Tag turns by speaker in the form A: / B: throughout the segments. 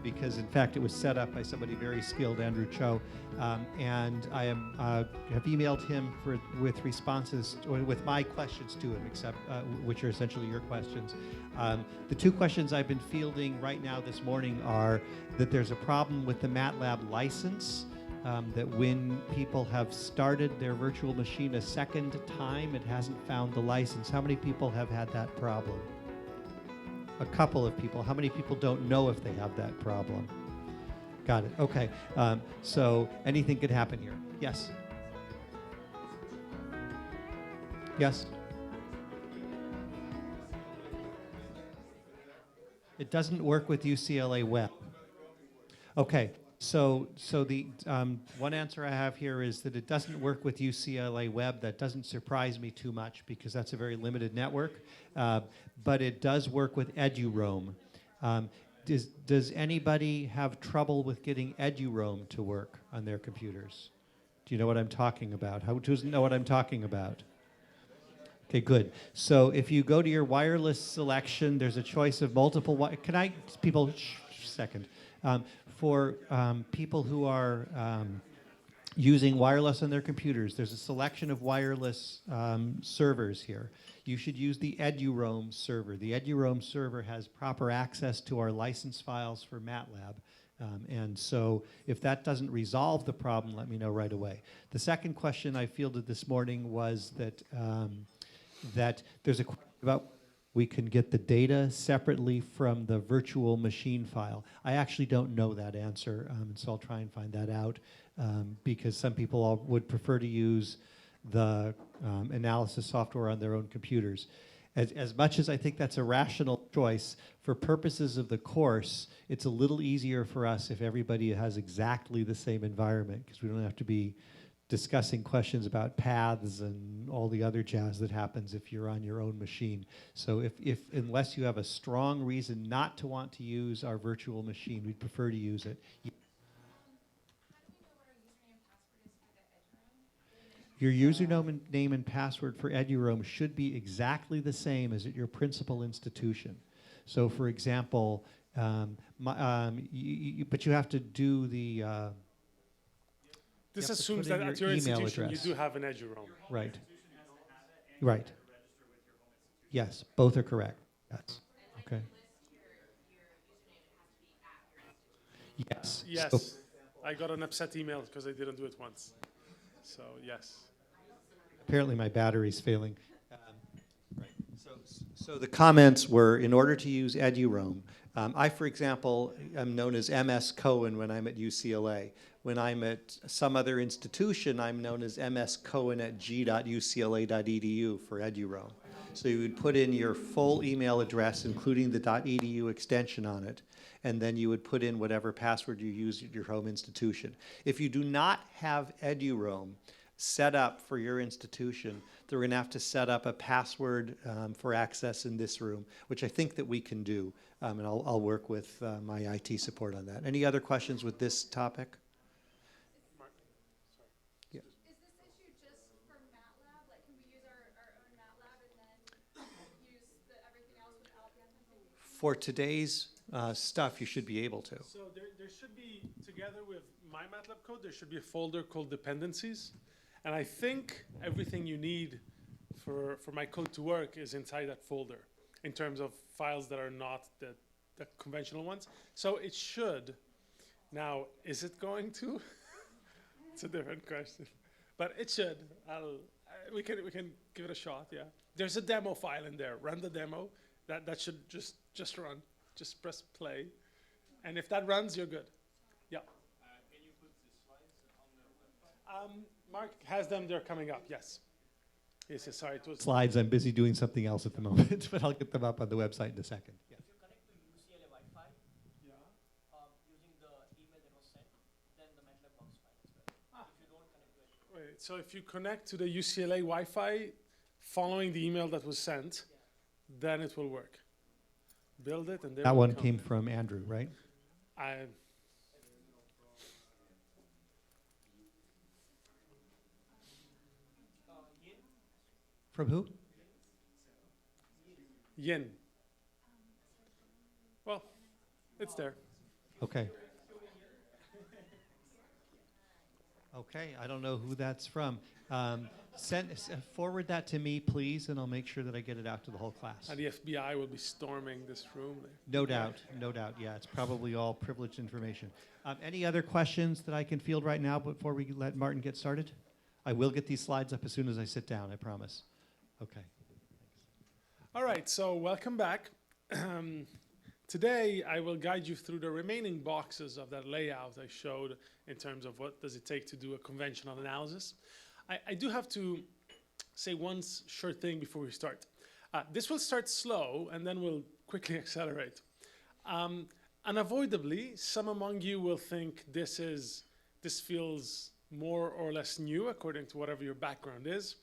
A: because in fact it was set up by somebody very skilled, Andrew Cho, and I have emailed him with responses, or with my questions to him, except which are essentially your questions. The two questions I've been fielding right now this morning are that there's a problem with the MATLAB license, that when people have started their virtual machine a second time, it hasn't found the license. How many people have had that problem? A couple of people. How many people don't know if they have that problem? Got it. Okay. So anything could happen here. Yes? Yes? It doesn't work with UCLA Web. Okay. So the one answer I have here is that it doesn't work with UCLA Web. That doesn't surprise me too much because that's a very limited network. But it does work with EduRoam. Does anybody have trouble with getting EduRoam to work on their computers? Do you know what I'm talking about? Who doesn't know what I'm talking about? Okay, good. So if you go to your wireless selection, there's a choice of multiple. Second. For people who are using wireless on their computers, there's a selection of wireless servers here. You should use the EduRoam server. The EduRoam server has proper access to our license files for MATLAB. And so if that doesn't resolve the problem, let me know right away. The second question I fielded this morning was that, that there's a question about we can get the data separately from the virtual machine file. I actually don't know that answer, and so I'll try and find that out, because some people would prefer to use the analysis software on their own computers. As much as I think that's a rational choice, for purposes of the course, it's a little easier for us if everybody has exactly the same environment, because we don't have to be discussing questions about paths and all the other jazz that happens if you're on your own machine. So unless you have a strong reason not to want to use our virtual machine, we'd prefer to use it. Your username and password for EduRoam should be exactly the same as at your principal institution. So for example, but you have to do the
B: this assumes that at your institution you do have an EduRoam.
A: Right. Right. Yes, both are correct. Yes. Okay. Yes.
B: Yes.
A: So
B: I got an upset email because I didn't do it once. So yes.
A: Apparently my battery's failing. Right. So the comments were, in order to use EduRoam, I, for example, am known as MS Cohen when I'm at UCLA. When I'm at some other institution, I'm known as MS Cohen at g.ucla.edu for EduRoam. So you would put in your full email address, including the .edu extension on it, and then you would put in whatever password you use at your home institution. If you do not have EduRoam set up for your institution, they're going to have to set up a password for access in this room, which I think that we can do, and I'll work with my IT support on that. Any other questions with this topic? Yeah.
C: Is this issue just for MATLAB? Like, can we use our own MATLAB and then use everything else without the NITP?
A: For today's stuff, you should be able to.
B: So there should be, together with my MATLAB code, there should be a folder called dependencies. And I think everything you need for my code to work is inside that folder in terms of files that are not the conventional ones. So it should. Now, is it going to? It's a different question. But it should. We can give it a shot, yeah. There's a demo file in there. Run the demo. That should just run. Just press play. And if that runs, you're good. Yeah.
D: Can you put the slides on the website?
B: Mark has them. They're coming up. Yes. Yes. Sorry. It was
A: Slides. I'm busy doing something else at the moment, but I'll get them up on the website in a second. Yeah.
D: If you connect to UCLA Wi-Fi,
B: yeah.
D: Using the email that was sent, then the MATLAB works fine as well. If you don't connect to it.
B: Wait. So if you connect to the UCLA Wi-Fi, following the email that was sent, then it will work. Build it, and
A: that one came from Andrew, right? From who?
B: Yin. Well, it's there.
A: Okay. Okay, I don't know who that's from. Forward that to me, please, and I'll make sure that I get it out to the whole class.
B: And the FBI will be storming this room.
A: No doubt, no doubt. Yeah, it's probably all privileged information. Any other questions that I can field right now before we let Martin get started? I will get these slides up as soon as I sit down, I promise. Okay.
B: All right, so welcome back. Today, I will guide you through the remaining boxes of that layout I showed in terms of what does it take to do a conventional analysis. I do have to say one short thing before we start. This will start slow, and then we'll quickly accelerate. Unavoidably, some among you will think this feels more or less new according to whatever your background is.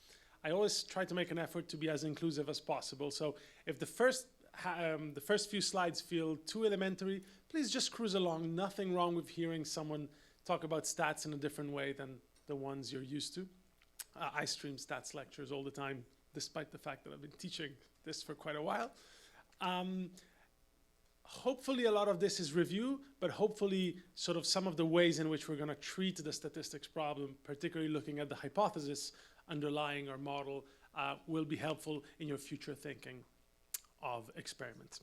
B: I always try to make an effort to be as inclusive as possible. So if the first few slides feel too elementary, please just cruise along. Nothing wrong with hearing someone talk about stats in a different way than the ones you're used to. I stream stats lectures all the time, despite the fact that I've been teaching this for quite a while. Hopefully a lot of this is review, but hopefully sort of some of the ways in which we're going to treat the statistics problem, particularly looking at the hypothesis underlying our model, will be helpful in your future thinking of experiments.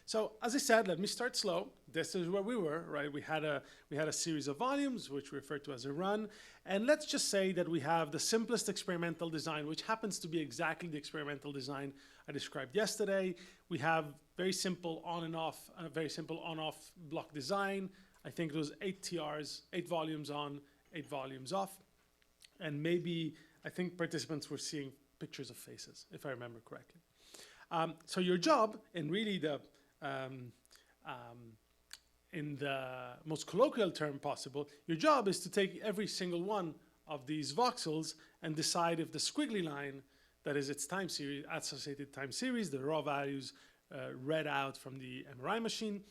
B: So as I said, let me start slow. This is where we were, right? We had a series of volumes, which we refer to as a run. And let's just say that we have the simplest experimental design, which happens to be exactly the experimental design I described yesterday. We have very simple on and off, very simple on-off block design. I think it was 8 TRs, 8 volumes on, 8 volumes off. And maybe, I think participants were seeing pictures of faces, if I remember correctly. So your job, and really in the most colloquial term possible, your job is to take every single one of these voxels and decide if the squiggly line, that is its time series, associated time series, the raw values read out from the MRI machine,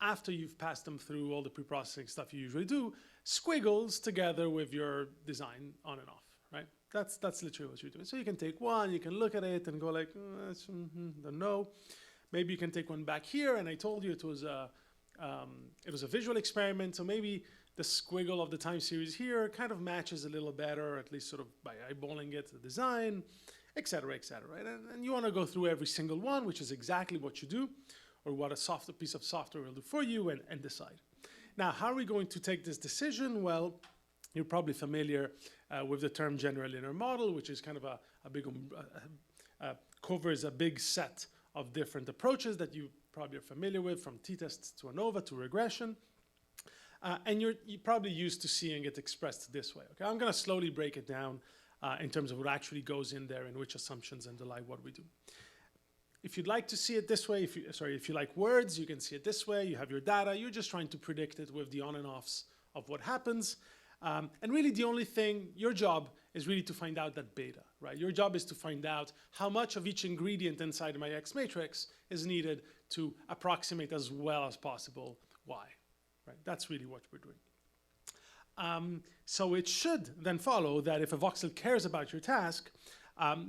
B: after you've passed them through all the pre-processing stuff you usually do, squiggles together with your design on and off, right? That's literally what you're doing. So you can take one, you can look at it and go like, don't know. Maybe you can take one back here, and I told you it was a visual experiment, so maybe the squiggle of the time series here kind of matches a little better, at least sort of by eyeballing it, the design, et cetera, right? And you want to go through every single one, which is exactly what you do, or what a piece of software will do for you, and decide. Now, how are we going to take this decision? Well, you're probably familiar with the term general linear model, which is kind of a big, covers a big set of different approaches that you probably are familiar with, from t-tests to ANOVA to regression. And you're probably used to seeing it expressed this way. Okay, I'm going to slowly break it down in terms of what actually goes in there and which assumptions underlie what we do. If you'd like to see it this way, if you like words, you can see it this way. You have your data. You're just trying to predict it with the on and offs of what happens. And really the only thing, your job is really to find out that beta, right? Your job is to find out how much of each ingredient inside my X matrix is needed to approximate as well as possible Y, right? That's really what we're doing. So it should then follow that if a voxel cares about your task,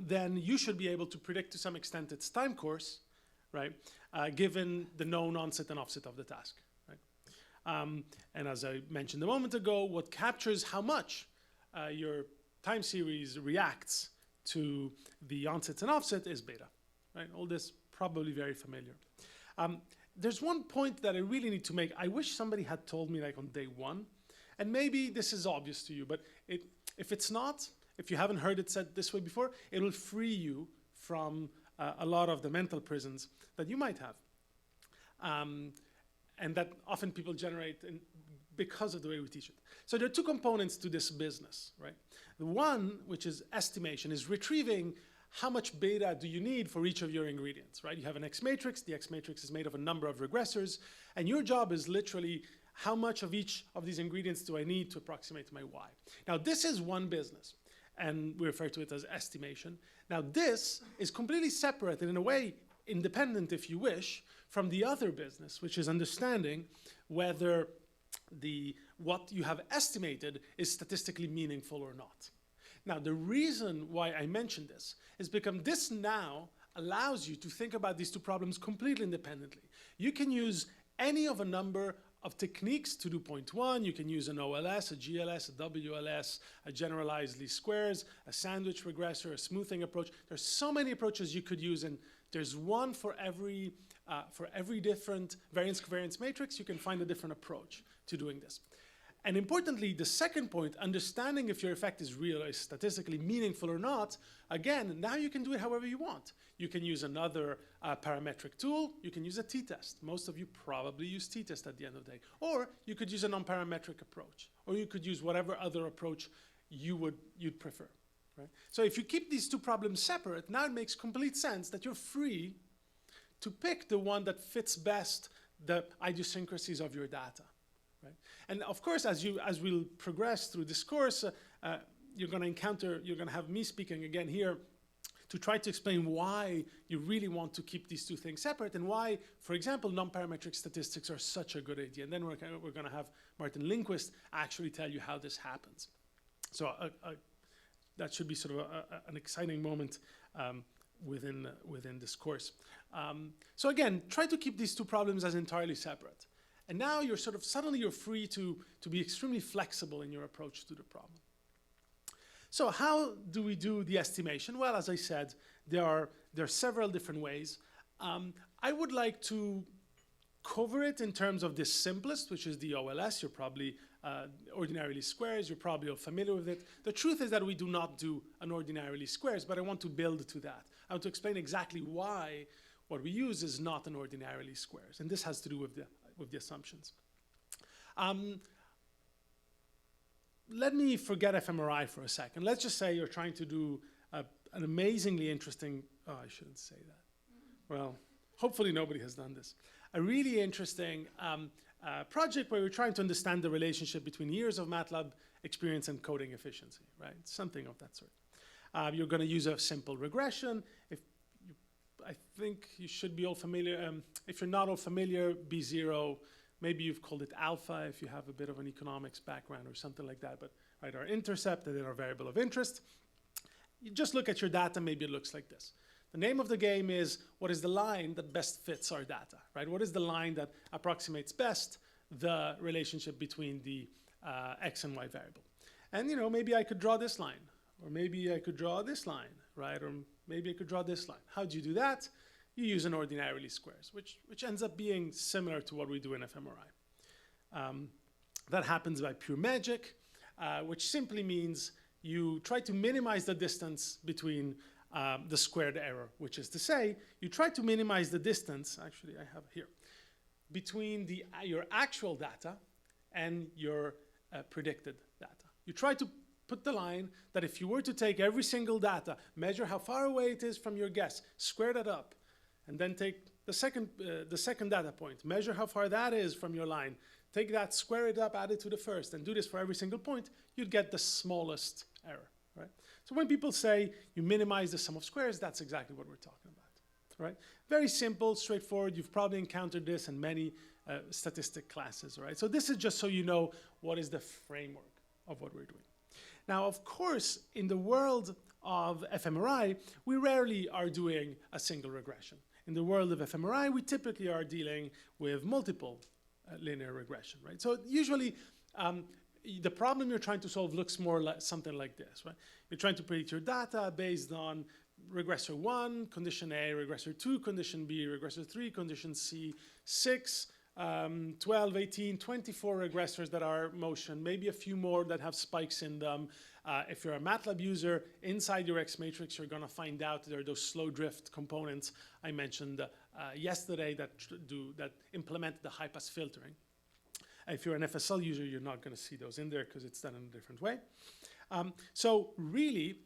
B: then you should be able to predict to some extent its time course, right? Given the known onset and offset of the task, right? And as I mentioned a moment ago, what captures how much your time series reacts to the onset and offset is beta, right? All this probably very familiar. There's one point that I really need to make. I wish somebody had told me like on day one, and maybe this is obvious to you, but if it's not, if you haven't heard it said this way before, it will free you from a lot of the mental prisons that you might have. And that often people generate because of the way we teach it. So there are two components to this business, right? The one, which is estimation, is retrieving how much beta do you need for each of your ingredients, right? You have an X matrix. The X matrix is made of a number of regressors. And your job is literally how much of each of these ingredients do I need to approximate my Y? Now, this is one business, and we refer to it as estimation. Now, this is completely separate and in a way independent, if you wish, from the other business, which is understanding whether what you have estimated is statistically meaningful or not. Now, the reason why I mention this is because this now allows you to think about these two problems completely independently. You can use any of a number of techniques to do point one. You can use an OLS, a GLS, a WLS, a generalized least squares, a sandwich regressor, a smoothing approach. There's so many approaches you could use, and there's one for every different variance-covariance matrix. You can find a different approach to doing this. And importantly, the second point, understanding if your effect is real or is statistically meaningful or not, again, now you can do it however you want. You can use another parametric tool. You can use a t-test. Most of you probably use t-test at the end of the day. Or you could use a non-parametric approach. Or you could use whatever other approach you'd prefer. Right? So if you keep these two problems separate, now it makes complete sense that you're free to pick the one that fits best the idiosyncrasies of your data. Right? And of course, as we'll progress through this course, you're going to have me speaking again here to try to explain why you really want to keep these two things separate and why, for example, non-parametric statistics are such a good idea. And then we're going to have Martin Lindquist actually tell you how this happens. So that should be sort of an exciting moment within this course. So again, try to keep these two problems as entirely separate. And now you're suddenly you're free to be extremely flexible in your approach to the problem. So how do we do the estimation? Well, as I said, there are several different ways. I would like to cover it in terms of the simplest, which is the OLS. You're probably ordinarily squares. You're probably all familiar with it. The truth is that we do not do an ordinarily squares, but I want to build to that. I want to explain exactly why what we use is not an ordinarily squares. And this has to do with the assumptions. Let me forget fMRI for a second. Let's just say you're trying to do an amazingly interesting, oh, I shouldn't say that. Well, hopefully nobody has done this. A really interesting project where we're trying to understand the relationship between years of MATLAB experience and coding efficiency, right? Something of that sort. You're going to use a simple regression. I think you should be all familiar. If you're not all familiar, B0, maybe you've called it alpha if you have a bit of an economics background or something like that, but right, our intercept and then our variable of interest. You just look at your data, maybe it looks like this. The name of the game is what is the line that best fits our data, right? What is the line that approximates best the relationship between the x and y variable? And maybe I could draw this line, or maybe I could draw this line, right? Or maybe I could draw this line. How do you do that? You use an ordinarily squares, which ends up being similar to what we do in fMRI. That happens by pure magic, which simply means you try to minimize the distance between the squared error, which is to say, you try to minimize the distance, actually I have here, between your actual data and your predicted data. You try to put the line that if you were to take every single data, measure how far away it is from your guess, square that up, and then take the second data point, measure how far that is from your line, take that, square it up, add it to the first, and do this for every single point, you'd get the smallest error, right? So when people say you minimize the sum of squares, that's exactly what we're talking about, right? Very simple, straightforward. You've probably encountered this in many statistic classes, right? So this is just so you know what is the framework of what we're doing. Now, of course, in the world of fMRI, we rarely are doing a single regression. In the world of fMRI, we typically are dealing with multiple linear regression, right? So usually, the problem you're trying to solve looks more like something like this, right? You're trying to predict your data based on regressor 1, condition A, regressor 2, condition B, regressor 3, condition C, 6, 12, 18, 24 regressors that are motion, maybe a few more that have spikes in them. If you're a MATLAB user, inside your X matrix, you're going to find out there are those slow drift components I mentioned yesterday that implement the high-pass filtering. If you're an FSL user, you're not going to see those in there because it's done in a different way. So really,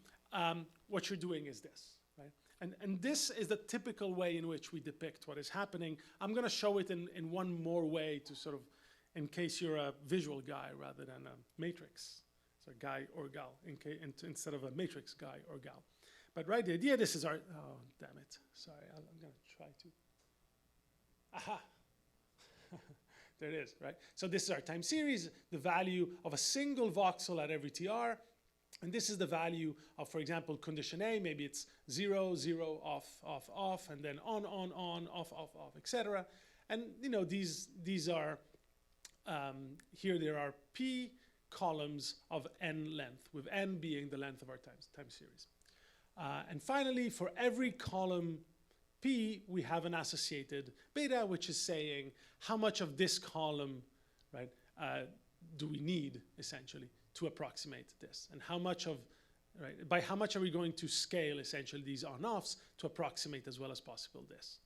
B: what you're doing is this, right? And this is the typical way in which we depict what is happening. I'm going to show it in one more way to sort of, in case you're a visual guy rather than a matrix. So guy or gal, instead of a matrix guy or gal. But right, the idea, this is our, oh, damn it. Sorry, I'm going to try to. Aha. There it is, right? So this is our time series, the value of a single voxel at every TR. And this is the value of, for example, condition A. Maybe it's 0, 0, off, off, off, and then on, off, off, off, etc. And these are, here there are p columns of n length, with n being the length of our time series. And finally, for every column P, we have an associated beta, which is saying how much of this column, right, do we need, essentially, to approximate this? And how much of, right, by how much are we going to scale, essentially, these on-offs to approximate as well as possible this,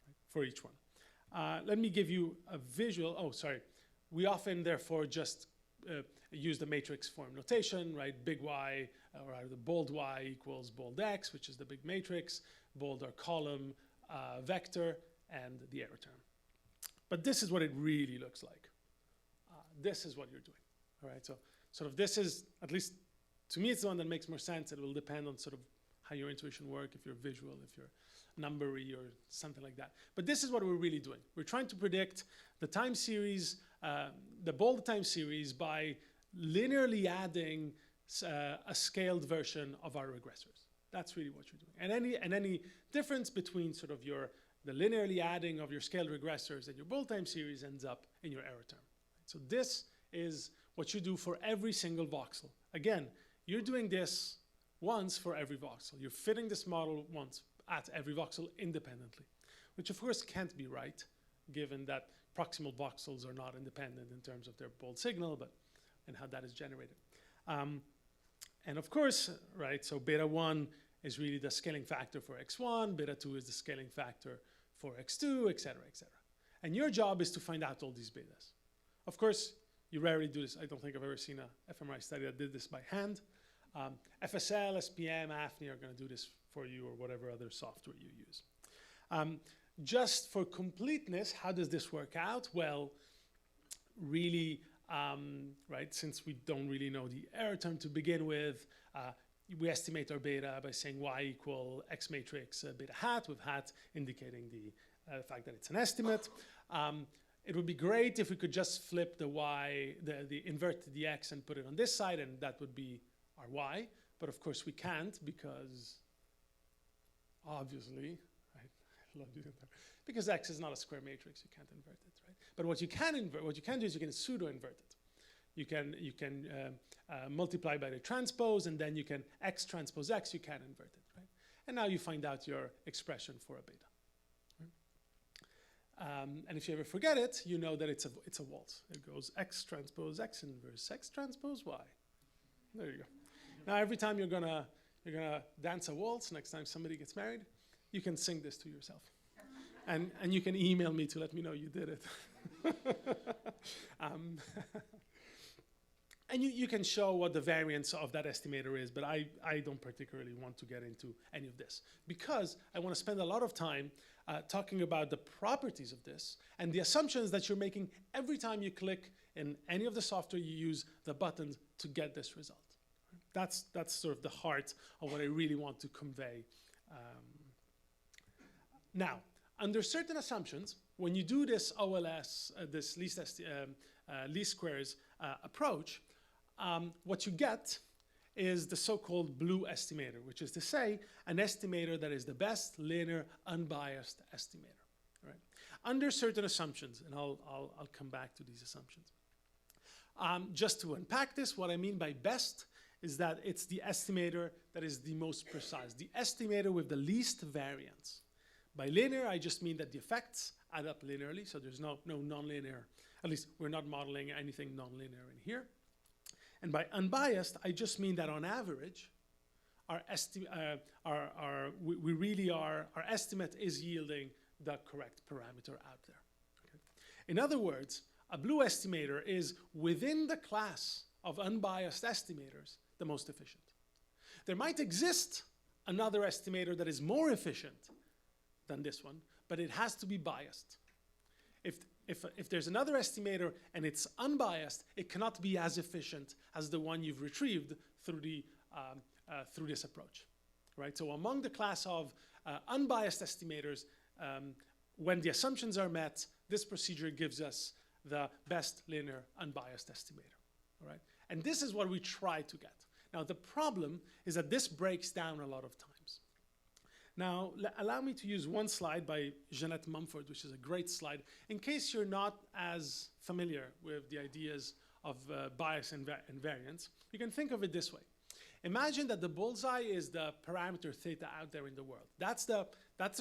B: right, for each one? Let me give you a visual. Oh, sorry. We often, therefore, just use the matrix form notation, right? Big Y, or either bold Y equals bold X, which is the big matrix, bold or column, vector, and the error term. But this is what it really looks like. This is what you're doing, all right? So sort of this is, at least to me, it's the one that makes more sense. It will depend on sort of how your intuition works, if you're visual, if you're numbery or something like that. But this is what we're really doing. We're trying to predict the time series, the bold time series, by linearly adding a scaled version of our regressors. That's really what you're doing. And any difference between sort of the linearly adding of your scaled regressors and your bold time series ends up in your error term. So this is what you do for every single voxel. Again, you're doing this once for every voxel. You're fitting this model once at every voxel independently, which of course can't be right, given that proximal voxels are not independent in terms of their bold signal, and how that is generated. And of course, right, so beta 1 is really the scaling factor for x1, beta 2 is the scaling factor for x2, et cetera, et cetera. And your job is to find out all these betas. Of course, you rarely do this. I don't think I've ever seen a fMRI study that did this by hand. FSL, SPM, AFNI are going to do this for you, or whatever other software you use. Just for completeness, how does this work out? Well, really, right, since we don't really know the error term to begin with, we estimate our beta by saying y equal x matrix beta hat, with hat indicating the fact that it's an estimate. It would be great if we could just flip the y, invert the x and put it on this side, and that would be our y. But of course we can't, because obviously, right, I love using that, because x is not a square matrix, you can't invert it, right? But what you can do is you can pseudo-invert it. You can multiply by the transpose, and then you can x transpose x, you can invert it, right? And now you find out your expression for a beta. And if you ever forget it, you know that it's a waltz. It goes x transpose x inverse x transpose y. There you go. Now every time you're gonna dance a waltz, next time somebody gets married, you can sing this to yourself. And you can email me to let me know you did it. And you can show what the variance of that estimator is, but I don't particularly want to get into any of this, because I want to spend a lot of time talking about the properties of this and the assumptions that you're making every time you click in any of the software you use the buttons to get this result. That's sort of the heart of what I really want to convey. Now, under certain assumptions, when you do this OLS, this least squares approach, what you get is the so-called blue estimator, which is to say an estimator that is the best linear unbiased estimator. Right? Under certain assumptions, and I'll come back to these assumptions. Just to unpack this, what I mean by best is that it's the estimator that is the most precise, the estimator with the least variance. By linear, I just mean that the effects add up linearly, so there's no nonlinear, at least we're not modeling anything nonlinear in here. And by unbiased, I just mean that on average, our estimate is yielding the correct parameter out there. Okay? In other words, a blue estimator is within the class of unbiased estimators the most efficient. There might exist another estimator that is more efficient than this one, but it has to be biased. If there's another estimator and it's unbiased, it cannot be as efficient as the one you've retrieved through this approach, right? So among the class of unbiased estimators, when the assumptions are met, this procedure gives us the best linear unbiased estimator, all right? And this is what we try to get. Now the problem is that this breaks down a lot of times. Now, allow me to use one slide by Jeanette Mumford, which is a great slide, in case you're not as familiar with the ideas of bias and variance. You can think of it this way. Imagine that the bullseye is the parameter theta out there in the world. That's the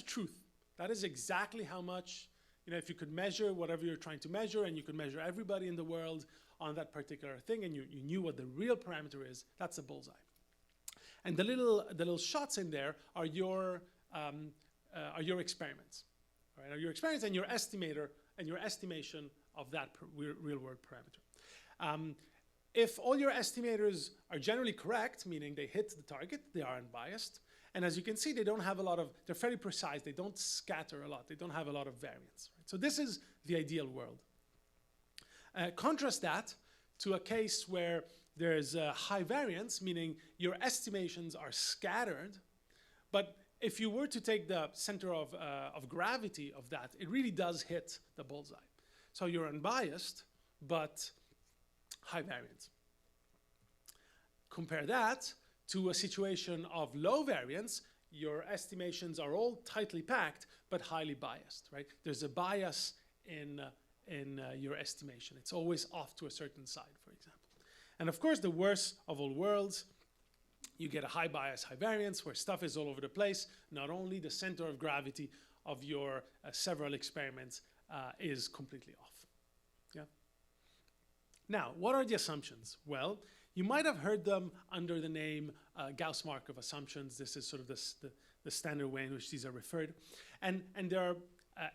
B: truth. That is exactly how much, if you could measure whatever you're trying to measure, and you could measure everybody in the world on that particular thing, and you knew what the real parameter is, that's a bullseye. And the little shots in there are your experiments, right? Are your experiments and your estimator and your estimation of that real-world parameter. If all your estimators are generally correct, meaning they hit the target, they are unbiased, and as you can see, they don't have a lot of, they're fairly precise, they don't scatter a lot, they don't have a lot of variance. Right? So this is the ideal world. Contrast that to a case where there's a high variance, meaning your estimations are scattered, but if you were to take the center of gravity of that, it really does hit the bullseye. So you're unbiased, but high variance. Compare that to a situation of low variance. Your estimations are all tightly packed, but highly biased, right? There's a bias in your estimation. It's always off to a certain side, for example. And of course, the worst of all worlds, you get a high bias, high variance, where stuff is all over the place. Not only the center of gravity of your several experiments is completely off. Yeah. Now, what are the assumptions? Well, you might have heard them under the name Gauss-Markov assumptions. This is sort of the standard way in which these are referred. And they are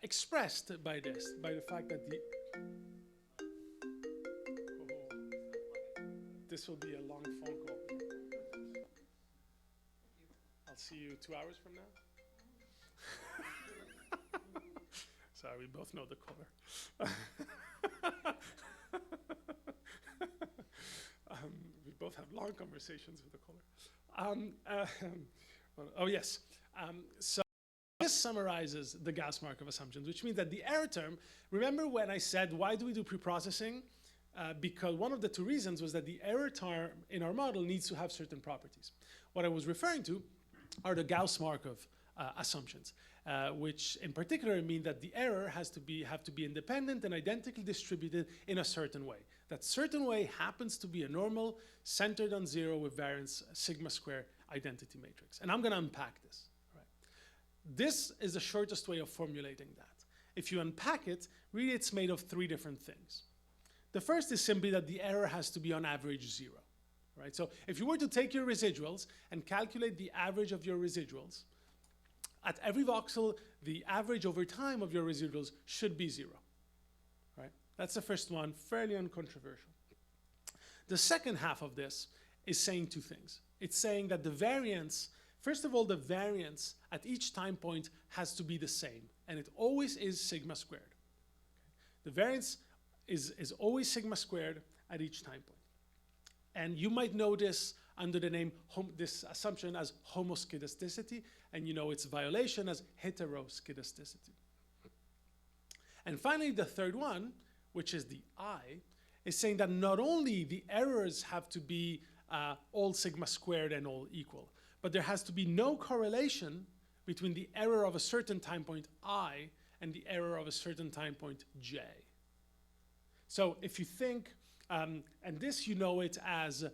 B: expressed by this, by the fact that this will be a long phone call. I'll see you 2 hours from now. Sorry, we both know the caller. We both have long conversations with the caller. Oh, yes. So this summarizes the Gauss-Markov assumptions, which means that the error term, remember when I said, why do we do preprocessing? Because one of the two reasons was that the error term in our model needs to have certain properties. What I was referring to are the Gauss-Markov assumptions, which in particular mean that the error have to be independent and identically distributed in a certain way. That certain way happens to be a normal, centered on zero with variance sigma square identity matrix. And I'm going to unpack this. Right? This is the shortest way of formulating that. If you unpack it, really it's made of three different things. The first is simply that the error has to be on average zero. Right? So if you were to take your residuals and calculate the average of your residuals, at every voxel, the average over time of your residuals should be zero. Right? That's the first one, fairly uncontroversial. The second half of this is saying two things. It's saying that the variance, first of all, the variance at each time point has to be the same, and it always is sigma squared. The variance is always sigma squared at each time point. And you might know this under the name, this assumption as homoskedasticity, and you know its violation as heteroskedasticity. And finally, the third one, which is the I, is saying that not only the errors have to be all sigma squared and all equal, but there has to be no correlation between the error of a certain time point I and the error of a certain time point J. So if you think, and this you know it as,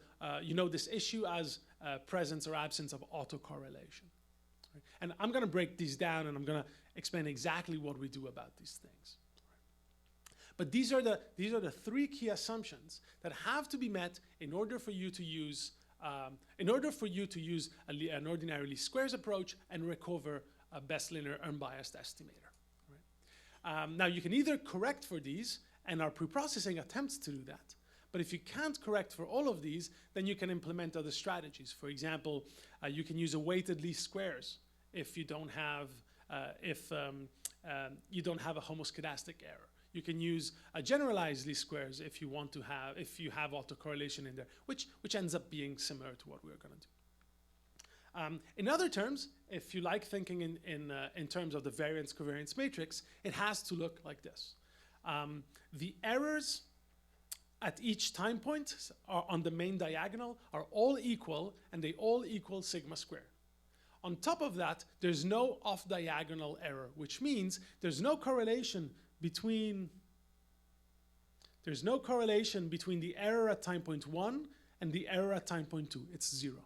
B: you know this issue as presence or absence of autocorrelation. Right? And I'm going to break these down, and I'm going to explain exactly what we do about these things. But these are the three key assumptions that have to be met in order for you to use an ordinary least squares approach and recover a best linear unbiased estimator. Right? Now you can either correct for these, and our preprocessing attempts to do that. But if you can't correct for all of these, then you can implement other strategies. For example, you can use a weighted least squares if you don't have you don't have a homoskedastic error. You can use a generalized least squares if you want to have, if you have autocorrelation in there, which ends up being similar to what we're going to do. In other terms, if you like thinking in terms of the variance covariance matrix, it has to look like this. The errors at each time point are on the main diagonal are all equal, and they all equal sigma squared. On top of that, there's no off-diagonal error, which means there's no correlation between the error at time point 1 and the error at time point 2. It's 0.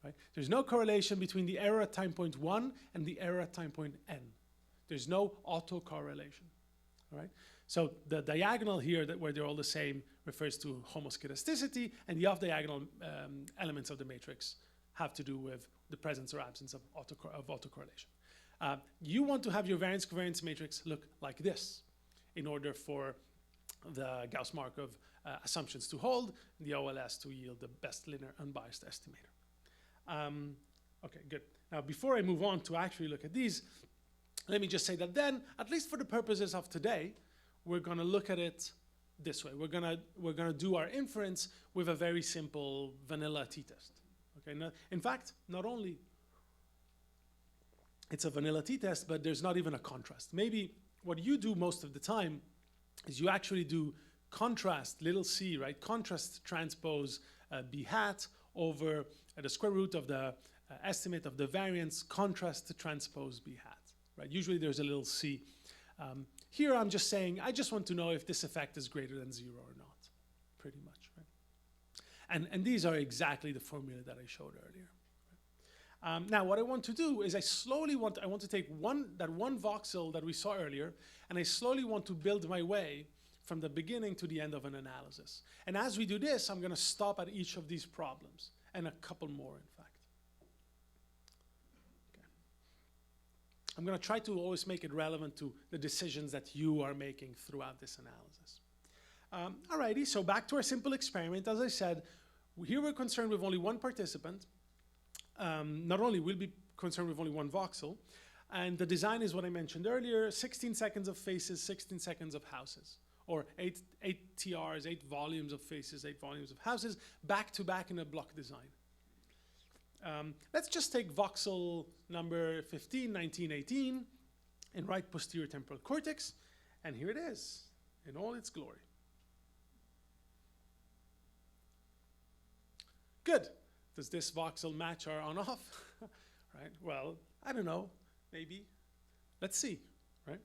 B: Right? There's no correlation between the error at time point 1 and the error at time point n. There's no autocorrelation. All right? So the diagonal here, where they're all the same, refers to homoscedasticity, and the off-diagonal elements of the matrix have to do with the presence or absence of autocorrelation. You want to have your variance-covariance matrix look like this in order for the Gauss-Markov assumptions to hold, and the OLS to yield the best linear unbiased estimator. Okay, good. Now, before I move on to actually look at these, let me just say that then, at least for the purposes of today, we're going to look at it this way. We're gonna do our inference with a very simple vanilla t-test. Okay. Now, in fact, not only it's a vanilla t-test, but there's not even a contrast. Maybe what you do most of the time is you actually do contrast, little c, right? Contrast transpose b hat over the square root of the estimate of the variance, contrast transpose b hat, right? Usually there's a little c. Here I'm just saying, I just want to know if this effect is greater than 0 or not, pretty much, right? And these are exactly the formula that I showed earlier. Now, what I want to do is I want to take that one voxel that we saw earlier, and I slowly want to build my way from the beginning to the end of an analysis. And as we do this, I'm going to stop at each of these problems, and a couple more, in fact. Okay. I'm going to try to always make it relevant to the decisions that you are making throughout this analysis. Alrighty, so back to our simple experiment. As I said, here we're concerned with only one participant. Not only we'll be concerned with only one voxel, and the design is what I mentioned earlier, 16 seconds of faces, 16 seconds of houses, or 8 TRs, 8 volumes of faces, 8 volumes of houses, back to back in a block design. Let's just take voxel number 15, 19, 18 in right posterior temporal cortex, and here it is in all its glory. Good. Does this voxel match our on-off? Right? Well, I don't know. Maybe. Let's see. Right?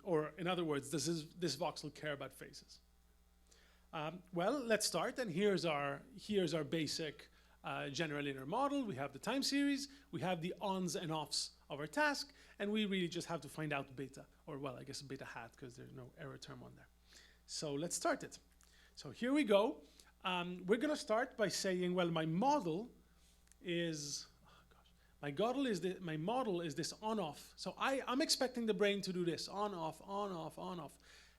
B: Or in other words, does this voxel care about phases? Well, let's start. And here's our basic general linear model. We have the time series. We have the ons and offs of our task. And we really just have to find out beta. Or, well, I guess beta hat, because there's no error term on there. So let's start it. So here we go. We're going to start by saying, well, my model is, my model is this on-off. So I'm expecting the brain to do this, on-off, on-off, on-off.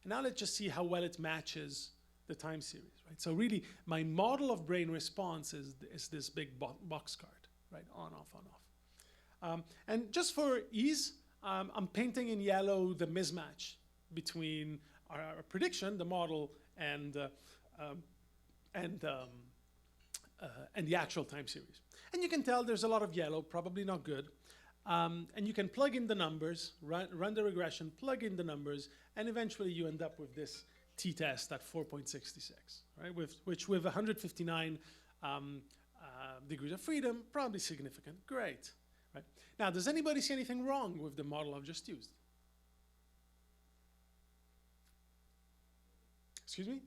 B: And now let's just see how well it matches the time series, right? So really, my model of brain response is this big box card, right? On-off, on-off. And just for ease, I'm painting in yellow the mismatch between our prediction, the model, and the actual time series. And you can tell there's a lot of yellow, probably not good. And you can plug in the numbers, run the regression, plug in the numbers, and eventually you end up with this t-test at 4.66, right? Which with 159 degrees of freedom, probably significant. Great, right? Now, does anybody see anything wrong with the model I've just used? Excuse me?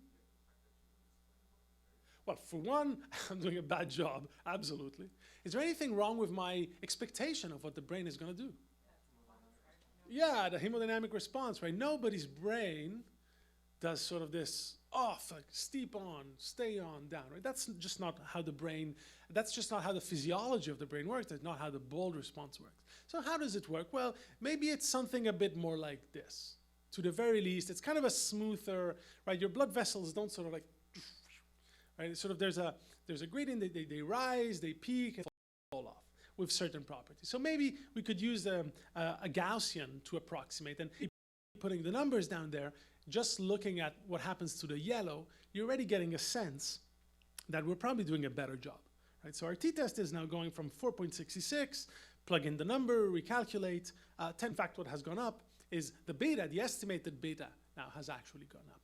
B: Well, for one, I'm doing a bad job, absolutely. Is there anything wrong with my expectation of what the brain is going to do? Yeah, the hemodynamic response, right? Nobody's brain does sort of this off, like steep on, stay on, down, right? That's just not how the brain, that's just not how the physiology of the brain works. That's not how the bold response works. So how does it work? Well, maybe it's something a bit more like this. To the very least, it's kind of a smoother, right? Your blood vessels don't sort of like, right? Sort of there's a gradient, they rise, they peak, and fall off with certain properties. So maybe we could use a Gaussian to approximate, and putting the numbers down there, just looking at what happens to the yellow, you're already getting a sense that we're probably doing a better job, right? So our t-test is now going from 4.66, plug in the number, recalculate. In fact, what has gone up is the beta, the estimated beta now has actually gone up.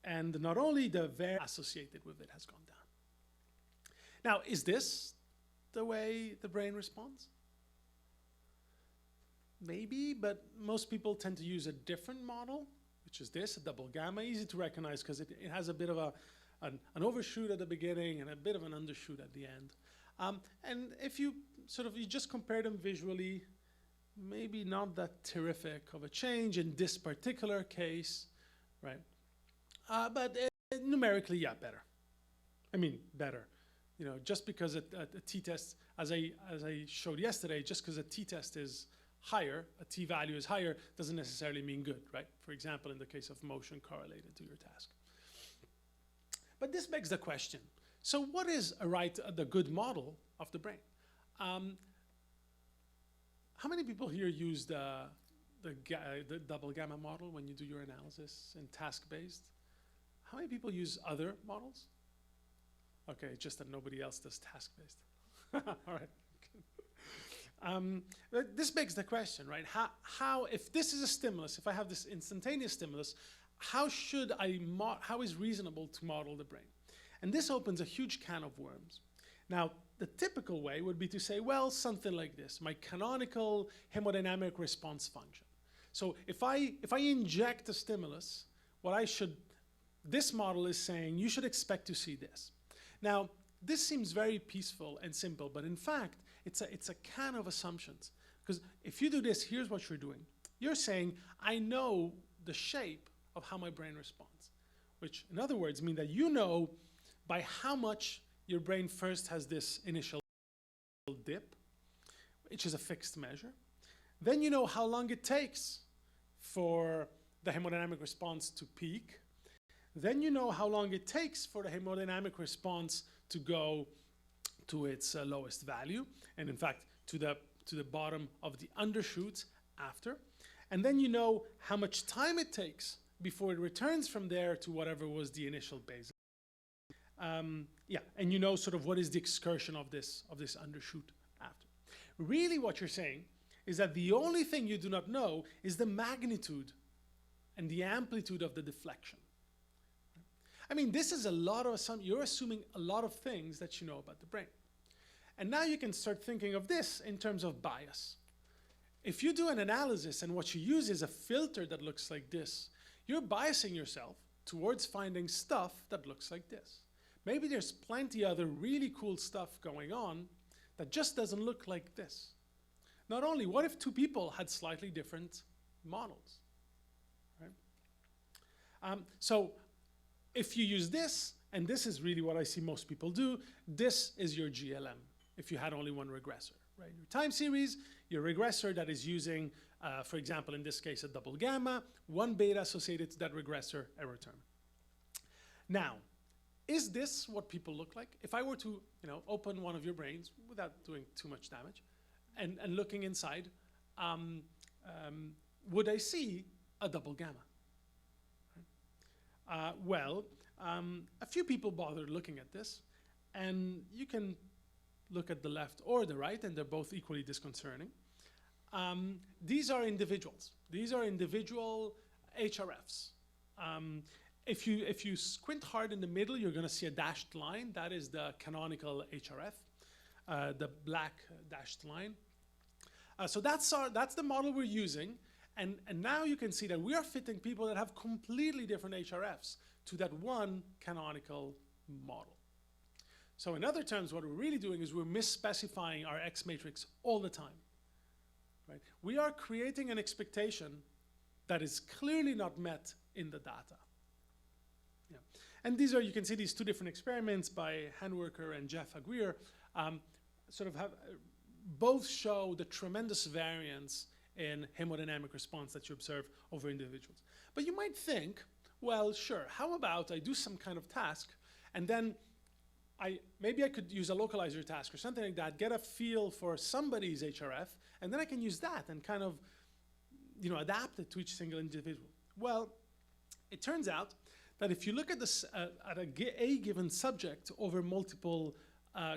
B: And not only the variance associated with it has gone down. Now, is this the way the brain responds? Maybe, but most people tend to use a different model, which is this, a double gamma, easy to recognize because it has a bit of an overshoot at the beginning and a bit of an undershoot at the end. And if you you just compare them visually, maybe not that terrific of a change in this particular case, right? But numerically, yeah, better. I mean, better. You know, just because a t-test, as I showed yesterday, just because a t-test is higher, a t-value is higher, doesn't necessarily mean good, right? For example, in the case of motion correlated to your task. But this begs the question. So what is the good model of the brain? How many people here use the double gamma model when you do your analysis in task-based? How many people use other models? Okay, it's just that nobody else does task-based. All right. This begs the question, right? How, if this is a stimulus, if I have this instantaneous stimulus, how is reasonable to model the brain? And this opens a huge can of worms. Now, the typical way would be to say, well, something like this, my canonical hemodynamic response function. So if I inject a stimulus, this model is saying you should expect to see this. Now, this seems very peaceful and simple, but in fact, it's a can of assumptions. Because if you do this, here's what you're doing. You're saying, I know the shape of how my brain responds, which in other words mean that you know by how much your brain first has this initial dip, which is a fixed measure. Then you know how long it takes for the hemodynamic response to peak. Then you know how long it takes for the hemodynamic response to go to its lowest value, and in fact, to the bottom of the undershoots after. And then you know how much time it takes before it returns from there to whatever was the initial base. Yeah, and you know what is the excursion of this undershoot after. Really what you're saying is that the only thing you do not know is the magnitude and the amplitude of the deflection. I mean, this is a lot of you're assuming a lot of things that you know about the brain. And now you can start thinking of this in terms of bias. If you do an analysis and what you use is a filter that looks like this, you're biasing yourself towards finding stuff that looks like this. Maybe there's plenty other really cool stuff going on that just doesn't look like this. Not only, what if two people had slightly different models, right? So if you use this, and this is really what I see most people do, this is your GLM, if you had only one regressor, right? Your time series, your regressor that is using, for example, in this case, a double gamma, one beta associated to that regressor, error term. Now, is this what people look like? If I were to open one of your brains without doing too much damage and looking inside, would I see a double gamma? Well, a few people bothered looking at this, and you can look at the left or the right, and they're both equally disconcerting. These are individuals. These are individual HRFs. If you squint hard in the middle, you're going to see a dashed line. That is the canonical HRF, the black dashed line. So that's the model we're using. And now you can see that we are fitting people that have completely different HRFs to that one canonical model. So in other terms, what we're really doing is we're misspecifying our X matrix all the time. Right? We are creating an expectation that is clearly not met in the data. Yeah. And these are, you can see these two different experiments by Handwerker and Jeff Aguirre both show the tremendous variance in hemodynamic response that you observe over individuals. But you might think, well, sure, how about I do some kind of task, and then maybe I could use a localizer task or something like that, get a feel for somebody's HRF, and then I can use that and kind of adapt it to each single individual. Well, it turns out that if you look at this at a given subject over multiple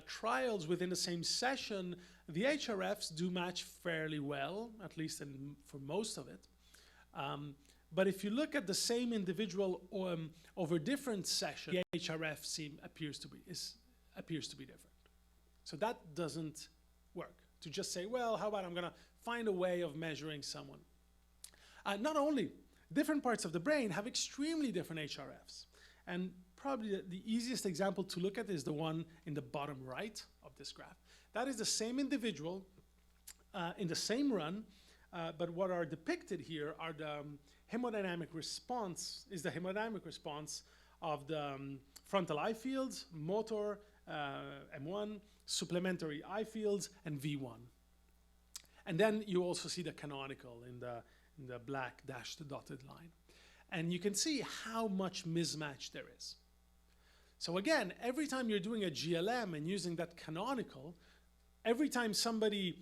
B: trials within the same session, the HRFs do match fairly well, at least for most of it. But if you look at the same individual over different sessions, the HRF appears to be different. So that doesn't work. To just say, well, how about I'm going to find a way of measuring someone. Not only, different parts of the brain have extremely different HRFs. And probably the easiest example to look at is the one in the bottom right of this graph. That is the same individual in the same run, but what are depicted here are the hemodynamic response, is the hemodynamic response of the frontal eye fields, motor, M1, supplementary eye fields, and V1. And then you also see the canonical in the black dashed dotted line. And you can see how much mismatch there is. So again, every time you're doing a GLM and using that canonical, every time somebody's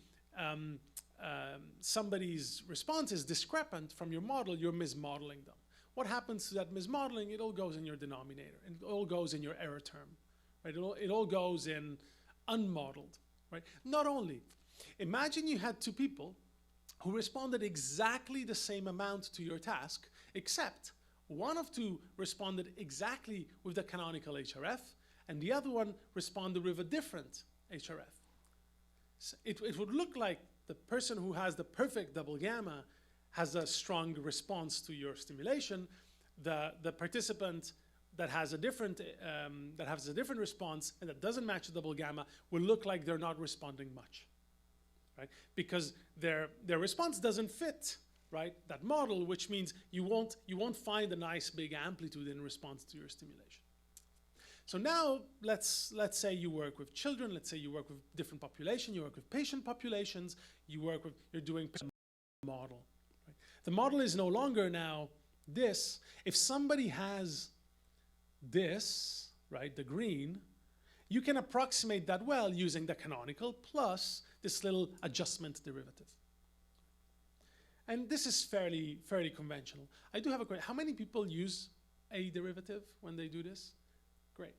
B: response is discrepant from your model, you're mismodeling them. What happens to that mismodeling? It all goes in your denominator, and it all goes in your error term, right? It all goes in unmodeled, right? Not only, imagine you had two people who responded exactly the same amount to your task, except one of two responded exactly with the canonical HRF, and the other one responded with a different HRF. So it would look like the person who has the perfect double gamma has a strong response to your stimulation. The participant that has a different response and that doesn't match the double gamma will look like they're not responding much, right? Because their response doesn't fit, right, that model, which means you won't find a nice big amplitude in response to your stimulation. So now let's say you work with children, let's say you work with different population, you work with patient populations, you're doing model. Right? The model is no longer now this. If somebody has this, right, the green, you can approximate that well using the canonical plus this little adjustment derivative. And this is fairly conventional. I do have a question. How many people use a derivative when they do this? Great.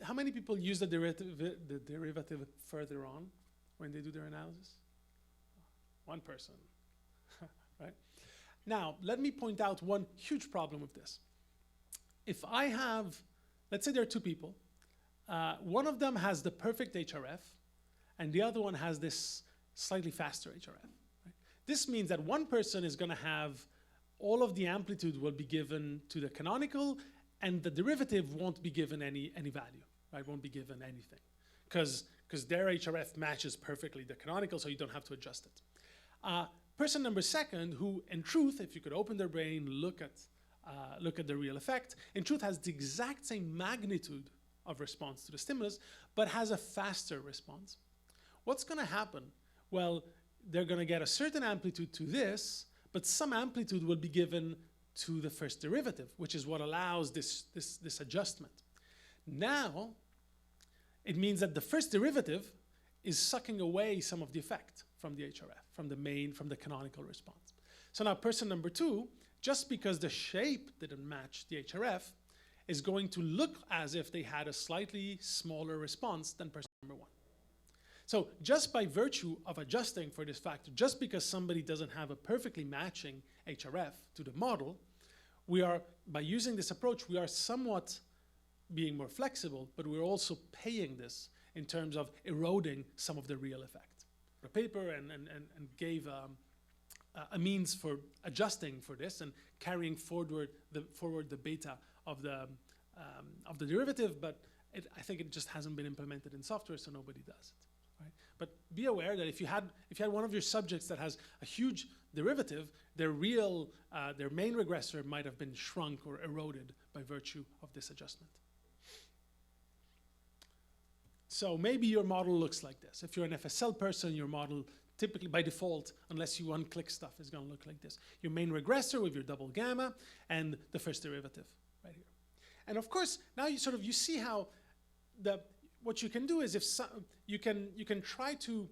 B: How many people use the derivative further on when they do their analysis? One person, right? Now, let me point out one huge problem with this. If I have, let's say there are two people, one of them has the perfect HRF, and the other one has this slightly faster HRF. Right? This means that one person is going to have all of the amplitude will be given to the canonical, and the derivative won't be given any value, right? Won't be given anything, because their HRF matches perfectly the canonical, so you don't have to adjust it. Person number second, who in truth, if you could open their brain, look at the real effect, in truth has the exact same magnitude of response to the stimulus, but has a faster response. What's going to happen? Well, they're going to get a certain amplitude to this, but some amplitude will be given to the first derivative, which is what allows this adjustment. Now, it means that the first derivative is sucking away some of the effect from the HRF, from the canonical response. So now person number two, just because the shape didn't match the HRF, is going to look as if they had a slightly smaller response than person number one. So just by virtue of adjusting for this factor, just because somebody doesn't have a perfectly matching HRF to the model, by using this approach, we are somewhat being more flexible, but we're also paying this in terms of eroding some of the real effect. The paper and gave a means for adjusting for this and carrying forward the beta of the derivative, but I think it just hasn't been implemented in software, so nobody does it. Right? But be aware that if you had one of your subjects that has a huge derivative, their main regressor might have been shrunk or eroded by virtue of this adjustment. So maybe your model looks like this. If you're an FSL person, your model typically by default, unless you unclick stuff, is going to look like this. Your main regressor with your double gamma and the first derivative right here. And of course, now you see how what you can do is you can try to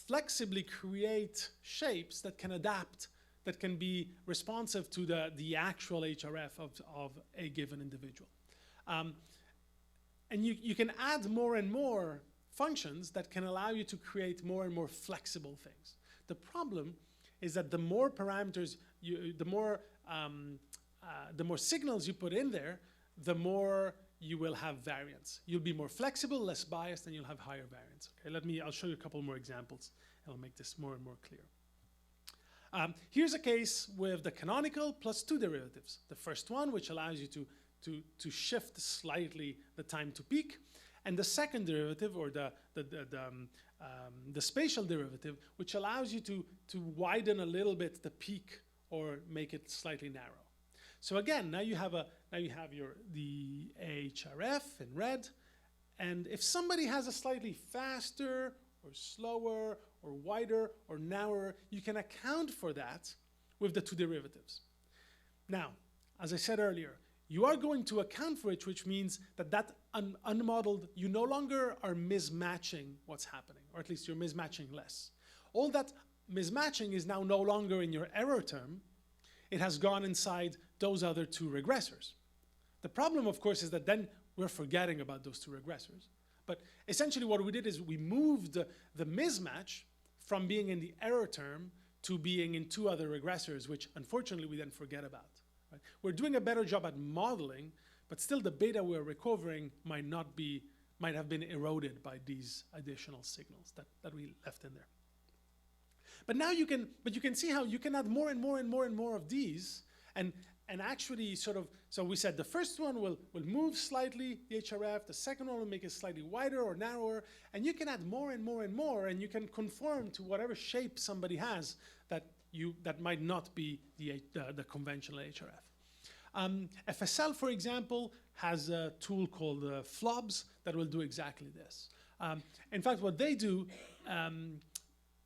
B: flexibly create shapes that can adapt, that can be responsive to the actual HRF of a given individual. And you can add more and more functions that can allow you to create more and more flexible things. The problem is that the more parameters, the more signals you put in there, the more you will have variance. You'll be more flexible, less biased, and you'll have higher variance. Okay, I'll show you a couple more examples. I'll make this more and more clear. Here's a case with the canonical plus two derivatives. The first one, which allows you to shift slightly the time to peak, and the second derivative, or the spatial derivative, which allows you to widen a little bit the peak or make it slightly narrow. So again, now you have the HRF in red, and if somebody has a slightly faster or slower or wider or narrower, you can account for that with the two derivatives. Now, as I said earlier, you are going to account for it, which means that unmodeled, you no longer are mismatching what's happening, or at least you're mismatching less. All that mismatching is now no longer in your error term. It has gone inside those other two regressors. The problem, of course, is that then we're forgetting about those two regressors. But essentially what we did is we moved the mismatch from being in the error term to being in two other regressors, which unfortunately we then forget about. Right? We're doing a better job at modeling, but still the beta we're recovering might have been eroded by these additional signals that we left in there. But now you can see how you can add more and more and more and more of these, and actually sort of, so we said the first one will move slightly, the HRF, the second one will make it slightly wider or narrower, and you can add more and more and more, and you can conform to whatever shape somebody has that might not be the conventional HRF. FSL, for example, has a tool called FLOBs that will do exactly this. In fact, what they do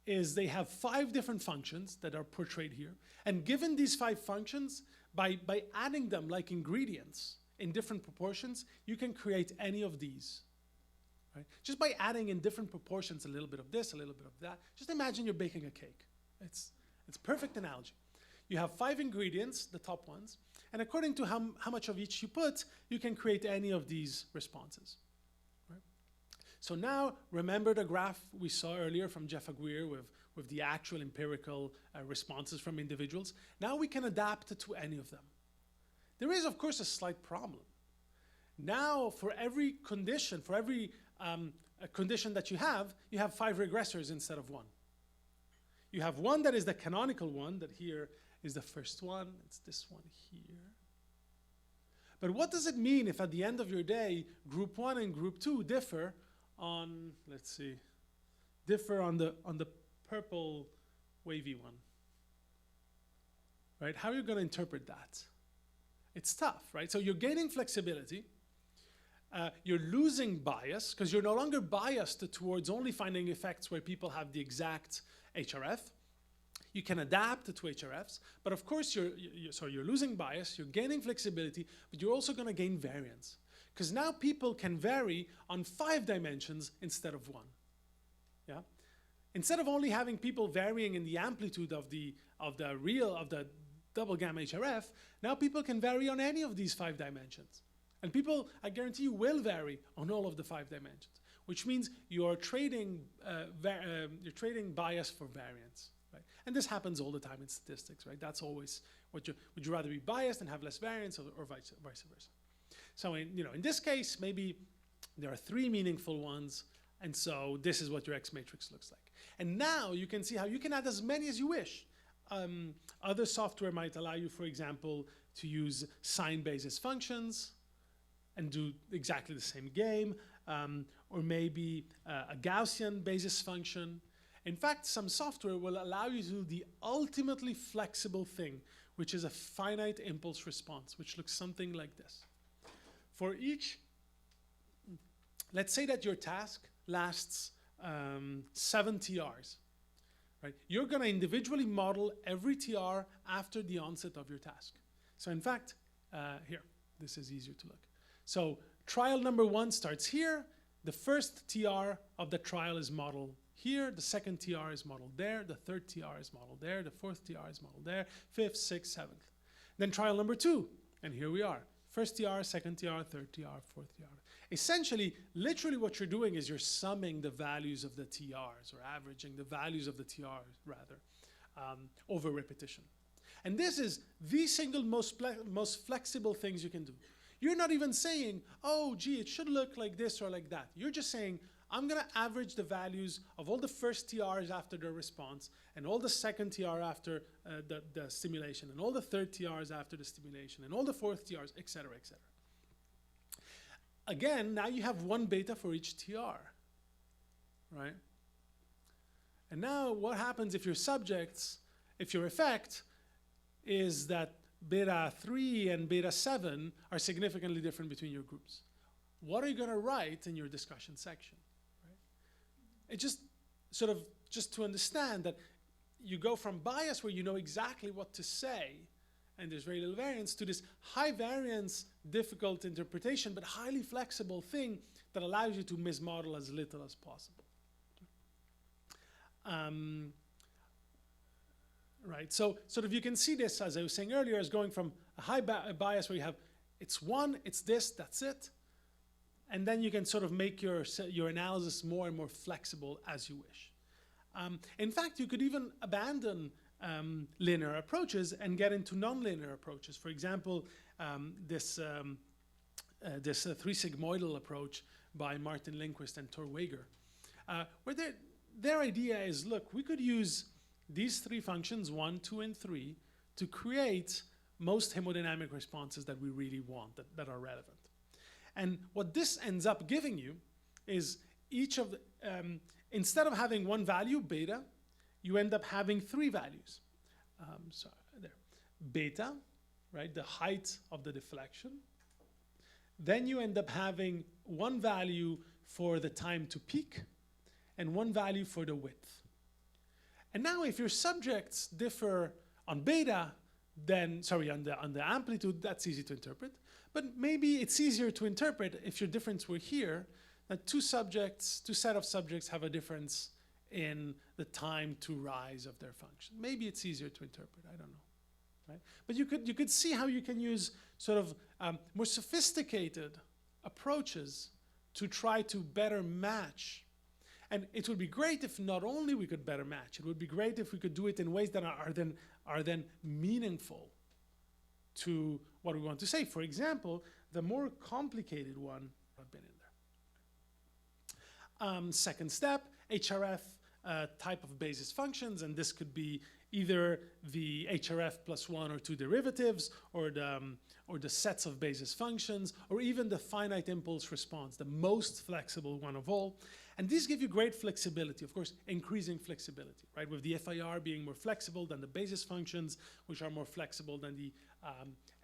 B: is they have 5 different functions that are portrayed here. And given these 5 functions, by adding them like ingredients in different proportions, you can create any of these. Right? Just by adding in different proportions a little bit of this, a little bit of that. Just imagine you're baking a cake. It's a perfect analogy. You have 5 ingredients, the top ones, and according to how much of each you put, you can create any of these responses. So now, remember the graph we saw earlier from Jeff Aguirre with the actual empirical responses from individuals? Now we can adapt it to any of them. There is, of course, a slight problem. Now, for every condition, condition that you have 5 regressors instead of 1. You have one that is the canonical one, that here is the first one. It's this one here. But what does it mean if at the end of your day, group 1 and group 2 differ on, let's see, differ on the purple wavy one, right? How are you going to interpret that? It's tough, right? So you're gaining flexibility, you're losing bias, because you're no longer biased towards only finding effects where people have the exact HRF. You can adapt to HRFs, but of course you're losing bias, you're gaining flexibility, but you're also going to gain variance. Because now people can vary on 5 dimensions instead of 1. Yeah? Instead of only having people varying in the amplitude of the double gamma HRF, now people can vary on any of these 5 dimensions. And people, I guarantee you, will vary on all of the 5 dimensions, which means you're trading bias for variance. Right? And this happens all the time in statistics, right? That's always would you rather be biased and have less variance, or vice versa? So in this case, maybe there are 3 meaningful ones, and so this is what your X matrix looks like. And now you can see how you can add as many as you wish. Other software might allow you, for example, to use sign basis functions and do exactly the same game, or maybe a Gaussian basis function. In fact, some software will allow you to do the ultimately flexible thing, which is a finite impulse response, which looks something like this. For each, let's say that your task lasts 7 TRs. Right? You're going to individually model every TR after the onset of your task. So in fact, here, this is easier to look. So trial number 1 starts here. The first TR of the trial is modeled here. The second TR is modeled there. The third TR is modeled there. The fourth TR is modeled there. 5th, 6th, 7th. Then trial number 2, and here we are. First TR, second TR, third TR, fourth TR. Essentially, literally what you're doing is you're summing the values of the TRs, or averaging the values of the TRs, rather, over repetition. And this is the single most flexible things you can do. you're not even saying, oh, gee, it should look like this or like that. You're just saying, I'm going to average the values of all the first TRs after the response, and all the second TR after the stimulation, and all the third TRs after the stimulation, and all the fourth TRs, et cetera, et cetera. Again, now you have one beta for each TR, right? And now what happens if your subjects, if your effect is that beta 3 and beta 7 are significantly different between your groups? What are you going to write in your discussion section? Right? It just sort of, just to understand that you go from bias where you know exactly what to say, and there's very little variance, to this high variance, difficult interpretation, but highly flexible thing that allows you to mismodel as little as possible. Right, so sort of you can see this, as I was saying earlier, as going from a high bias where you have, it's one, it's this, that's it, and then you can sort of make your analysis more and more flexible as you wish. In fact, you could even abandon linear approaches and get into nonlinear approaches. For example, this 3-sigmoidal approach by Martin Lindquist and Tor Wager, where their idea is, look, we could use these three functions, 1, 2, and 3, to create most hemodynamic responses that we really want, that are relevant. And what this ends up giving you is each of the, instead of having one value, beta, you end up having 3 values. So there, beta, right, the height of the deflection. Then you end up having one value for the time to peak, and one value for the width. And now if your subjects differ on beta, then, sorry, on the amplitude, that's easy to interpret. But maybe it's easier to interpret if your difference were here, that two set of subjects have a difference in the time to rise of their function. Maybe it's easier to interpret, I don't know. Right? But you could see how you can use sort of more sophisticated approaches to try to better match. And it would be great if not only we could better match, it would be great if we could do it in ways that are then meaningful to what we want to say. For example, the more complicated one, I've been in there. Second step, HRF type of basis functions, and this could be either the HRF plus 1 or 2 derivatives, or the sets of basis functions, or even the finite impulse response, the most flexible one of all. And these give you great flexibility, of course, increasing flexibility, right? With the FIR being more flexible than the basis functions, which are more flexible than the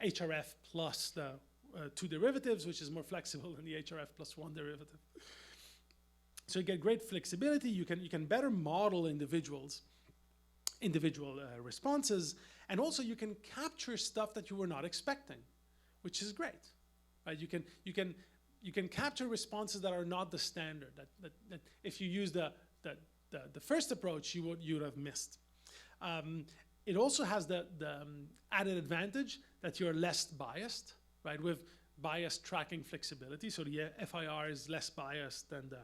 B: HRF plus the 2 derivatives, which is more flexible than the HRF plus 1 derivative. So you get great flexibility. You can better model individual responses, and also you can capture stuff that you were not expecting, which is great, right? You can capture responses that are not the standard. That if you use the first approach, you would have missed. It also has the added advantage that you're less biased, right? With bias tracking flexibility, so the FIR is less biased than the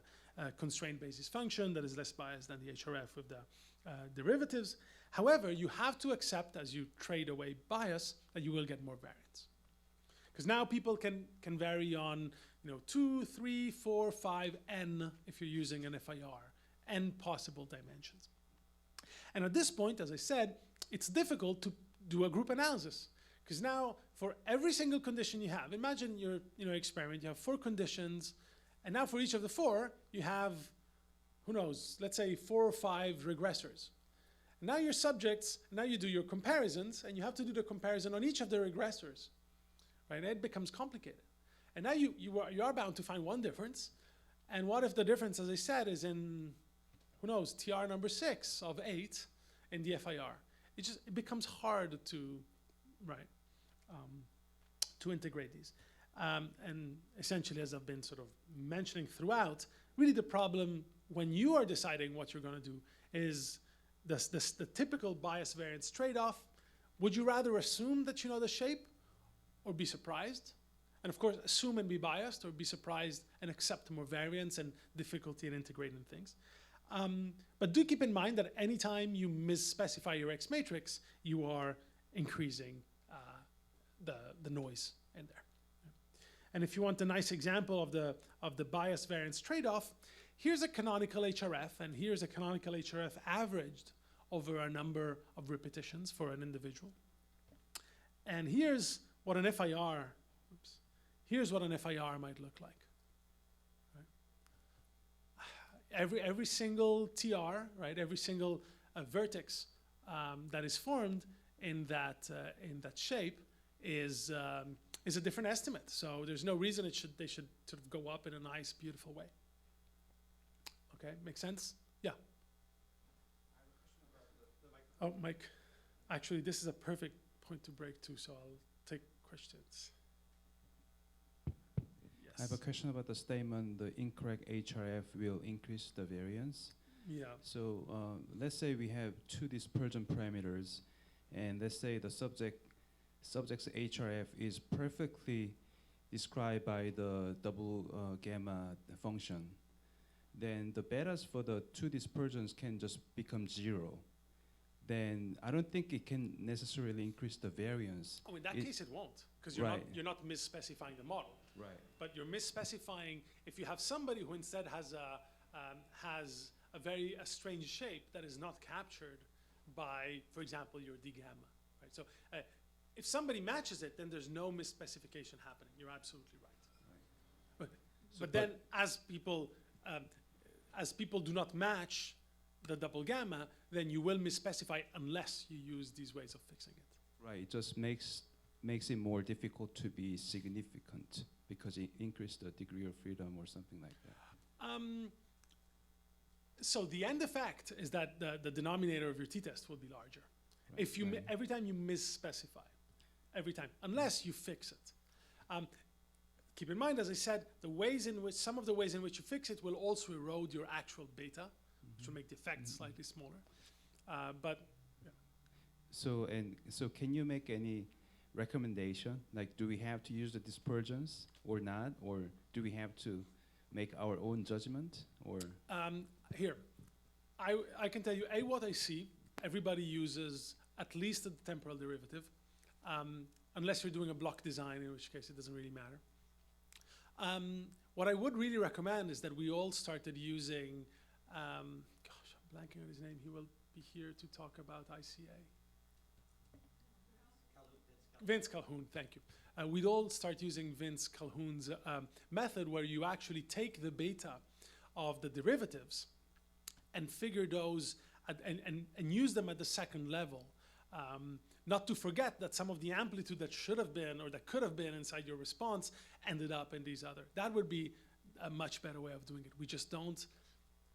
B: constraint basis function, that is less biased than the HRF with the derivatives. However, you have to accept, as you trade away bias, that you will get more variance. Because now people can vary on 2, 3, 4, 5, n if you're using an FIR, n possible dimensions. And at this point, as I said, it's difficult to do a group analysis. Because now, for every single condition you have, imagine your experiment, you have 4 conditions, and now for each of the 4, you have, who knows, let's say 4 or 5 regressors. And now your subjects, now you do your comparisons, and you have to do the comparison on each of the regressors, right? And it becomes complicated. And now you are bound to find one difference. And what if the difference, as I said, is in, who knows, TR number 6 of 8 in the FIR? It becomes hard to, right, to integrate these. And essentially, as I've been sort of mentioning throughout, really the problem when you are deciding what you're going to do is the typical bias variance trade-off. Would you rather assume that you know the shape or be surprised? And of course, assume and be biased, or be surprised and accept more variance and difficulty in integrating things. But do keep in mind that anytime you misspecify your X matrix, you are increasing the noise in there. And if you want a nice example of the bias variance trade-off, here's a canonical HRF, and here's a canonical HRF averaged over a number of repetitions for an individual. And here's what an FIR, here's what an FIR might look like. Right? Every single TR, right? Every single vertex that is formed in that shape is a different estimate. So there's no reason they should sort of go up in a nice, beautiful way. Okay, make sense? Yeah. Oh, Mike. Actually, this is a perfect point to break to, so I'll take questions. Yes.
E: I have a question about the statement, the incorrect HRF will increase the variance.
B: Yeah.
E: So let's say we have two dispersion parameters, and let's say the subject's HRF is perfectly described by the double gamma function. Then the betas for the two dispersions can just become 0. Then I don't think it can necessarily increase the variance.
B: Oh, in that case it won't, because you're not misspecifying the model.
E: Right.
B: But you're misspecifying if you have somebody who instead has a very strange shape that is not captured by, for example, your D gamma. Right. So if somebody matches it, then there's no misspecification happening. You're absolutely right. But then as people do not match the double gamma, then you will misspecify unless you use these ways of fixing it.
E: Right. It just makes it more difficult to be significant because it increased the degree of freedom or something like that.
B: So the end effect is that the denominator of your t-test will be larger.
E: Right.
B: If you every time you misspecify, every time, unless you fix it. Keep in mind, as I said, some of the ways in which you fix it will also erode your actual beta, which will make the effect slightly smaller. But yeah.
E: So can you make any recommendation? Like, do we have to use the dispersions or not, or do we have to make our own judgment? Or
B: here, I can tell you, what I see, everybody uses at least the temporal derivative, unless you're doing a block design, in which case it doesn't really matter. What I would really recommend is that we all started using, gosh, I'm blanking on his name. He will be here to talk about ICA. Vince Calhoun, thank you. We'd all start using Vince Calhoun's method, where you actually take the beta of the derivatives and figure those and use them at the second level. Not to forget that some of the amplitude that should have been or that could have been inside your response ended up in these other. That would be a much better way of doing it. We just don't,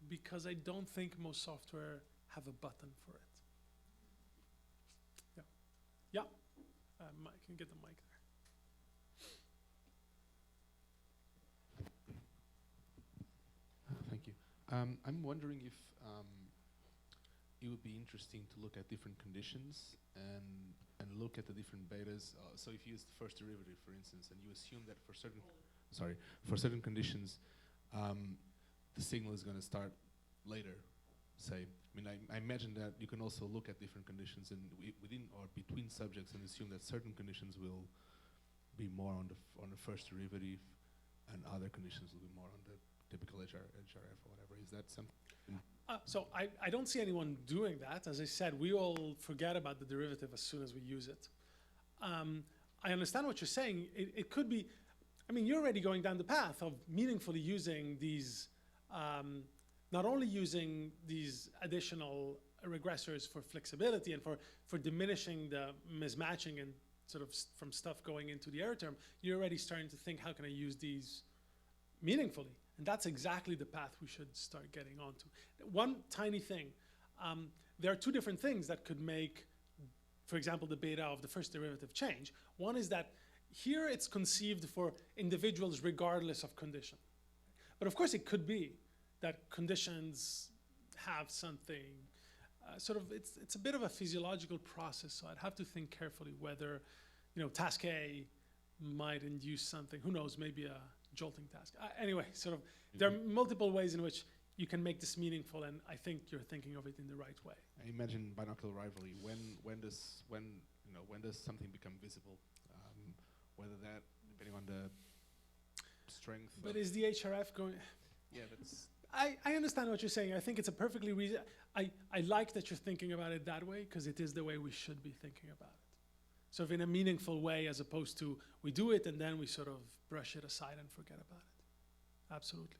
B: because I don't think most software have a button for it. Yeah. Yeah. Mike, can you get the mic there?
F: Thank you. I'm wondering if it would be interesting to look at different conditions and look at the different betas. So if you use the first derivative, for instance, and you assume that for certain conditions, the signal is going to start later, say. I mean, I imagine that you can also look at different conditions and within or between subjects and assume that certain conditions will be more on the first derivative and other conditions will be more on the typical HRF or whatever. Is that something?
B: So I don't see anyone doing that. As I said, we all forget about the derivative as soon as we use it. I understand what you're saying. It could be, I mean, you're already going down the path of meaningfully using these, not only using these additional regressors for flexibility and for diminishing the mismatching and sort of from stuff going into the error term, you're already starting to think, how can I use these meaningfully? And that's exactly the path we should start getting onto. One tiny thing, there are two different things that could make, for example, the beta of the first derivative change. One is that here it's conceived for individuals regardless of condition. But of course it could be that conditions have something, sort of, it's a bit of a physiological process, so I'd have to think carefully whether, task A might induce something, who knows, maybe a jolting task. Anyway, sort of, there are multiple ways in which you can make this meaningful, and I think you're thinking of it in the right way.
F: I imagine binocular rivalry. When does something become visible? Whether that, depending on the strength.
B: But is the HRF going?
F: Yeah, that's
B: I understand what you're saying. I think it's a perfectly reason. I like that you're thinking about it that way because it is the way we should be thinking about it. So in a meaningful way, as opposed to we do it and then we sort of brush it aside and forget about it. Absolutely.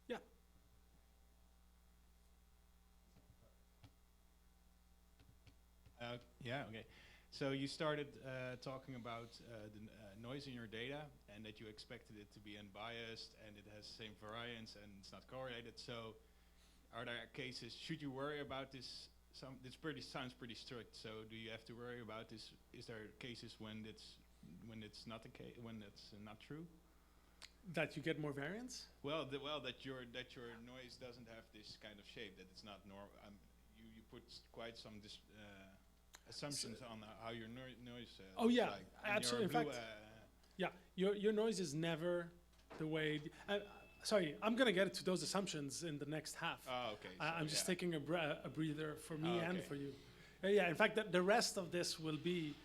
B: Yeah.
G: Yeah, okay. So you started talking about the noise in your data and that you expected it to be unbiased and it has the same variance and it's not correlated. So are there cases, should you worry about this? Sounds pretty strict. So do you have to worry about this? Is there cases when it's not the case, when it's not true?
B: That you get more variance?
G: Well, that your noise doesn't have this kind of shape, that it's not normal. You put quite some assumptions on how your noise.
B: Oh yeah,
G: like. And
B: absolutely. In
G: your
B: fact, yeah, your noise is never the way. Sorry, I'm gonna get to those assumptions in the next half.
G: Oh, okay.
B: I'm just taking a breather for me and
G: okay.
B: for you. Yeah, in fact, the rest of this will be,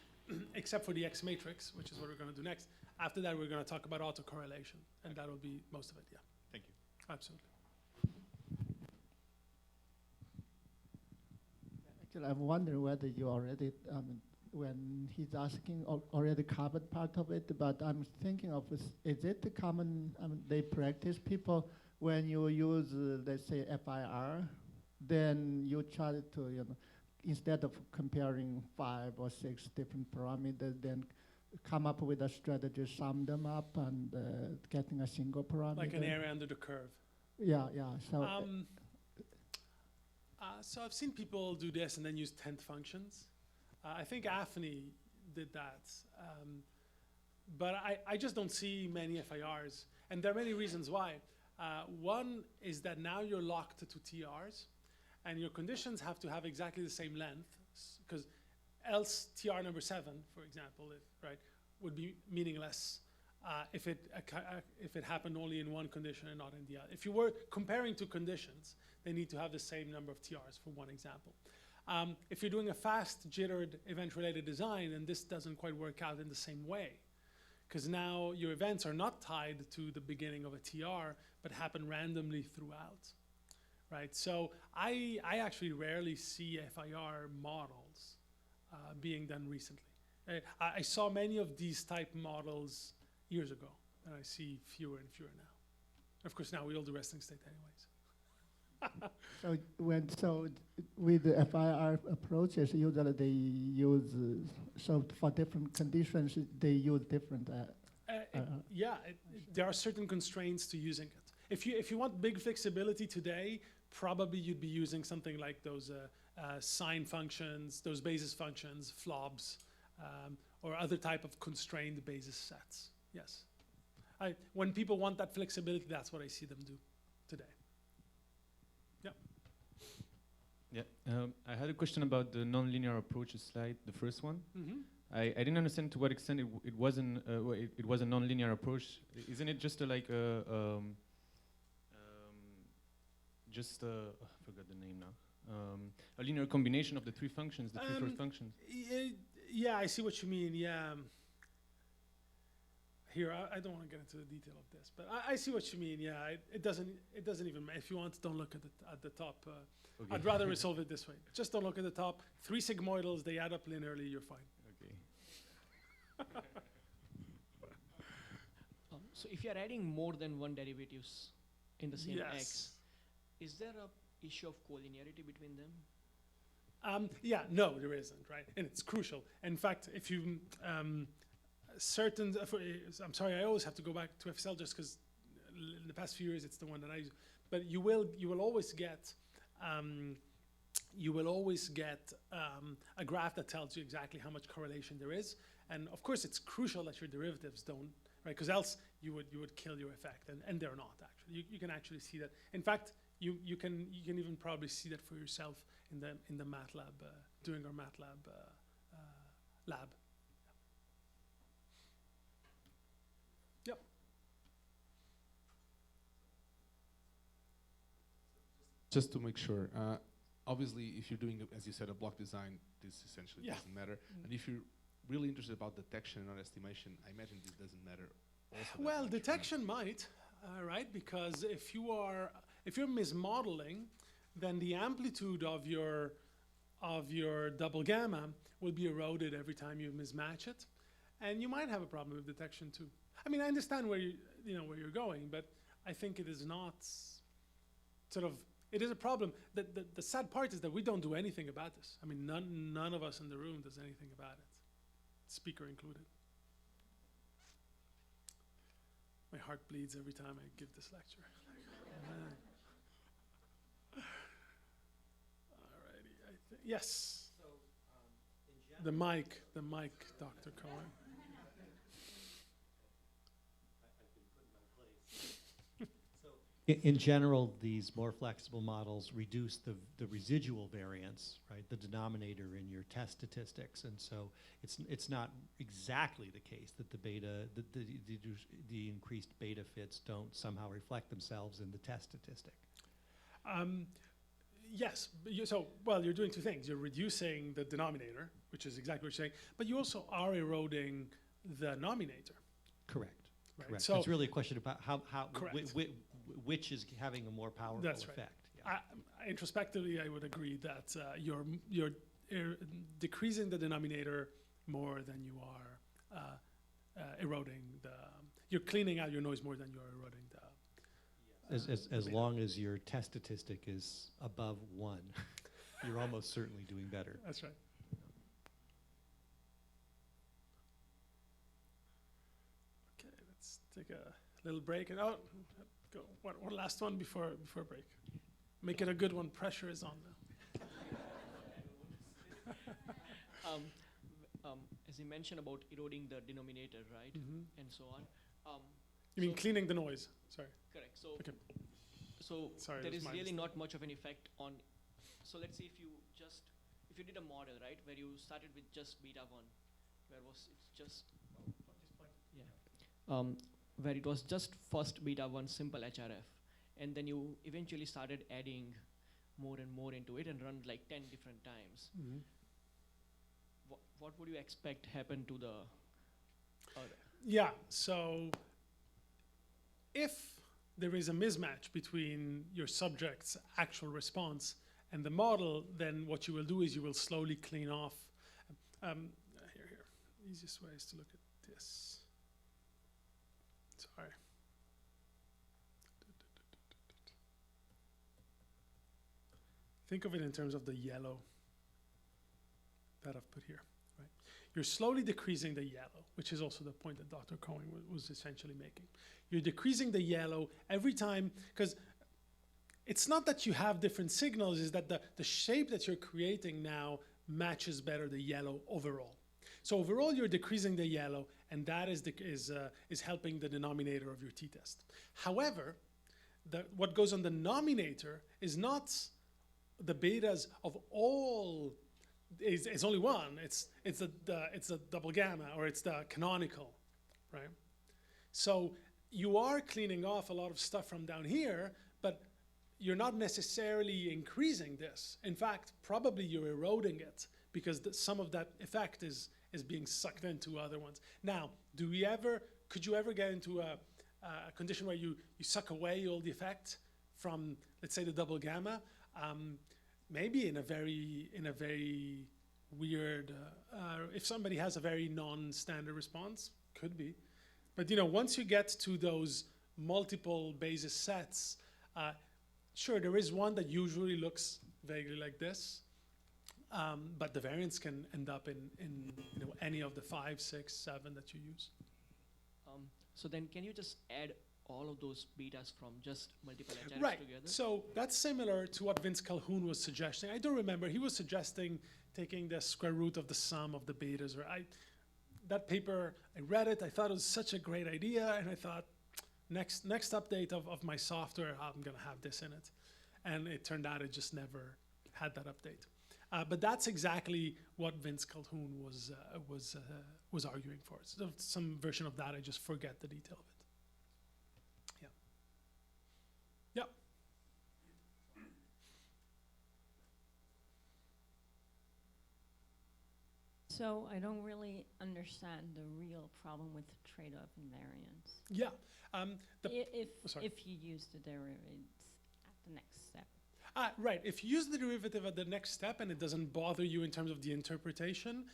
B: except for the X matrix, which is what we're gonna do next. After that, we're gonna talk about autocorrelation, and that'll be most of it. Yeah.
G: Thank you.
B: Absolutely.
H: Actually, I'm wondering whether you already, when he's asking, already covered part of it, but I'm thinking of, is it common, they practice people, when you use, let's say, FIR, then you try to, instead of comparing 5 or 6 different parameters, then come up with a strategy, sum them up, and getting a single parameter.
B: Like an area under the curve.
H: Yeah, yeah. So.
B: So I've seen people do this and then use 10th functions. I think Afni did that. But I just don't see many FIRs. And there are many reasons why. One is that now you're locked to TRs, and your conditions have to have exactly the same length, because else TR number 7, for example, would be meaningless if it happened only in one condition and not in the other. If you were comparing two conditions, they need to have the same number of TRs, for one example. If you're doing a fast jittered event-related design, then this doesn't quite work out in the same way, because now your events are not tied to the beginning of a TR, but happen randomly throughout, right? So I actually rarely see FIR models being done recently. I saw many of these type models years ago, and I see fewer and fewer now. Of course, now we all do resting state anyways.
H: So with the FIR approaches, usually they use, so for different conditions, they use different.
B: There are certain constraints to using it. If you want big flexibility today, probably you'd be using something like those sine functions, those basis functions, flobs, or other type of constrained basis sets. Yes. When people want that flexibility, that's what I see them do today.
E: Yeah, I had a question about the nonlinear approaches slide, the first one.
B: Mm-hmm.
E: I didn't understand to what extent it wasn't it was a nonlinear approach. Isn't it just I forgot the name now. A linear combination of the three functions, the three first functions.
B: Yeah, I see what you mean. Yeah. Here, I don't want to get into the detail of this, but I see what you mean. Yeah, it doesn't even matter. If you want, don't look at the top.
E: Okay.
B: I'd rather resolve it this way. Just don't look at the top. 3 sigmoidals, they add up linearly. You're fine.
E: Okay.
D: So if you're adding more than one derivatives in the same
B: Yes.
D: x, is there a issue of collinearity between them?
B: Yeah, no, there isn't, right? And it's crucial. In fact, if you I'm sorry, I always have to go back to FSL just because in the past few years it's the one that I use. But you will always get a graph that tells you exactly how much correlation there is. And of course, it's crucial that your derivatives don't, right? Because else you would kill your effect, and they're not actually. You can actually see that. In fact, you can even probably see that for yourself in the MATLAB doing our MATLAB lab. Yep.
F: just to make sure. Obviously, if you're doing, as you said, a block design, this essentially
B: Yeah.
F: doesn't matter. And if you're really interested about detection and not estimation, I imagine this doesn't matter
G: also?
B: Well, detection might, right? Because if you're mismodeling, then the amplitude of your double gamma will be eroded every time you mismatch it, and you might have a problem with detection too. I mean, I understand where where you're going, but I think it is not sort of. It is a problem. The sad part is that we don't do anything about this. I mean, none of us in the room does anything about it, speaker included. My heart bleeds every time I give this lecture. Alrighty, yes.
D: So,
B: The mic, Dr. Cohen.
A: In general, these more flexible models reduce the residual variance, right, the denominator in your test statistics, and so it's not exactly the case that the increased beta fits don't somehow reflect themselves in the test statistic.
B: Yes, but you're doing two things. You're reducing the denominator, which is exactly what you're saying, but you also are eroding the nominator.
A: Correct.
B: Right.
A: Correct.
B: So
A: it's really a question about how
B: correct.
A: Which is having a more powerful
B: That's right.
A: effect. Yeah.
B: Introspectively, I would agree that you're decreasing the denominator more than you are eroding the. You're cleaning out your noise more than you're eroding the.
A: As long as your test statistic is above 1, you're almost certainly doing better.
B: That's right. Okay, let's take a little break and go one last one before break. Make it a good one. Pressure is on now.
D: As you mentioned about eroding the denominator, right, and so on.
B: You mean
D: so
B: cleaning the noise? Sorry.
D: correct. So,
B: Okay.
D: so
B: Sorry,
D: there
B: that was
D: is
B: my
D: really
B: mistake.
D: not much of an effect on. So let's say if you did a model, right, where you started with just beta 1, where was it's just where it was just first beta 1 simple HRF, and then you eventually started adding more and more into it and run like 10 different times. What would you expect happen to the
B: Yeah. So if there is a mismatch between your subject's actual response and the model, then what you will do is you will slowly clean off. Here. Easiest way is to look at this. Sorry. Think of it in terms of the yellow that I've put here. Right? You're slowly decreasing the yellow, which is also the point that Dr. Cohen was essentially making. You're decreasing the yellow every time, because it's not that you have different signals, is that the shape that you're creating now matches better the yellow overall. So overall, you're decreasing the yellow, and that is helping the denominator of your t-test. However, what goes on the nominator is not the betas of all. It's only one. It's a double gamma, or it's the canonical, right? So you are cleaning off a lot of stuff from down here, but you're not necessarily increasing this. In fact, probably you're eroding it, because some of that effect is being sucked into other ones. Now, could you ever get into a condition where you suck away all the effect from, let's say, the double gamma? Maybe in a very weird, if somebody has a very non-standard response, could be. But once you get to those multiple basis sets, sure, there is one that usually looks vaguely like this, but the variance can end up in any of the 5, 6, 7 that you use.
D: So then can you just add all of those betas from just multiple HRFs
B: Right.
D: together?
B: So that's similar to what Vince Calhoun was suggesting. I don't remember. He was suggesting taking the square root of the sum of the betas. That paper, I read it. I thought it was such a great idea, and I thought, next update of my software, I'm going to have this in it. And it turned out it just never had that update. But that's exactly what Vince Calhoun was arguing for. So some version of that, I just forget the detail of it. Yep.
I: So I don't really understand the real problem with trade-off invariance.
B: Yeah. The
I: If you use the derivatives at the next step.
B: Right. If you use the derivative at the next step and it doesn't bother you in terms of the interpretation,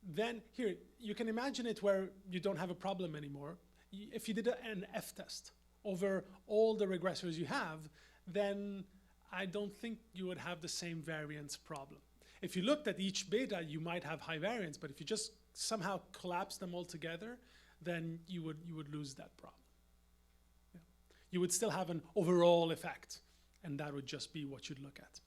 B: then here, you can imagine it where you don't have a problem anymore. If you did an F-test over all the regressors you have, then I don't think you would have the same variance problem. If you looked at each beta, you might have high variance, but if you just somehow collapse them all together, then you would lose that problem. Yeah. You would still have an overall effect, and that would just be what you'd look at.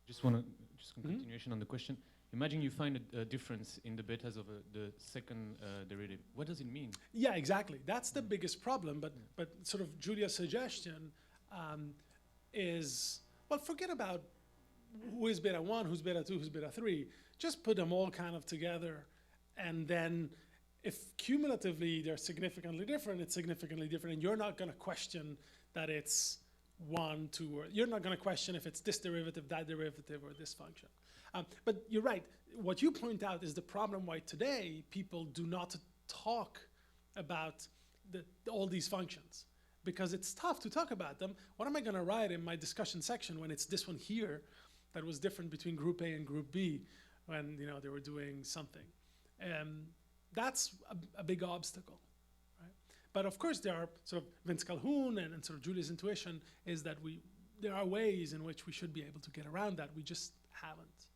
J: Just want to, just a continuation on the question. Imagine you find a difference in the betas of the second derivative. What does it mean?
B: Yeah, exactly. That's the biggest problem, but sort of Julia's suggestion is, well, forget about who is beta 1, who's beta 2, who's beta 3. Just put them all kind of together, and then if cumulatively they're significantly different, it's significantly different, and you're not going to question that it's 1, 2, or you're not going to question if it's this derivative, that derivative, or this function. But you're right. What you point out is the problem why today people do not talk about all these functions, because it's tough to talk about them. What am I going to write in my discussion section when it's this one here that was different between group A and group B when they were doing something? That's a big obstacle, right? But of course, there are sort of Vince Calhoun and sort of Julia's intuition is that there are ways in which we should be able to get around that. We just haven't.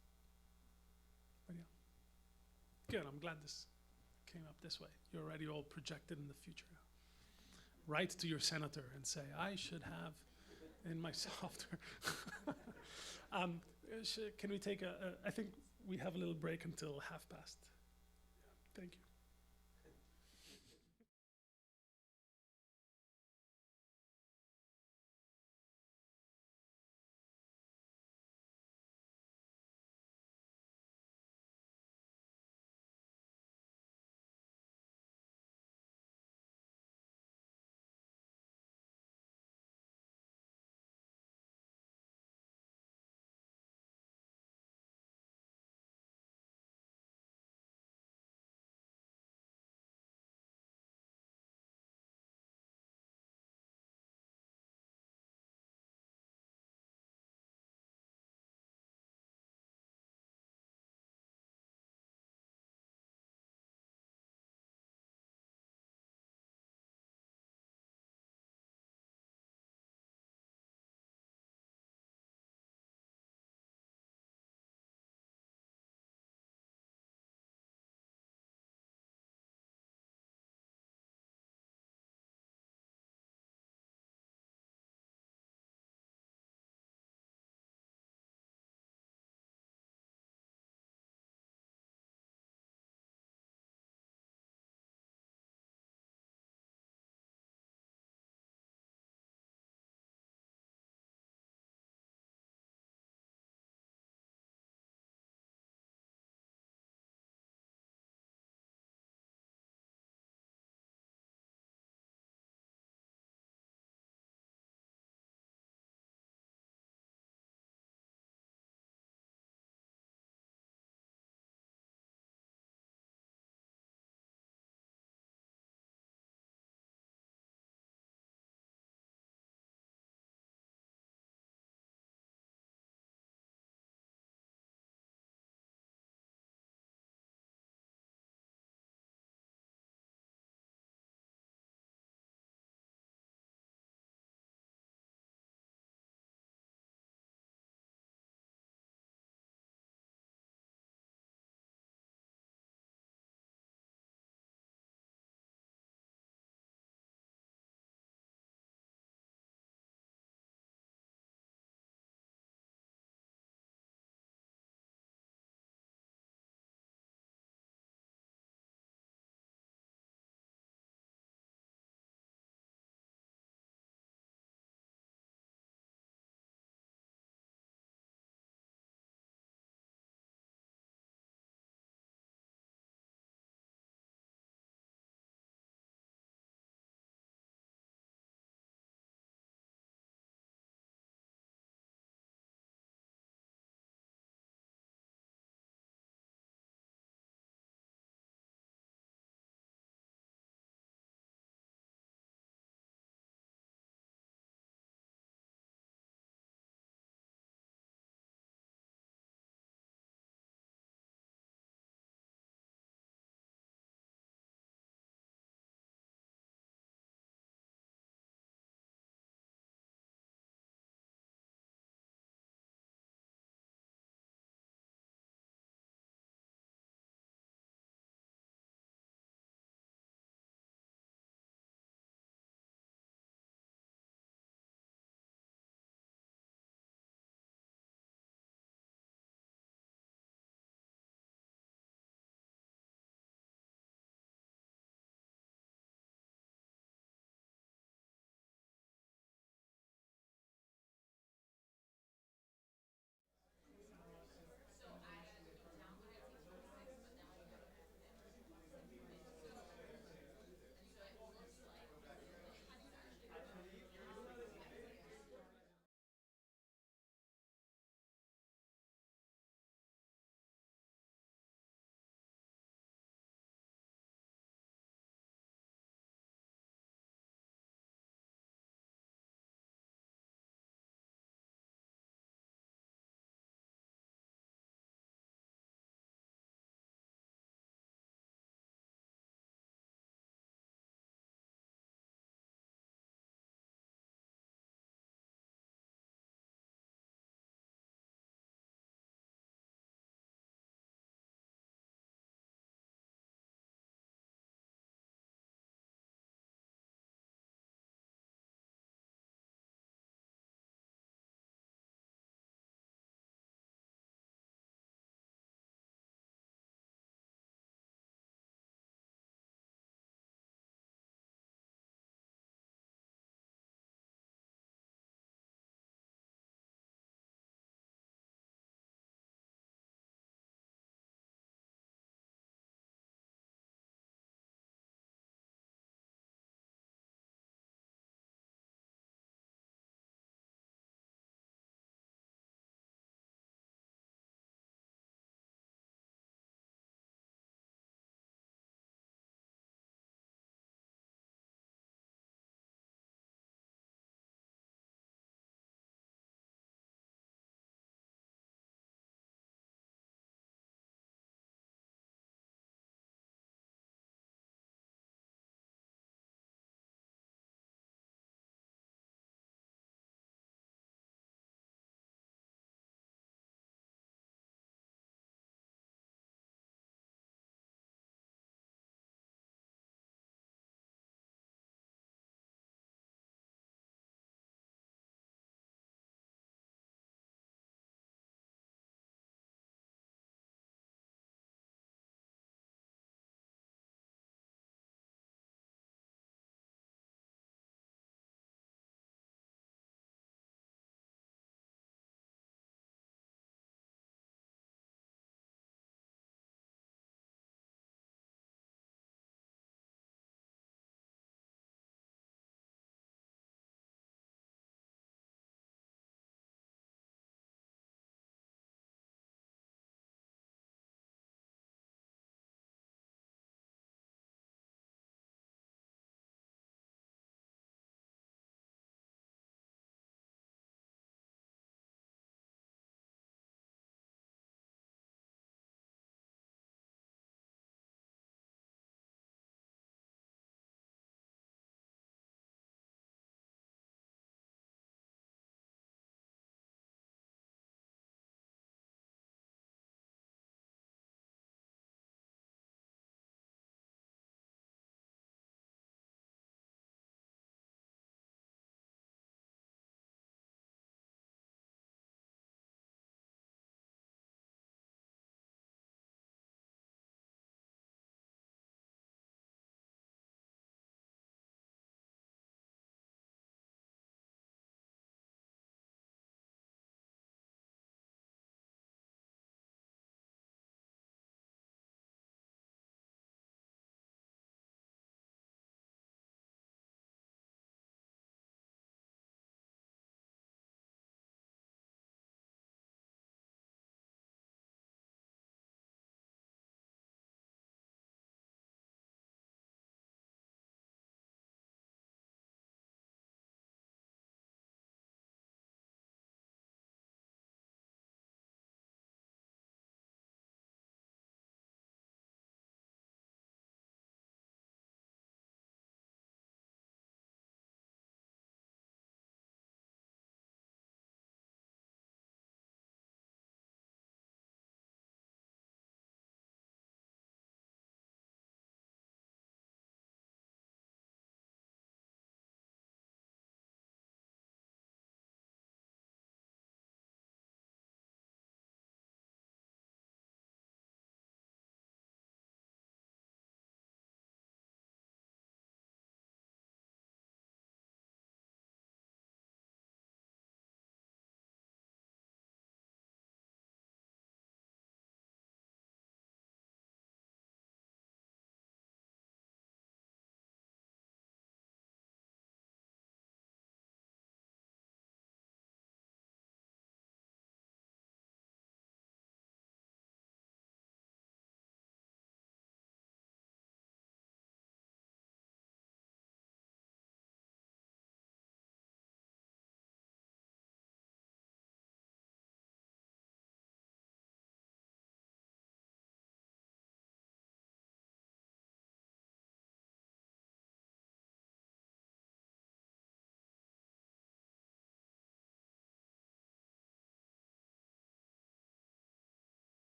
B: But yeah, good. I'm glad this came up this way. You're already all projected in the future now. Write to your senator and say, I should have in my software. Can we take I think we have a little break until past. Yeah, thank you.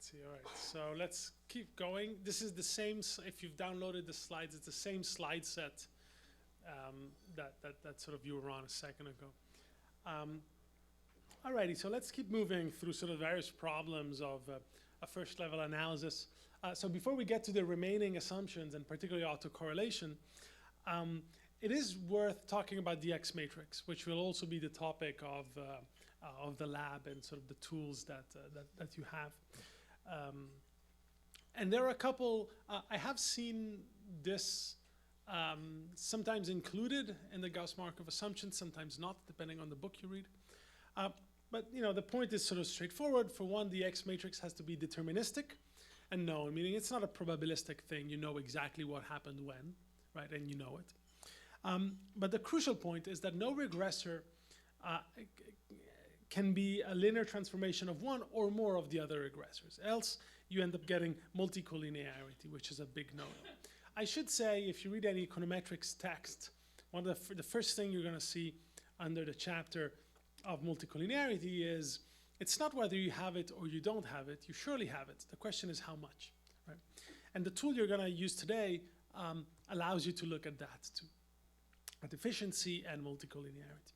B: let's see. All right, so let's keep going. This is the same, if you've downloaded the slides, it's the same slide set that sort of you were on a second ago. Alrighty, so let's keep moving through sort of various problems of a first level analysis. So before we get to the remaining assumptions, and particularly autocorrelation, it is worth talking about the X matrix, which will also be the topic of the lab and sort of the tools that you have. And there are a couple, I have seen this sometimes included in the Gauss Markov assumptions, sometimes not, depending on the book you read. But you know, the point is sort of straightforward. For one, the X matrix has to be deterministic and known, meaning it's not a probabilistic thing. You know exactly what happened when, right, and you know it. But the crucial point is that no regressor can be a linear transformation of one or more of the other regressors. Else, you end up getting multicollinearity, which is a big no. I should say, if you read any econometrics text, one of the first thing you're going to see under the chapter of multicollinearity is it's not whether you have it or you don't have it. You surely have it. The question is how much, right? And the tool you're going to use today allows you to look at that too, at efficiency and multicollinearity.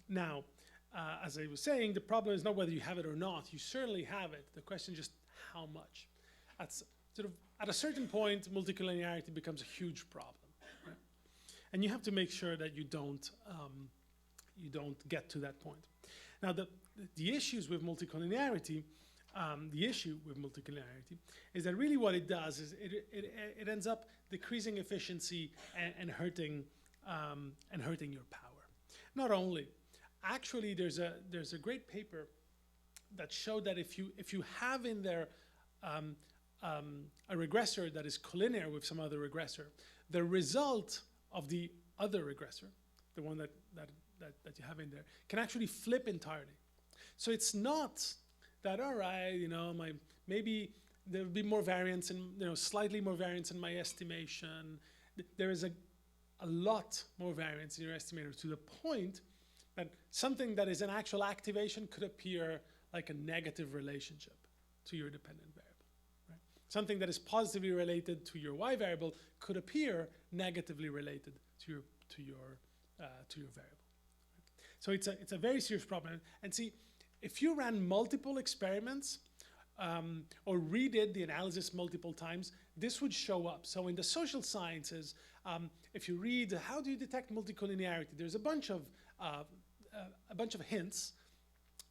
B: Now, as I was saying, the problem is not whether you have it or not. You certainly have it. The question is just how much. That's sort of at a certain point, multicollinearity becomes a huge problem, right? And you have to make sure that you don't get to that point. Now, the issues with multicollinearity, is that really what it does is it ends up decreasing efficiency and hurting your power. Not only, actually, there's a great paper that showed that if you have in there a regressor that is collinear with some other regressor, the result of the other regressor, the one that you have in there, can actually flip entirely. So it's not that, all right, you know, maybe there will be more variance and, you know, slightly more variance in my estimation. There is a lot more variance in your estimator, to the point that something that is an actual activation could appear like a negative relationship to your dependent variable, right? Something that is positively related to your y variable could appear negatively related to your variable. So it's a very serious problem. And see, if you ran multiple experiments or redid the analysis multiple times, this would show up. So in the social sciences, if you read how do you detect multicollinearity, there's a bunch of hints.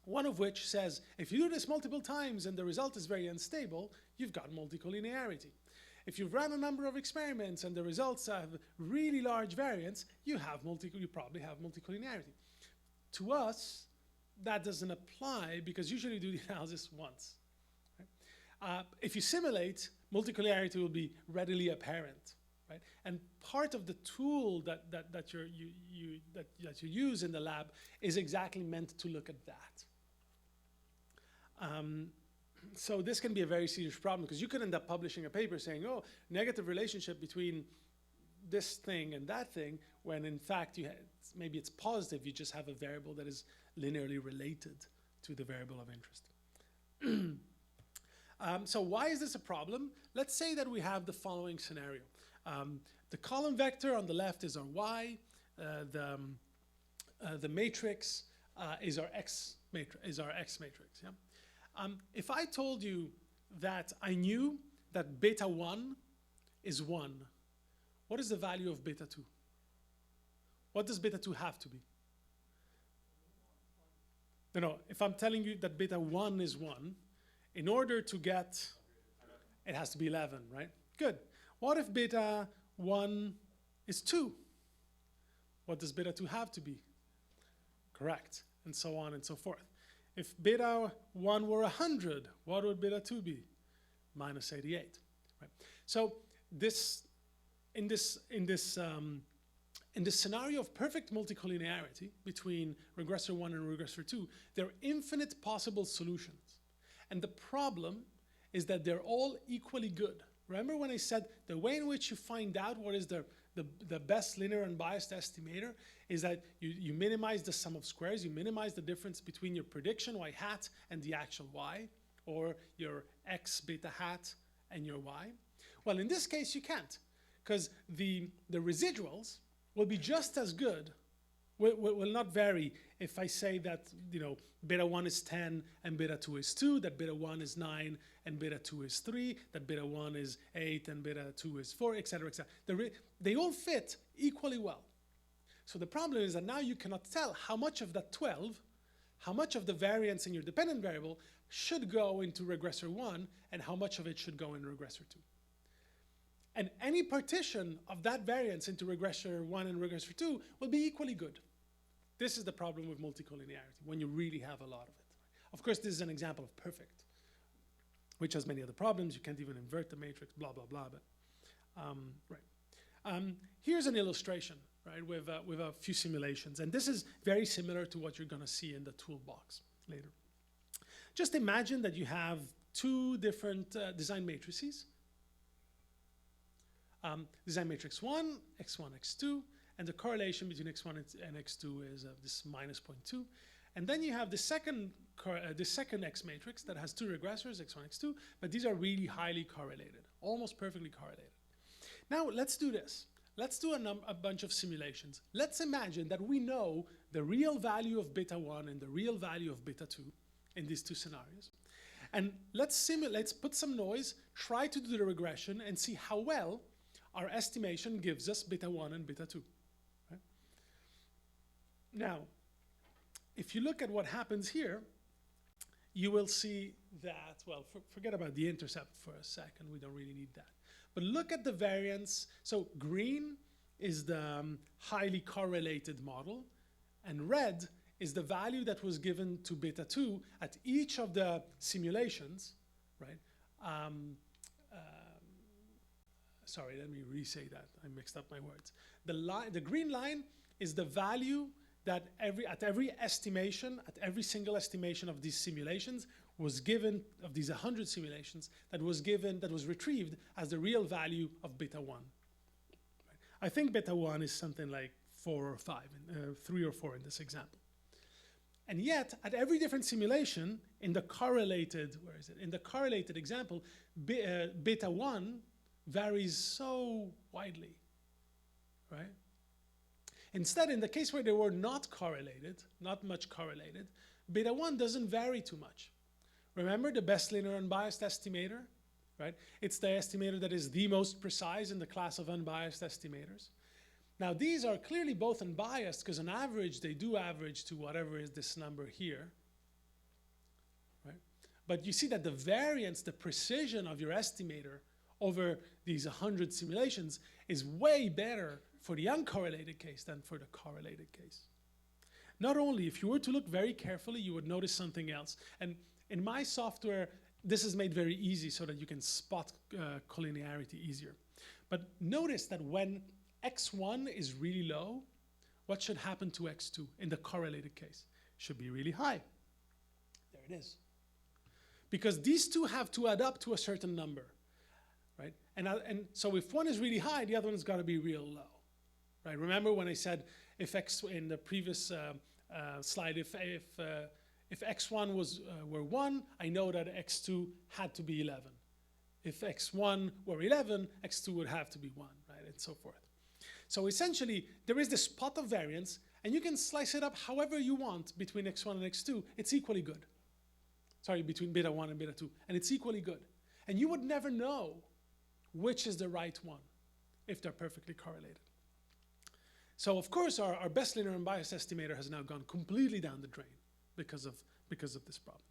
B: One of which says, if you do this multiple times and the result is very unstable, you've got multicollinearity. If you've run a number of experiments and the results have really large variance, you probably have multicollinearity. To us, that doesn't apply because usually you do the analysis once. Right? If you simulate, multicollinearity will be readily apparent. Right? And part of the tool that you use in the lab is exactly meant to look at that. So this can be a very serious problem because you could end up publishing a paper saying, oh, negative relationship between this thing and that thing, when in fact maybe it's positive, you just have a variable that is linearly related to the variable of interest. So why is this a problem? Let's say that we have the following scenario. The column vector on the left is our y. The matrix is our x matrix. Yeah? If I told you that I knew that beta 1 is 1, what is the value of beta 2? What does beta 2 have to be? No, if I'm telling you that beta 1 is 1, in order to get, it has to be 11, right? Good. What if beta 1 is 2? What does beta 2 have to be? Correct, and so on and so forth. If beta 1 were 100, what would beta 2 be? Minus 88. Right? So in this scenario of perfect multicollinearity between regressor 1 and regressor 2, there are infinite possible solutions. And the problem is that they're all equally good. Remember when I said the way in which you find out what is the best linear unbiased estimator is that you minimize the sum of squares, you minimize the difference between your prediction y hat and the actual y, or your x beta hat and your y? Well, in this case, you can't, because the residuals will be just as good, will not vary if I say that, you know, beta 1 is 10 and beta 2 is 2, that beta 1 is 9 and beta 2 is 3, that beta 1 is 8 and beta 2 is 4, etc., etc. They all fit equally well. So the problem is that now you cannot tell how much of that 12, how much of the variance in your dependent variable should go into regressor 1 and how much of it should go in regressor 2. And any partition of that variance into regressor 1 and regressor 2 will be equally good. This is the problem with multicollinearity, when you really have a lot of it. Of course, this is an example of perfect, which has many other problems. You can't even invert the matrix, blah, blah, blah. But here's an illustration, right, with a few simulations. And this is very similar to what you're going to see in the toolbox later. Just imagine that you have two different design matrices. Design matrix 1, x1, x2, and the correlation between x1 and x2 is this minus 0.2. And then you have the second X matrix that has two regressors, x1, x2, but these are really highly correlated, almost perfectly correlated. Now let's do this. Let's do a bunch of simulations. Let's imagine that we know the real value of beta 1 and the real value of beta 2 in these two scenarios. And let's put some noise, try to do the regression, and see how well our estimation gives us beta 1 and beta 2. Right? Now, if you look at what happens here, you will see that, well, forget about the intercept for a second. We don't really need that. But look at the variance. So green is the highly correlated model, and red is the value that was given to beta 2 at each of the simulations, right? Sorry, let me re-say that. I mixed up my words. The green line is the value that at every estimation, at every single estimation of these simulations was given, of these 100 simulations, that was retrieved as the real value of beta 1. Right? I think beta 1 is something like 4 or 5, 3 or 4 in this example. And yet, at every different simulation, in the correlated, in the correlated example, beta 1 varies so widely, right? Instead, in the case where they were not correlated, not much correlated, beta 1 doesn't vary too much. Remember the best linear unbiased estimator, right? It's the estimator that is the most precise in the class of unbiased estimators. Now, these are clearly both unbiased because on average, they do average to whatever is this number here, right? But you see that the variance, the precision of your estimator over these 100 simulations is way better for the uncorrelated case than for the correlated case. Not only, if you were to look very carefully, you would notice something else. And in my software, this is made very easy so that you can spot collinearity easier. But notice that when x1 is really low, what should happen to x2 in the correlated case? It should be really high. There it is. Because these two have to add up to a certain number. Right? And so if one is really high, the other one's got to be real low. Right? Remember when I said if x in the previous slide, if x1 were 1, I know that x2 had to be 11. If x1 were 11, x2 would have to be 1, right? And so forth. So essentially, there is this pot of variance, and you can slice it up however you want between x1 and x2. It's equally good. Sorry, between beta 1 and beta 2. And it's equally good. And you would never know which is the right one if they're perfectly correlated. So of course, our best linear unbiased estimator has now gone completely down the drain because of this problem.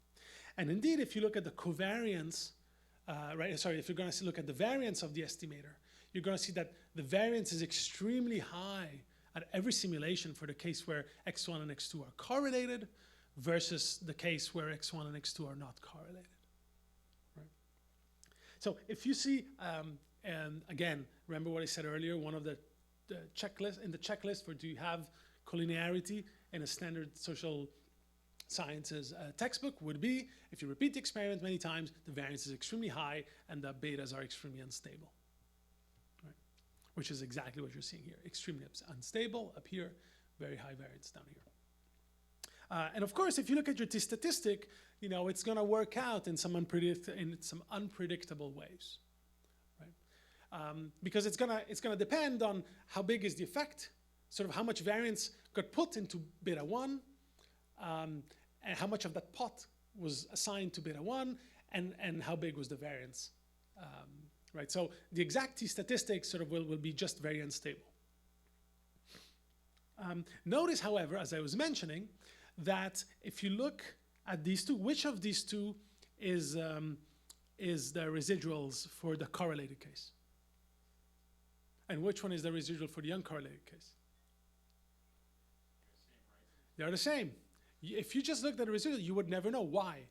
B: And indeed, if you look at the covariance, if you're going to look at the variance of the estimator, you're going to see that the variance is extremely high at every simulation for the case where x1 and x2 are correlated versus the case where x1 and x2 are not correlated. So if you see, and again, remember what I said earlier, one of the checklist for do you have collinearity in a standard social sciences textbook would be, if you repeat the experiment many times, the variance is extremely high and the betas are extremely unstable, right? Which is exactly what you're seeing here. Extremely unstable up here, very high variance down here. And of course, if you look at your t-statistic, you know, it's going to work out in some unpredictable ways, right? Because it's gonna depend on how big is the effect, sort of how much variance got put into beta 1, and how much of that pot was assigned to beta 1, and how big was the variance, right? So the exact t-statistics sort of will be just very unstable. Notice, however, as I was mentioning, that if you look at these two, which of these two is the residuals for the correlated case? And which one is the residual for the uncorrelated case? They're the same. If you just looked at the residual, you would never know. Why?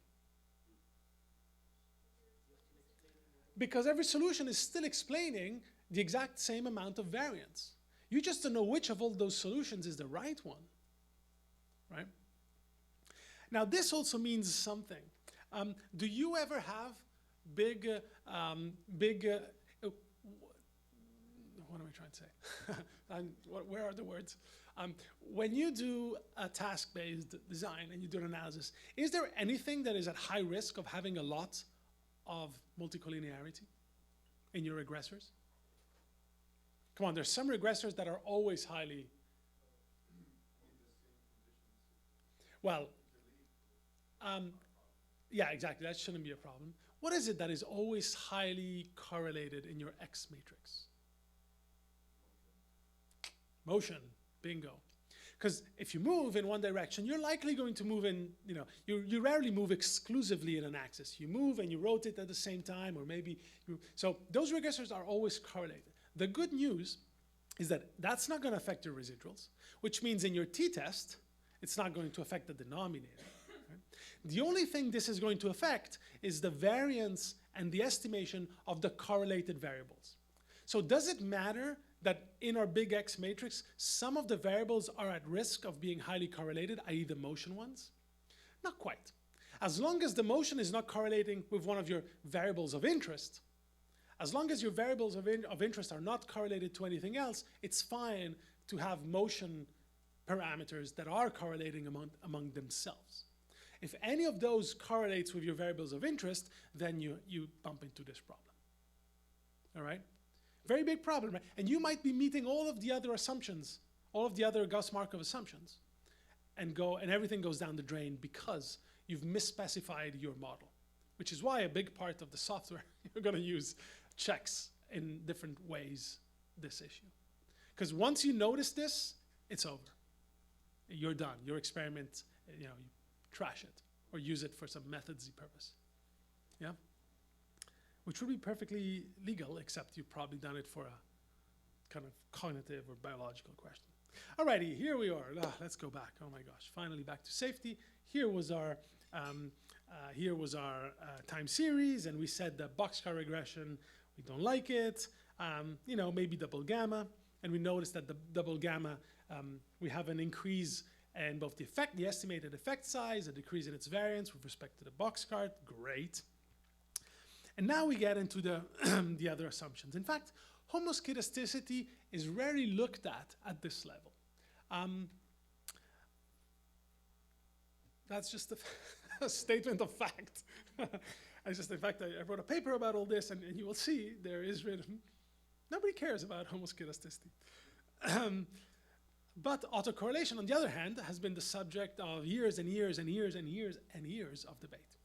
B: Because every solution is still explaining the exact same amount of variance. You just don't know which of all those solutions is the right one, right? Now, this also means something. Do you ever have big, what am I trying to say? Where are the words? When you do a task-based design and you do an analysis, is there anything that is at high risk of having a lot of multicollinearity in your regressors? Come on, there's some regressors that are always highly... Well, yeah, exactly, that shouldn't be a problem. What is it that is always highly correlated in your X matrix? Motion, bingo. Because if you move in one direction, you're likely going to move in, you know, you rarely move exclusively in an axis. You move and you rotate at the same time, or maybe so those regressors are always correlated. The good news is that that's not going to affect your residuals, which means in your t-test, it's not going to affect the denominator. Right? The only thing this is going to affect is the variance and the estimation of the correlated variables. So does it matter that in our big X matrix, some of the variables are at risk of being highly correlated, i.e. the motion ones? Not quite. As long as the motion is not correlating with one of your variables of interest, as long as your variables of interest are not correlated to anything else, it's fine to have motion parameters that are correlating among themselves. If any of those correlates with your variables of interest, then you bump into this problem. All right? Very big problem, right? And you might be meeting all of the other assumptions, all of the other Gauss-Markov assumptions, and everything goes down the drain because you've misspecified your model, which is why a big part of the software you're going to use checks in different ways this issue. Because once you notice this, it's over. You're done. Your experiment, you know, you trash it or use it for some method-y purpose. Yeah? Which would be perfectly legal, except you've probably done it for a kind of cognitive or biological question. Alrighty, here we are. Let's go back. Oh my gosh, finally back to safety. Here was our time series, and we said that BOXCAR regression, we don't like it. You know, maybe double gamma, and we noticed that the double gamma, we have an increase in both the estimated effect size, a decrease in its variance with respect to the BOXCAR. Great. And now we get into the other assumptions. In fact, homoskedasticity is rarely looked at this level. That's just a statement of fact. It's just, in fact, I wrote a paper about all this, and you will see there is written, nobody cares about homoskedasticity. But autocorrelation, on the other hand, has been the subject of years and years and years and years and years of debate.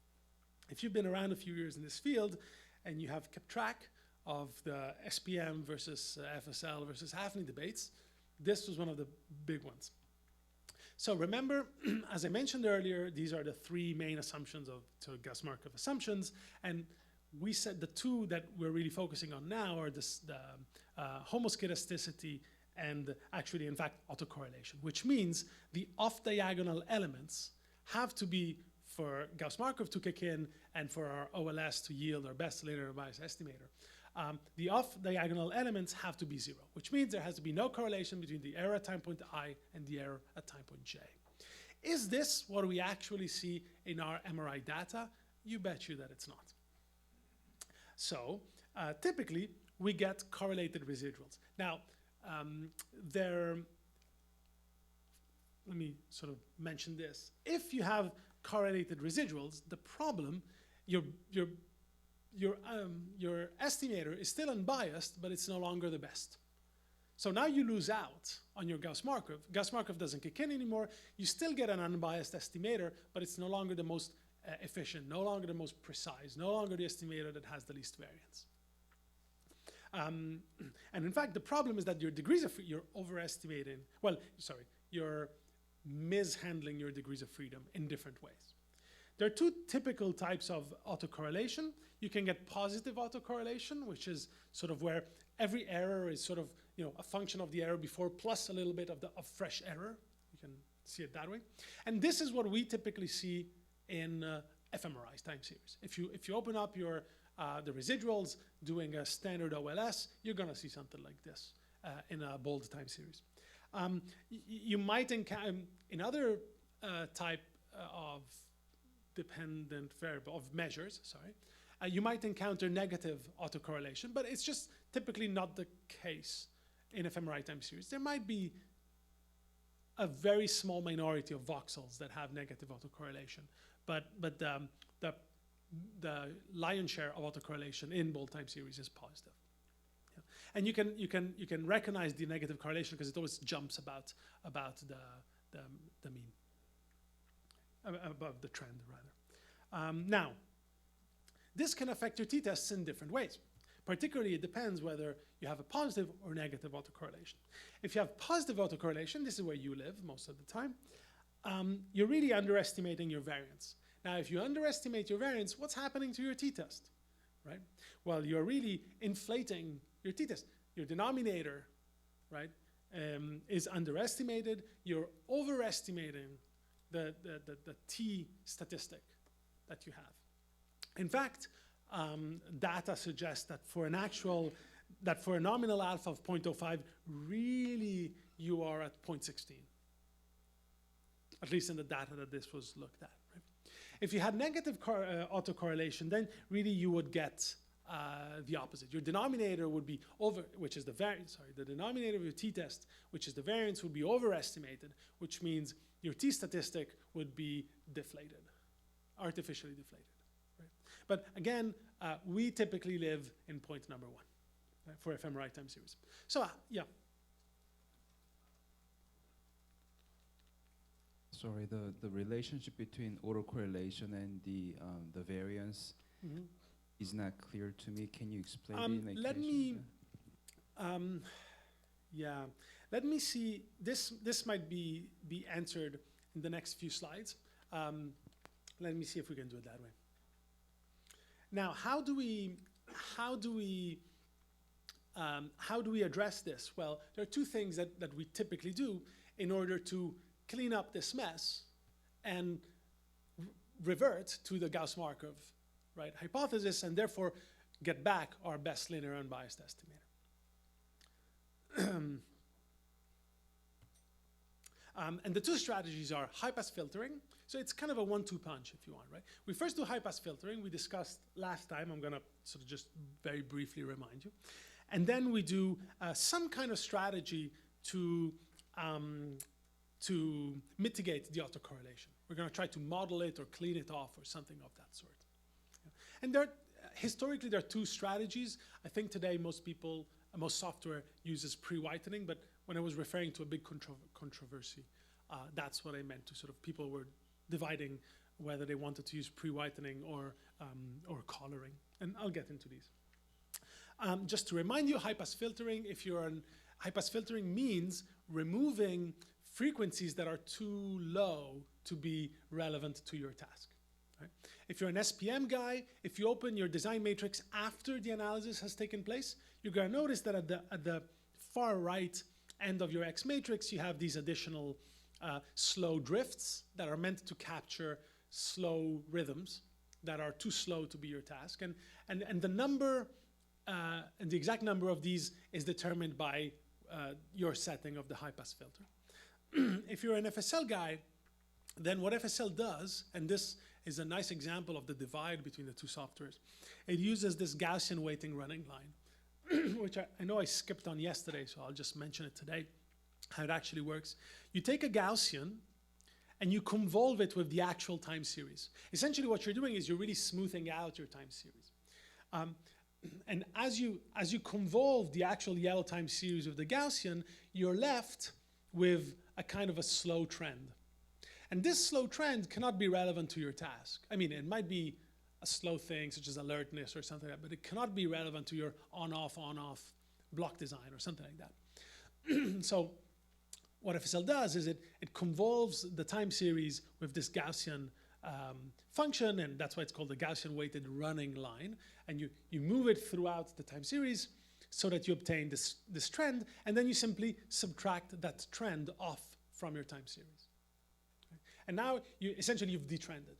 B: If you've been around a few years in this field and you have kept track of the SPM versus FSL versus Hafni debates, this was one of the big ones. So remember, as I mentioned earlier, these are the three main assumptions of Gauss-Markov assumptions, and we said the two that we're really focusing on now are the homoskedasticity and actually, in fact, autocorrelation, which means the off-diagonal elements have to be for Gauss-Markov to kick in and for our OLS to yield our best linear bias estimator. The off-diagonal elements have to be 0, which means there has to be no correlation between the error at time point I and the error at time point j. Is this what we actually see in our MRI data? You bet you that it's not. So typically, we get correlated residuals. Now, let me sort of mention this. If you have correlated residuals, the problem, your estimator is still unbiased, but it's no longer the best. So now you lose out on your Gauss-Markov. Gauss-Markov doesn't kick in anymore. You still get an unbiased estimator, but it's no longer the most efficient, no longer the most precise, no longer the estimator that has the least variance. And in fact, the problem is that your degrees of you're overestimating, well, sorry, you're mishandling your degrees of freedom in different ways. There are two typical types of autocorrelation. You can get positive autocorrelation, which is sort of where every error is sort of, you know, a function of the error before plus a little bit of fresh error. You can see it that way. And this is what we typically see in fMRI's time series. If you open up your the residuals doing a standard OLS, you're going to see something like this in a bold time series. You might encounter in other type of dependent variable of measures, sorry, you might encounter negative autocorrelation, but it's just typically not the case in fMRI time series. There might be a very small minority of voxels that have negative autocorrelation, but the lion's share of autocorrelation in bold time series is positive. Yeah. And you can recognize the negative correlation because it always jumps about the mean, above the trend rather. Now, this can affect your t-tests in different ways. Particularly, it depends whether you have a positive or negative autocorrelation. If you have positive autocorrelation, this is where you live most of the time, you're really underestimating your variance. Now, if you underestimate your variance, what's happening to your t-test, right? Well, you're really inflating your t-test. Your denominator, right, is underestimated. You're overestimating the t statistic that you have. In fact, data suggests that for a nominal alpha of 0.05, really you are at 0.16, at least in the data that this was looked at. Right? If you had negative autocorrelation, then really you would get the opposite. Your denominator would be which is the variance, sorry, the denominator of your t-test, which is the variance, would be overestimated, which means your t statistic would be deflated, artificially deflated. Right? But again, we typically live in point number 1, right, for fMRI time series. So yeah.
E: Sorry, the relationship between autocorrelation and the variance is not clear to me. Can you explain the equation?
B: Let me see. This might be answered in the next few slides. Let me see if we can do it that way. Now, how do we address this? Well, there are two things that we typically do in order to clean up this mess and revert to the Gauss-Markov, right, hypothesis, and therefore get back our best linear unbiased estimator. And the two strategies are high-pass filtering. So it's kind of a 1-2 punch, if you want, right? We first do high-pass filtering. We discussed last time. I'm going to sort of just very briefly remind you. And then we do some kind of strategy to mitigate the autocorrelation. We're going to try to model it or clean it off or something of that sort. Yeah. And historically, there are two strategies. I think today most software uses pre-whitening, but when I was referring to a big controversy, that's what I meant to sort of people were dividing whether they wanted to use pre-whitening or coloring. And I'll get into these. Just to remind you, high-pass filtering, high-pass filtering means removing frequencies that are too low to be relevant to your task. Right? If you're an SPM guy, if you open your design matrix after the analysis has taken place, you're going to notice that at the far right end of your X matrix, you have these additional slow drifts that are meant to capture slow rhythms that are too slow to be your task. And the number, and the exact number of these is determined by your setting of the high-pass filter. If you're an FSL guy, then what FSL does, and this is a nice example of the divide between the two softwares, it uses this Gaussian weighting running line, which I know I skipped on yesterday, so I'll just mention it today. how it actually works. You take a Gaussian and you convolve it with the actual time series. Essentially what you're doing is you're really smoothing out your time series. And as you convolve the actual yellow time series with the Gaussian, you're left with a kind of a slow trend. And this slow trend cannot be relevant to your task. I mean, it might be a slow thing such as alertness or something like that, but it cannot be relevant to your on-off block design or something like that. So what FSL does is it convolves the time series with this Gaussian function, and that's why it's called the Gaussian weighted running line. And you move it throughout the time series so that you obtain this trend, and then you simply subtract that trend off from your time series. Okay? And now essentially you've detrended.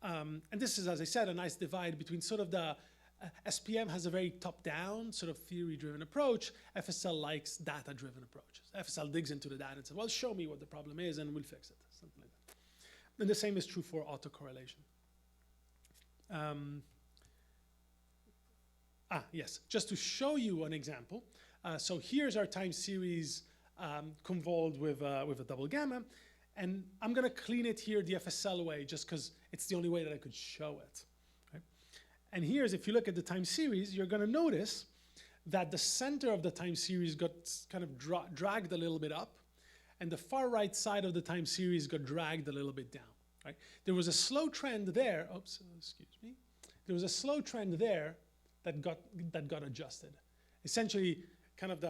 B: And this is, as I said, a nice divide between sort of the SPM has a very top-down sort of theory-driven approach. FSL likes data-driven approaches. FSL digs into the data and says, well, show me what the problem is and we'll fix it, something like that. And the same is true for autocorrelation. Yes, just to show you an example. So here's our time series convolved with a double gamma. And I'm going to clean it here the FSL way just because it's the only way that I could show it. Right? And here's, if you look at the time series, you're going to notice that the center of the time series got kind of dragged a little bit up, and the far right side of the time series got dragged a little bit down. Right? There was a slow trend there. Oops, excuse me. There was a slow trend there that got adjusted. Essentially, kind of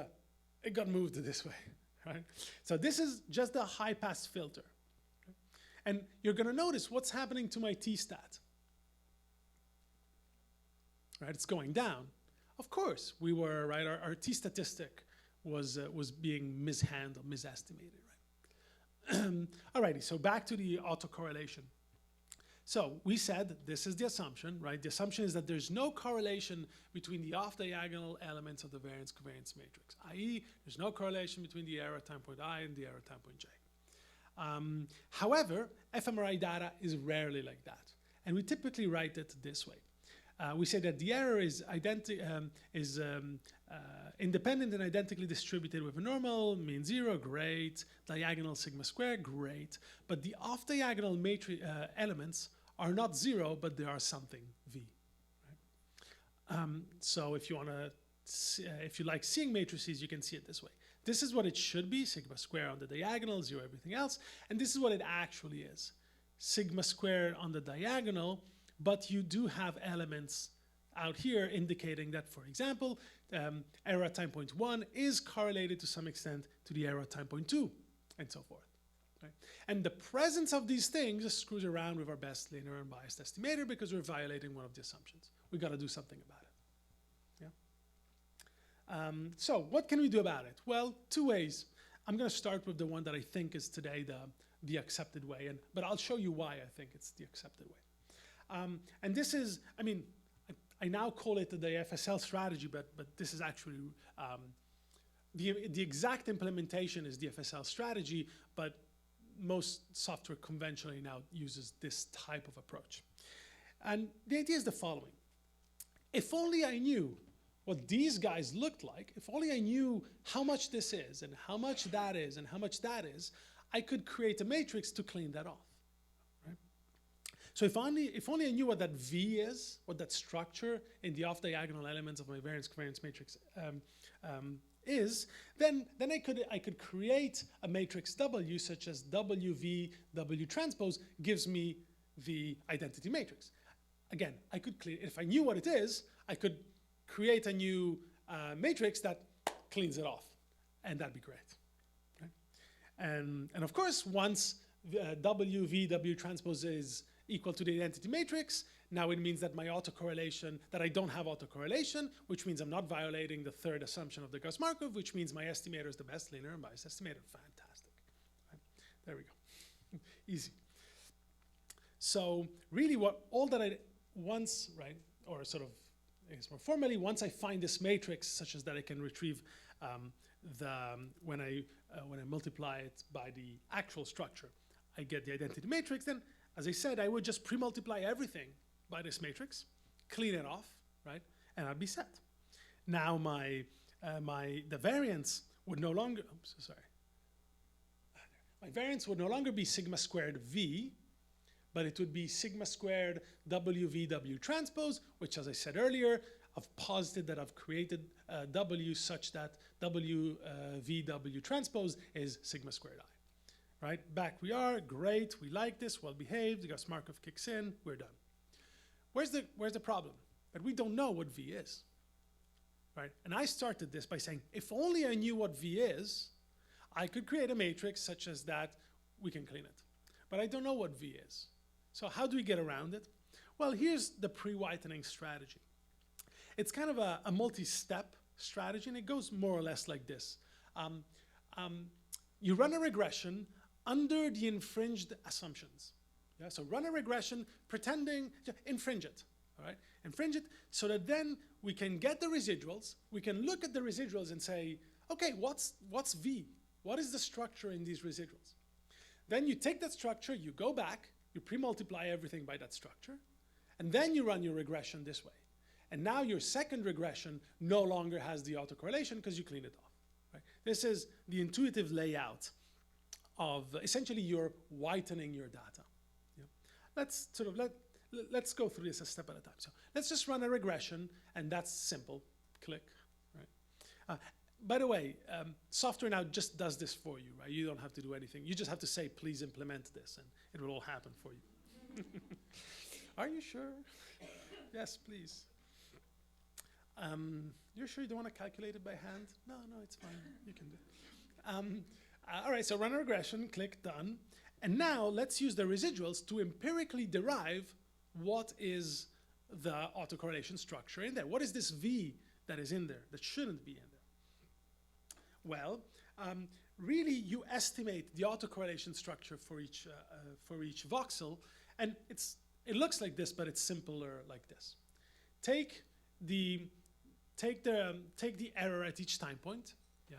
B: it got moved this way. Right? So this is just a high-pass filter. Okay? And you're going to notice what's happening to my t-stat. Right? It's going down. Of course, we were, right, our t-statistic was being mishandled, misestimated. Right? Alrighty, so back to the autocorrelation. So we said this is the assumption, right? The assumption is that there's no correlation between the off-diagonal elements of the variance-covariance matrix, i.e. there's no correlation between the error time point I and the error time point J. However, fMRI data is rarely like that. And we typically write it this way. We say that the error is independent and identically distributed with a normal, mean zero, great, diagonal sigma square, great, but the off-diagonal matrix elements are not zero, but they are something V. Right? So if you want to, if you like seeing matrices, you can see it this way. This is what it should be, sigma square on the diagonal, zero everything else, and this is what it actually is. Sigma squared on the diagonal, but you do have elements out here indicating that, for example, error at time point 1 is correlated to some extent to the error at time point 2, and so forth. Right? And the presence of these things screws around with our best linear unbiased estimator because we're violating one of the assumptions. We got to do something about it. Yeah? So what can we do about it? Well, two ways. I'm going to start with the one that I think is today the accepted way, but I'll show you why I think it's the accepted way. And this is, I mean, I now call it the FSL strategy, but this is actually, the exact implementation is the FSL strategy, but most software conventionally now uses this type of approach. And the idea is the following. If only I knew what these guys looked like, if only I knew how much this is, and how much that is, and how much that is, I could create a matrix to clean that off. So if only I knew what that V is, what that structure in the off-diagonal elements of my variance-covariance matrix is, then I could create a matrix W such as WV W transpose gives me the identity matrix. Again, I could clean, if I knew what it is, I could create a new matrix that cleans it off, and that'd be great. Okay? And of course, once WV W transpose is equal to the identity matrix, now it means that my autocorrelation, that I don't have autocorrelation, which means I'm not violating the third assumption of the Gauss Markov, which means my estimator is the best linear unbiased estimator. Fantastic. Right? There we go. Easy. So really once, right, or sort of, I guess more formally, once I find this matrix such as that I can retrieve when I multiply it by the actual structure, I get the identity matrix, then as I said, I would just pre-multiply everything by this matrix, clean it off, right, and I'd be set. Now the variance would no longer, oops, sorry. My variance would no longer be sigma squared V, but it would be sigma squared WVW transpose, which, as I said earlier, I've posited that I've created W such that WVW transpose is sigma squared I. Right, back we are, great, we like this, well behaved, the GAUSS MARKOV kicks in, we're done. Where's the problem? That we don't know what V is, right? And I started this by saying, if only I knew what V is, I could create a matrix such as that, we can clean it. But I don't know what V is. So how do we get around it? Well, here's the pre-whitening strategy. It's kind of a multi-step strategy, and it goes more or less like this. You run a regression under the infringed assumptions. Yeah? So run a regression pretending, infringe it, all right? Infringe it so that then we can get the residuals, we can look at the residuals and say, okay, what's V? What is the structure in these residuals? Then you take that structure, you go back, you pre-multiply everything by that structure, and then you run your regression this way. And now your second regression no longer has the autocorrelation because you clean it off. Right? This is the intuitive layout of essentially you're whitening your data. Yeah? Let's go through this a step at a time. So let's just run a regression, and that's simple. Click. Right? By the way, software now just does this for you, right? You don't have to do anything. You just have to say, please implement this, and it will all happen for you. Are you sure? Yes, please. You're sure you don't want to calculate it by hand? No, it's fine. You can do it. All right, so run a regression, click done. And now let's use the residuals to empirically derive what is the autocorrelation structure in there. What is this V that is in there that shouldn't be in there? Well, really you estimate the autocorrelation structure for each voxel, and it looks like this, but it's simpler like this. Take the error at each time point, yeah,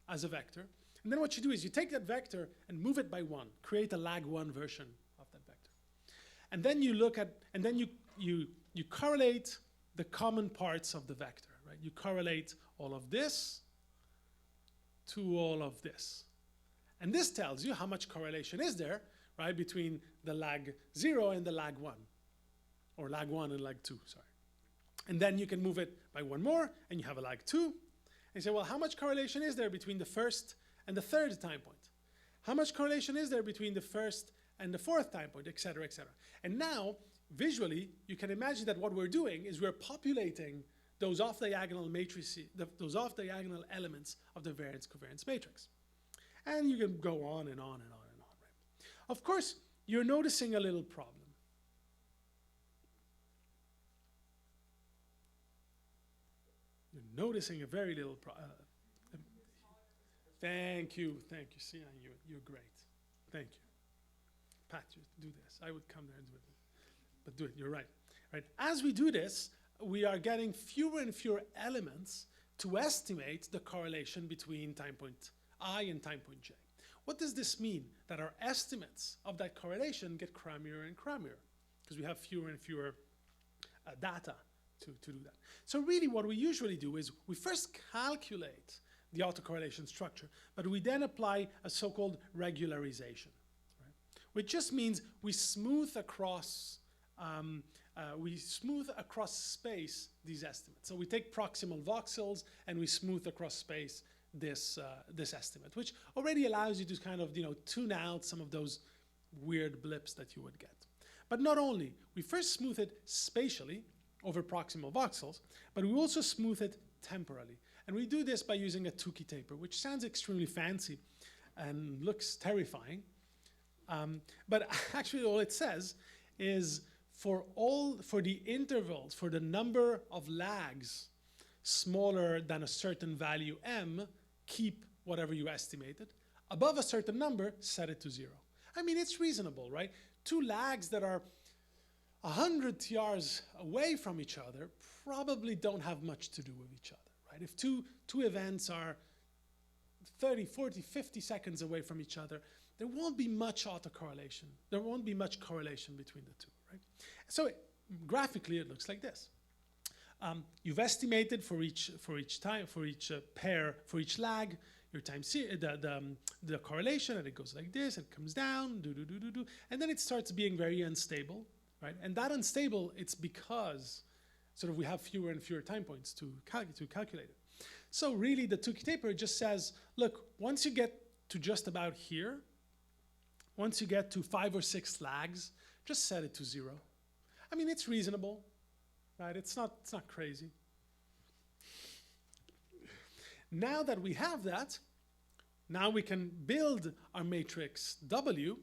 B: as a vector. And then what you do is you take that vector and move it by 1, create a lag 1 version of that vector. And then you look at, and then you correlate the common parts of the vector, right? You correlate all of this to all of this. And this tells you how much correlation is there, right, between the lag 0 and the lag 1, or lag 1 and lag 2, sorry. And then you can move it by 1 more, and you have a lag 2. And you say, well, how much correlation is there between the first and the third time point? How much correlation is there between the first and the fourth time point, et cetera, et cetera? And now, visually, you can imagine that what we're doing is we're populating those off-diagonal matrices, those off-diagonal elements of the variance-covariance matrix. And you can go on and on and on and on, right? Of course, you're noticing a little problem. You're noticing a very little problem. Thank you. See, you're great. Thank you. Pat, you do this. I would come there and do it. But do it, you're right. Right? As we do this, we are getting fewer and fewer elements to estimate the correlation between time point I and time point j. What does this mean? That our estimates of that correlation get crummier and crummier because we have fewer and fewer data to do that. So really what we usually do is we first calculate the autocorrelation structure, but we then apply a so-called regularization, right? Which just means we smooth across space these estimates. So we take proximal voxels and we smooth across space this estimate, which already allows you to kind of tune out some of those weird blips that you would get. But not only, we first smooth it spatially over proximal voxels, but we also smooth it temporally. And we do this by using a Tukey taper, which sounds extremely fancy and looks terrifying. But actually all it says is for the intervals, for the number of lags smaller than a certain value m, keep whatever you estimated. Above a certain number, set it to 0. I mean, it's reasonable, right? 2 lags that are 100 TRs away from each other probably don't have much to do with each other, right? If two events are 30, 40, 50 seconds away from each other, there won't be much autocorrelation. There won't be much correlation between the two, right? So graphically, it looks like this. You've estimated for each pair, for each lag, your time the correlation, and it goes like this, it comes down, and then it starts being very unstable, right? And that unstable, it's because sort of we have fewer and fewer time points to calculate it. So really, the Tukey taper just says, look, once you get to just about here, once you get to 5 or 6 lags, just set it to 0. I mean, it's reasonable, right? It's not crazy. Now that we have that, now we can build our matrix W,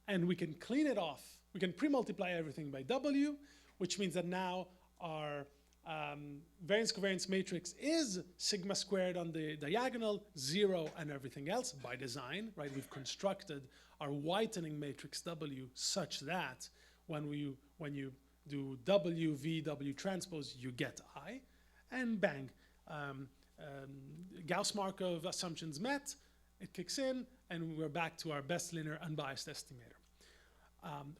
B: and we can clean it off. We can pre-multiply everything by W, which means that now our variance-covariance matrix is sigma squared on the diagonal, 0 and everything else by design, right? We've constructed our whitening matrix W such that when you do W, V, W transpose, you get I, and bang. Gauss-Markov assumptions met, it kicks in, and we're back to our best linear unbiased estimator.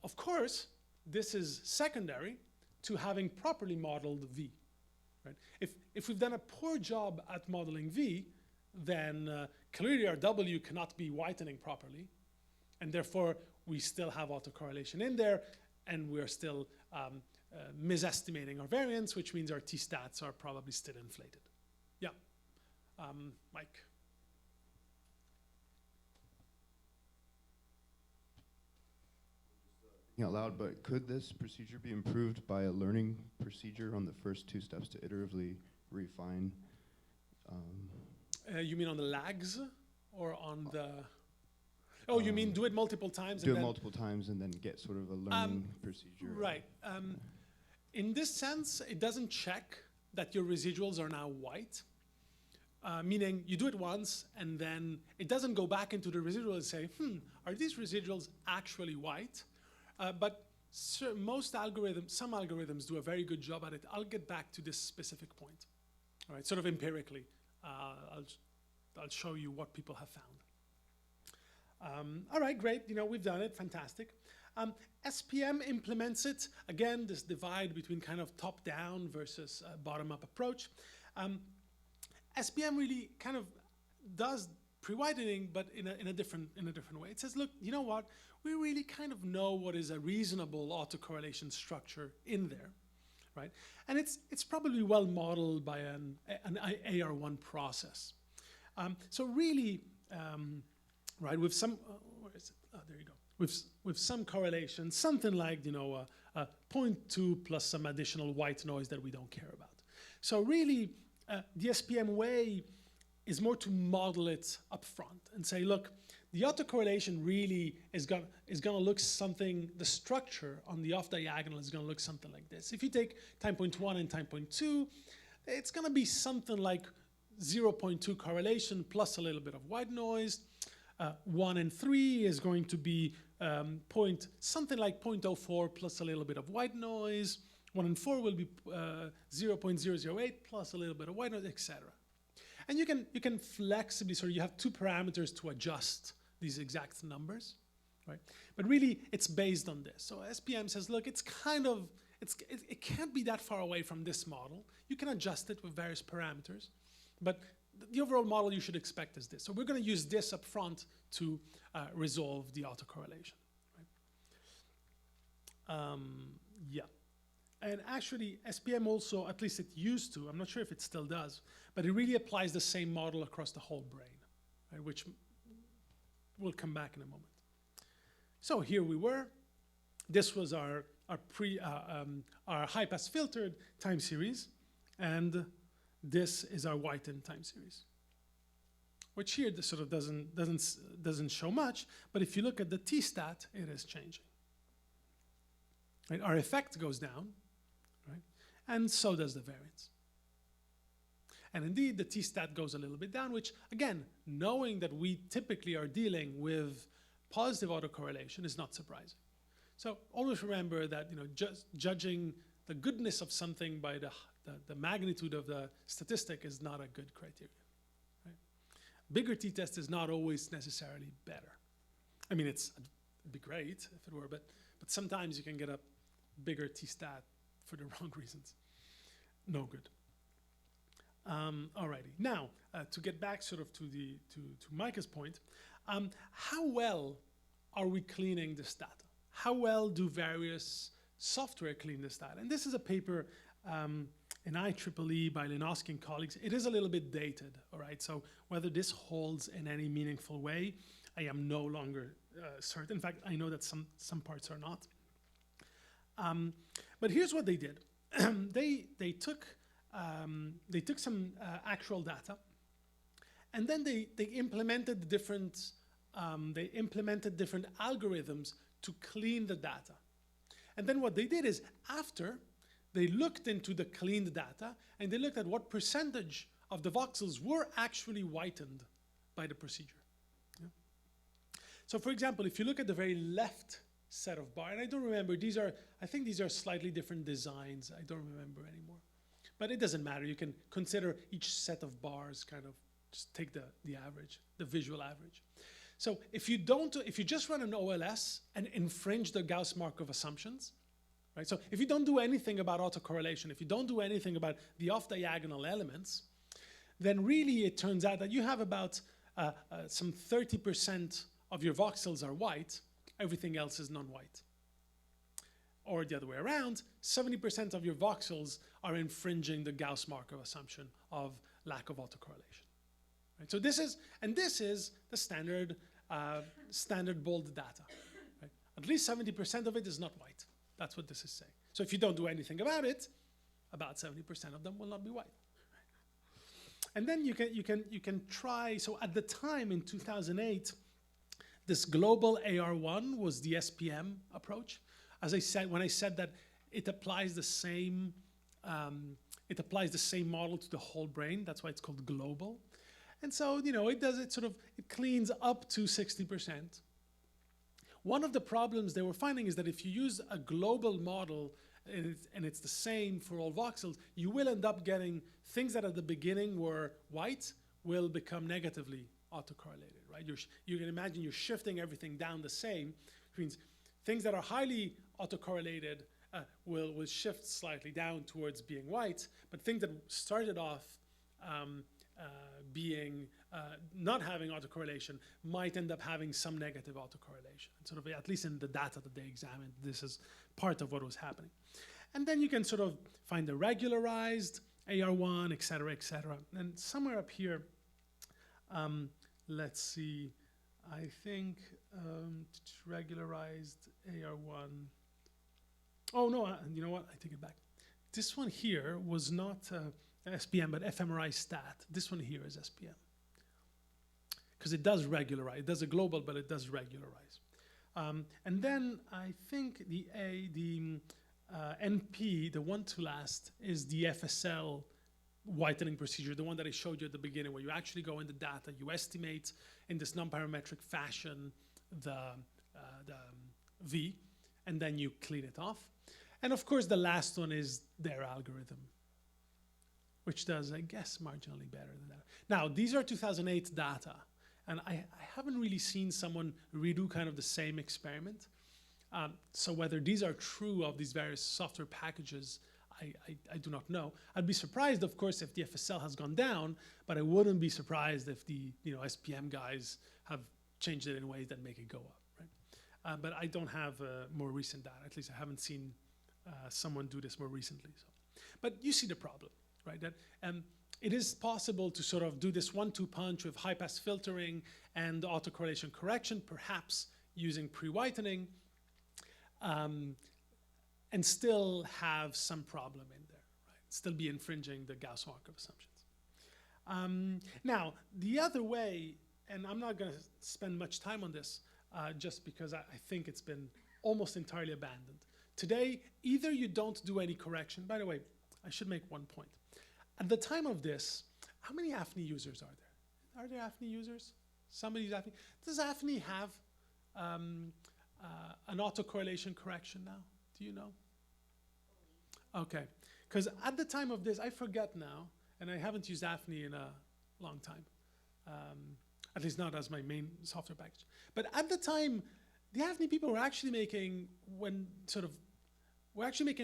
B: Of course, this is secondary to having properly modeled V. Right? If we've done a poor job at modeling V, then clearly our W cannot be whitening properly, and therefore we still have autocorrelation in there, and we're still misestimating our variance, which means our t-stats are probably still inflated. Yeah, Mike.
K: Out loud, but could this procedure be improved by a learning procedure on the first 2 steps to iteratively refine?
B: You mean on the lags or on the? Oh, you mean do it multiple times?
K: Do it multiple times and then get sort of a learning procedure.
B: Right. In this sense, it doesn't check that your residuals are now white. Meaning you do it once and then it doesn't go back into the residual and say, are these residuals actually white? But some algorithms do a very good job at it. I'll get back to this specific point. All right, sort of empirically. I'll show you what people have found. All right, great. We've done it. Fantastic. SPM implements it. Again, this divide between kind of top-down versus bottom-up approach. SPM really kind of does pre-widening, but in a different way. It says, look, you know what? We really kind of know what is a reasonable autocorrelation structure in there, right? And it's probably well modeled by an AR1 process. So really, right, with some, where is it? Oh, there you go. With some correlation, something like 0.2 plus some additional white noise that we don't care about. So really, the SPM way is more to model it up front and say, look, the autocorrelation really is gonna look something, the structure on the off diagonal is gonna look something like this. If you take time point 1 and time point 2, it's gonna be something like 0.2 correlation plus a little bit of white noise. 1 and 3 is going to be something like 0.04 plus a little bit of white noise. 1 and 4 will be 0.008 plus a little bit of white noise, etc. And you can flexibly, so you have 2 parameters to adjust these exact numbers, right? But really, it's based on this. So SPM says, look, it can't be that far away from this model. You can adjust it with various parameters, but the overall model you should expect is this. So we're going to use this up front to resolve the autocorrelation, right? Yeah. And actually, SPM also, at least it used to, I'm not sure if it still does, but it really applies the same model across the whole brain, right, which we'll come back in a moment. So here we were. This was our high-pass filtered time series, and this is our whitened time series, which here this sort of doesn't show much, but if you look at the t-stat, it is changing. Right? Our effect goes down, right? And so does the variance. And indeed, the t-stat goes a little bit down, which, again, knowing that we typically are dealing with positive autocorrelation is not surprising. So always remember that just judging the goodness of something by the magnitude of the statistic is not a good criterion. Right? Bigger t-test is not always necessarily better. I mean, it'd be great if it were, but sometimes you can get a bigger t-stat for the wrong reasons. no good. Alrighty. Now, to get back sort of to Micah's point, how well are we cleaning this data? How well do various software clean this data? And this is a paper in IEEE by Linosky and colleagues. It is a little bit dated, all right? So whether this holds in any meaningful way, I am no longer certain. In fact, I know that some parts are not. But here's what they did. they took some actual data, and then they implemented different algorithms to clean the data. And then what they did is, after they looked into the cleaned data, and they looked at what percentage of the voxels were actually whitened by the procedure. Yeah. So for example, if you look at the very left set of bars, and I don't remember, I think these are slightly different designs. I don't remember anymore. But it doesn't matter. You can consider each set of bars kind of, just take the average, the visual average. So if you just run an OLS and infringe the Gauss Markov assumptions, right? So if you don't do anything about autocorrelation, if you don't do anything about the off-diagonal elements, then really it turns out that you have about some 30% of your voxels are white, everything else is non-white. Or the other way around, 70% of your voxels are infringing the Gauss Markov assumption of lack of autocorrelation. Right? So this is the standard bold data. Right? At least 70% of it is not white. That's what this is saying. So if you don't do anything about it, about 70% of them will not be white. And then you can try. So at the time in 2008, this global AR1 was the SPM approach. As I said, when I said that it applies the same model to the whole brain, that's why it's called global. And so, it cleans up to 60%. One of the problems they were finding is that if you use a global model and it's the same for all voxels, you will end up getting things that at the beginning were white will become negatively autocorrelated, right? You can imagine you're shifting everything down the same, which means things that are highly autocorrelated will shift slightly down towards being white, but things that started off being not having autocorrelation might end up having some negative autocorrelation. Sort of, at least in the data that they examined, this is part of what was happening. And then you can sort of find the regularized AR1, et cetera, et cetera. And somewhere up here, let's see, I think regularized AR1. Oh no, you know what? I take it back. This one here was not SPM, but fMRI stat. This one here is SPM. Because it does regularize. It does a global, but it does regularize. And then I think the NP, the one to last, is the FSL whitening procedure, the one that I showed you at the beginning, where you actually go in the data, you estimate in this non-parametric fashion the V, and then you clean it off. And of course, the last one is their algorithm, which does, I guess, marginally better than that. Now, these are 2008 data, and I haven't really seen someone redo kind of the same experiment. So whether these are true of these various software packages, I do not know. I'd be surprised, of course, if the FSL has gone down, but I wouldn't be surprised if the SPM guys have changed it in ways that make it go up, right? But I don't have more recent data. At least I haven't seen someone do this more recently. So. But you see the problem, right? That it is possible to sort of do this 1-2 punch with high-pass filtering and autocorrelation correction, perhaps using pre-whitening, and still have some problem in there, right? Still be infringing the Gauss Markov assumptions. Now, the other way, and I'm not going to spend much time on this, just because I think it's been almost entirely abandoned. Today, either you don't do any correction. By the way, I should make one point. At the time of this, how many AFNI users are there? Are there AFNI users? Somebody's AFNI? Does AFNI have an autocorrelation correction now? Do you know? Okay, because at the time of this, I forget now, and I haven't used AFNI in a long time, at least not as my main software package. But at the time, the AFNI people were actually making a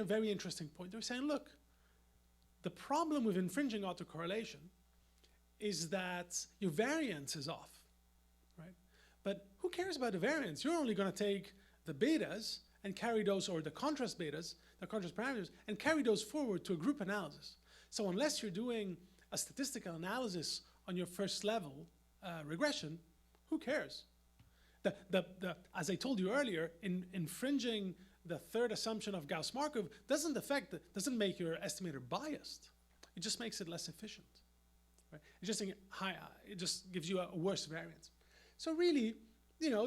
B: very interesting point. They were saying, look, The problem with infringing autocorrelation is that your variance is off, right? But who cares about the variance? You're only going to take the betas and carry those, or the contrast betas, the contrast parameters, and carry those forward to a group analysis. So unless you're doing a statistical analysis on your first level regression, who cares? As I told you earlier, infringing the third assumption of Gauss-Markov doesn't make your estimator biased. It just makes it less efficient. Right? It just gives you a worse variance. So really,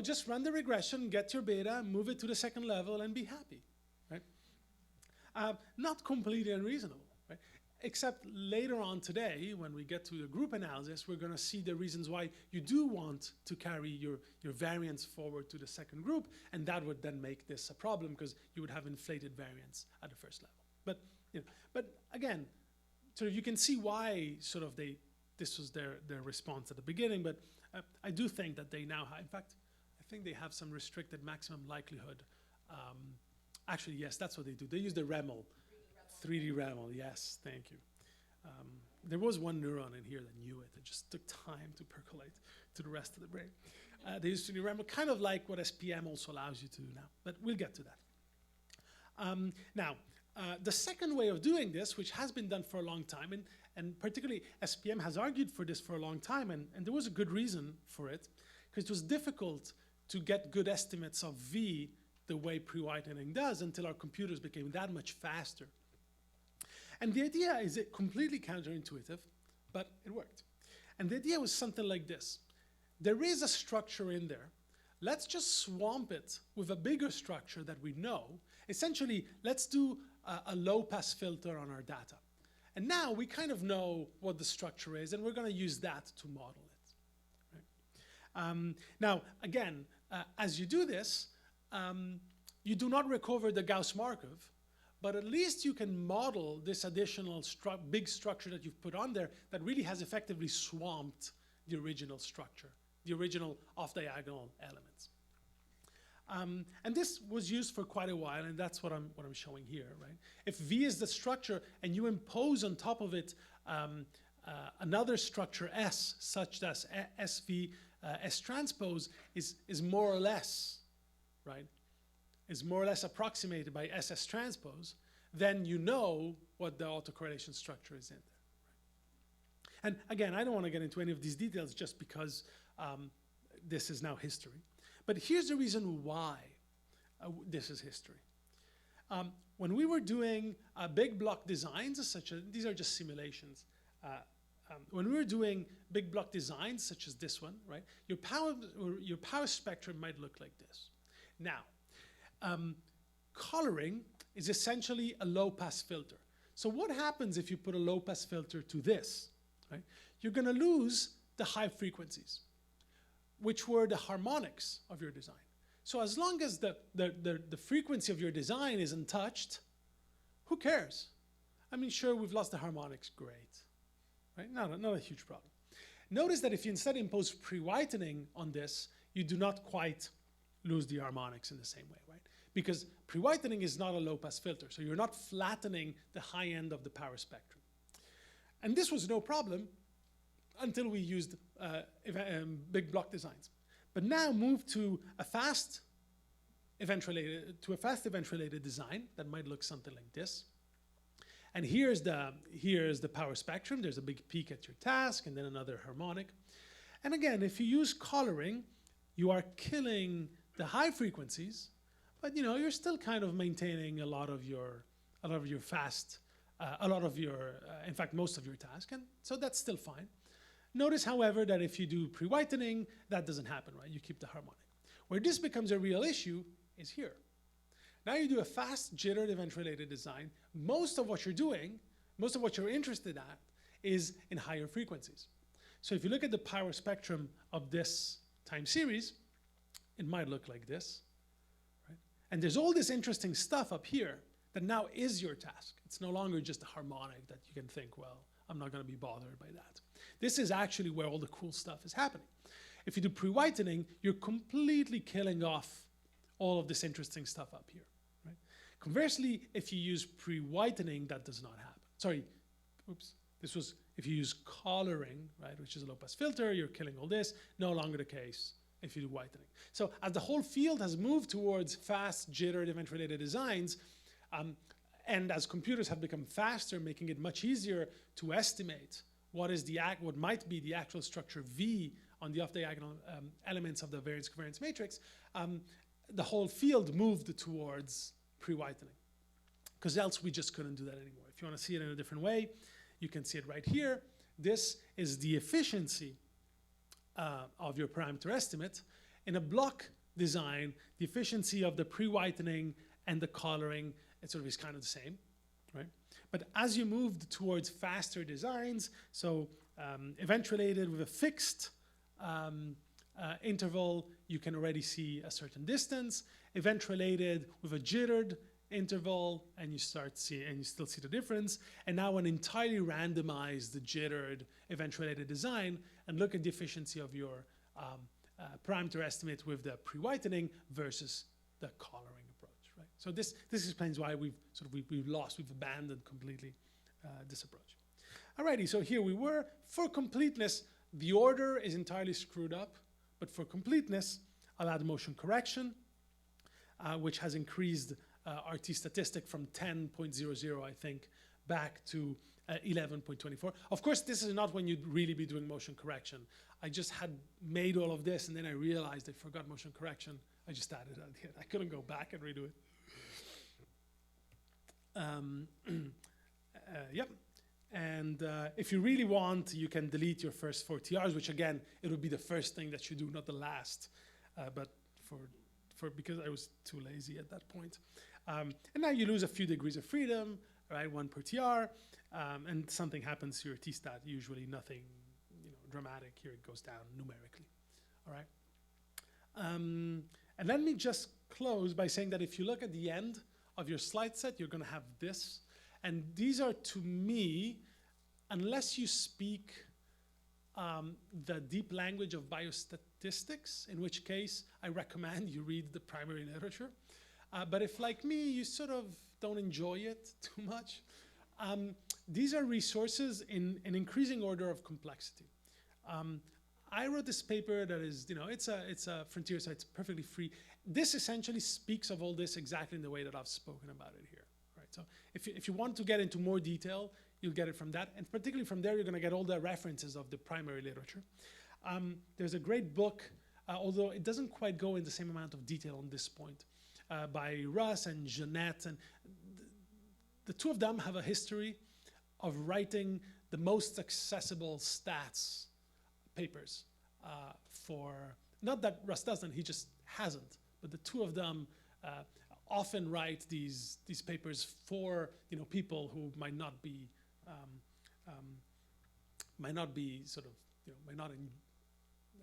B: just run the regression, get your beta, move it to the second level, and be happy. Right? Not completely unreasonable. Right? Except later on today, when we get to the group analysis, we're going to see the reasons why you do want to carry your variance forward to the second group, and that would then make this a problem because you would have inflated variance at the first level. But again, so you can see why this was their response at the beginning, but I do think that they now have, in fact, I think they have some restricted maximum likelihood. Actually, yes, that's what they do. They use the REML. 3D REML, yes, thank you. There was one neuron in here that knew it. It just took time to percolate to the rest of the brain. They used 3D REML, kind of like what SPM also allows you to do now, but we'll get to that. Now, the second way of doing this, which has been done for a long time, and particularly SPM has argued for this for a long time, and there was a good reason for it, because it was difficult to get good estimates of V the way pre-whitening does until our computers became that much faster. And the idea is completely counterintuitive, but it worked. And the idea was something like this. There is a structure in there. Let's just swamp it with a bigger structure that we know. Essentially, let's do a low-pass filter on our data. And now we kind of know what the structure is, and we're going to use that to model it. Right? Now, again, as you do this, you do not recover the Gauss-Markov, but at least you can model this additional big structure that you've put on there that really has effectively swamped the original structure, the original off-diagonal elements. And this was used for quite a while, and that's what I'm showing here, right? If V is the structure and you impose on top of it another structure S, such that SV S transpose is more or less, right? Is more or less approximated by SS transpose, then you know what the autocorrelation structure is in there. And again, I don't want to get into any of these details just because this is now history. But here's the reason why this is history. When we were doing big block designs, such as, these are just simulations. When we were doing big block designs, such as this one, right, your power spectrum might look like this. Now, coloring is essentially a low-pass filter. So what happens if you put a low-pass filter to this? Right? You're going to lose the high frequencies, which were the harmonics of your design. So as long as the frequency of your design is untouched, who cares? I mean, sure, we've lost the harmonics, great. Right? Not a huge problem. Notice that if you instead impose pre-whitening on this, you do not quite lose the harmonics in the same way, right? Because pre-whitening is not a low-pass filter, so you're not flattening the high end of the power spectrum. And this was no problem until we used big block designs. But now move to a fast event-related design that might look something like this. And here's the power spectrum. There's a big peak at your task, and then another harmonic. And again, if you use coloring, you are killing the high frequencies, but you're still kind of maintaining a lot of your fast, in fact, most of your task, and so that's still fine. Notice, however, that if you do pre-whitening, that doesn't happen, right? You keep the harmonic. Where this becomes a real issue is here. Now you do a fast jittered event-related design. Most of what you're doing, most of what you're interested at, is in higher frequencies. So if you look at the power spectrum of this time series, it might look like this, right? And there's all this interesting stuff up here that now is your task. It's no longer just a harmonic that you can think, well, I'm not going to be bothered by that. This is actually where all the cool stuff is happening. If you do pre-whitening, you're completely killing off all of this interesting stuff up here, right? Conversely, if you use pre-whitening, that does not happen. Sorry, Oops. This was if you use coloring, right, which is a low-pass filter, you're killing all this. No longer the case if you do whitening. So as the whole field has moved towards fast, jittered, event-related designs, and as computers have become faster, making it much easier to estimate what might be the actual structure V on the off-diagonal elements of the variance covariance matrix, the whole field moved towards pre-whitening, because else we just couldn't do that anymore. If you want to see it in a different way, you can see it right here. This is the efficiency of your parameter estimate. In a block design, the efficiency of the pre-whitening and the coloring, it sort of is kind of the same, right? But as you moved towards faster designs, so event-related with a fixed interval, you can already see a certain distance. Event-related with a jittered interval, and you still see the difference. And now an entirely randomized, jittered, event-related design, and look at the efficiency of your parameter estimate with the pre-whitening versus the coloring approach, right? So this explains why we've abandoned completely this approach. Alrighty, so here we were. For completeness, the order is entirely screwed up, but for completeness, I'll add motion correction, which has increased RT statistic from 10.00, I think, back to 11.24. Of course, this is not when you'd really be doing motion correction. I just had made all of this, and then I realized I forgot motion correction. I just added it here. I couldn't go back and redo it. Yep. And if you really want, you can delete your first 4 TRs, which again, it would be the first thing that you do, not the last. But because I was too lazy at that point. And now you lose a few degrees of freedom, right? 1 per TR, and something happens to your T-stat. Usually nothing, dramatic. Here it goes down numerically. All right. And let me just close by saying that if you look at the end of your slide set, you're going to have this. And these are, to me, unless you speak the deep language of biostatistics, in which case I recommend you read the primary literature. But if, like me, you sort of don't enjoy it too much, these are resources in an increasing order of complexity. I wrote this paper that is, it's a frontier, so it's perfectly free. This essentially speaks of all this exactly in the way that I've spoken about it here. Right? So if you want to get into more detail, you'll get it from that. And particularly from there, you're going to get all the references of the primary literature. There's a great book, although it doesn't quite go in the same amount of detail on this point, by Russ and Jeanette. And the two of them have a history of writing the most accessible stats papers not that Russ doesn't, he just hasn't, but the two of them often write these papers for people who might not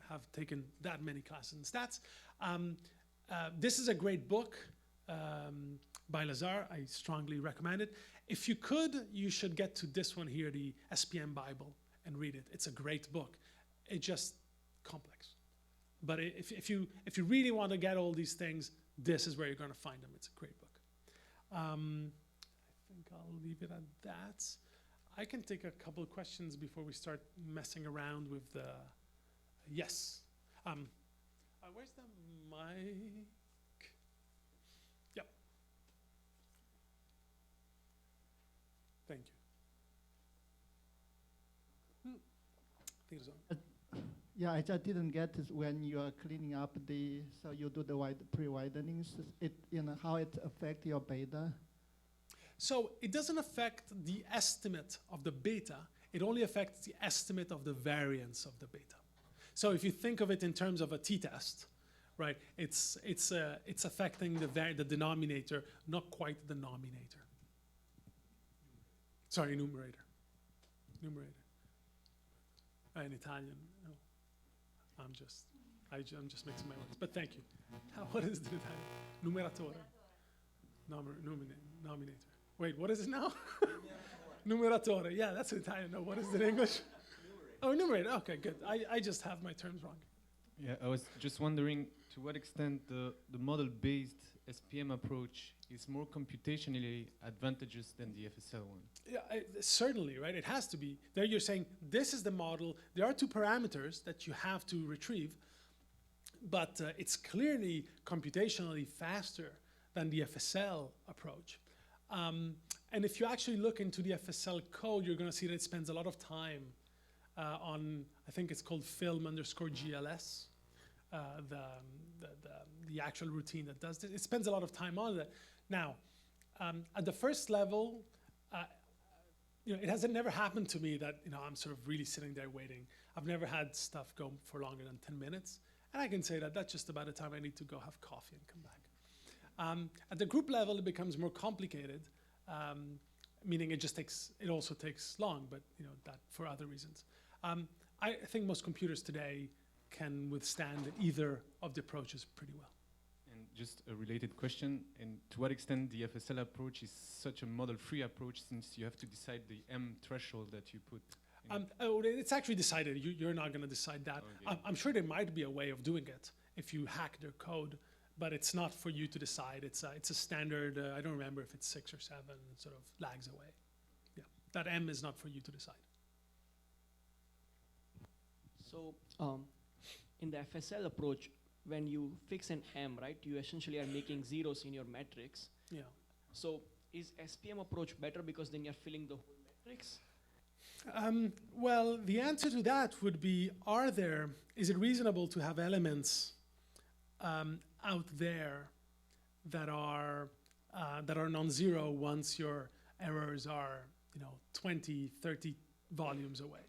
B: have taken that many classes in stats. This is a great book by Lazar. I strongly recommend it. If you could, you should get to this one here, the SPM Bible, and read it. It's a great book. It's just complex. But if you really want to get all these things, this is where you're going to find them. It's a great book. I think I'll leave it at that. I can take a couple of questions before we start messing around with the, yes. Where's the mic? Yep. Thank you. I think it's on.
H: Yeah, I just didn't get this when you are cleaning up so you do the pre-widening, how it affects your beta?
B: So it doesn't affect the estimate of the beta, it only affects the estimate of the variance of the beta. So if you think of it in terms of a t-test, right, it's affecting the denominator, not quite the denominator. Sorry, numerator. In Italian, no. I'm just mixing my words, but thank you. What is the Italian? Numeratore. Nominator. Wait, what is it now? Numeratore. Yeah, that's Italian. No, what is it in English? Oh, numerator. Okay, good. I just have my terms wrong.
J: Yeah, I was just wondering to what extent the model-based SPM approach is more computationally advantageous than the FSL one.
B: Yeah, certainly, right? It has to be. There you're saying this is the model. There are two parameters that you have to retrieve, but it's clearly computationally faster than the FSL approach. And if you actually look into the FSL code, you're going to see that it spends a lot of time on, I think it's called film_GLS, the actual routine that does this. It spends a lot of time on that. Now, at the first level, it hasn't never happened to me that I'm sort of really sitting there waiting. I've never had stuff go for longer than 10 minutes. And I can say that that's just about the time I need to go have coffee and come back. At the group level, it becomes more complicated, meaning it also takes long, but that for other reasons. I think most computers today can withstand either of the approaches pretty well.
J: And just a related question, and to what extent the FSL approach is such a model-free approach, since you have to decide the M threshold that you put?
B: It's actually decided. You're not going to decide that.
J: Okay.
B: I'm sure there might be a way of doing it if you hack their code, but it's not for you to decide. It's a standard, I don't remember if it's 6 or 7, sort of lags away. Yeah, that M is not for you to decide.
D: So in the FSL approach, when you fix an M, right, you essentially are making zeros in your matrix.
B: Yeah.
D: So is SPM approach better because then you're filling the whole matrix?
B: Well, the answer to that would be, is it reasonable to have elements out there that are non-zero once your errors are 20, 30 volumes away?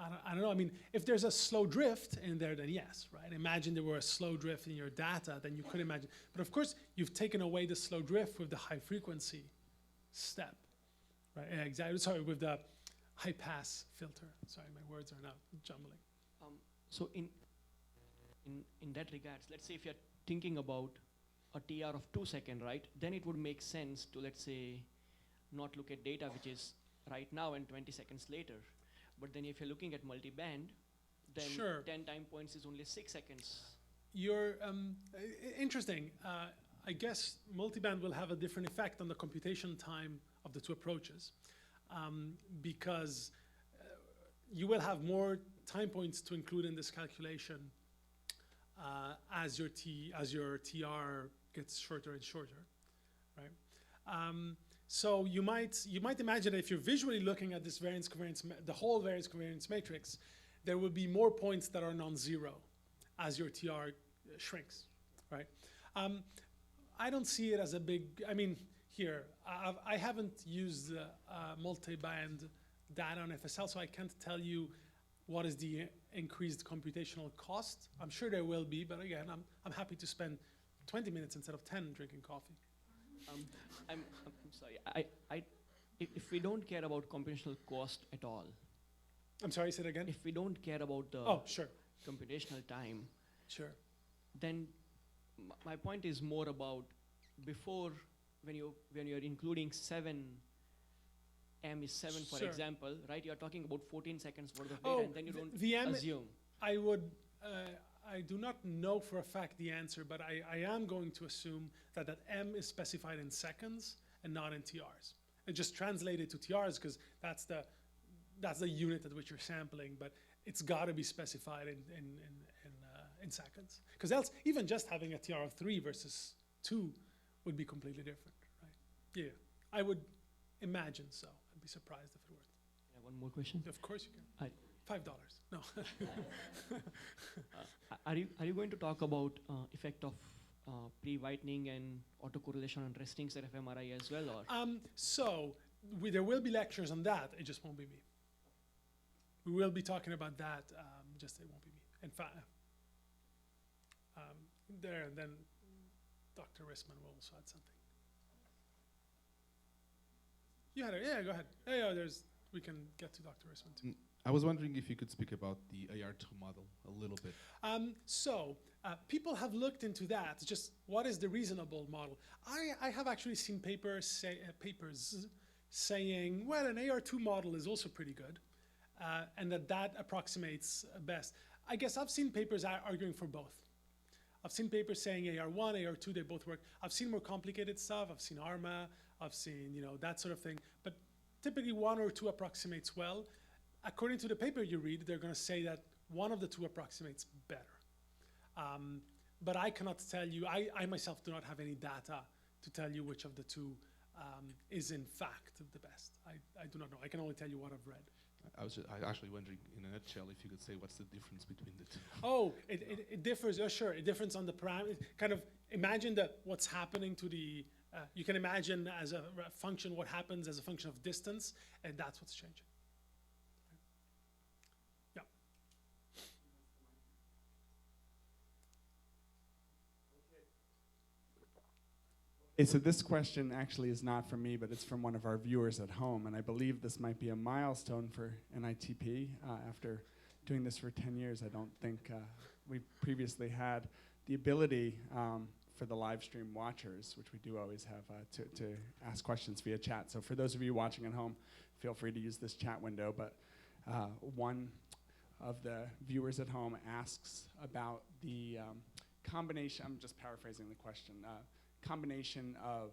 B: I don't know. I mean, if there's a slow drift in there, then yes, right? Imagine there were a slow drift in your data, then you could imagine. But of course, you've taken away the slow drift with the high frequency step, right? Yeah, exactly. Sorry, with the high pass filter. Sorry, my words are now jumbling.
D: So in that regards, let's say if you're thinking about a TR of 2 seconds, right? Then it would make sense to, let's say, not look at data which is right now and 20 seconds later. But then if you're looking at multi-band, then
B: Sure.
D: 10 time points is only 6 seconds.
B: You're interesting. I guess multiband will have a different effect on the computation time of the two approaches, because you will have more time points to include in this calculation as your TR gets shorter and shorter, right? So you might imagine that if you're visually looking at this variance covariance, the whole variance covariance matrix, there will be more points that are non-zero as your TR shrinks, right? I don't see it as a big, I mean, here, I haven't used multi-band data on FSL, so I can't tell you what is the increased computational cost. I'm sure there will be, but again, I'm happy to spend 20 minutes instead of 10 drinking coffee.
D: I'm sorry. If we don't care about computational cost at all.
B: I'm sorry, say it again?
D: If we don't care about the
B: sure.
D: computational time,
B: Sure.
D: then my point is more about before when you're including 7, M is 7 for
B: Sure.
D: example, right? You're talking about 14 seconds worth of data, and then you don't
B: the M,
D: assume.
B: I do not know for a fact the answer, but I am going to assume that M is specified in seconds and not in TRs. And just translate it to TRs because that's the unit at which you're sampling, but it's got to be specified in seconds. Because else, even just having a TR of 3 versus 2 would be completely different, right? Yeah, I would imagine so. I'd be surprised if it weren't.
D: Yeah, one more question.
B: Of course you can. $5. No.
D: Are you going to talk about effect of pre-whitening and autocorrelation on restings at fMRI as well, or?
B: There will be lectures on that. It just won't be me. We will be talking about that. Just it won't be me. In fact, and then Dr. Rissman will also add something. You had it. Yeah, go ahead. Yeah, we can get to Dr. Rissman too.
F: I was wondering if you could speak about the AR2 model a little bit.
B: People have looked into that. Just what is the reasonable model? I have actually seen papers saying, well, an AR2 model is also pretty good, and that approximates best. I guess I've seen papers arguing for both. I've seen papers saying AR1, AR2, they both work. I've seen more complicated stuff. I've seen ARMA. I've seen, that sort of thing. But typically 1 or 2 approximates well. According to the paper you read, they're going to say that one of the 2 approximates better. But I cannot tell you, I myself do not have any data to tell you which of the 2 is in fact the best. I do not know. I can only tell you what I've read.
F: I was actually wondering, in a nutshell, if you could say what's the difference between the 2.
B: Oh, it differs. Sure, it differs on the parameter. Kind of imagine that what's happening to the. You can imagine as a function what happens as a function of distance, and that's what's changing. Yeah.
L: Okay, so this question actually is not from me, but it's from one of our viewers at home, and I believe this might be a milestone for NITP. After doing this for 10 years, I don't think we previously had the ability for the live stream watchers, which we do always have, to ask questions via chat. So for those of you watching at home, feel free to use this chat window, but one of the viewers at home asks about the combination, I'm just paraphrasing the question, combination of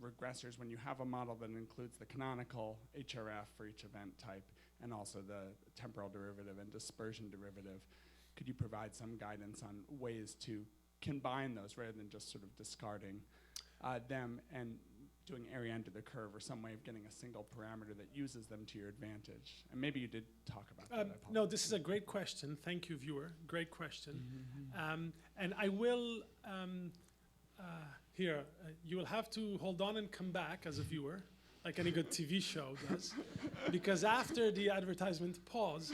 L: regressors when you have a model that includes the canonical HRF for each event type and also the temporal derivative and dispersion derivative. Could you provide some guidance on ways to combine those rather than just sort of discarding them and doing area under the curve or some way of getting a single parameter that uses them to your advantage? And maybe you did talk about that.
B: No, this is a great question. Thank you, viewer. Great question. And I will, you will have to hold on and come back as a viewer, like any good TV show does, because after the advertisement pause,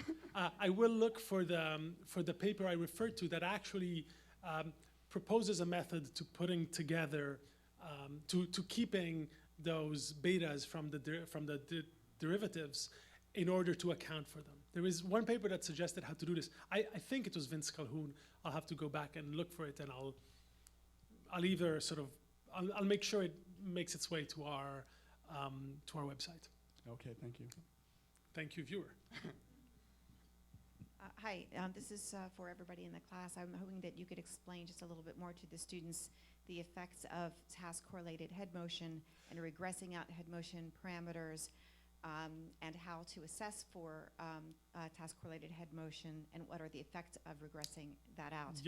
B: I will look for the paper I referred to that actually proposes a method to putting together, to keeping those betas from the derivatives in order to account for them. There is one paper that suggested how to do this. I think it was Vince Calhoun. I'll have to go back and look for it, and I'll either sort of, I'll make sure it makes its way to our website.
L: Okay, thank you.
B: Thank you, viewer.
M: Hi, this is for everybody in the class. I'm hoping that you could explain just a little bit more to the students the effects of task-correlated head motion and regressing out head motion parameters, and how to assess for task-correlated head motion, and what are the effects of regressing that out,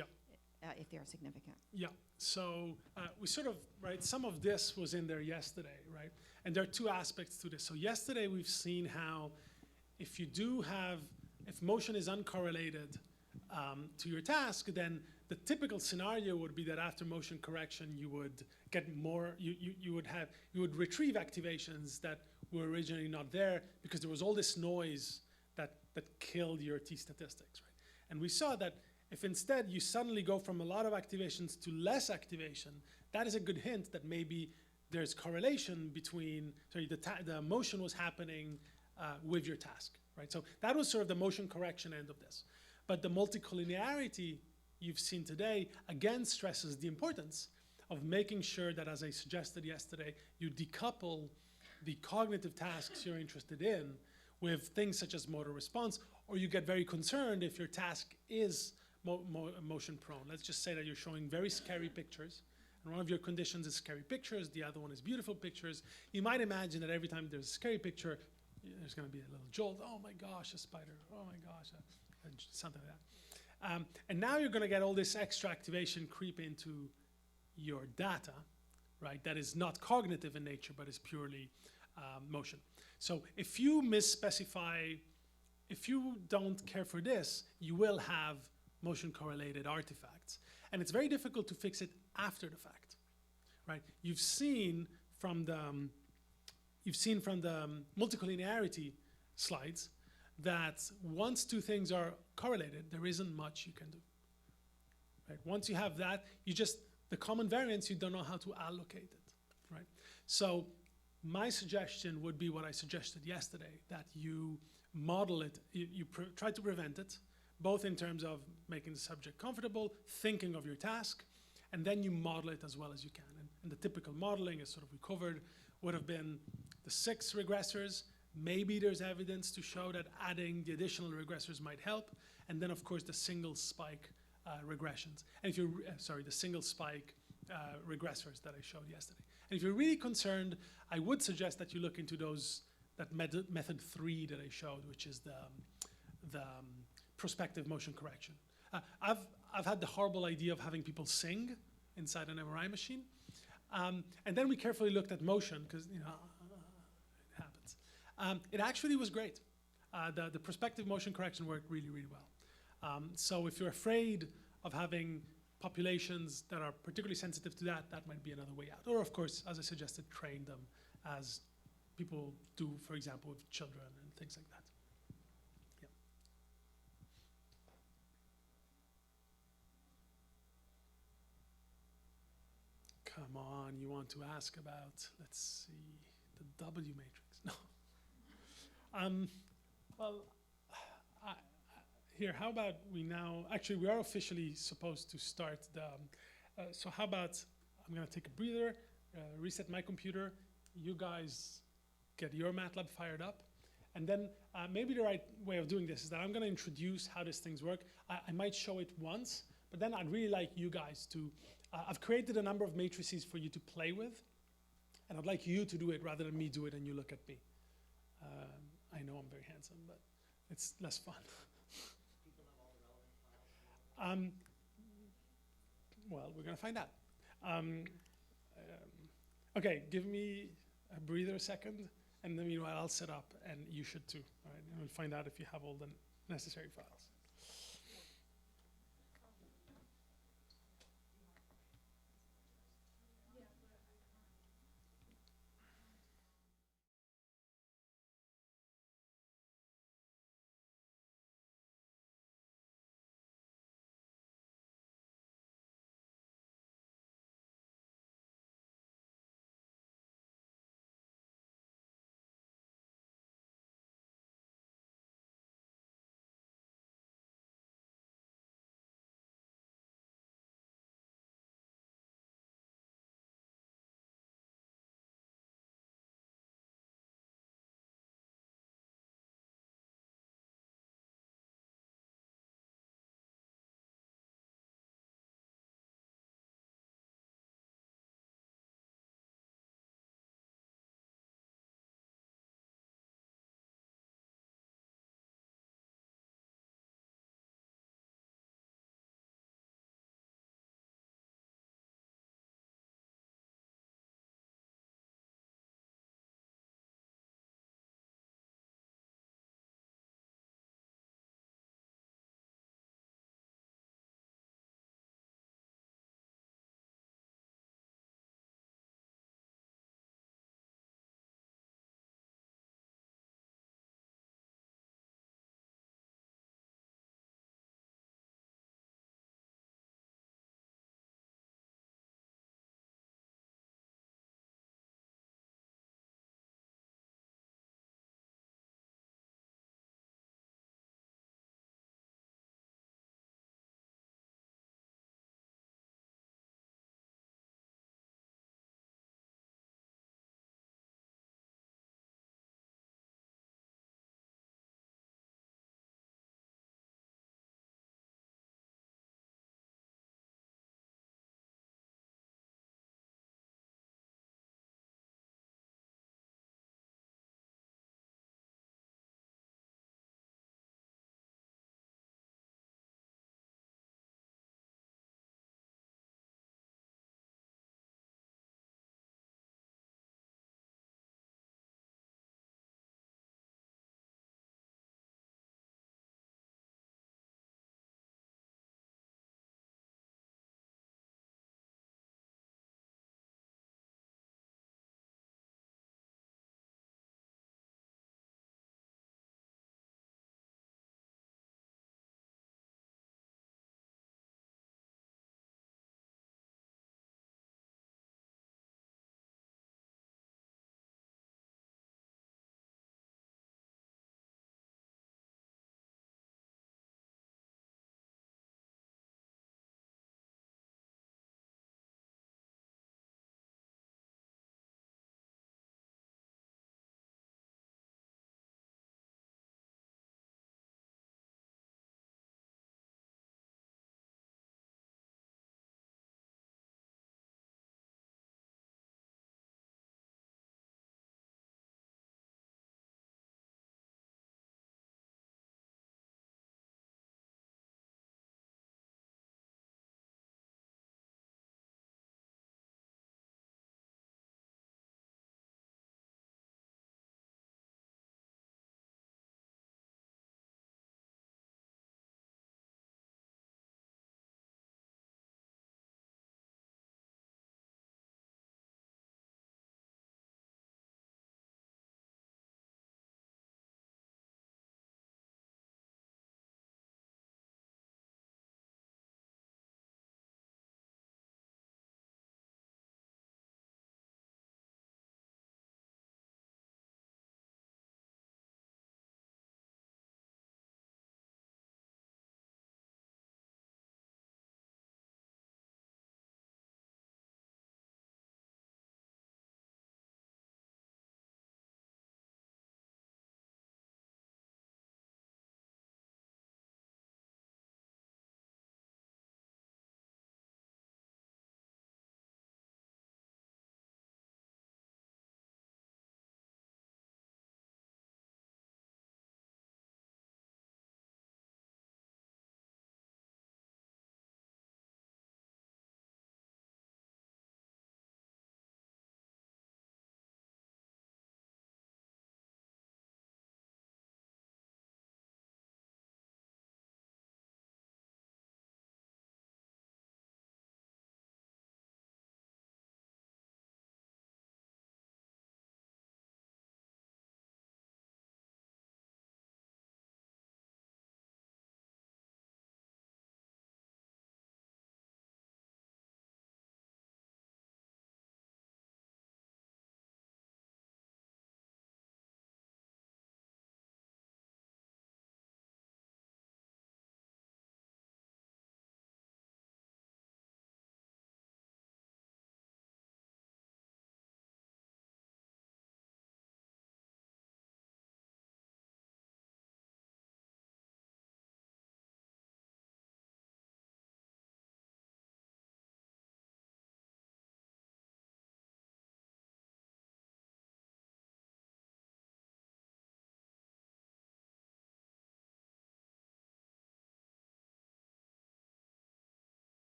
M: if they are significant.
B: Yeah, so we sort of, right, some of this was in there yesterday, right? And there are 2 aspects to this. So yesterday we've seen how if you do have, if motion is uncorrelated to your task, then the typical scenario would be that after motion correction, you would get more, you would retrieve activations that were originally not there because there was all this noise that killed your T statistics, right? And we saw that if instead you suddenly go from a lot of activations to less activation, that is a good hint that maybe there's correlation between, the motion was happening with your task, right? So that was sort of the motion correction end of this. But the multicollinearity you've seen today, again, stresses the importance of making sure that, as I suggested yesterday, you decouple the cognitive tasks you're interested in with things such as motor response, or you get very concerned if your task is motion prone. Let's just say that you're showing very scary pictures, and one of your conditions is scary pictures, the other one is beautiful pictures. You might imagine that every time there's a scary picture, there's going to be a little jolt. Oh my gosh, a spider. Oh my gosh, something like that. And now you're going to get all this extra activation creep into your data, right? That is not cognitive in nature, but is purely motion. So if you misspecify, if you don't care for this, you will have motion correlated artifacts. And it's very difficult to fix it after the fact, right? You've seen from the multicollinearity slides that once 2 things are correlated, there isn't much you can do, right? Once you have that, the common variance, you don't know how to allocate it, right? So my suggestion would be what I suggested yesterday, that you model it, you try to prevent it, both in terms of making the subject comfortable, thinking of your task, and then you model it as well as you can. And the typical modeling, as sort of we covered, would have been the 6 regressors. Maybe there's evidence to show that adding the additional regressors might help. And then, of course, the single spike regressions. And if you're, sorry, the single spike regressors that I showed yesterday. And if you're really concerned, I would suggest that you look into that method 3 that I showed, which is the prospective motion correction. I've had the horrible idea of having people sing inside an MRI machine. And then we carefully looked at motion, because it happens. It actually was great. The prospective motion correction worked really, really well. So if you're afraid of having populations that are particularly sensitive to that, that might be another way out. Or of course, as I suggested, train them as people do, for example, with children and things like that. Yeah. Come on, you want to ask about, let's see, the W matrix. No. Well, here, how about we now, actually we are officially supposed to start so how about, I'm gonna take a breather, reset my computer, you guys get your MATLAB fired up, and then maybe the right way of doing this is that I'm gonna introduce how these things work. I might show it once, but then I'd really like you guys to, I've created a number of matrices for you to play with, and I'd like you to do it rather than me do it and you look at me. I know I'm very handsome, but it's less fun. Well, we're gonna find out. Okay, give me a breather a second, and then meanwhile I'll set up, and you should too. All right, and we'll find out if you have all the necessary files.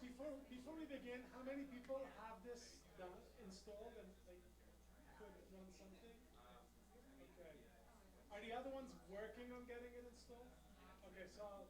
B: Before we begin, how many people have this done, installed, and like could run something? Okay. Are the other ones working on getting it installed? Okay, so I'll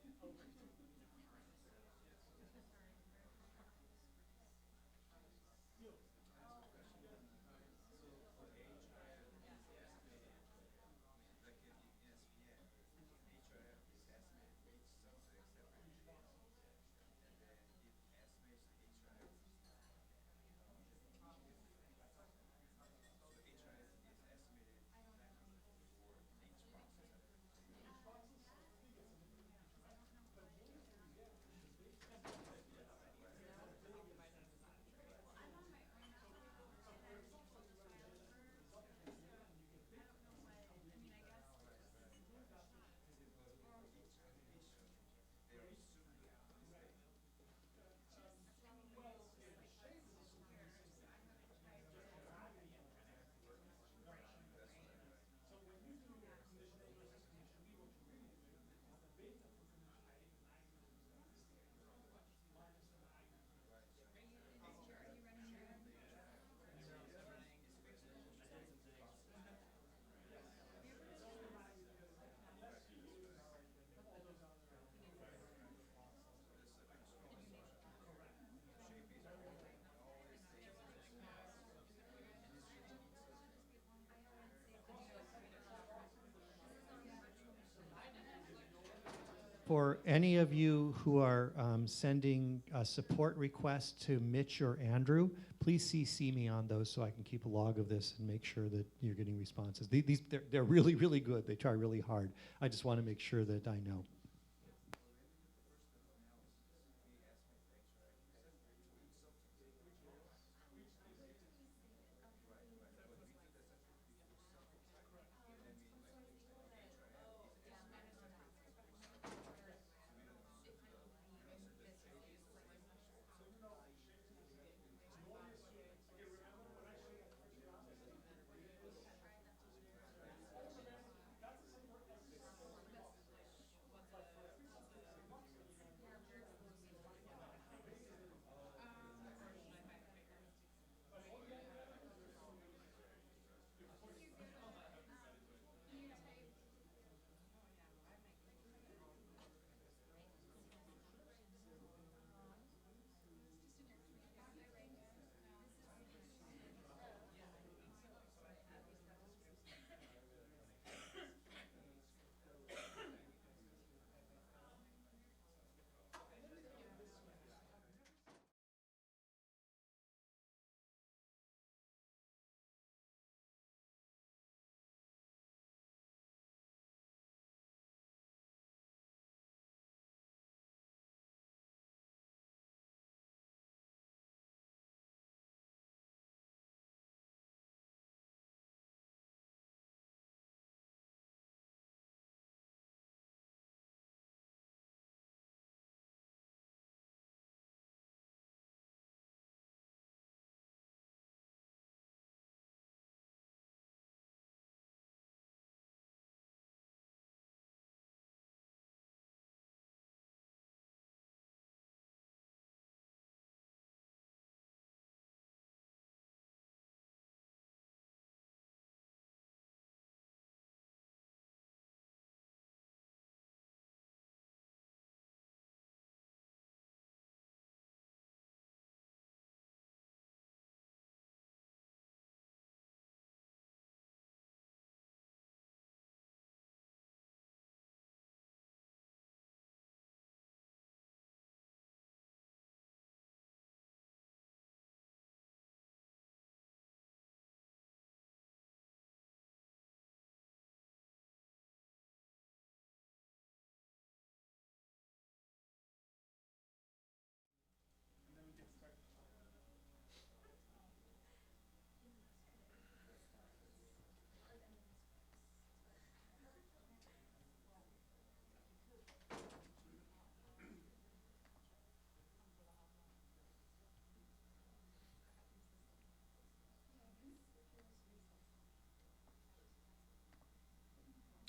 A: For any of you who are sending a support request to Mitch or Andrew, please CC me on those so I can keep a log of this and make sure that you're getting responses. They're really, really good. They try really hard. I just want to make sure that I know.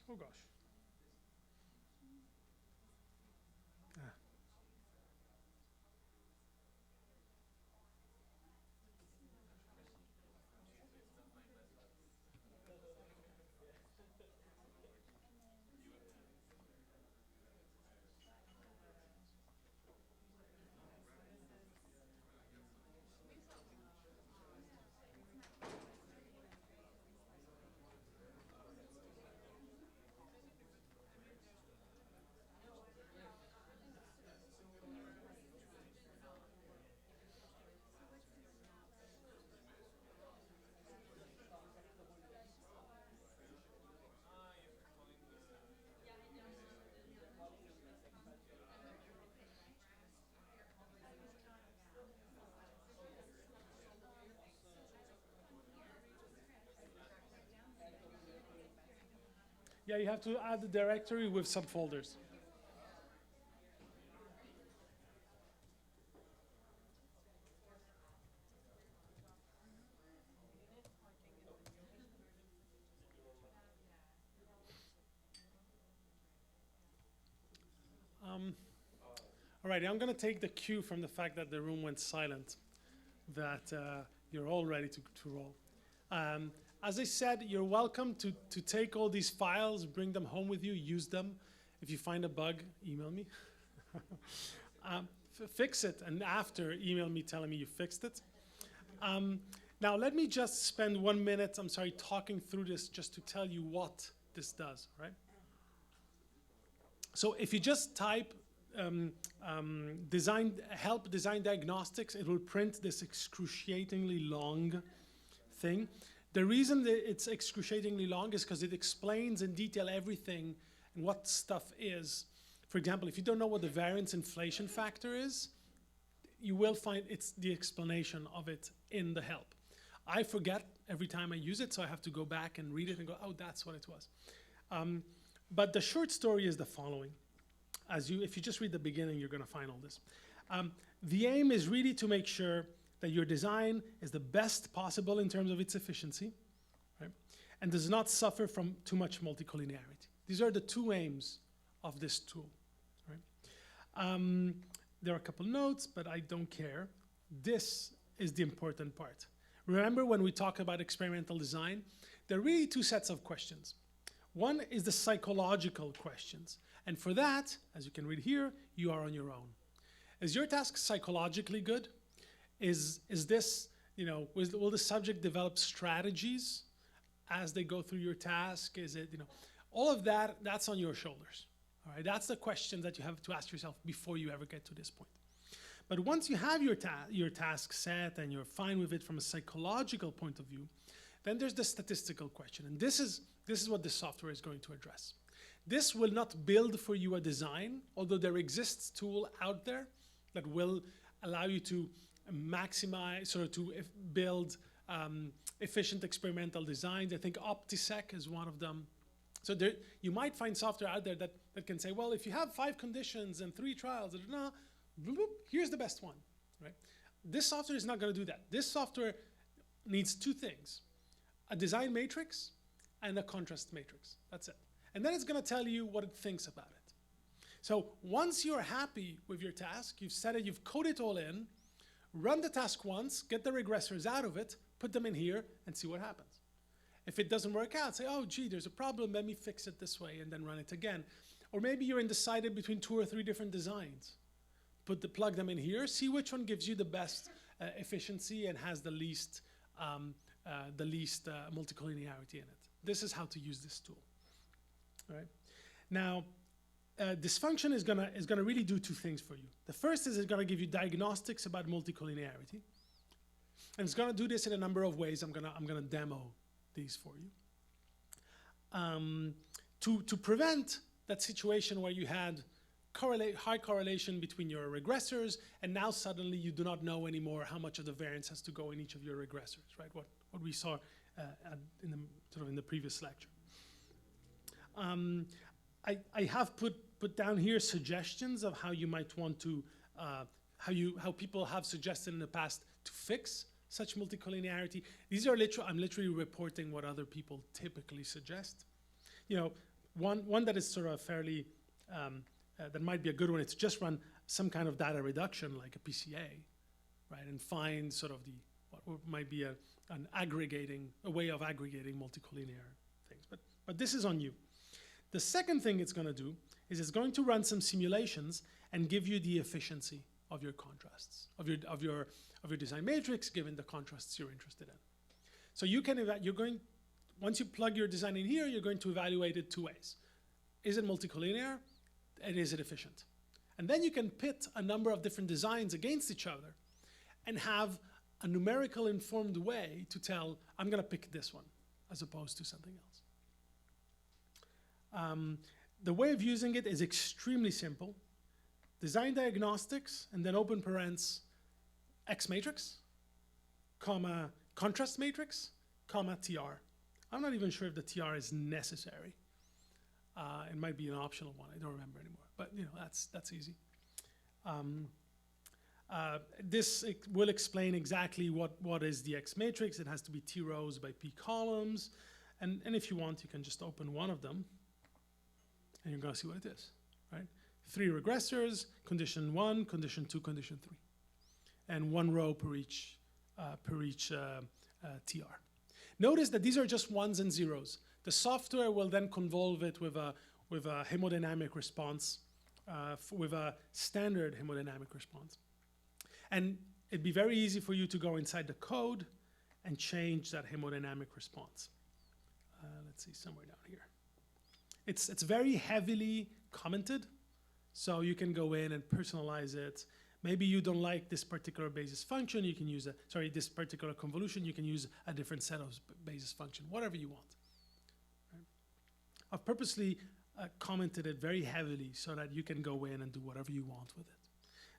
B: oh gosh. Ah. Yeah, you have to add the directory with subfolders. All right, I'm going to take the cue from the fact that the room went silent, that you're all ready to roll. As I said, you're welcome to take all these files, bring them home with you, use them. If you find a bug, email me. Fix it, and after, email me telling me you fixed it. Now, let me just spend 1 minute, talking through this just to tell you what this does, right? So if you just type help design diagnostics, it will print this excruciatingly long thing. The reason that it's excruciatingly long is because it explains in detail everything and what stuff is. For example, if you don't know what the variance inflation factor is, you will find it's the explanation of it in the help. I forget every time I use it, so I have to go back and read it and go, oh, that's what it was. But the short story is the following. If you just read the beginning, you're going to find all this. The aim is really to make sure that your design is the best possible in terms of its efficiency, right? And does not suffer from too much multicollinearity. These are the two aims of this tool, right? There are a couple notes, but I don't care. This is the important part. Remember when we talk about experimental design, there are really two sets of questions. One is the psychological questions. And for that, as you can read here, you are on your own. Is your task psychologically good? Is this, will the subject develop strategies as they go through your task? Is it, all of that, that's on your shoulders. All right, that's the question that you have to ask yourself before you ever get to this point. But once you have your task set and you're fine with it from a psychological point of view, then there's the statistical question. And this is what this software is going to address. This will not build for you a design, although there exists a tool out there that will allow you to maximize, build efficient experimental designs. I think OptiSec is one of them. So you might find software out there that can say, well, if you have 5 conditions and 3 trials, here's the best one, right? This software is not going to do that. This software needs 2 things, a design matrix and a contrast matrix. That's it. And then it's going to tell you what it thinks about it. So once you're happy with your task, you've set it, you've coded it all in, run the task once, get the regressors out of it, put them in here, and see what happens. If it doesn't work out, say, oh, gee, there's a problem, let me fix it this way, and then run it again. Or maybe you're undecided between 2 or 3 different designs. Plug them in here, see which one gives you the best efficiency and has the least multicollinearity in it. This is how to use this tool. All right. Now, this function is gonna really do 2 things for you. The first is it's gonna give you diagnostics about multicollinearity, and it's gonna do this in a number of ways. I'm gonna demo these for you. To prevent that situation where you had high correlation between your regressors, and now suddenly you do not know anymore how much of the variance has to go in each of your regressors, right? What we saw in the previous lecture. I have put down here suggestions of how you might want to, how people have suggested in the past to fix such multicollinearity. These are I'm literally reporting what other people typically suggest. One that is sort of fairly, that might be a good one, it's just run some kind of data reduction like a PCA, right? And find sort of what might be a way of aggregating multicollinear things. But this is on you. The second thing it's going to do is it's going to run some simulations and give you the efficiency of your contrasts, of your design matrix, given the contrasts you're interested in. So you can once you plug your design in here, you're going to evaluate it 2 ways. Is it multicollinear, and is it efficient? And then you can pit a number of different designs against each other and have a numerical informed way to tell, I'm going to pick this one as opposed to something else. The way of using it is extremely simple. Design diagnostics, and then open parens X matrix, comma, contrast matrix, comma, TR. I'm not even sure if the TR is necessary. It might be an optional one. I don't remember anymore. But you know, that's easy. This will explain exactly what is the X matrix. It has to be T rows by P columns. And if you want, you can just open one of them. And you're going to see what it is, right? 3 regressors, condition 1, condition 2, condition 3. And 1 row per each TR. Notice that these are just ones and zeros. The software will then convolve it with a hemodynamic response, with a standard hemodynamic response. And it'd be very easy for you to go inside the code and change that hemodynamic response. Let's see, somewhere down here. It's very heavily commented, so you can go in and personalize it. Maybe you don't like this particular basis function, you can use this particular convolution, you can use a different set of basis function, whatever you want. Right? I've purposely commented it very heavily so that you can go in and do whatever you want with it.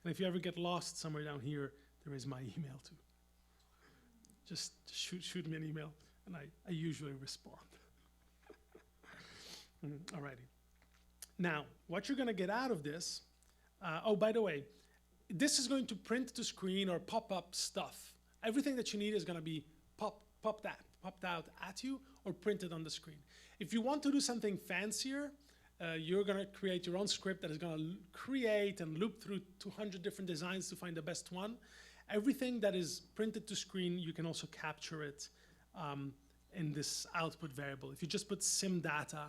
B: And if you ever get lost somewhere down here, there is my email too. Just shoot me an email, and I usually respond. Alrighty. Now, what you're going to get out of this, oh, by the way, this is going to print to screen or pop up stuff. Everything that you need is going to be popped out at you or printed on the screen. If you want to do something fancier, you're going to create your own script that is going to create and loop through 200 different designs to find the best one. Everything that is printed to screen, you can also capture it in this output variable. If you just put sim data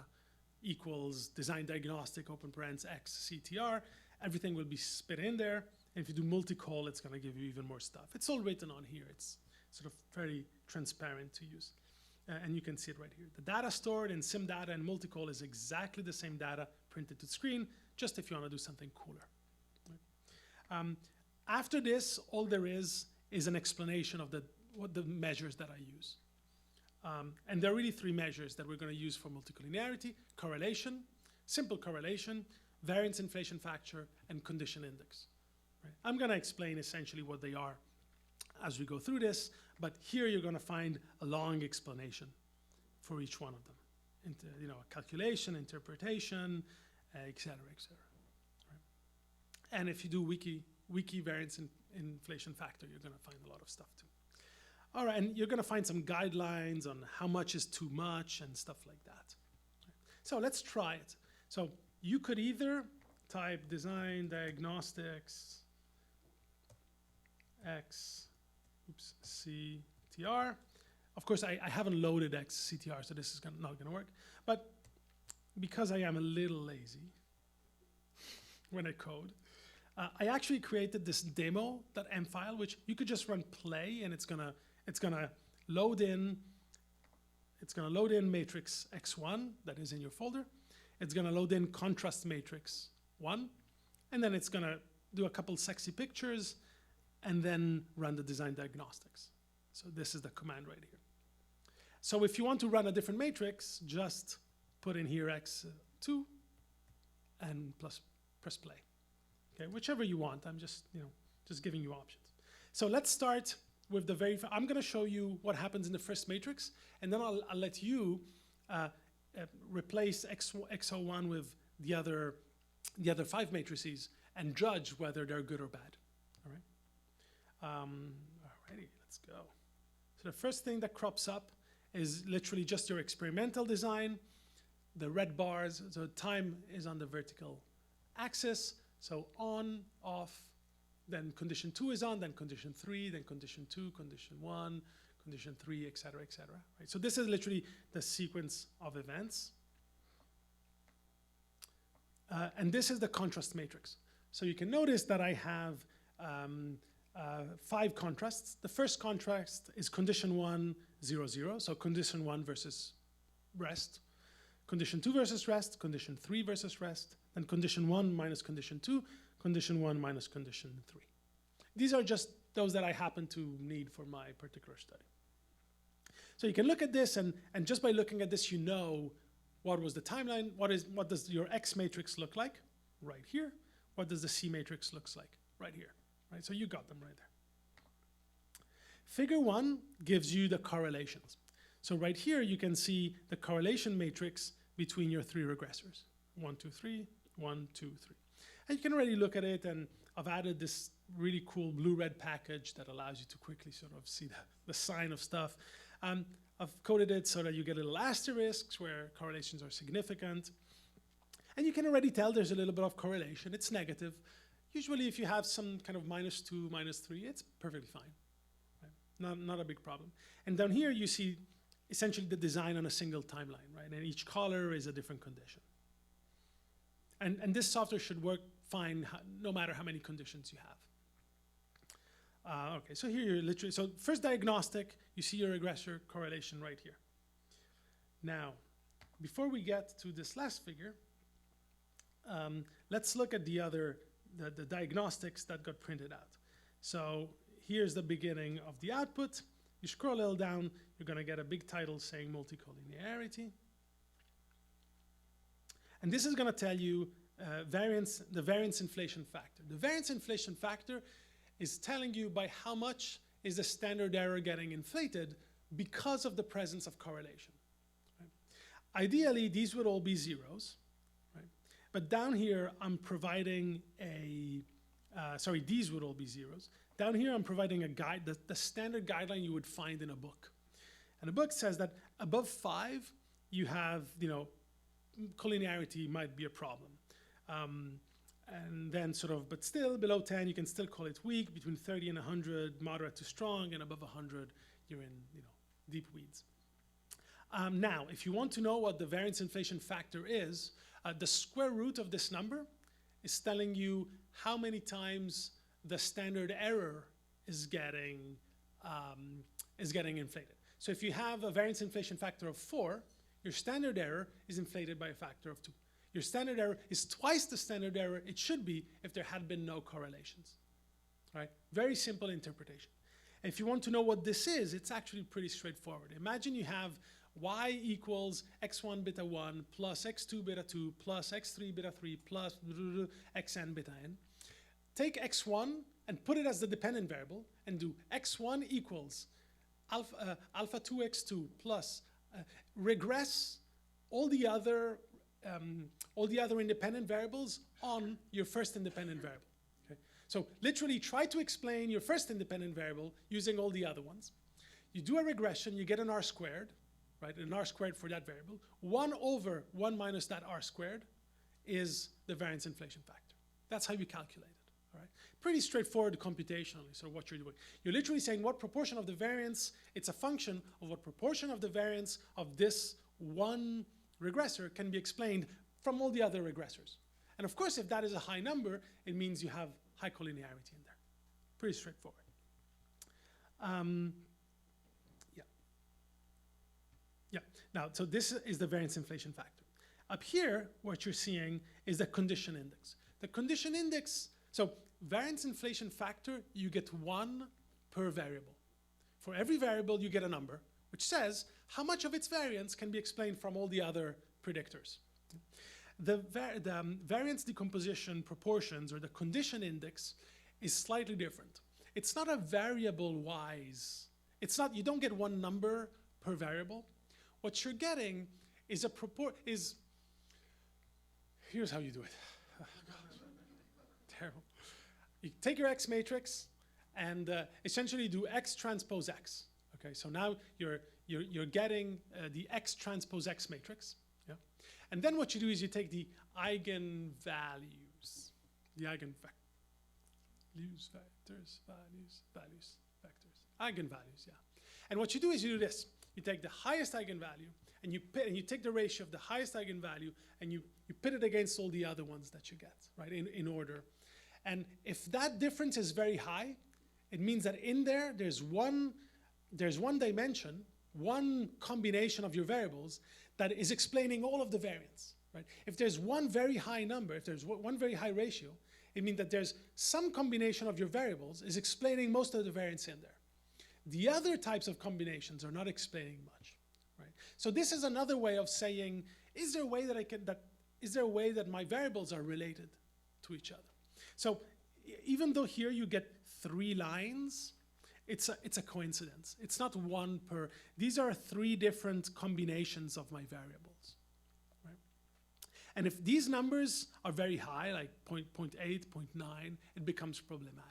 B: equals design diagnostic open parens x CTR, everything will be spit in there. And if you do multi-call, it's going to give you even more stuff. It's all written on here. It's sort of very transparent to use. And you can see it right here. The data stored in sim data and multi-call is exactly the same data printed to screen, just if you want to do something cooler. Right? After this, all there is an explanation of what the measures that I use. And there are really 3 measures that we're going to use for multicollinearity: correlation, simple correlation, variance inflation factor, and condition index. Right? I'm going to explain essentially what they are as we go through this, but here you're going to find a long explanation for each one of them. Calculation, interpretation, et cetera, et cetera. Right? And if you do wiki variance inflation factor, you're going to find a lot of stuff too. All right, and you're going to find some guidelines on how much is too much and stuff like that. So let's try it. So you could either type design diagnostics x CTR. Of course, I haven't loaded x CTR, so this is not going to work. But because I am a little lazy when I code, I actually created this demo.m file, which you could just run play, and it's gonna load in. It's gonna load in matrix x1 that is in your folder. It's gonna load in contrast matrix 1, and then it's gonna do a couple sexy pictures, and then run the design diagnostics. So this is the command right here. So if you want to run a different matrix, just put in here x2 and press play. Okay, whichever you want. I'm just giving you options. So let's start with the I'm going to show you what happens in the first matrix, and then I'll let you replace x01 with the other 5 matrices and judge whether they're good or bad. All right. Alrighty, let's go. So the first thing that crops up is literally just your experimental design. The red bars, so time is on the vertical axis. So on, off, then condition 2 is on, then condition 3, then condition 2, condition 1, condition 3, et cetera, et cetera. Right? So this is literally the sequence of events. And this is the contrast matrix. So you can notice that I have 5 contrasts. The first contrast is condition 1, 0, 0. So condition 1 versus rest. Condition 2 versus rest, condition 3 versus rest, then condition 1 minus condition 2, condition 1 minus condition 3. These are just those that I happen to need for my particular study. So you can look at this, and just by looking at this, you know what was the timeline, what does your X matrix look like? Right here. What does the C matrix looks like? Right here. Right? So you got them right there. Figure 1 gives you the correlations. So right here you can see the correlation matrix between your 3 regressors. 1, 2, 3, 1, 2, 3. And you can already look at it, and I've added this really cool blue-red package that allows you to quickly sort of see the sign of stuff. I've coded it so that you get little asterisks where correlations are significant. And you can already tell there's a little bit of correlation. It's negative. Usually if you have some kind of -2, -3, it's perfectly fine. Right? Not a big problem. And down here you see essentially the design on a single timeline, right? And each color is a different condition. And this software should work fine no matter how many conditions you have. Okay, so here you're literally, so first diagnostic, you see your regressor correlation right here. Now, before we get to this last figure, let's look at the diagnostics that got printed out. So here's the beginning of the output. You scroll a little down, you're going to get a big title saying multicollinearity. And this is going to tell you the variance inflation factor. The variance inflation factor is telling you by how much is the standard error getting inflated because of the presence of correlation. Right? Ideally, these would all be zeros. Right? But down here, I'm providing these would all be zeros. Down here, I'm providing a guide, the standard guideline you would find in a book. And the book says that above 5, you have, collinearity might be a problem. And then but still below 10, you can still call it weak. Between 30 and 100, moderate to strong, and above 100, you're in, deep weeds. Now, if you want to know what the variance inflation factor is, the square root of this number is telling you how many times the standard error is getting inflated. So if you have a variance inflation factor of 4, your standard error is inflated by a factor of 2. Your standard error is twice the standard error it should be if there had been no correlations. Right? Very simple interpretation. And if you want to know what this is, it's actually pretty straightforward. Imagine you have y equals x1 beta 1 plus x2 beta 2 plus x3 beta 3 plus xn beta n. Take x1 and put it as the dependent variable and do x1 equals alpha 2x2 plus regress all the other independent variables on your first independent variable. Okay? So literally try to explain your first independent variable using all the other ones. You do a regression, you get an r squared, right? An r squared for that variable. 1 over 1 minus that r squared is the variance inflation factor. That's how you calculate it. All right? Pretty straightforward computationally, so what you're doing. You're literally saying what proportion of the variance, it's a function of what proportion of the variance of this one regressor can be explained from all the other regressors. And of course, if that is a high number, it means you have high collinearity in there. Pretty straightforward. Yeah. Now, so this is the variance inflation factor. Up here, what you're seeing is the condition index. The condition index, so variance inflation factor, you get 1 per variable. For every variable, you get a number, which says how much of its variance can be explained from all the other predictors. The variance decomposition proportions, or the condition index, is slightly different. It's not a variable-wise. It's not, you don't get 1 number per variable. What you're getting is here's how you do it. Oh, terrible. You take your X matrix and essentially do X transpose X. Okay, so now you're getting the X transpose X matrix. Yeah? And then what you do is you take the eigenvalues, eigenvalues, yeah. And what you do is you do this. You take the highest eigenvalue, and you take the ratio of the highest eigenvalue, and you pit it against all the other ones that you get, right, in order. And if that difference is very high, it means that in there, there's one dimension, one combination of your variables that is explaining all of the variance, right? If there's one very high number, if there's one very high ratio, it means that there's some combination of your variables is explaining most of the variance in there. The other types of combinations are not explaining much, right? So this is another way of saying, is there a way that my variables are related to each other? So even though here you get 3 lines, it's a coincidence. It's not 1 per. These are 3 different combinations of my variables, right? And if these numbers are very high, like 0.8, 0.9, it becomes problematic.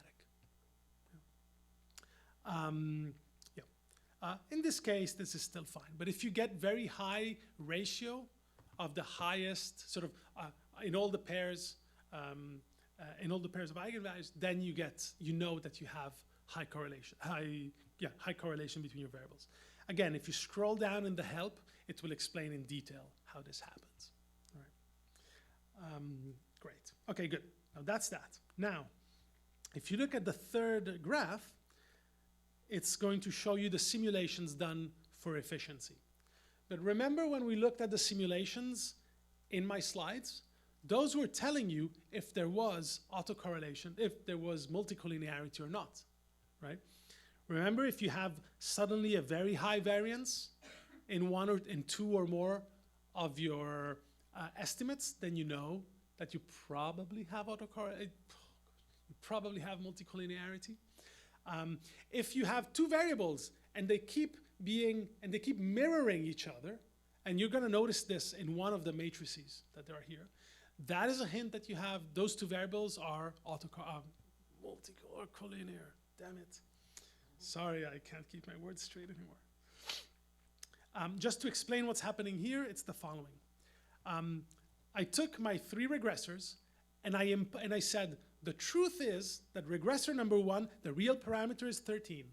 B: In this case, this is still fine. But if you get very high ratio of the highest sort of in all the pairs of eigenvalues, then you know that you have high correlation between your variables. Again, if you scroll down in the help, it will explain in detail how this happens. All right. Great. Okay, good. Now that's that. Now, if you look at the third graph, it's going to show you the simulations done for efficiency. But remember when we looked at the simulations in my slides, those were telling you if there was autocorrelation, if there was multicollinearity or not, right? Remember, if you have suddenly a very high variance in one or in two or more of your estimates, then you know that you probably have multicollinearity. If you have two variables and they keep mirroring each other, and you're going to notice this in one of the matrices that are here, that is a hint that you have those two variables are multicollinear. Damn it. Sorry, I can't keep my words straight anymore. Just to explain what's happening here, it's the following. I took my three regressors and I said, the truth is that regressor number 1, the real parameter is 13.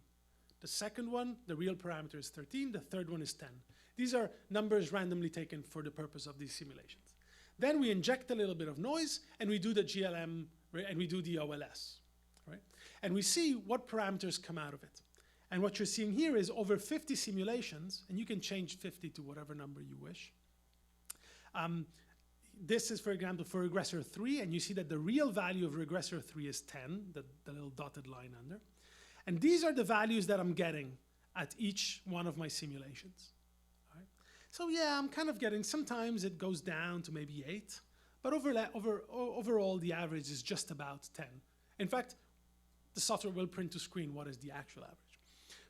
B: The second one, the real parameter is 13. The third one is 10. These are numbers randomly taken for the purpose of these simulations. Then we inject a little bit of noise and we do the GLM and we do the OLS, right? And we see what parameters come out of it. And what you're seeing here is over 50 simulations, and you can change 50 to whatever number you wish. This is, for example, for regressor 3, and you see that the real value of regressor 3 is 10, the little dotted line under. And these are the values that I'm getting at each one of my simulations. All right? So yeah, I'm kind of getting, sometimes it goes down to maybe 8, but overall the average is just about 10. In fact, the software will print to screen what is the actual average.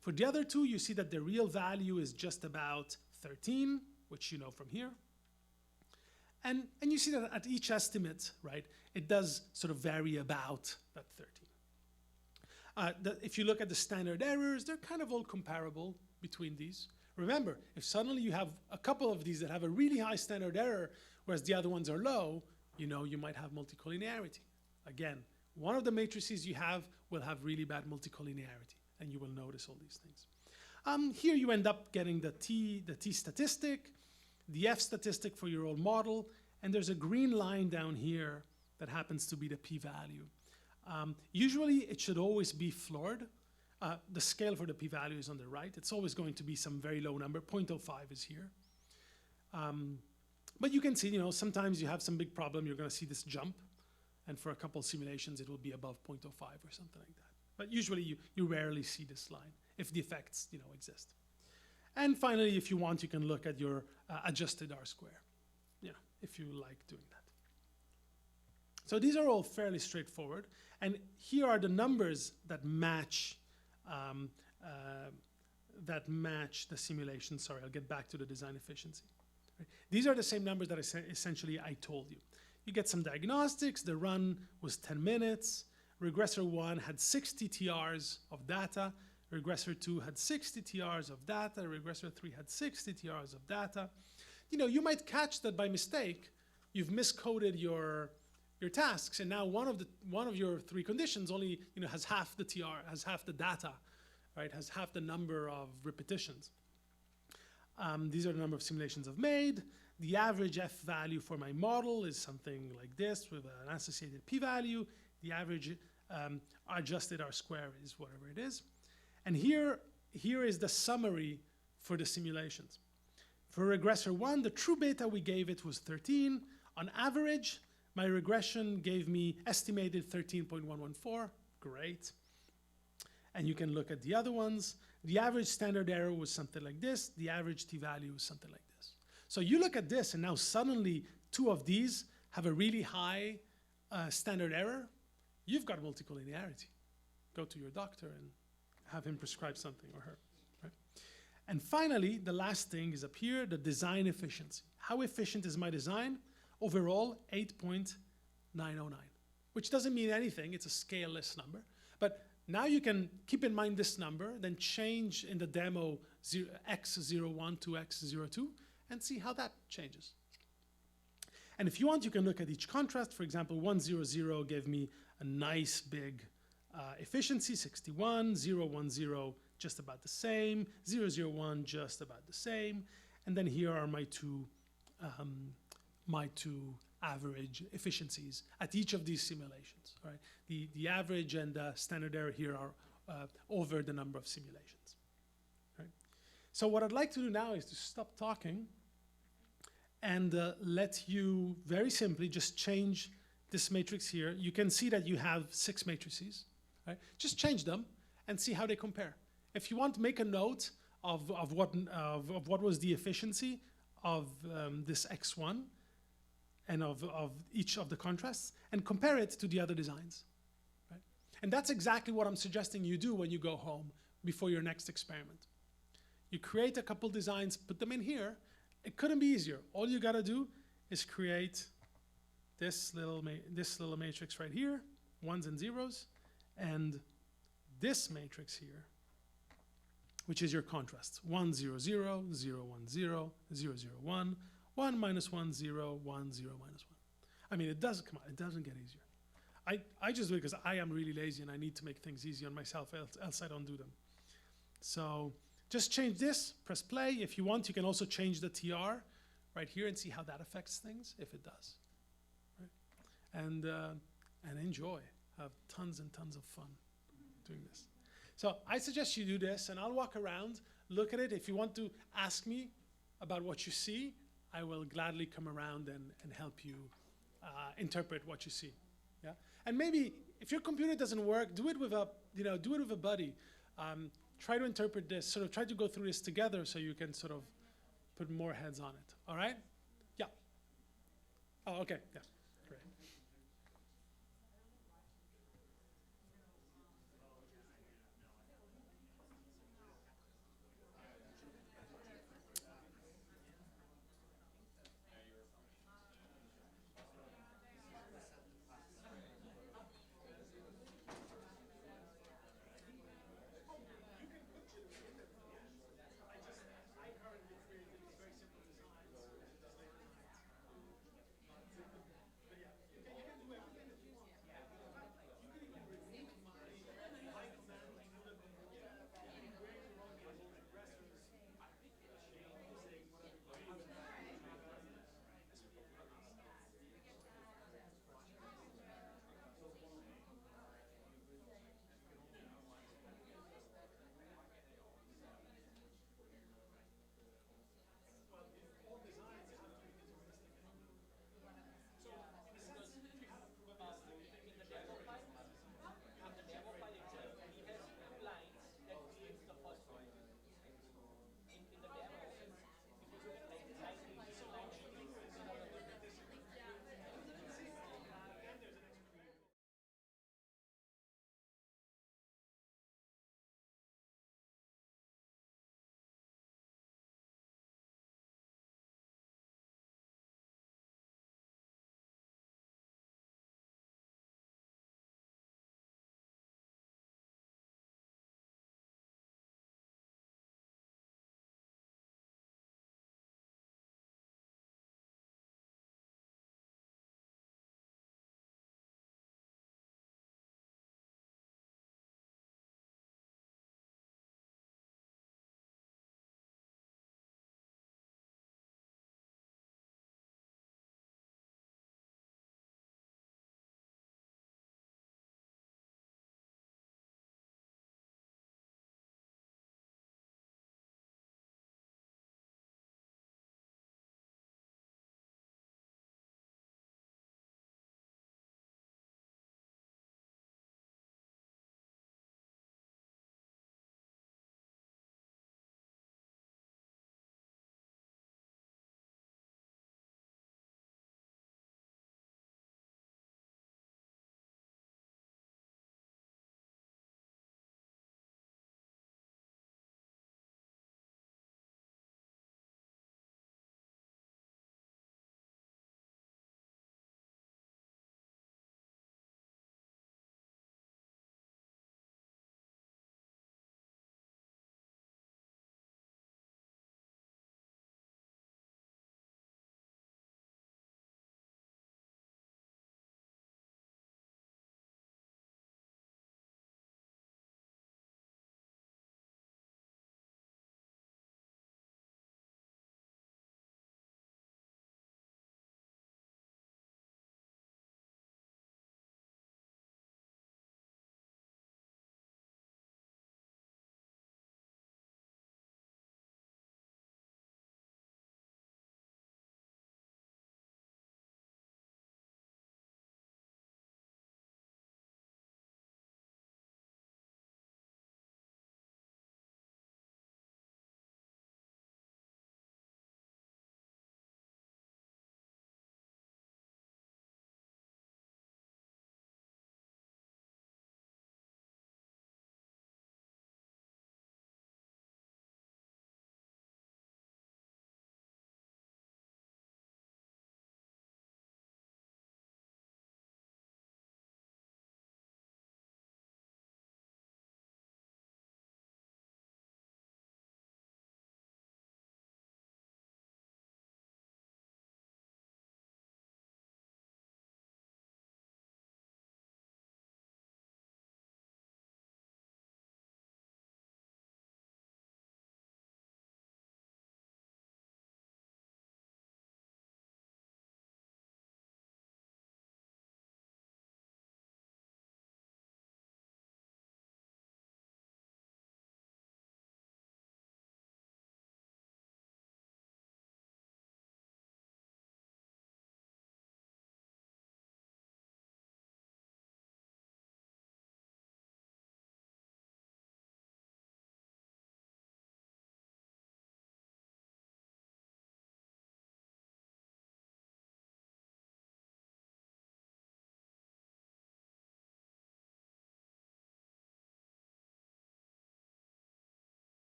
B: For the other two, you see that the real value is just about 13, which you know from here. And you see that at each estimate, right, it does sort of vary about that 13. If you look at the standard errors, they're kind of all comparable between these. Remember, if suddenly you have a couple of these that have a really high standard error, whereas the other ones are low, you know you might have multicollinearity. Again, one of the matrices you have will have really bad multicollinearity, and you will notice all these things. Here you end up getting the T statistic, the F statistic for your old model, and there's a green line down here that happens to be the p-value. Usually it should always be floored. The scale for the p-value is on the right. It's always going to be some very low number. 0.05 is here. But you can see, sometimes you have some big problem, you're going to see this jump, and for a couple of simulations it will be above 0.05 or something like that. But usually you rarely see this line if the effects exist. And finally, if you want, you can look at your adjusted R-square, if you like doing that. So these are all fairly straightforward. And here are the numbers that match the simulation. Sorry, I'll get back to the design efficiency. Right. These are the same numbers that essentially I told you. You get some diagnostics. The run was 10 minutes. Regressor 1 had 60 TRs of data. Regressor 2 had 60 TRs of data. Regressor 3 had 60 TRs of data. You might catch that by mistake. You've miscoded your tasks, and now one of your three conditions only has half the TR, has half the data, right? Has half the number of repetitions. These are the number of simulations I've made. The average F value for my model is something like this with an associated p-value. The average adjusted R-square is whatever it is. And here is the summary for the simulations. For regressor 1, the true beta we gave it was 13. On average, my regression gave me estimated 13.114. Great. And you can look at the other ones. The average standard error was something like this. The average t-value was something like this. So you look at this, and now suddenly two of these have a really high standard error. You've got multicollinearity. Go to your doctor and have him prescribe something, or her. Right? And finally, the last thing is up here, the design efficiency. How efficient is my design? Overall, 8.909, which doesn't mean anything. It's a scaleless number. But now you can keep in mind this number, then change in the demo x01 to x02, and see how that changes. And if you want, you can look at each contrast. For example, 100 gave me a nice big efficiency, 61, 010 just about the same, 001 just about the same, and then here are my two average efficiencies at each of these simulations. Right? The average and the standard error here are over the number of simulations. Right? So what I'd like to do now is to stop talking and let you very simply just change this matrix here. You can see that you have 6 matrices. Right? Just change them and see how they compare. If you want to make a note of what was the efficiency of this X1 and of each of the contrasts, and compare it to the other designs. Right? And that's exactly what I'm suggesting you do when you go home before your next experiment. You create a couple designs, put them in here. It couldn't be easier. All you gotta do is create this little matrix right here, ones and zeros, and this matrix here, which is your contrasts. 1, 0, 0, 0, 1, 0, 0, 0, 1, 1 minus 1, 0, 1, 0 minus 1. I mean, it doesn't come out. It doesn't get easier. I just do it because I am really lazy and I need to make things easy on myself, else I don't do them. So just change this, press play. If you want, you can also change the TR right here and see how that affects things, if it does. Right? And enjoy. Have tons and tons of fun doing this. So I suggest you do this, and I'll walk around, look at it. If you want to ask me about what you see, I will gladly come around and help you interpret what you see. Yeah? And maybe if your computer doesn't work, do it with a buddy. Try to interpret this, sort of try to go through this together so you can sort of put more heads on it. All right? Yeah. Oh, okay. Yeah. Great.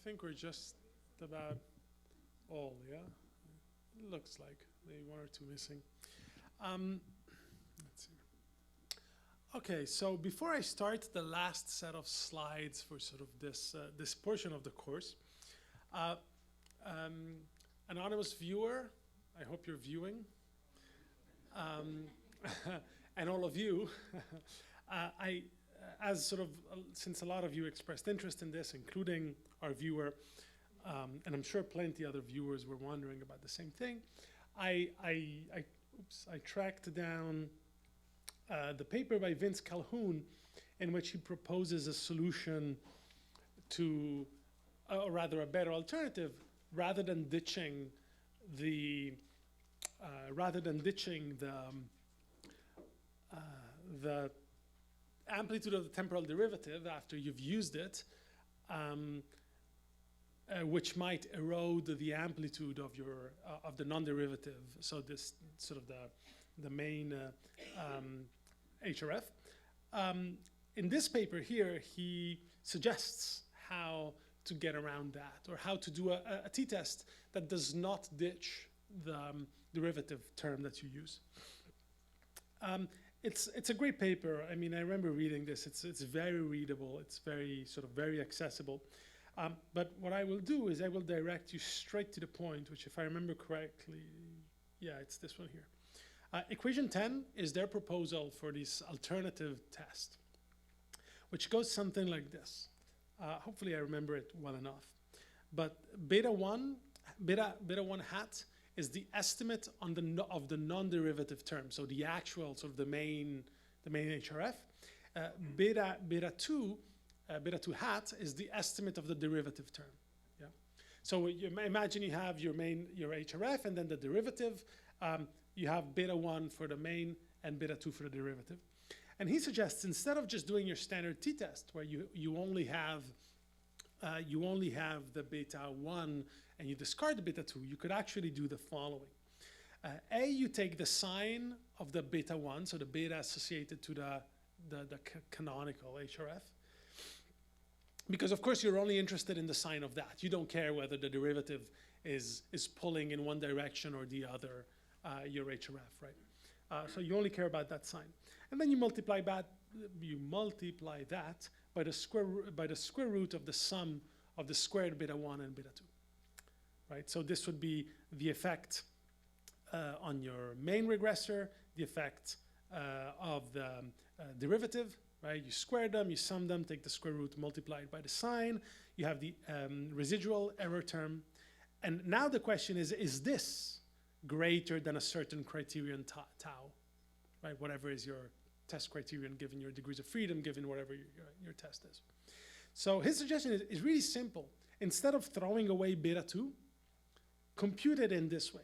B: think we're just about all, yeah? Looks like maybe one or two missing. Let's see. Okay, so before I start the last set of slides for sort of this portion of the course, anonymous viewer, I hope you're viewing, and all of you, since a lot of you expressed interest in this, including our viewer, and I'm sure plenty other viewers were wondering about the same thing, I tracked down the paper by Vince Calhoun in which he proposes a solution to, or rather a better alternative, rather than ditching the amplitude of the temporal derivative after you've used it, which might erode the amplitude of your of the non-derivative. So this sort of the main HRF. In this paper here, he suggests how to get around that, or how to do a t-test that does not ditch the derivative term that you use. It's a great paper. I mean, I remember reading this. It's very readable. It's very accessible. But what I will do is I will direct you straight to the point, which, if I remember correctly, yeah, it's this one here. Equation 10 is their proposal for this alternative test, which goes something like this. Hopefully I remember it well enough. But beta 1 hat is the estimate on of the non-derivative term, so the actual, sort of the main HRF. Beta 2 hat is the estimate of the derivative term. Yeah. So you imagine you have your HRF and then the derivative. You have beta 1 for the main and beta 2 for the derivative. And he suggests, instead of just doing your standard t-test where you only have the beta 1 and you discard the beta 2, you could actually do the following. You take the sign of the beta 1, so the beta associated to the canonical HRF, because of course you're only interested in the sign of that. You don't care whether the derivative is pulling in one direction or the other, your HRF, right? So you only care about that sign. And then you multiply that by the square root of the sum of the squared beta 1 and beta 2. Right? So this would be the effect on your main regressor, the effect of the derivative, right? You square them, you sum them, take the square root, multiply it by the sign. You have the residual error term. And now the question is this greater than a certain criterion tau, right? Whatever is your test criterion given your degrees of freedom, given whatever your test is. So his suggestion is really simple. Instead of throwing away beta 2, compute it in this way.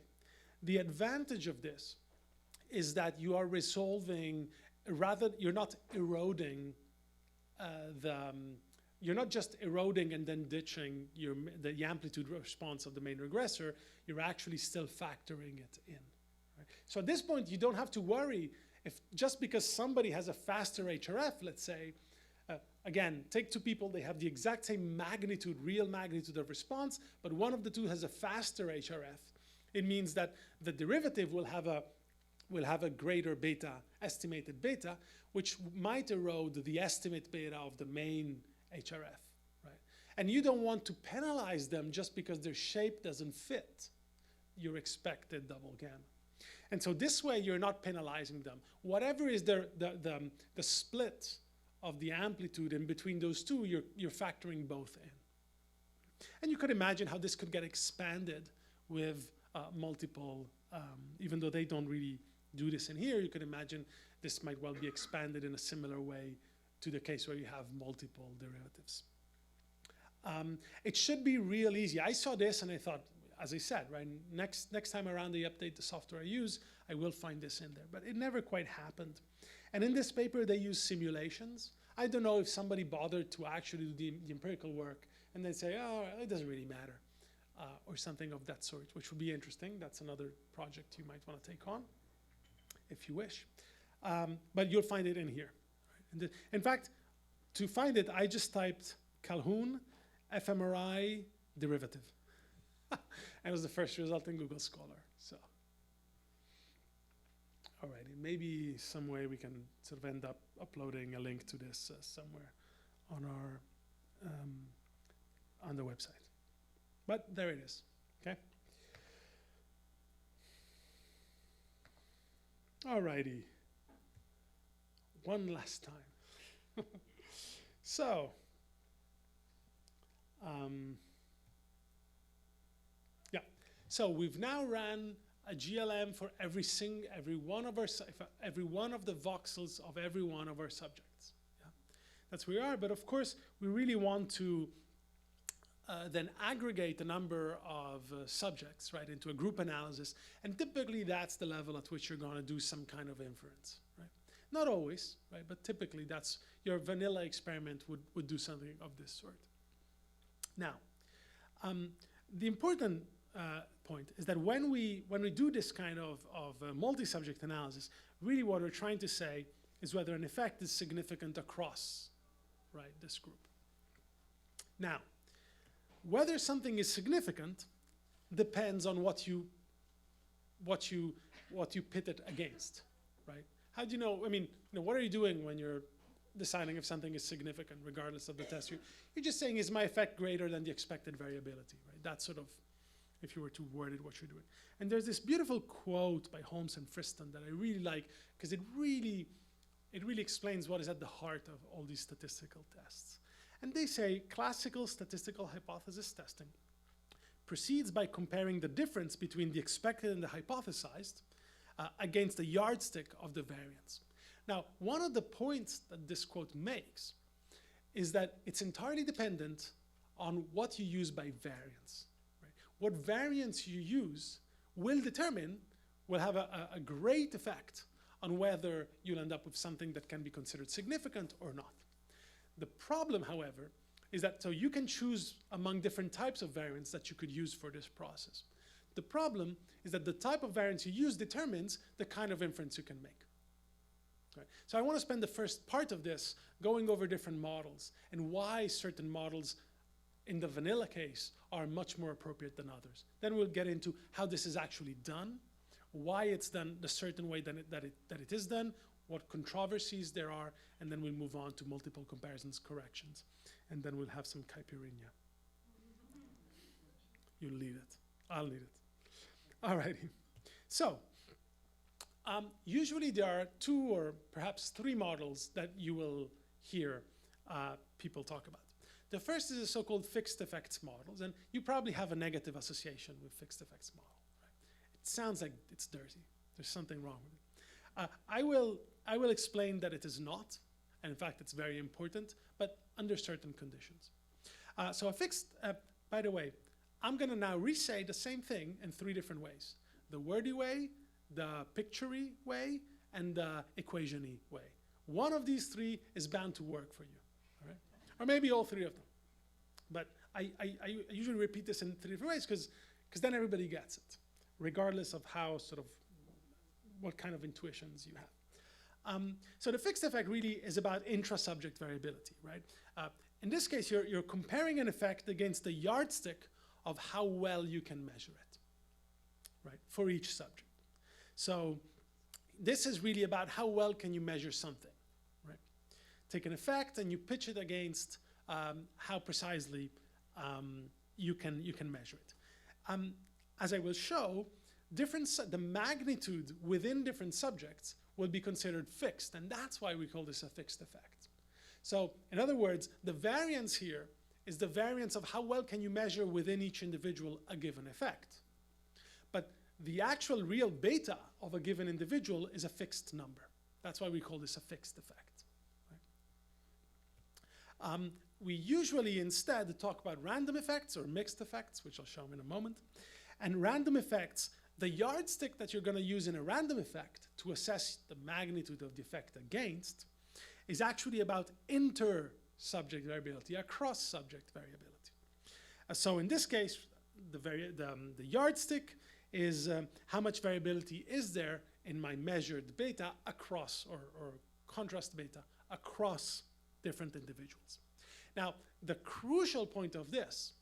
B: The advantage of this is that you are resolving, you're not eroding you're not just eroding and then ditching the amplitude response of the main regressor, you're actually still factoring it in. Right? So at this point, you don't have to worry if just because somebody has a faster HRF, let's say, again, take two people, they have the exact same magnitude, real magnitude of response, but one of the two has a faster HRF. It means that the derivative will have a greater beta, estimated beta, which might erode the estimate beta of the main HRF, right? And you don't want to penalize them just because their shape doesn't fit your expected double gamma. And so this way, you're not penalizing them. Whatever is the split of the amplitude in between those two, you're factoring both in. And you could imagine how this could get expanded with multiple, even though they don't really do this in here, you could imagine this might well be expanded in a similar way to the case where you have multiple derivatives. It should be real easy. I saw this and I thought, as I said, right, next time around they update the software I use, I will find this in there. But it never quite happened. And in this paper, they use simulations. I don't know if somebody bothered to actually do the empirical work and then say, oh, it doesn't really matter, or something of that sort, which would be interesting. That's another project you might want to take on, if you wish. But you'll find it in here. In fact, to find it, I just typed Calhoun fMRI derivative. And it was the first result in Google Scholar. So, alrighty, maybe some way we can sort of end up uploading a link to this somewhere on our on the website. But there it is. Okay. Alrighty. One last time. So, yeah. So we've now ran a GLM for every one of the voxels of every one of our subjects. Yeah. That's where we are. But of course, we really want to then aggregate the number of subjects, right, into a group analysis. And typically, that's the level at which you're going to do some kind of inference, right? Not always, right, but typically that's your vanilla experiment would do something of this sort. Now, the important point is that when we do this kind of multi-subject analysis, really what we're trying to say is whether an effect is significant across, right, this group. Now, whether something is significant depends on what you pit it against, right? How do you know? I mean, what are you doing when you're deciding if something is significant, regardless of the test? You're just saying, is my effect greater than the expected variability, right? That's sort of, if you were to word it, what you're doing. And there's this beautiful quote by Holmes and Friston that I really like, because it really explains what is at the heart of all these statistical tests. And they say classical statistical hypothesis testing proceeds by comparing the difference between the expected and the hypothesized against the yardstick of the variance. Now, one of the points that this quote makes is that it's entirely dependent on what you use by variance. Right? What variance you use will have a great effect on whether you'll end up with something that can be considered significant or not. The problem, however, is that so you can choose among different types of variance that you could use for this process. The problem is that the type of variance you use determines the kind of inference you can make. Right. So I want to spend the first part of this going over different models and why certain models in the vanilla case are much more appropriate than others. Then we'll get into how this is actually done, why it's done the certain way that it is done, what controversies there are, and then we'll move on to multiple comparisons, corrections, and then we'll have some caipirinha. You lead it. I'll lead it. All righty. So usually there are 2 or perhaps 3 models that you will hear people talk about. The first is the so-called fixed effects models, and you probably have a negative association with fixed effects model. Right? It sounds like it's dirty. There's something wrong with it. I will explain that it is not, and in fact it's very important, but under certain conditions. So a fixed, by the way, I'm going to now re-say the same thing in 3 different ways. The wordy way, the picture-y way, and the equation-y way. One of these 3 is bound to work for you, all right? Or maybe all 3 of them. But I usually repeat this in 3 different ways because then everybody gets it, regardless of how what kind of intuitions you have. So the fixed effect really is about intra-subject variability, right? In this case, you're comparing an effect against the yardstick of how well you can measure it, right, for each subject. So this is really about how well can you measure something, right? Take an effect and you pitch it against how precisely you can measure it. As I will show, the magnitude within different subjects will be considered fixed, and that's why we call this a fixed effect. So in other words, the variance here is the variance of how well can you measure within each individual a given effect. But the actual real beta of a given individual is a fixed number. That's why we call this a fixed effect. Right? We usually instead talk about random effects or mixed effects, which I'll show in a moment. And random effects, the yardstick that you're going to use in a random effect to assess the magnitude of the effect against is actually about inter-subject variability, across subject variability. So in this case, the yardstick is how much variability is there in my measured beta across, or contrast beta, across different individuals. Now, the crucial point of this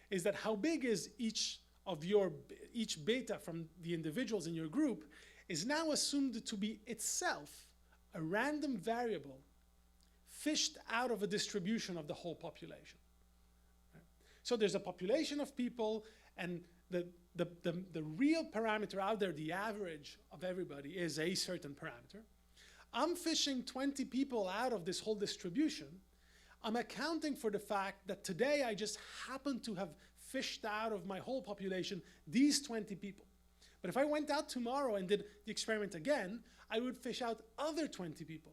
B: is that how big is each beta from the individuals in your group is now assumed to be itself a random variable fished out of a distribution of the whole population. Right? So there's a population of people, and the real parameter out there, the average of everybody, is a certain parameter. I'm fishing 20 people out of this whole distribution. I'm accounting for the fact that today I just happen to have fished out of my whole population these 20 people. But if I went out tomorrow and did the experiment again, I would fish out other 20 people.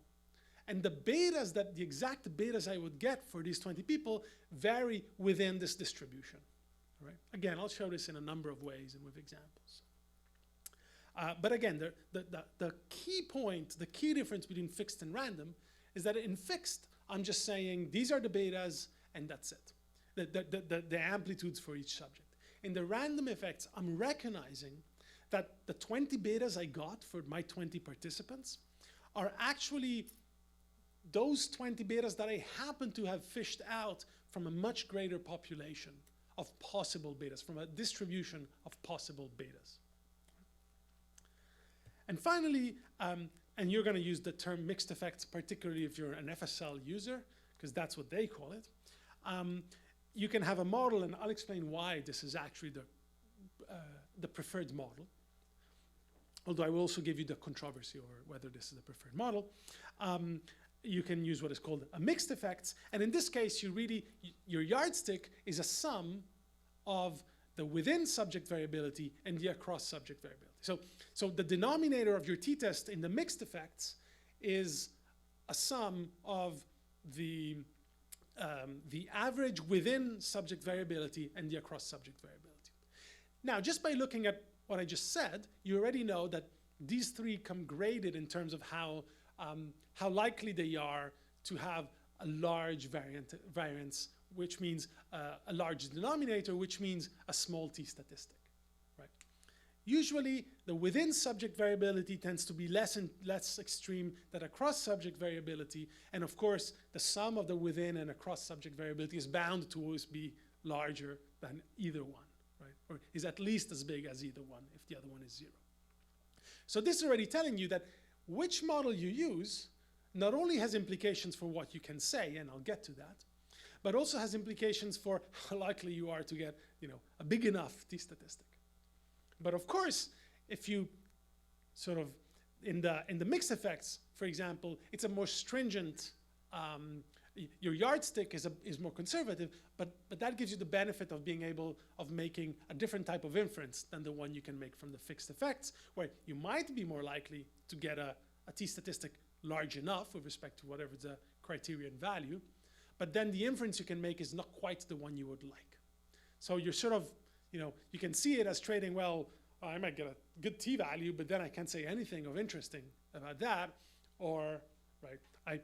B: And the betas, the exact betas I would get for these 20 people vary within this distribution. All right? Again, I'll show this in a number of ways and with examples. But again, the key point, the key difference between fixed and random is that in fixed, I'm just saying these are the betas and that's it. The amplitudes for each subject. In the random effects, I'm recognizing that the 20 betas I got for my 20 participants are actually those 20 betas that I happen to have fished out from a much greater population of possible betas, from a distribution of possible betas. And finally, and you're going to use the term mixed effects, particularly if you're an FSL user, because that's what they call it. You can have a model, and I'll explain why this is actually the preferred model. Although I will also give you the controversy over whether this is the preferred model. You can use what is called a mixed effects. And in this case, your yardstick is a sum of the within subject variability and the across subject variability. So the denominator of your t-test in the mixed effects is a sum of the average within subject variability and the across subject variability. Now, just by looking at what I just said, you already know that these three come graded in terms of how likely they are to have a large variance, which means a large denominator, which means a small t statistic. Right? Usually, the within subject variability tends to be less extreme than across subject variability, and of course, the sum of the within and across subject variability is bound to always be larger than either one. Right? Or is at least as big as either one if the other one is 0. So this is already telling you that which model you use not only has implications for what you can say, and I'll get to that, but also has implications for how likely you are to get a big enough t-statistic. But of course, if you sort of, in the mixed effects, for example, it's a more stringent, your yardstick is more conservative, but that gives you the benefit of being able of making a different type of inference than the one you can make from the fixed effects, where you might be more likely to get a t-statistic large enough with respect to whatever the criterion value, but then the inference you can make is not quite the one you would like. So you're sort of, you can see it as trading, well, I might get a good t-value, but then I can't say anything of interesting about that, or, right, I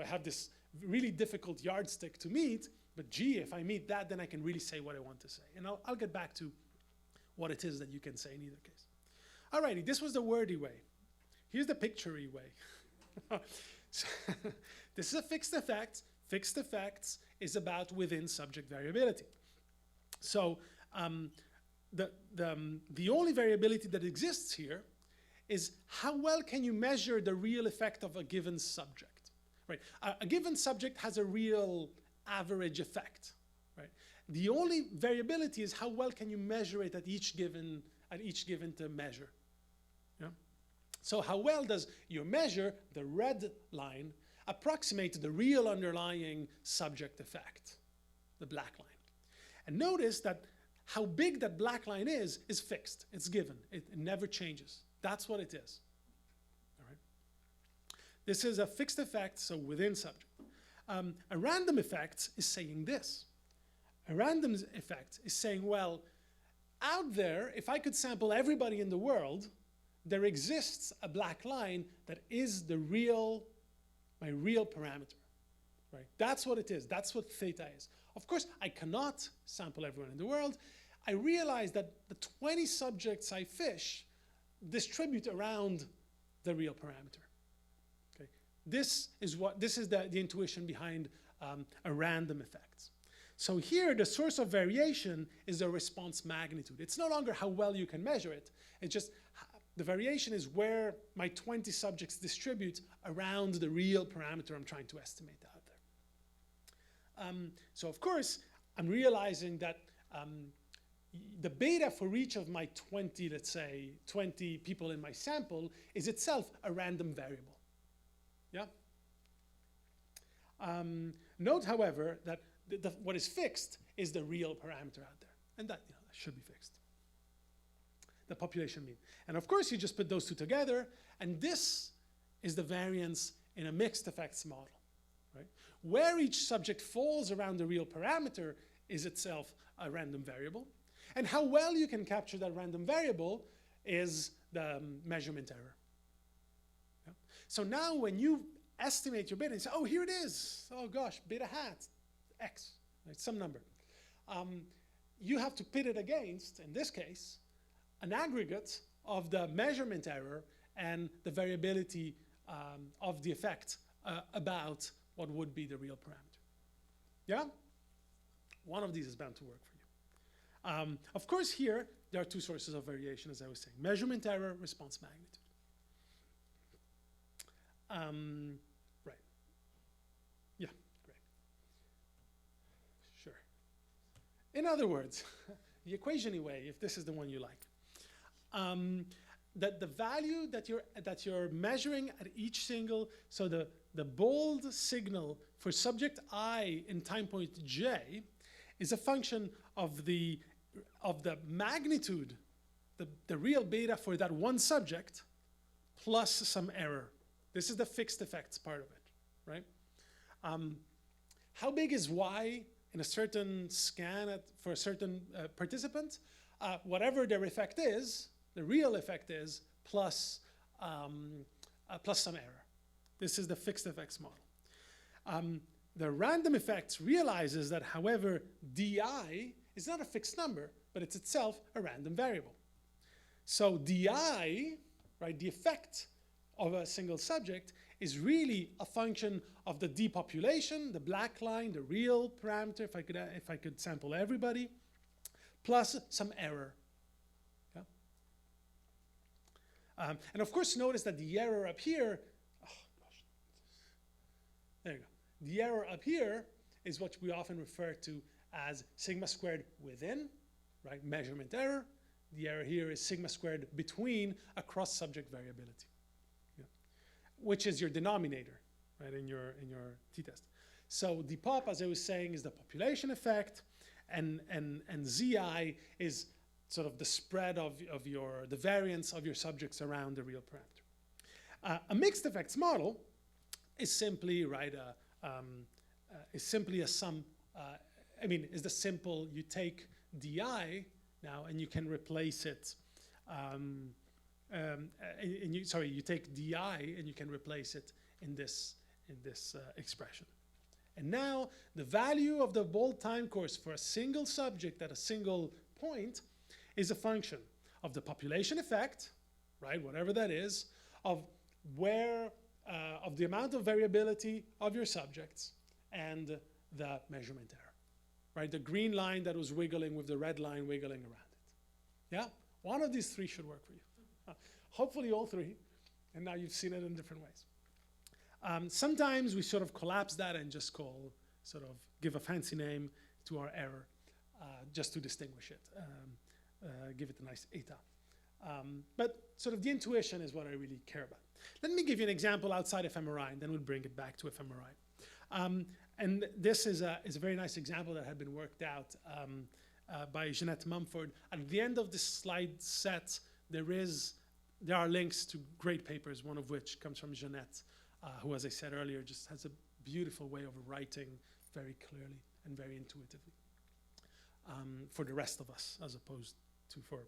B: have this really difficult yardstick to meet, but gee, if I meet that, then I can really say what I want to say. And I'll get back to what it is that you can say in either case. Alrighty, this was the wordy way. Here's the picture-y way. So this is a fixed effect. Fixed effects is about within subject variability. So the only variability that exists here is how well can you measure the real effect of a given subject. Right? A given subject has a real average effect. Right? The only variability is how well can you measure it at each given to measure. Yeah? So how well does your measure, the red line, approximate the real underlying subject effect, the black line? And notice that how big that black line is fixed. It's given. It never changes. That's what it is. This is a fixed effect, so within subject. A random effect is saying this. A random effect is saying, well, out there, if I could sample everybody in the world, there exists a black line that is my real parameter. Right? That's what it is. That's what theta is. Of course, I cannot sample everyone in the world. I realize that the 20 subjects I fish distribute around the real parameter. This is the intuition behind a random effect. So here, the source of variation is the response magnitude. It's no longer how well you can measure it. It's just the variation is where my 20 subjects distribute around the real parameter I'm trying to estimate out there. So of course, I'm realizing that the beta for each of my 20, let's say, 20 people in my sample is itself a random variable. Yeah? Note, however, that what is fixed is the real parameter out there. And that, that should be fixed. The population mean. And of course, you just put those two together, and this is the variance in a mixed effects model. Right? Where each subject falls around the real parameter is itself a random variable. And how well you can capture that random variable is the measurement error. Yeah? So now when you estimate your beta, you say, oh, here it is. Oh gosh, beta hat, X, right? Some number. You have to pit it against, in this case, an aggregate of the measurement error and the variability of the effect about what would be the real parameter. Yeah? One of these is bound to work for you. Of course, here, there are two sources of variation, as I was saying. Measurement error, response magnitude. Right. Yeah, great. Sure. In other words, the equation anyway, if this is the one you like, that the value that you're measuring at each single, so the bold signal for subject I in time point j is a function of the magnitude, the real beta for that one subject, plus some error. This is the fixed effects part of it, right? How big is y in a certain scan for a certain participant? Whatever their effect is, the real effect is, plus some error. This is the fixed effects model. The random effects realizes that, however, di is not a fixed number, but it's itself a random variable. So di, right, the effect of a single subject is really a function of the depopulation, the black line, the real parameter, if I could sample everybody, plus some error. Yeah? And of course, notice that the error up here, oh gosh, there you go. The error up here is what we often refer to as sigma squared within, right? Measurement error. The error here is sigma squared between across subject variability, yeah, which is your denominator, right, in your t-test. So the pop, as I was saying, is the population effect, and zi is sort of the spread of the variance of your subjects around the real parameter. A mixed effects model is simply, right, is simply a sum. Is the simple, you take di now and you can replace it. You take di and you can replace it in this expression. And now the value of the bold time course for a single subject at a single point is a function of the population effect, right, whatever that is, of where, of the amount of variability of your subjects and the measurement error, right? The green line that was wiggling with the red line wiggling around it. Yeah? One of these three should work for you. Hopefully all three, and now you've seen it in different ways. Sometimes we sort of collapse that and just give a fancy name to our error just to distinguish it. Give it a nice eta. But sort of the intuition is what I really care about. Let me give you an example outside fMRI, and then we'll bring it back to fMRI. And this is a very nice example that had been worked out by Jeanette Mumford. At the end of this slide set, there are links to great papers, one of which comes from Jeanette, who, as I said earlier, just has a beautiful way of writing very clearly and very intuitively for the rest of us, as opposed to for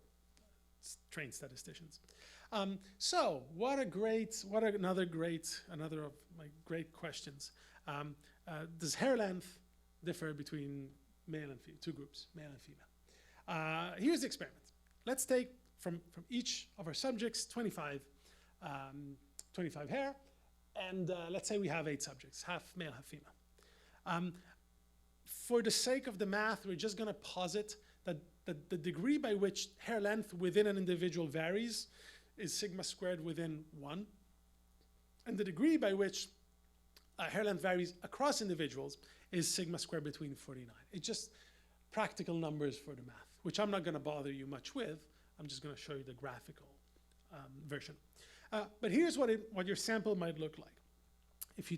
B: trained statisticians. So another of my great questions. Does hair length differ between male and female, two groups, male and female? Here's the experiment. Let's take from each of our subjects 25 hair, and let's say we have 8 subjects, half male, half female. For the sake of the math, we're just going to posit that the degree by which hair length within an individual varies is sigma squared within 1. And the degree by which hair length varies across individuals is sigma squared between 49. It's just practical numbers for the math, which I'm not going to bother you much with. I'm just going to show you the graphical version. But here's what your sample might look like. If you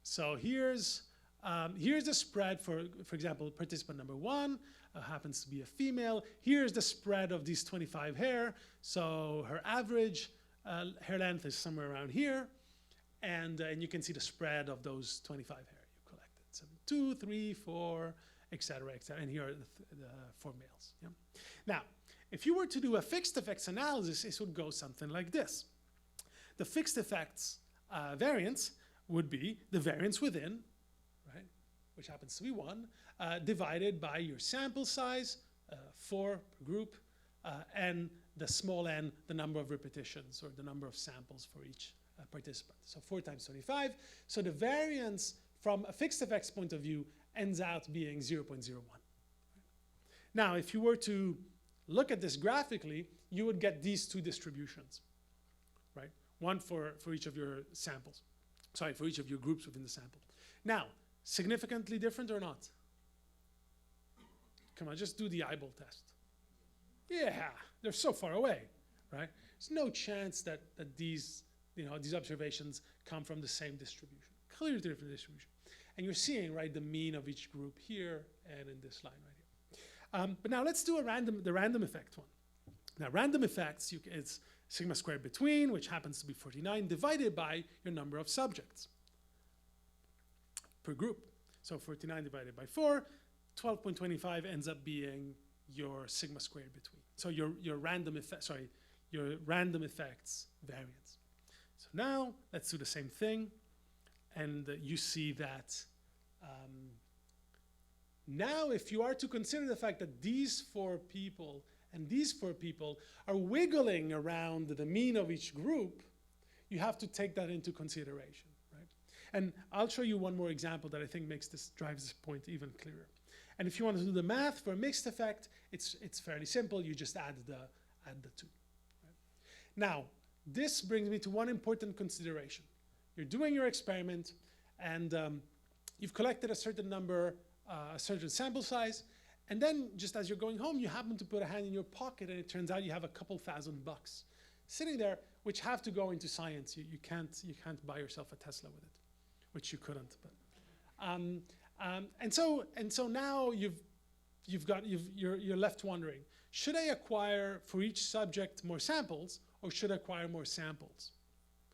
B: so here's the spread for example, participant number 1 happens to be a female. Here's the spread of these 25 hair. So her average hair length is somewhere around here. And you can see the spread of those 25 hair you collected. So 2, 3, 4, et cetera, et cetera. And here are the 4 males. Yeah? Now, if you were to do a fixed effects analysis, it would go something like this. The fixed effects variance would be the variance within, right, which happens to be 1, divided by your sample size, 4 per group, and the small n, the number of repetitions or the number of samples for each participant. So 4 times 25. So the variance from a fixed effects point of view ends out being 0.01. Now, if you were to look at this graphically, you would get these 2 distributions, right? One for each of your samples. Sorry, for each of your groups within the sample. Now, significantly different or not? Come on, just do the eyeball test. Yeah, they're so far away, right? There's no chance that these observations come from the same distribution. Clearly different distribution. And you're seeing, right, the mean of each group here and in this line right here. But now let's do the random effect one. Now, random effects, it's sigma squared between, which happens to be 49, divided by your number of subjects per group. So 49 divided by 4, 12.25 ends up being your sigma squared between. So your random effects variance. So now let's do the same thing, and you see that now if you are to consider the fact that these 4 people and these 4 people are wiggling around the mean of each group, you have to take that into consideration, right? And I'll show you one more example that I think drives this point even clearer. And if you want to do the math for a mixed effect, it's fairly simple. You just add the 2. Right? Now, this brings me to one important consideration. You're doing your experiment, and you've collected a certain number, a certain sample size, and then just as you're going home, you happen to put a hand in your pocket, and it turns out you have a couple $1,000 sitting there, which have to go into science. You can't buy yourself a Tesla with it, which you couldn't. But and so now you're left wondering: should I acquire for each subject more samples, or should I acquire more samples,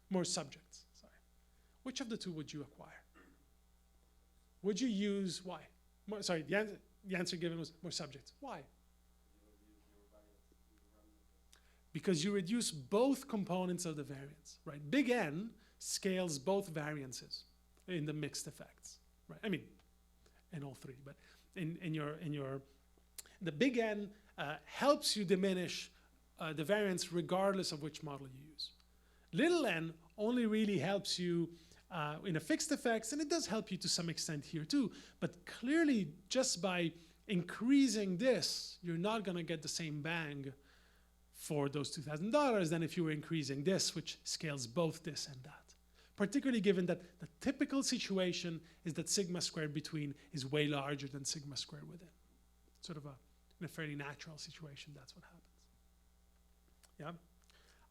B: more subjects? Sorry, which of the 2 would you acquire? Would you use why? The answer given was more subjects. Why? Because you reduce both components of the variance, right? Big N scales both variances in the mixed effects, right? I mean, in all 3, but the big N helps you diminish the variance regardless of which model you use. Little n only really helps you in a fixed effects, and it does help you to some extent here too, but clearly just by increasing this, you're not going to get the same bang for those $2,000 than if you were increasing this, which scales both this and that. Particularly given that the typical situation is that sigma squared between is way larger than sigma squared within. Sort of in a fairly natural situation, that's what happens.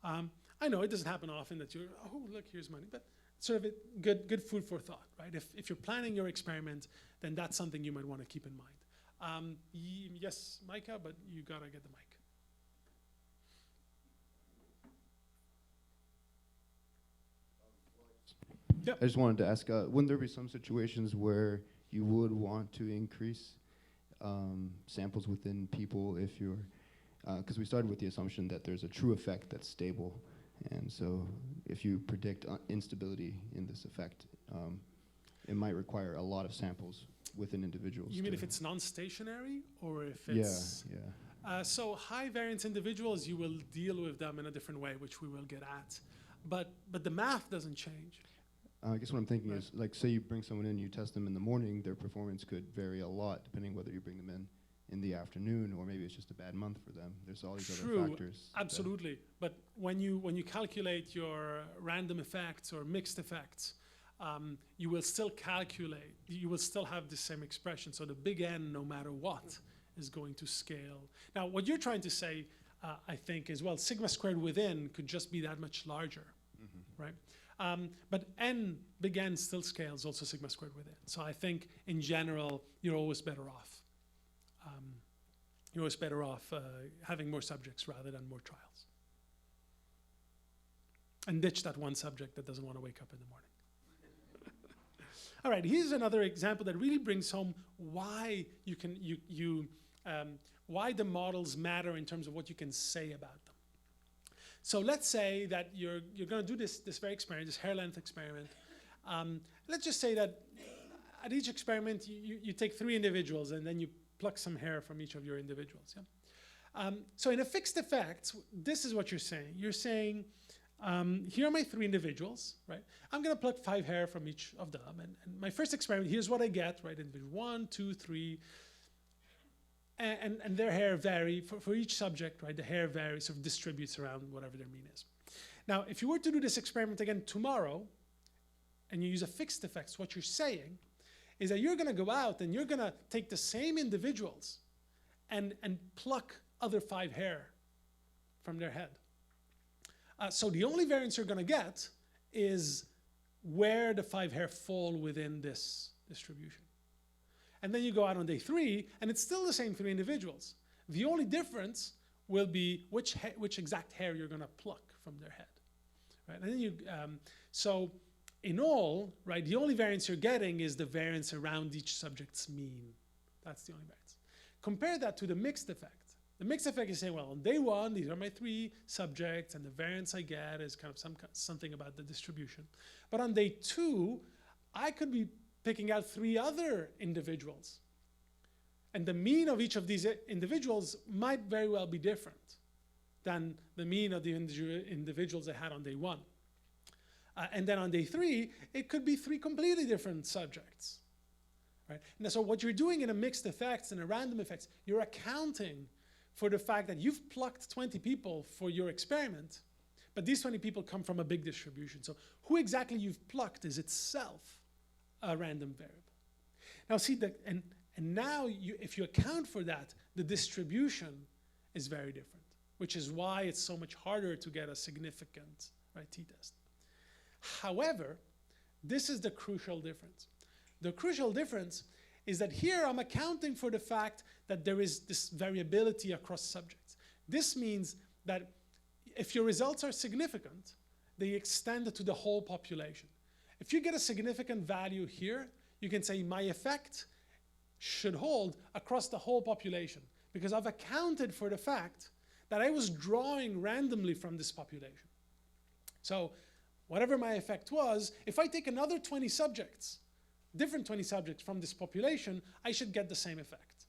B: Yeah? I know it doesn't happen often that you're, oh, look, here's money, but sort of good food for thought, right? If you're planning your experiment, then that's something you might want to keep in mind. Yes, Micah, but you gotta get the mic. Yep.
K: I just wanted to ask, wouldn't there be some situations where you would want to increase samples within people if you're, because we started with the assumption that there's a true effect that's stable, and so if you predict instability in this effect, it might require a lot of samples within individuals.
B: You mean if it's non-stationary, or if it's...
K: Yeah.
B: So high variance individuals, you will deal with them in a different way, which we will get at. But the math doesn't change.
K: I guess what I'm thinking
B: Right.
K: is, like, say you bring someone in, you test them in the morning, their performance could vary a lot depending whether you bring them in the afternoon, or maybe it's just a bad month for them. There's all these other
B: True,
K: factors.
B: absolutely. But when you calculate your random effects or mixed effects, you will still calculate, you will still have the same expression. So the big N, no matter what, is going to scale. Now, what you're trying to say, I think, is, well, sigma squared within could just be that much larger, right? But N, big N still scales also sigma squared within. So I think, in general, you're always better off. You're always better off having more subjects rather than more trials. And ditch that one subject that doesn't want to wake up in the morning. All right, here's another example that really brings home why why the models matter in terms of what you can say about them. So let's say that you're going to do this very experiment, this hair length experiment. Let's just say that at each experiment you take 3 individuals and then you pluck some hair from each of your individuals. Yeah? So in a fixed effect, this is what you're saying. You're saying, here are my 3 individuals, right? I'm going to pluck 5 hair from each of them. And my first experiment, here's what I get, right? Individual 1, 2, 3. And their hair vary. For each subject, right, the hair varies, sort of distributes around whatever their mean is. Now, if you were to do this experiment again tomorrow, and you use a fixed effects, what you're saying is that you're going to go out and you're going to take the same individuals and pluck other 5 hair from their head. So the only variance you're going to get is where the 5 hair fall within this distribution. And then you go out on day 3, and it's still the same 3 individuals. The only difference will be which exact hair you're going to pluck from their head. Right? And then so in all, right, the only variance you're getting is the variance around each subject's mean. That's the only variance. Compare that to the mixed effect. The mixed effect is saying, well, on day 1, these are my 3 subjects, and the variance I get is kind of something about the distribution. But on day 2, I could be picking out 3 other individuals. And the mean of each of these individuals might very well be different than the mean of the individuals I had on day 1. And then on day 3, it could be 3 completely different subjects. Right? And so what you're doing in a mixed effects and a random effects, you're accounting for the fact that you've plucked 20 people for your experiment, but these 20 people come from a big distribution. So who exactly you've plucked is itself a random variable. Now see that, and now if you account for that, the distribution is very different, which is why it's so much harder to get a significant, right, t-test. However, this is the crucial difference. The crucial difference is that here I'm accounting for the fact that there is this variability across subjects. This means that if your results are significant, they extend to the whole population. If you get a significant value here, you can say my effect should hold across the whole population because I've accounted for the fact that I was drawing randomly from this population. So whatever my effect was, if I take another 20 subjects, different 20 subjects from this population, I should get the same effect.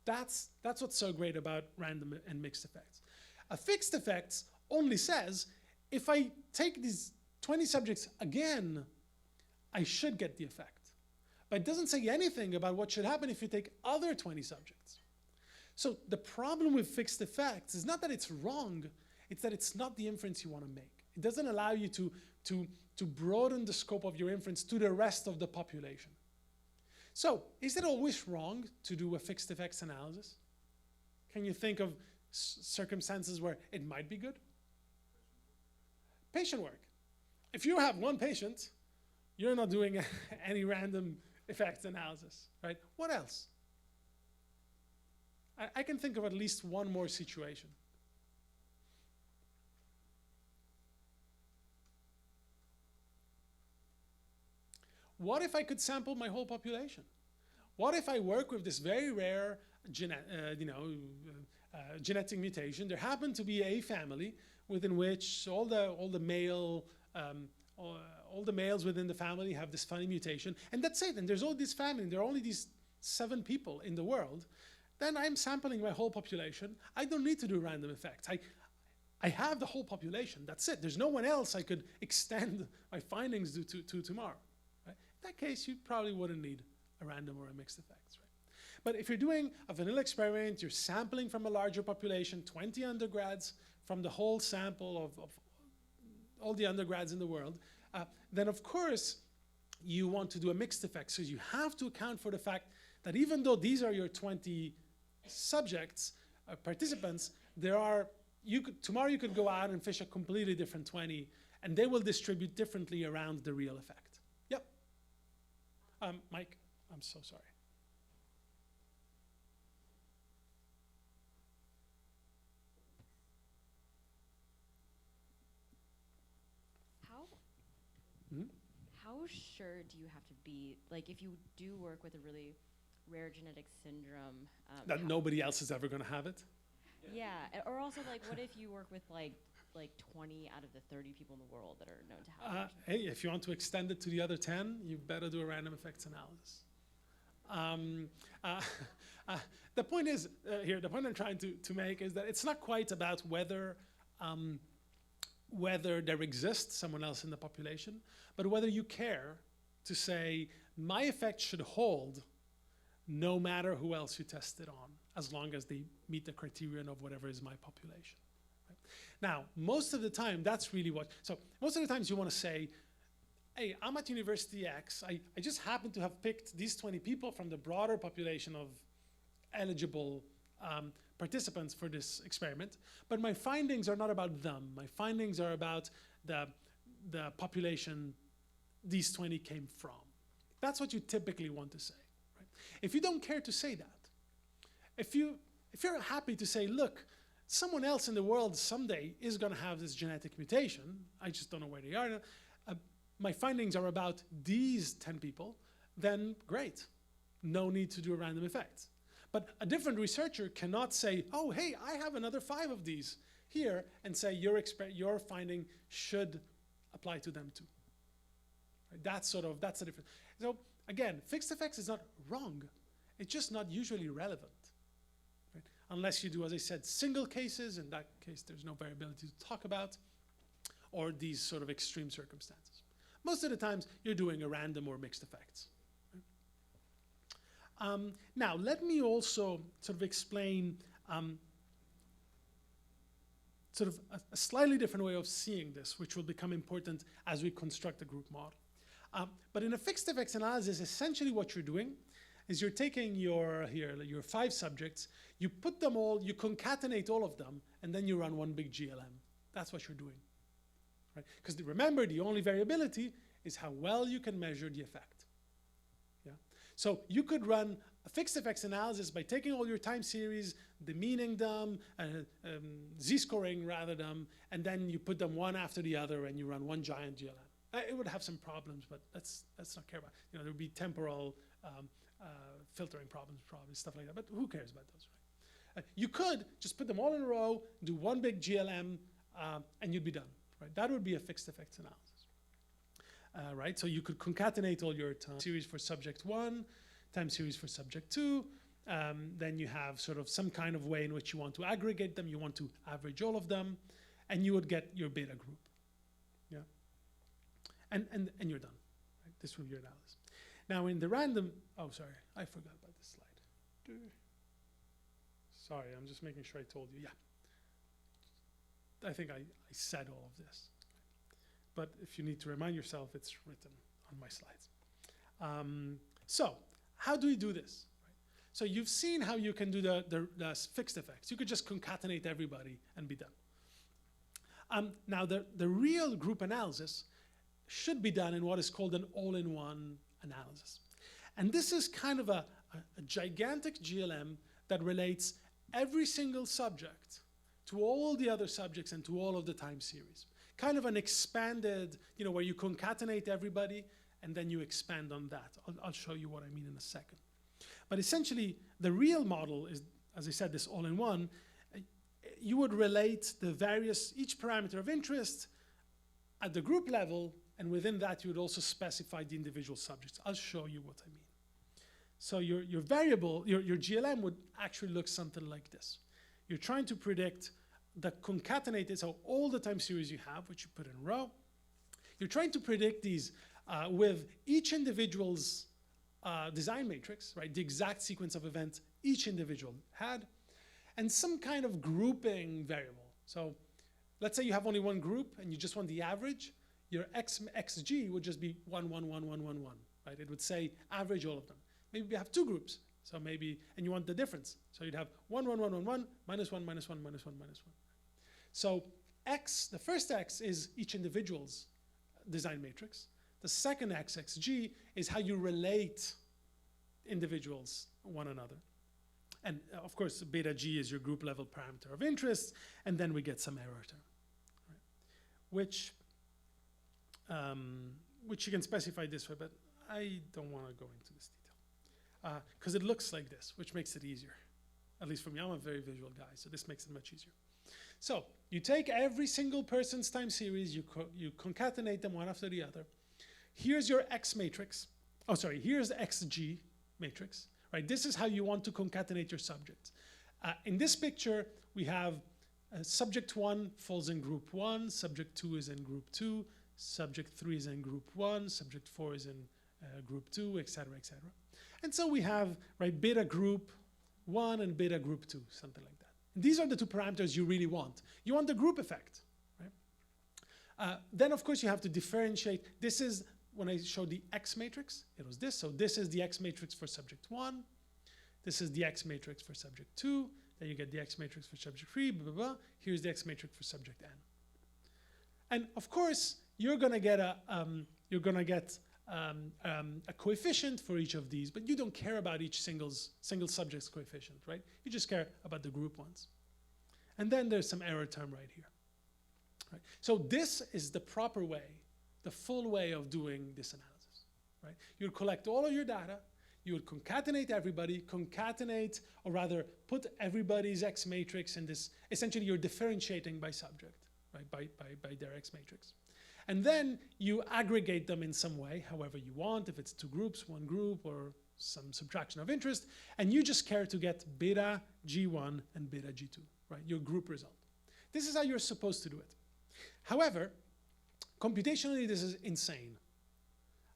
B: That's what's so great about random and mixed effects. A fixed effects only says, if I take these 20 subjects again, I should get the effect. But it doesn't say anything about what should happen if you take other 20 subjects. So the problem with fixed effects is not that it's wrong, it's that it's not the inference you want to make. It doesn't allow you to broaden the scope of your inference to the rest of the population. So, is it always wrong to do a fixed effects analysis? Can you think of circumstances where it might be good? Patient work. If you have 1 patient, you're not doing any random effects analysis, right? What else? I can think of at least 1 more situation. What if I could sample my whole population? What if I work with this very rare genetic mutation? There happened to be a family within which all the males within the family have this funny mutation, and that's it. And there's all this family, and there are only these 7 people in the world. Then I'm sampling my whole population. I don't need to do random effects. I I have the whole population. That's it. There's no one else I could extend my findings to tomorrow. Right? In that case, you probably wouldn't need a random or a mixed effects. Right? But if you're doing a vanilla experiment, you're sampling from a larger population, 20 undergrads from the whole sample of all the undergrads in the world, then of course you want to do a mixed effect. So you have to account for the fact that even though these are your 20 subjects, participants, tomorrow you could go out and fish a completely different 20, and they will distribute differently around the real effect. Yep. Mike, I'm so sorry.
I: How sure do you have to be, like if you do work with a really rare genetic syndrome?
B: That nobody else is ever going to have it?
I: Yeah, or also like what if you work with like 20 out of the 30 people in the world that are known to have it?
B: Hey, if you want to extend it to the other 10, you better do a random effects analysis. The point is, here, the point I'm trying to make is that it's not quite about whether there exists someone else in the population, but whether you care to say, my effect should hold no matter who else you test it on, as long as they meet the criterion of whatever is my population. Right? Now, most of the time, that's really so most of the times you want to say, hey, I'm at University X, I just happen to have picked these 20 people from the broader population of eligible participants for this experiment, but my findings are not about them. My findings are about the population these 20 came from. That's what you typically want to say. Right? If you don't care to say that, if you're happy to say, look, someone else in the world someday is going to have this genetic mutation, I just don't know where they are, my findings are about these 10 people, then great. No need to do a random effect. But a different researcher cannot say, oh, hey, I have another 5 of these here, and say your finding should apply to them too. Right? That's the difference. So again, fixed effects is not wrong. It's just not usually relevant. Right? Unless you do, as I said, single cases. In that case, there's no variability to talk about, or these sort of extreme circumstances. Most of the times, you're doing a random or mixed effects. Now, let me also sort of explain sort of a slightly different way of seeing this, which will become important as we construct a group model. But in a fixed effects analysis, essentially what you're doing is you're taking your 5 subjects, you put them all, you concatenate all of them, and then you run one big GLM. That's what you're doing. Right? Because remember, the only variability is how well you can measure the effect. Yeah? So you could run a fixed effects analysis by taking all your time series, demeaning them, z-scoring rather them, and then you put them one after the other and you run one giant GLM. It would have some problems, but let's not care about it. There would be temporal filtering problems, probably, stuff like that, but who cares about those, right? You could just put them all in a row, do one big GLM, and you'd be done, right? That would be a fixed effects analysis, right? So you could concatenate all your time series for subject 1, time series for subject 2, then you have sort of some kind of way in which you want to aggregate them, you want to average all of them, and you would get your beta group, yeah? And you're done, right? This would be your analysis. Now in the random, oh, sorry, I forgot about this slide. Sorry, I'm just making sure I told you, yeah. I think I said all of this. But if you need to remind yourself, it's written on my slides. So how do we do this? Right? So you've seen how you can do the fixed effects. You could just concatenate everybody and be done. Now the real group analysis should be done in what is called an all-in-one analysis. And this is kind of a gigantic GLM that relates every single subject to all the other subjects and to all of the time series. Kind of an expanded, where you concatenate everybody and then you expand on that. I'll show you what I mean in a second. But essentially, the real model is, as I said, this all-in-one. You would relate each parameter of interest at the group level, and within that, you would also specify the individual subjects. I'll show you what I mean. So your variable, your GLM would actually look something like this. You're trying to predict the concatenated, so all the time series you have, which you put in a row, you're trying to predict these with each individual's design matrix, right? The exact sequence of events each individual had, and some kind of grouping variable. So let's say you have only one group and you just want the average, your xg would just be 1, 1, 1, 1, 1, 1, right? It would say average all of them. Maybe we have two groups, so maybe, and you want the difference. So you'd have 1, 1, 1, 1, 1, minus 1, minus 1, minus 1, minus 1. So x, the first x is each individual's design matrix. The second x, xg, is how you relate individuals one another. And of course, beta g is your group level parameter of interest, and then we get some error term, right? Which you can specify this way, but I don't want to go into this detail. Because it looks like this, which makes it easier. At least for me, I'm a very visual guy, so this makes it much easier. So you take every single person's time series, you concatenate them one after the other. Here's your X matrix. Oh, sorry, here's the XG matrix, right? This is how you want to concatenate your subjects. In this picture, we have subject 1 falls in group 1, subject 2 is in group 2, subject 3 is in group 1, subject 4 is in group 2, et cetera, et cetera. And so we have, right, beta group 1 and beta group 2, something like that. And these are the two parameters you really want. You want the group effect, right? Then, of course, you have to differentiate. This is, when I showed the X matrix, it was this. So this is the X matrix for subject 1. This is the X matrix for subject 2. Then you get the X matrix for subject 3, blah, blah, blah. Here's the X matrix for subject N. And of course, you're going to get a coefficient for each of these, but you don't care about each single subject's coefficient, right? You just care about the group ones. And then there's some error term right here. Right? So this is the proper way, the full way of doing this analysis, right? You'd collect all of your data, you would concatenate everybody, or rather put everybody's X matrix in this. Essentially, you're differentiating by subject, right? By their X matrix. And then you aggregate them in some way, however you want, if it's two groups, one group, or some subtraction of interest, and you just care to get beta G1 and beta G2, right? Your group result. This is how you're supposed to do it. However, computationally, this is insane.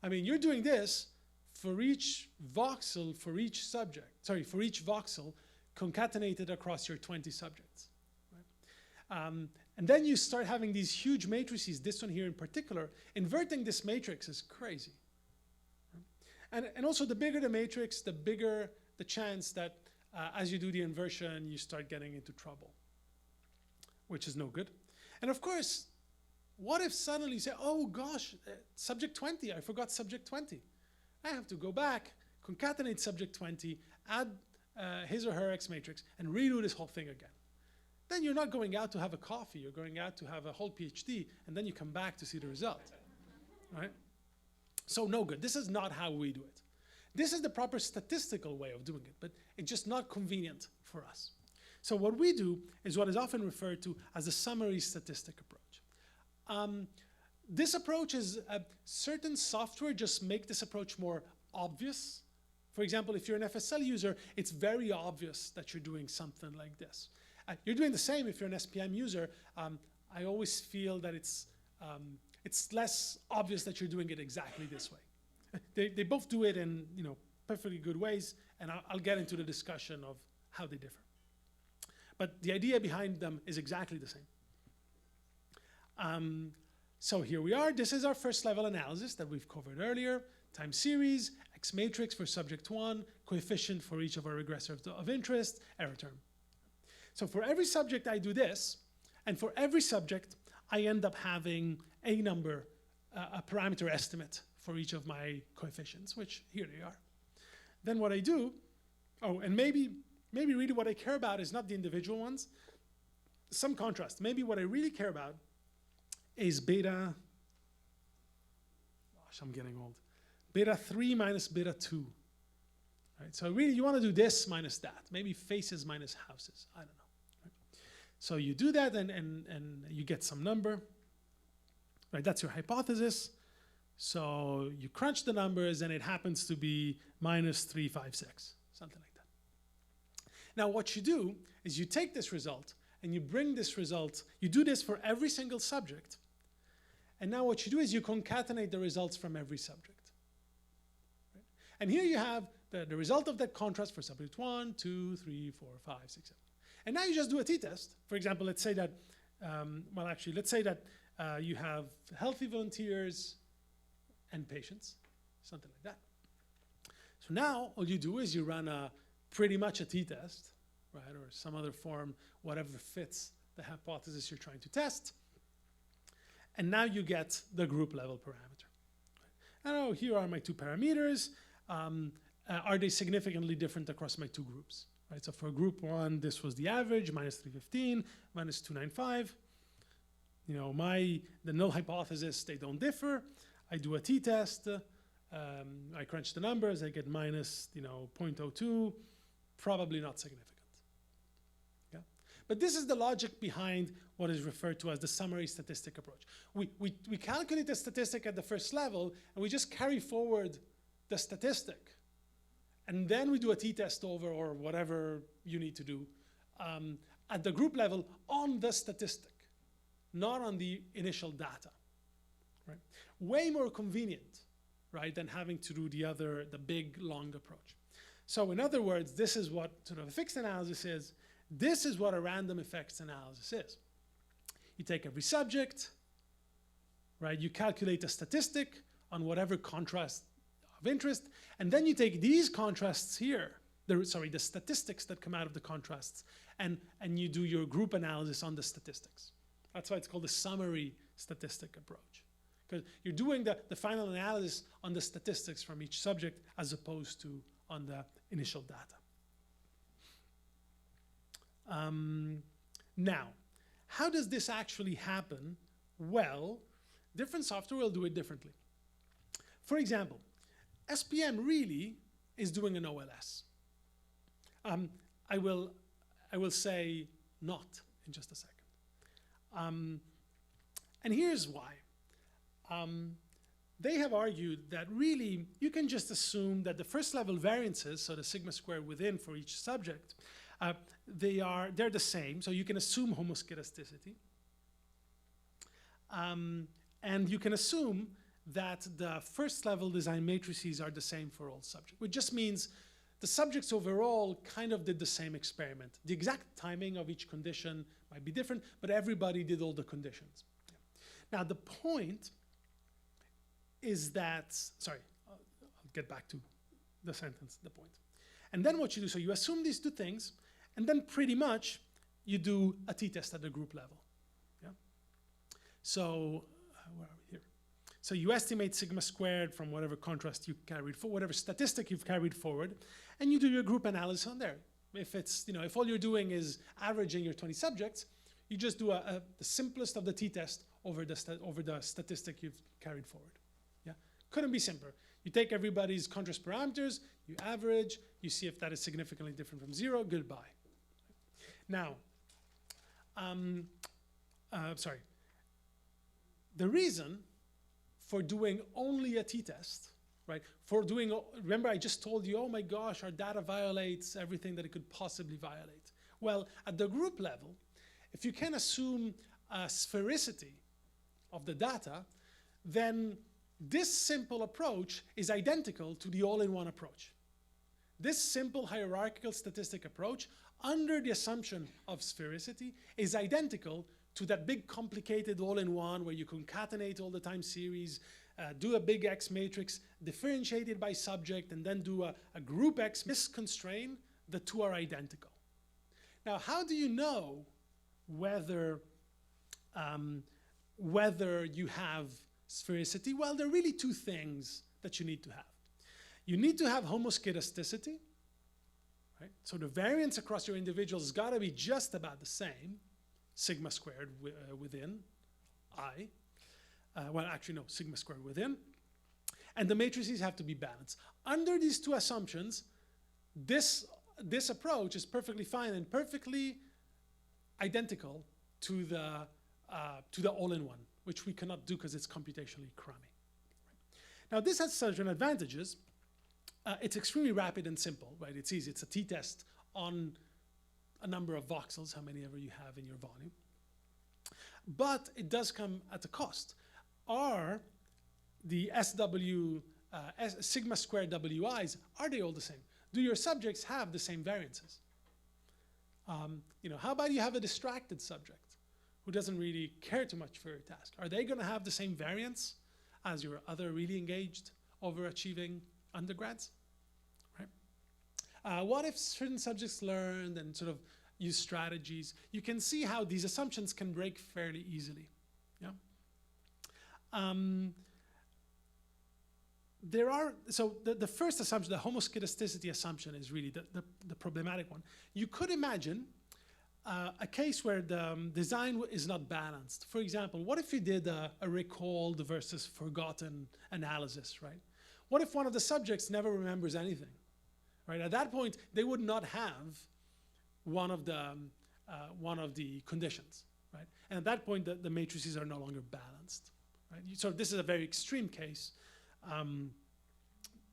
B: I mean, you're doing this for each voxel, for each voxel concatenated across your 20 subjects, right? And then you start having these huge matrices, this one here in particular. Inverting this matrix is crazy. And also, the bigger the matrix, the bigger the chance that as you do the inversion, you start getting into trouble, which is no good. And of course, what if suddenly you say, oh gosh, subject 20, I forgot subject 20. I have to go back, concatenate subject 20, add his or her X matrix, and redo this whole thing again. Then you're not going out to have a coffee, you're going out to have a whole PhD, and then you come back to see the result, right? So no good. This is not how we do it. This is the proper statistical way of doing it, but it's just not convenient for us. So what we do is what is often referred to as the summary statistic approach. This approach is certain software just make this approach more obvious. For example, if you're an FSL user, it's very obvious that you're doing something like this. You're doing the same if you're an SPM user. I always feel that it's less obvious that you're doing it exactly this way. They both do it in perfectly good ways, and I'll get into the discussion of how they differ. But the idea behind them is exactly the same. So here we are. This is our first level analysis that we've covered earlier. Time series, X matrix for subject 1, coefficient for each of our regressors of interest, error term. So for every subject, I do this. And for every subject, I end up having a number, a parameter estimate for each of my coefficients, which here they are. Then what I do, and maybe really what I care about is not the individual ones. Some contrast. Maybe what I really care about is beta, gosh, I'm getting old. Beta 3 minus beta 2. Right? So really, you want to do this minus that. Maybe faces minus houses. I don't know. Right? So you do that, and you get some number. Right? That's your hypothesis. So you crunch the numbers, and it happens to be minus 356, something like that. Now, what you do is you take this result, and you bring this result. You do this for every single subject. And now what you do is you concatenate the results from every subject. Right? And here you have the result of that contrast for subject 1, 2, 3, 4, 5, 6, 7. And now you just do a t-test. For example, let's say that, let's say that you have healthy volunteers and patients, something like that. So now all you do is you run pretty much a t-test, right, or some other form, whatever fits the hypothesis you're trying to test. And now you get the group level parameter. And oh, here are my two parameters. Are they significantly different across my two groups? Right, so for group 1, this was the average, minus 315, minus 295. You know, the null hypothesis, they don't differ. I do a t-test. I crunch the numbers. I get minus, 0.02. Probably not significant. Yeah? But this is the logic behind what is referred to as the summary statistic approach. We calculate the statistic at the first level, and we just carry forward the statistic. And then we do a t-test over, or whatever you need to do, at the group level on the statistic, not on the initial data. Right? Way more convenient, right, than having to do the big, long approach. So in other words, this is what sort of a fixed analysis is. This is what a random effects analysis is. You take every subject, right, you calculate a statistic on whatever contrast of interest, and then you take these contrasts here, the statistics that come out of the contrasts, and you do your group analysis on the statistics. That's why it's called the summary statistic approach. Because you're doing the final analysis on the statistics from each subject as opposed to on the initial data. Now, how does this actually happen? Well, different software will do it differently. For example, SPM really is doing an OLS. I will say not in just a second. And here's why. They have argued that really you can just assume that the first level variances, so the sigma squared within for each subject, they're the same, so you can assume homoscedasticity. And you can assume that the first level design matrices are the same for all subjects, which just means the subjects overall kind of did the same experiment. The exact timing of each condition might be different, but everybody did all the conditions. Now the point is that, I'll get back to the sentence, the point. And then what you do, so you assume these two things, and then pretty much you do a t-test at the group level. Yeah? So, where are we here? So you estimate sigma squared from whatever contrast you carried forward, whatever statistic you've carried forward, and you do your group analysis on there. If it's, if all you're doing is averaging your 20 subjects, you just do the simplest of the t-test over the statistic you've carried forward. Yeah, couldn't be simpler. You take everybody's contrast parameters, you average, you see if that is significantly different from 0, goodbye. Now, the reason for doing only a t-test, right? Remember I just told you, oh my gosh, our data violates everything that it could possibly violate. Well, at the group level, if you can assume a sphericity of the data, then this simple approach is identical to the all-in-one approach. This simple hierarchical statistic approach, under the assumption of sphericity, is identical to that big complicated all-in-one where you concatenate all the time series, do a big X matrix, differentiate it by subject, and then do a group X misconstrain. The two are identical. Now, how do you know whether you have sphericity? Well, there are really two things that you need to have. You need to have homoscedasticity, right? So the variance across your individuals has got to be just about the same, sigma squared within I. Well, actually, no, sigma squared within. And the matrices have to be balanced. Under these two assumptions, this approach is perfectly fine and perfectly identical to the all-in-one, which we cannot do because it's computationally crummy. Now, this has certain advantages. It's extremely rapid and simple, right? It's easy. It's a t-test on a number of voxels, how many ever you have in your volume. But it does come at a cost. Are the sigma squared WIs, are they all the same? Do your subjects have the same variances? How about you have a distracted subject who doesn't really care too much for your task? Are they going to have the same variance as your other really engaged, overachieving undergrads? Right? What if certain subjects learned and sort of use strategies? You can see how these assumptions can break fairly easily. Yeah. So the first assumption, the homoscedasticity assumption, is really the problematic one. You could imagine a case where the design is not balanced. For example, what if you did a recalled versus forgotten analysis, right? What if one of the subjects never remembers anything, right? At that point, they would not have one of the conditions, right? And at that point, the matrices are no longer balanced, right? So this is a very extreme case.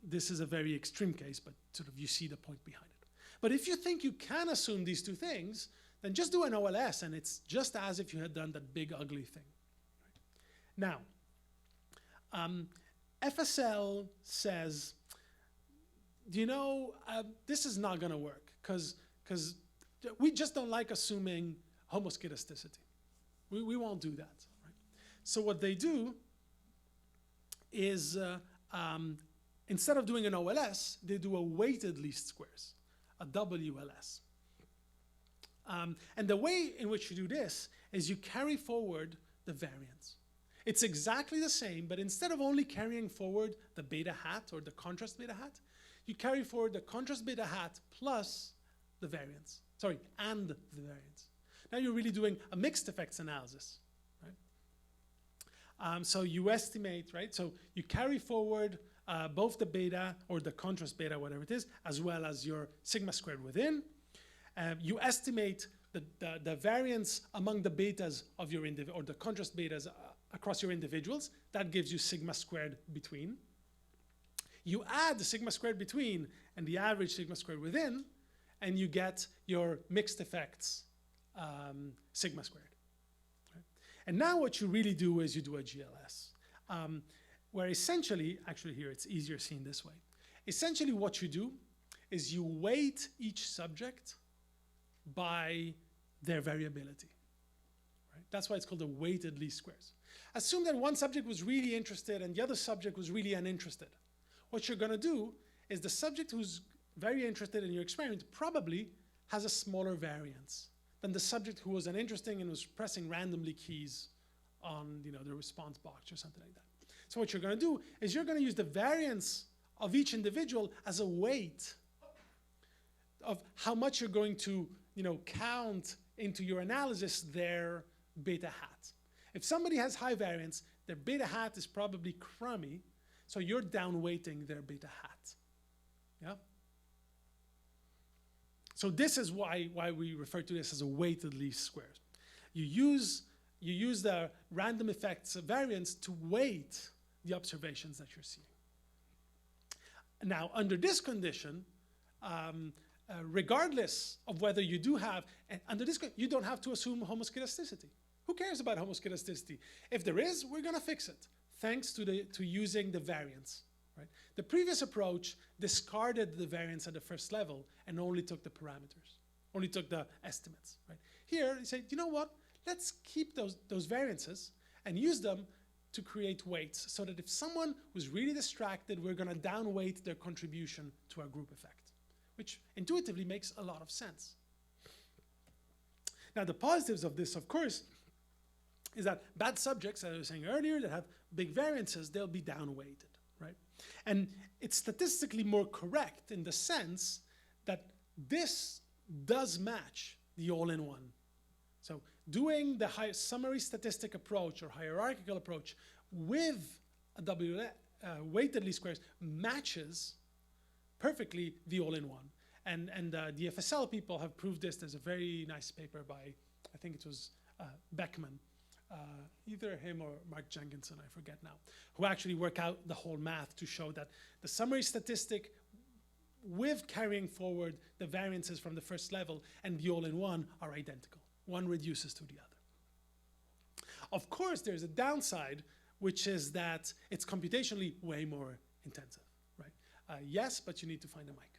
B: This is a very extreme case, but sort of you see the point behind it. But if you think you can assume these two things, then just do an OLS, and it's just as if you had done that big, ugly thing. Right? Now, FSL says, this is not going to work, because we just don't like assuming homoscedasticity. We won't do that. Right? So what they do is, instead of doing an OLS, they do a weighted least squares, a WLS. And the way in which you do this is you carry forward the variance. It's exactly the same, but instead of only carrying forward the beta hat or the contrast beta hat, you carry forward the contrast beta hat plus the variance. Sorry, and the variance. Now you're really doing a mixed effects analysis, right? So you estimate, right? So you carry forward both the beta or the contrast beta, whatever it is, as well as your sigma squared within. You estimate the variance among the betas of your or the contrast betas across your individuals. That gives you sigma squared between. You add the sigma squared between and the average sigma squared within, and you get your mixed effects sigma squared. Right? And now what you really do is you do a GLS, where essentially, actually here it's easier seen this way. Essentially what you do is you weight each subject by their variability. Right? That's why it's called a weighted least squares. Assume that one subject was really interested and the other subject was really uninterested. What you're going to do is the subject who's very interested in your experiment probably has a smaller variance than the subject who was uninterested and was pressing randomly keys on the response box or something like that. So what you're going to do is you're going to use the variance of each individual as a weight of how much you're going to count into your analysis their beta hat. If somebody has high variance, their beta hat is probably crummy, so you're downweighting their beta hat. Yeah? So this is why we refer to this as a weighted least squares. You use the random effects variance to weight the observations that you're seeing. Now, under this condition, regardless of whether you do have, under this, you don't have to assume homoscedasticity. Who cares about homoscedasticity? If there is, we're going to fix it, thanks to using the variance. Right? The previous approach discarded the variance at the first level and only took the parameters, only took the estimates. Right? Here, you say, you know what? Let's keep those variances and use them to create weights so that if someone was really distracted, we're going to downweight their contribution to our group effect, which intuitively makes a lot of sense. Now, the positives of this, of course, is that bad subjects, as I was saying earlier, that have big variances, they'll be downweighted, right? And it's statistically more correct in the sense that this does match the all-in-one. So doing the summary statistic approach or hierarchical approach with a weighted least squares matches perfectly the all-in-one. And the FSL people have proved this. There's a very nice paper by, I think it was Beckman, either him or Mark Jenkinson, I forget now, who actually work out the whole math to show that the summary statistic with carrying forward the variances from the first level, and the all-in-one are identical. One reduces to the other. Of course, there's a downside, which is that it's computationally way more intensive, right? Yes, but you need to find a mic.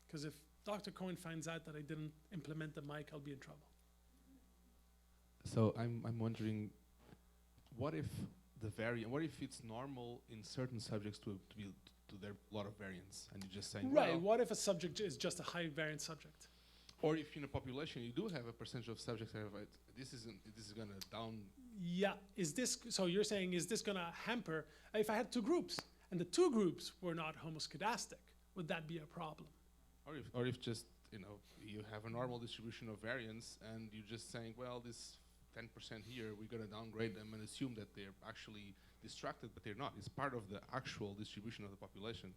B: Because if Dr. Cohen finds out that I didn't implement the mic, I'll be in trouble.
F: So I'm wondering, what if it's normal in certain subjects to there a lot of variance, and you're just saying,
B: right,
F: well,
B: what if a subject is just a high variance subject?
F: or if in a population you do have a percentage of subjects that have this is going to down.
B: Yeah, so you're saying, is this going to hamper, if I had two groups, and the two groups were not homoscedastic, would that be a problem?
F: Or if just, you have a normal distribution of variance, and you're just saying, well, this 10% here, we're going to downgrade them and assume that they're actually distracted, but they're not. It's part of the actual distribution of the population.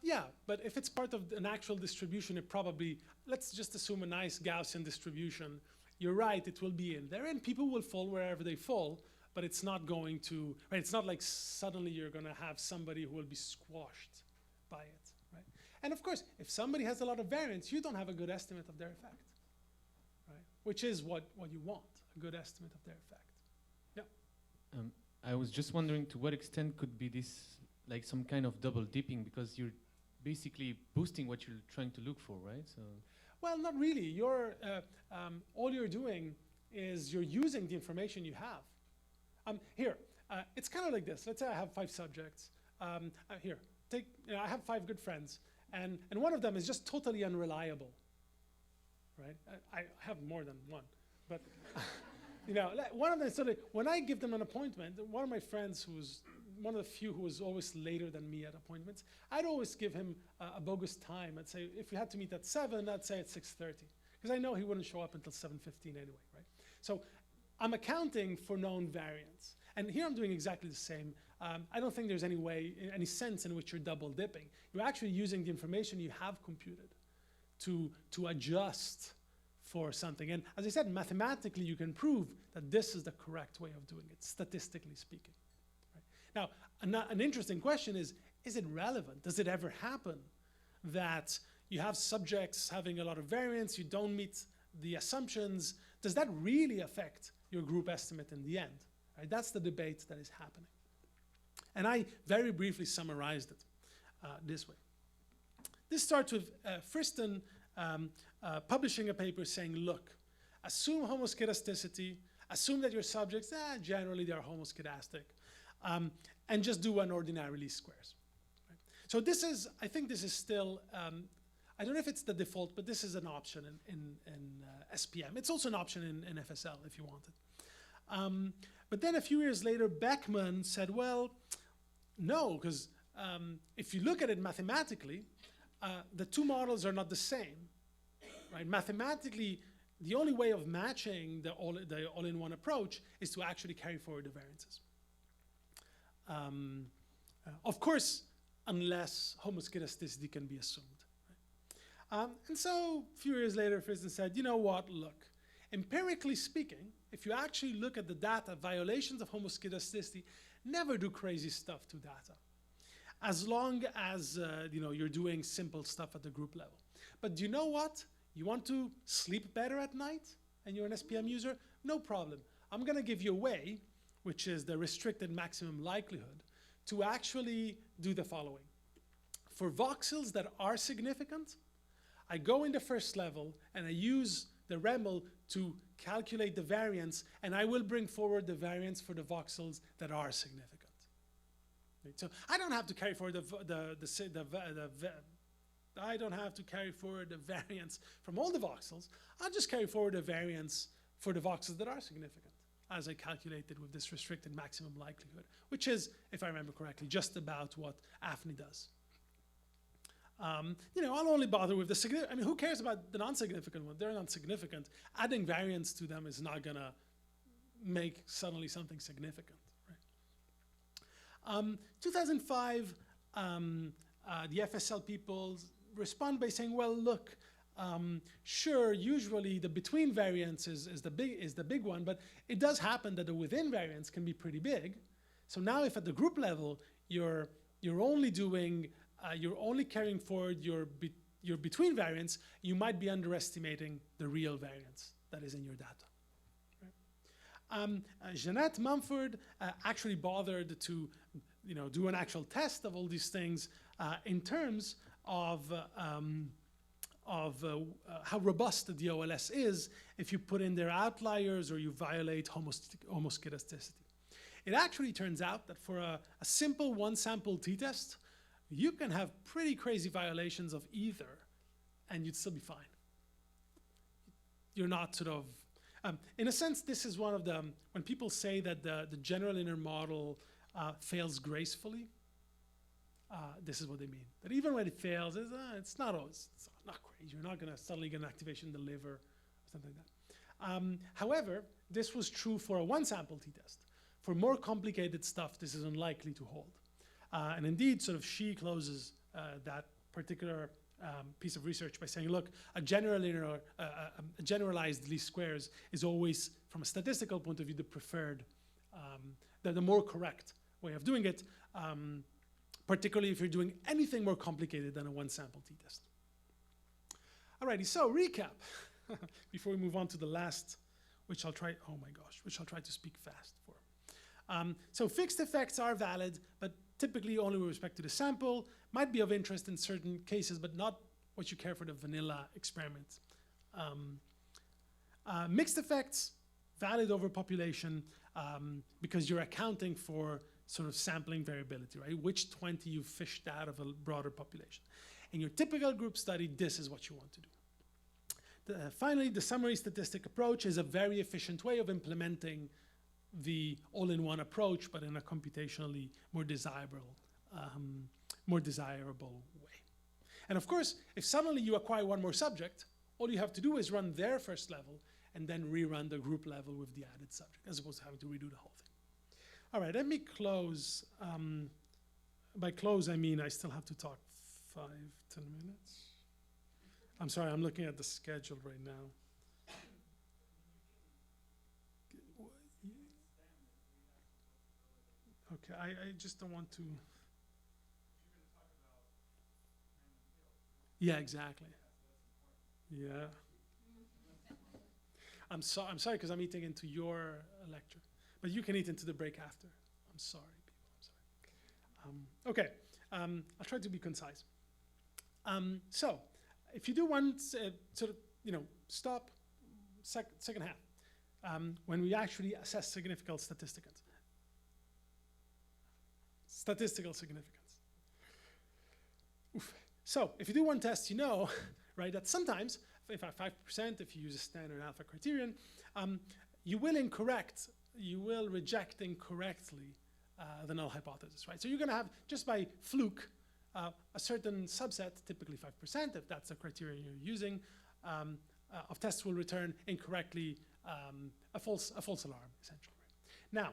B: Yeah, but if it's part of an actual distribution, it probably, let's just assume a nice Gaussian distribution. You're right, it will be in there, and people will fall wherever they fall, but it's not going to, right? It's not like suddenly you're going to have somebody who will be squashed by it, right? And of course, if somebody has a lot of variance, you don't have a good estimate of their effect, right? Which is what you want, a good estimate of their effect. Yeah.
J: I was just wondering, to what extent could be this like some kind of double dipping, because you're basically boosting what you're trying to look for, right? So.
B: Well, not really. All you're doing is you're using the information you have. Here, it's kind of like this. Let's say I have 5 subjects. Here, I have 5 good friends, and one of them is just totally unreliable, right? I have more than one, but one of them. So when I give them an appointment, one of my friends who's one of the few who was always later than me at appointments, I'd always give him a bogus time. I'd say, if we had to meet at 7, I'd say at 6:30. Because I know he wouldn't show up until 7:15 anyway, right? So I'm accounting for known variance. And here I'm doing exactly the same. I don't think there's any sense in which you're double dipping. You're actually using the information you have computed to adjust for something. And as I said, mathematically you can prove that this is the correct way of doing it, statistically speaking. Now, an interesting question is it relevant? Does it ever happen that you have subjects having a lot of variance, you don't meet the assumptions? Does that really affect your group estimate in the end? Right? That's the debate that is happening. And I very briefly summarized it this way. This starts with Friston publishing a paper saying, look, assume homoscedasticity, assume that your subjects, generally they are homoscedastic. And just do 1 ordinary least squares. Right? So I think this is still, I don't know if it's the default, but this is an option in SPM. It's also an option in FSL if you want it. But then a few years later, Beckman said, well, no, because if you look at it mathematically, the 2 models are not the same. Right? Mathematically, the only way of matching the all-in-one approach is to actually carry forward the variances. Of course, unless homoscedasticity can be assumed. Right? And so a few years later, Friston said, you know what, look, empirically speaking, if you actually look at the data, violations of homoscedasticity never do crazy stuff to data, as long as you're doing simple stuff at the group level. But do you know what? You want to sleep better at night and you're an SPM user? No problem. I'm going to give you a way, which is the restricted maximum likelihood, to actually do the following. For voxels that are significant, I go in the first level and I use the REML to calculate the variance, and I will bring forward the variance for the voxels that are significant. Right? So I don't have to carry forward I don't have to carry forward the variance from all the voxels. I'll just carry forward the variance for the voxels that are significant, as I calculated with this restricted maximum likelihood, which is, if I remember correctly, just about what AFNI does. I'll only bother with the significant. I mean, who cares about the non-significant one? They're not significant. Adding variance to them is not going to make suddenly something significant. Right? 2005, the FSL people respond by saying, well, look, sure, usually the between variance is the big one, but it does happen that the within variance can be pretty big. So now if at the group level you're only doing you're only carrying forward your between variance, you might be underestimating the real variance that is in your data. Jeanette Mumford actually bothered to do an actual test of all these things in terms of how robust the DOLS is if you put in their outliers or you violate homoscedasticity. It actually turns out that for a simple one-sample t-test, you can have pretty crazy violations of either, and you'd still be fine. You're not sort of, in a sense, this is one of the, when people say that the general linear model fails gracefully, this is what they mean. That even when it fails, it's not crazy. You're not going to suddenly get an activation in the liver or something like that. However, this was true for a one-sample t-test. For more complicated stuff, this is unlikely to hold. And indeed, sort of she closes that particular piece of research by saying, look, a generalized least squares is always, from a statistical point of view, the preferred, the more correct way of doing it, particularly if you're doing anything more complicated than a one-sample t-test. Alrighty, so recap, before we move on to the last, which I'll try, oh my gosh, which I'll try to speak fast for. So fixed effects are valid, but typically only with respect to the sample, might be of interest in certain cases, but not what you care for the vanilla experiment. Mixed effects, valid over population, because you're accounting for sort of sampling variability, right? Which 20 you've fished out of a broader population. In your typical group study, this is what you want to do. Finally, the summary statistic approach is a very efficient way of implementing the all-in-one approach, but in a computationally more desirable way. And of course, if suddenly you acquire one more subject, all you have to do is run their first level and then rerun the group level with the added subject, as opposed to having to redo the whole thing. All right, let me close. By close, I mean I still have to talk 5-10 minutes. I'm sorry, I'm looking at the schedule right now. Okay, I just don't want to. Yeah, exactly. Yeah. I'm sorry because I'm eating into your lecture, but you can eat into the break after. I'm sorry, people. I'm sorry. Okay, I'll try to be concise. So, if you do one sort of, stop second half, when we actually assess statistical significance. Oof. So, if you do one test, you know, right, that sometimes, if at 5%, if you use a standard alpha criterion, you will reject incorrectly the null hypothesis, right? So you're going to have, just by fluke, a certain subset, typically 5%, if that's the criterion you're using, of tests will return incorrectly a false alarm, essentially. Now,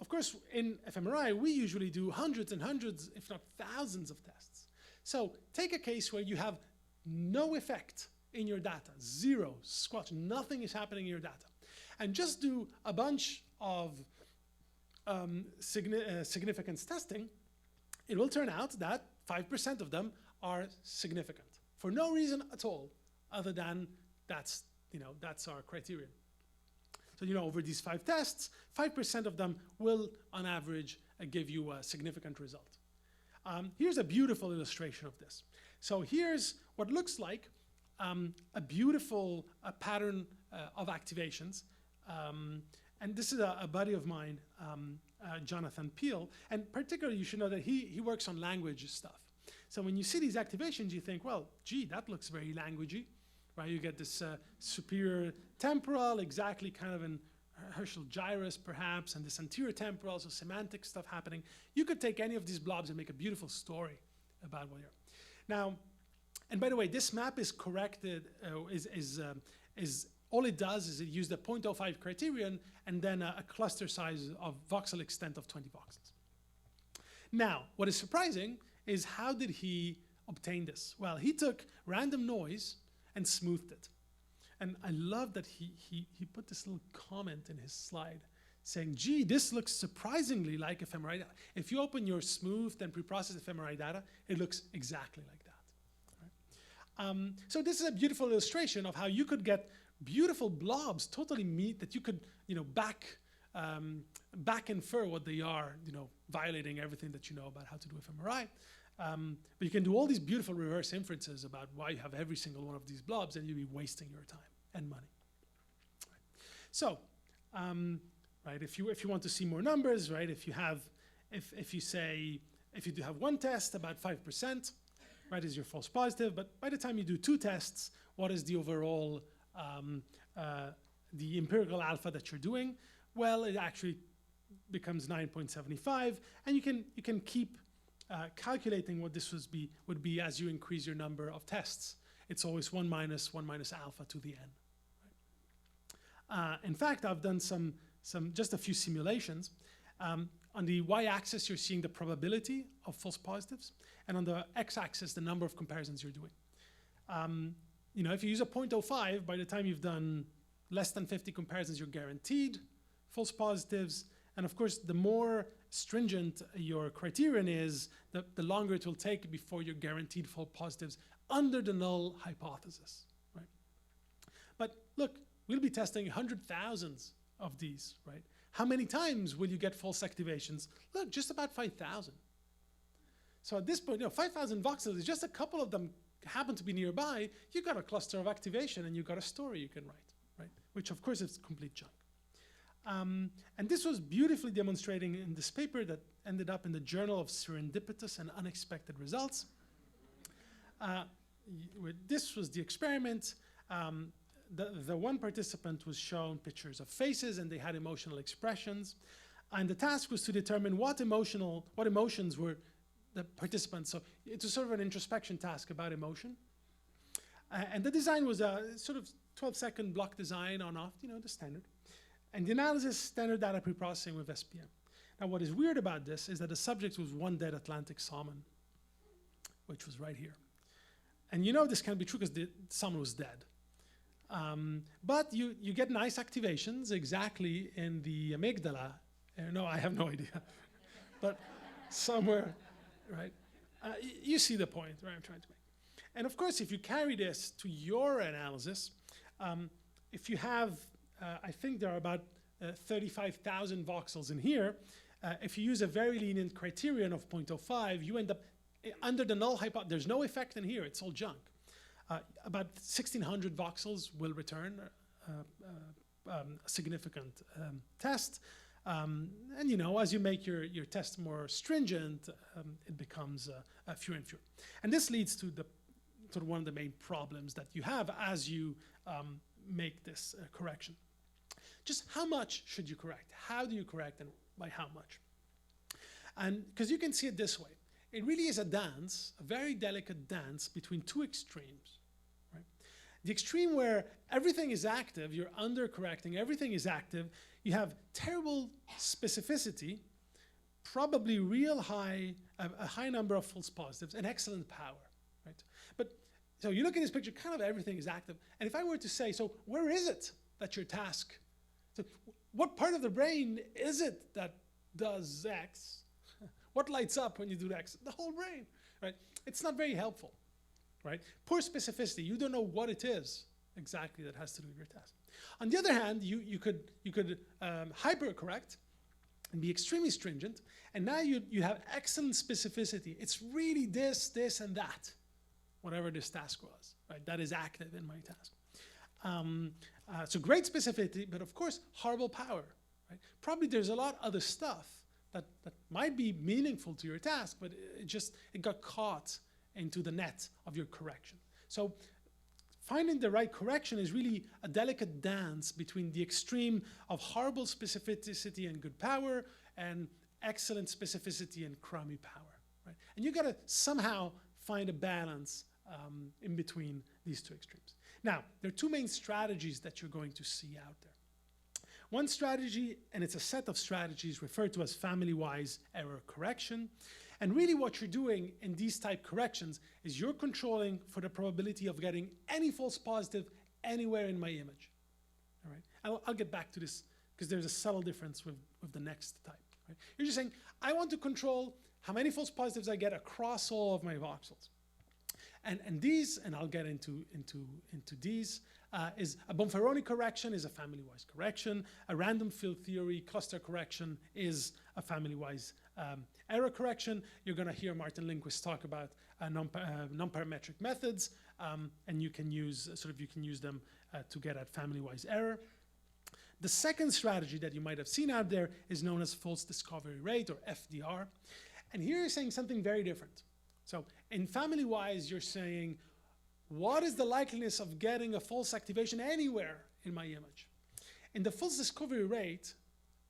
B: of course, in fMRI, we usually do hundreds and hundreds, if not thousands of tests. So take a case where you have no effect in your data, zero, squelch, nothing is happening in your data. And just do a bunch of significance testing, it will turn out that 5% of them are significant for no reason at all, other than that's our criterion. So, over these 5 tests, 5% of them will, on average, give you a significant result. Here's a beautiful illustration of this. So here's what looks like a beautiful pattern of activations. And this is a buddy of mine, Jonathan Peel. And particularly, you should know that he works on language stuff. So when you see these activations, you think, well, gee, that looks very languagey. Right? You get this superior temporal, exactly kind of in Herschel gyrus, perhaps, and this anterior temporal, so semantic stuff happening. You could take any of these blobs and make a beautiful story about what you're. Now, and by the way, this map is corrected, all it does is it uses the 0.05 criterion and then a cluster size of voxel extent of 20 voxels. Now, what is surprising is how did he obtain this? Well, he took random noise and smoothed it. And I love that he put this little comment in his slide saying, gee, this looks surprisingly like fMRI data. If you open your smoothed and preprocessed fMRI data, it looks exactly like that. Right? So this is a beautiful illustration of how you could get beautiful blobs totally that you could, back infer what they are, violating everything that you know about how to do fMRI. But you can do all these beautiful reverse inferences about why you have every single one of these blobs, and you'll be wasting your time and money. Right. So, right, if you want to see more numbers, right, if you do have one test, about 5%, right, is your false positive. But by the time you do 2 tests, what is the overall the empirical alpha that you're doing? Well, it actually becomes 9.75, and you can keep calculating what this would be as you increase your number of tests. It's always 1 minus alpha to the n. Right? In fact, I've done just a few simulations. On the y-axis, you're seeing the probability of false positives, and on the x-axis, the number of comparisons you're doing. If you use a 0.05, by the time you've done less than 50 comparisons, you're guaranteed false positives. And of course, the more stringent your criterion is, the longer it will take before you're guaranteed false positives under the null hypothesis. Right? But look, we'll be testing 100,000 of these, right? How many times will you get false activations? Look, just about 5,000. So at this point, 5,000 voxels is just a couple of them happen to be nearby. You got a cluster of activation, and you got a story you can write, right? Which of course is complete junk. And this was beautifully demonstrating in this paper that ended up in the Journal of Serendipitous and Unexpected Results. This was the experiment. The one participant was shown pictures of faces, and they had emotional expressions. And the task was to determine what emotions were the participants. So it was sort of an introspection task about emotion. And the design was a sort of 12-second block design on-off, the standard. And the analysis, standard data preprocessing with SPM. Now, what is weird about this is that the subject was one dead Atlantic salmon, which was right here. And this can be true because the salmon was dead. But you get nice activations exactly in the amygdala. No, I have no idea. But somewhere, right? You see the point, right, I'm trying to make. And of course, if you carry this to your analysis, if you have, I think there are about 35,000 voxels in here. If you use a very lenient criterion of 0.05, you end up under the null hypothesis. There's no effect in here, it's all junk. About 1,600 voxels will return a significant test. And as you make your test more stringent, it becomes fewer and fewer. And this leads to sort of one of the main problems that you have as you make this correction. Just how much should you correct? How do you correct, and by how much? And because you can see it this way. It really is a dance, a very delicate dance between 2 extremes. Right? The extreme where everything is active, you're under-correcting, everything is active, you have terrible specificity, probably a high number of false positives, and excellent power. Right? But so you look at this picture, kind of everything is active. And if I were to say, so where is it that your task? So what part of the brain is it that does X? What lights up when you do X? The whole brain, right? It's not very helpful, right? Poor specificity. You don't know what it is exactly that has to do with your task. On the other hand, you could hypercorrect and be extremely stringent, and now you have excellent specificity. It's really this, and that, whatever this task was, right? That is active in my task. So great specificity, but of course, horrible power, right? Probably there's a lot of other stuff that might be meaningful to your task, but it got caught into the net of your correction. So finding the right correction is really a delicate dance between the extreme of horrible specificity and good power and excellent specificity and crummy power, right? And you gotta somehow find a balance in between these 2 extremes. Now, there are 2 main strategies that you're going to see out there. One strategy, and it's a set of strategies referred to as family-wise error correction. And really what you're doing in these type corrections is you're controlling for the probability of getting any false positive anywhere in my image. All right? I'll get back to this because there's a subtle difference with the next type. Right? You're just saying, I want to control how many false positives I get across all of my voxels. And these, and I'll get into these, is a Bonferroni correction is a family-wise correction. A random field theory cluster correction is a family-wise error correction. You're going to hear Martin Lindquist talk about non-parametric methods, and you can use them to get at family-wise error. The second strategy that you might have seen out there is known as false discovery rate, or FDR. And here you're saying something very different. So in family-wise, you're saying, what is the likeliness of getting a false activation anywhere in my image? In the false discovery rate,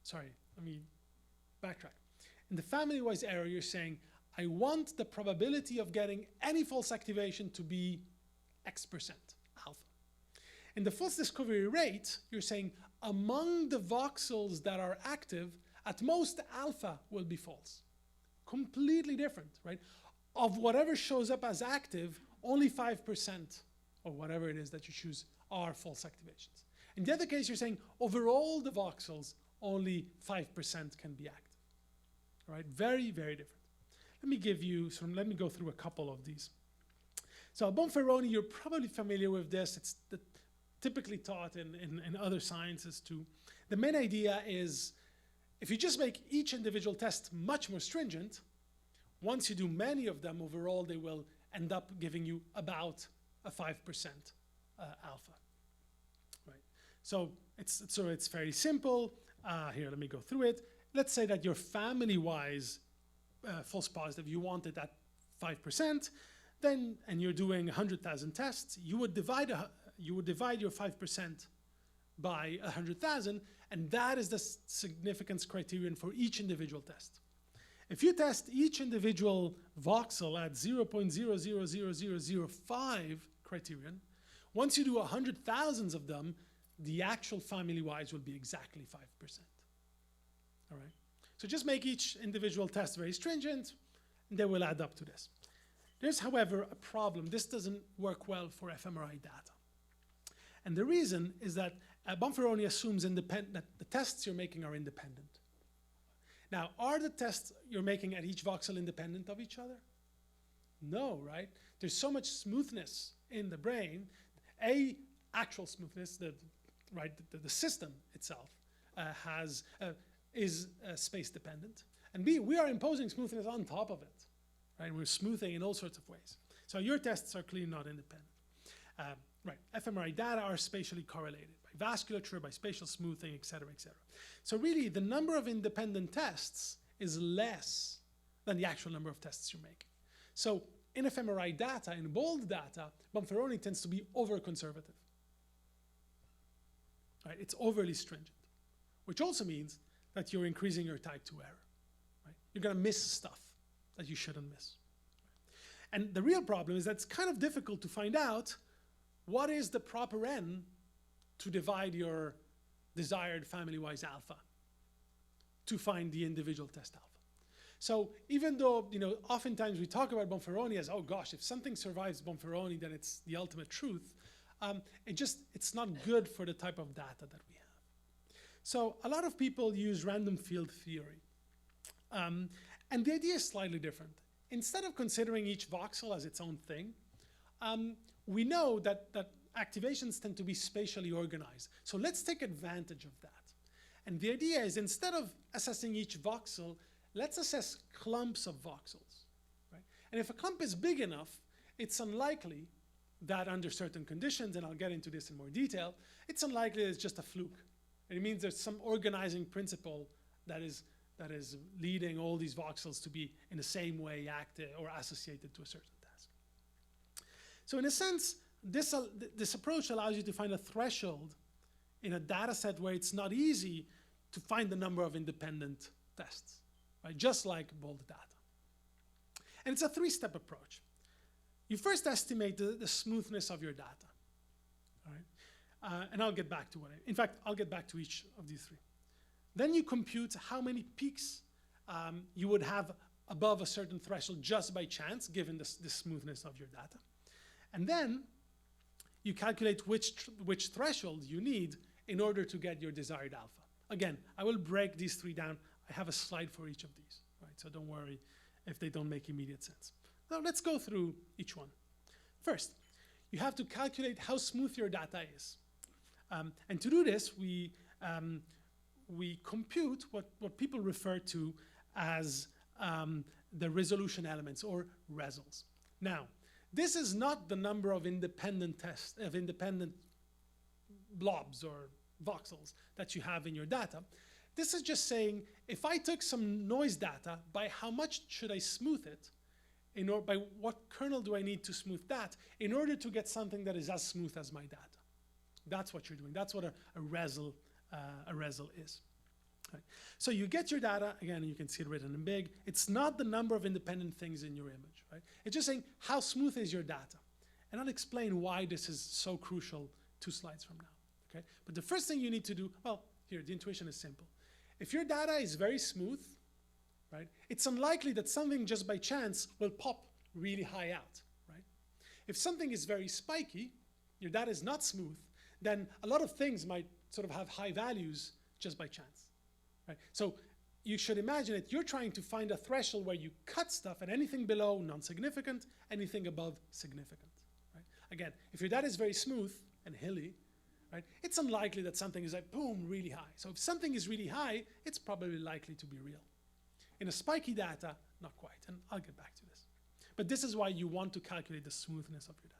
B: sorry, let me backtrack. In the family-wise error, you're saying, I want the probability of getting any false activation to be X%, alpha. In the false discovery rate, you're saying, among the voxels that are active, at most alpha will be false. Completely different, right? Of whatever shows up as active, only 5%, or whatever it is that you choose, are false activations. In the other case, you're saying, over all the voxels, only 5% can be active. All right, very, very different. Let me go through a couple of these. So Bonferroni, you're probably familiar with this. It's typically taught in other sciences too. The main idea is, if you just make each individual test much more stringent, once you do many of them, overall they will end up giving you about a 5% alpha. Right? So it's very simple. Here, let me go through it. Let's say that your family-wise false positive, you want it at 5%, then, and you're doing 100,000 tests, you would divide your 5% by 100,000, and that is the significance criterion for each individual test. If you test each individual voxel at 0.000005 criterion, once you do 100,000 of them, the actual family-wise will be exactly 5%. All right? So just make each individual test very stringent, and they will add up to this. There's, however, a problem. This doesn't work well for fMRI data. And the reason is that Bonferroni assumes that the tests you're making are independent. Now, are the tests you're making at each voxel independent of each other? No, right? There's so much smoothness in the brain. A, actual smoothness, the system itself is space dependent. And B, we are imposing smoothness on top of it. Right? We're smoothing in all sorts of ways. So your tests are clearly not independent. fMRI data are spatially correlated by vasculature, by spatial smoothing, et cetera, et cetera. So really, the number of independent tests is less than the actual number of tests you're making. So in fMRI data, in bold data, Bonferroni tends to be over-conservative. Right? It's overly stringent, which also means that you're increasing your type 2 error. Right? You're going to miss stuff that you shouldn't miss. And the real problem is that it's kind of difficult to find out what is the proper n to divide your desired family-wise alpha to find the individual test alpha. So even though, oftentimes we talk about Bonferroni as, oh gosh, if something survives Bonferroni, then it's the ultimate truth. It's not good for the type of data that we have. So a lot of people use random field theory. And the idea is slightly different. Instead of considering each voxel as its own thing, we know that activations tend to be spatially organized. So let's take advantage of that. And the idea is, instead of assessing each voxel, let's assess clumps of voxels. Right? And if a clump is big enough, it's unlikely that under certain conditions, and I'll get into this in more detail, it's unlikely that it's just a fluke. It means there's some organizing principle that is leading all these voxels to be in the same way active or associated to a certain task. So in a sense, this approach allows you to find a threshold in a data set where it's not easy to find the number of independent tests, right? Just like bold data. And it's a three-step approach. You first estimate the smoothness of your data, all right? And I'll get back to I'll get back to each of these three. Then you compute how many peaks you would have above a certain threshold just by chance, given the smoothness of your data. And then you calculate which threshold you need in order to get your desired alpha. Again, I will break these three down. I have a slide for each of these, right? So don't worry if they don't make immediate sense. Now let's go through each one. First, you have to calculate how smooth your data is. And to do this, we compute what people refer to as the resolution elements, or RESOLs. Now, this is not the number of independent blobs or voxels that you have in your data. This is just saying, if I took some noise data, by how much should I smooth it? By what kernel do I need to smooth that in order to get something that is as smooth as my data? That's what you're doing. That's what a RESOL is. Right. So you get your data, again, you can see it written in big. It's not the number of independent things in your image, right? It's just saying, how smooth is your data? And I'll explain why this is so crucial 2 slides from now, okay? But the first thing you need to do, well, here, the intuition is simple. If your data is very smooth, right, it's unlikely that something just by chance will pop really high out, right? If something is very spiky, your data is not smooth, then a lot of things might sort of have high values just by chance. Right? So you should imagine that you're trying to find a threshold where you cut stuff, and anything below, non-significant, anything above, significant. Right? Again, if your data is very smooth and hilly, right, it's unlikely that something is like, boom, really high. So if something is really high, it's probably likely to be real. In a spiky data, not quite, and I'll get back to this. But this is why you want to calculate the smoothness of your data.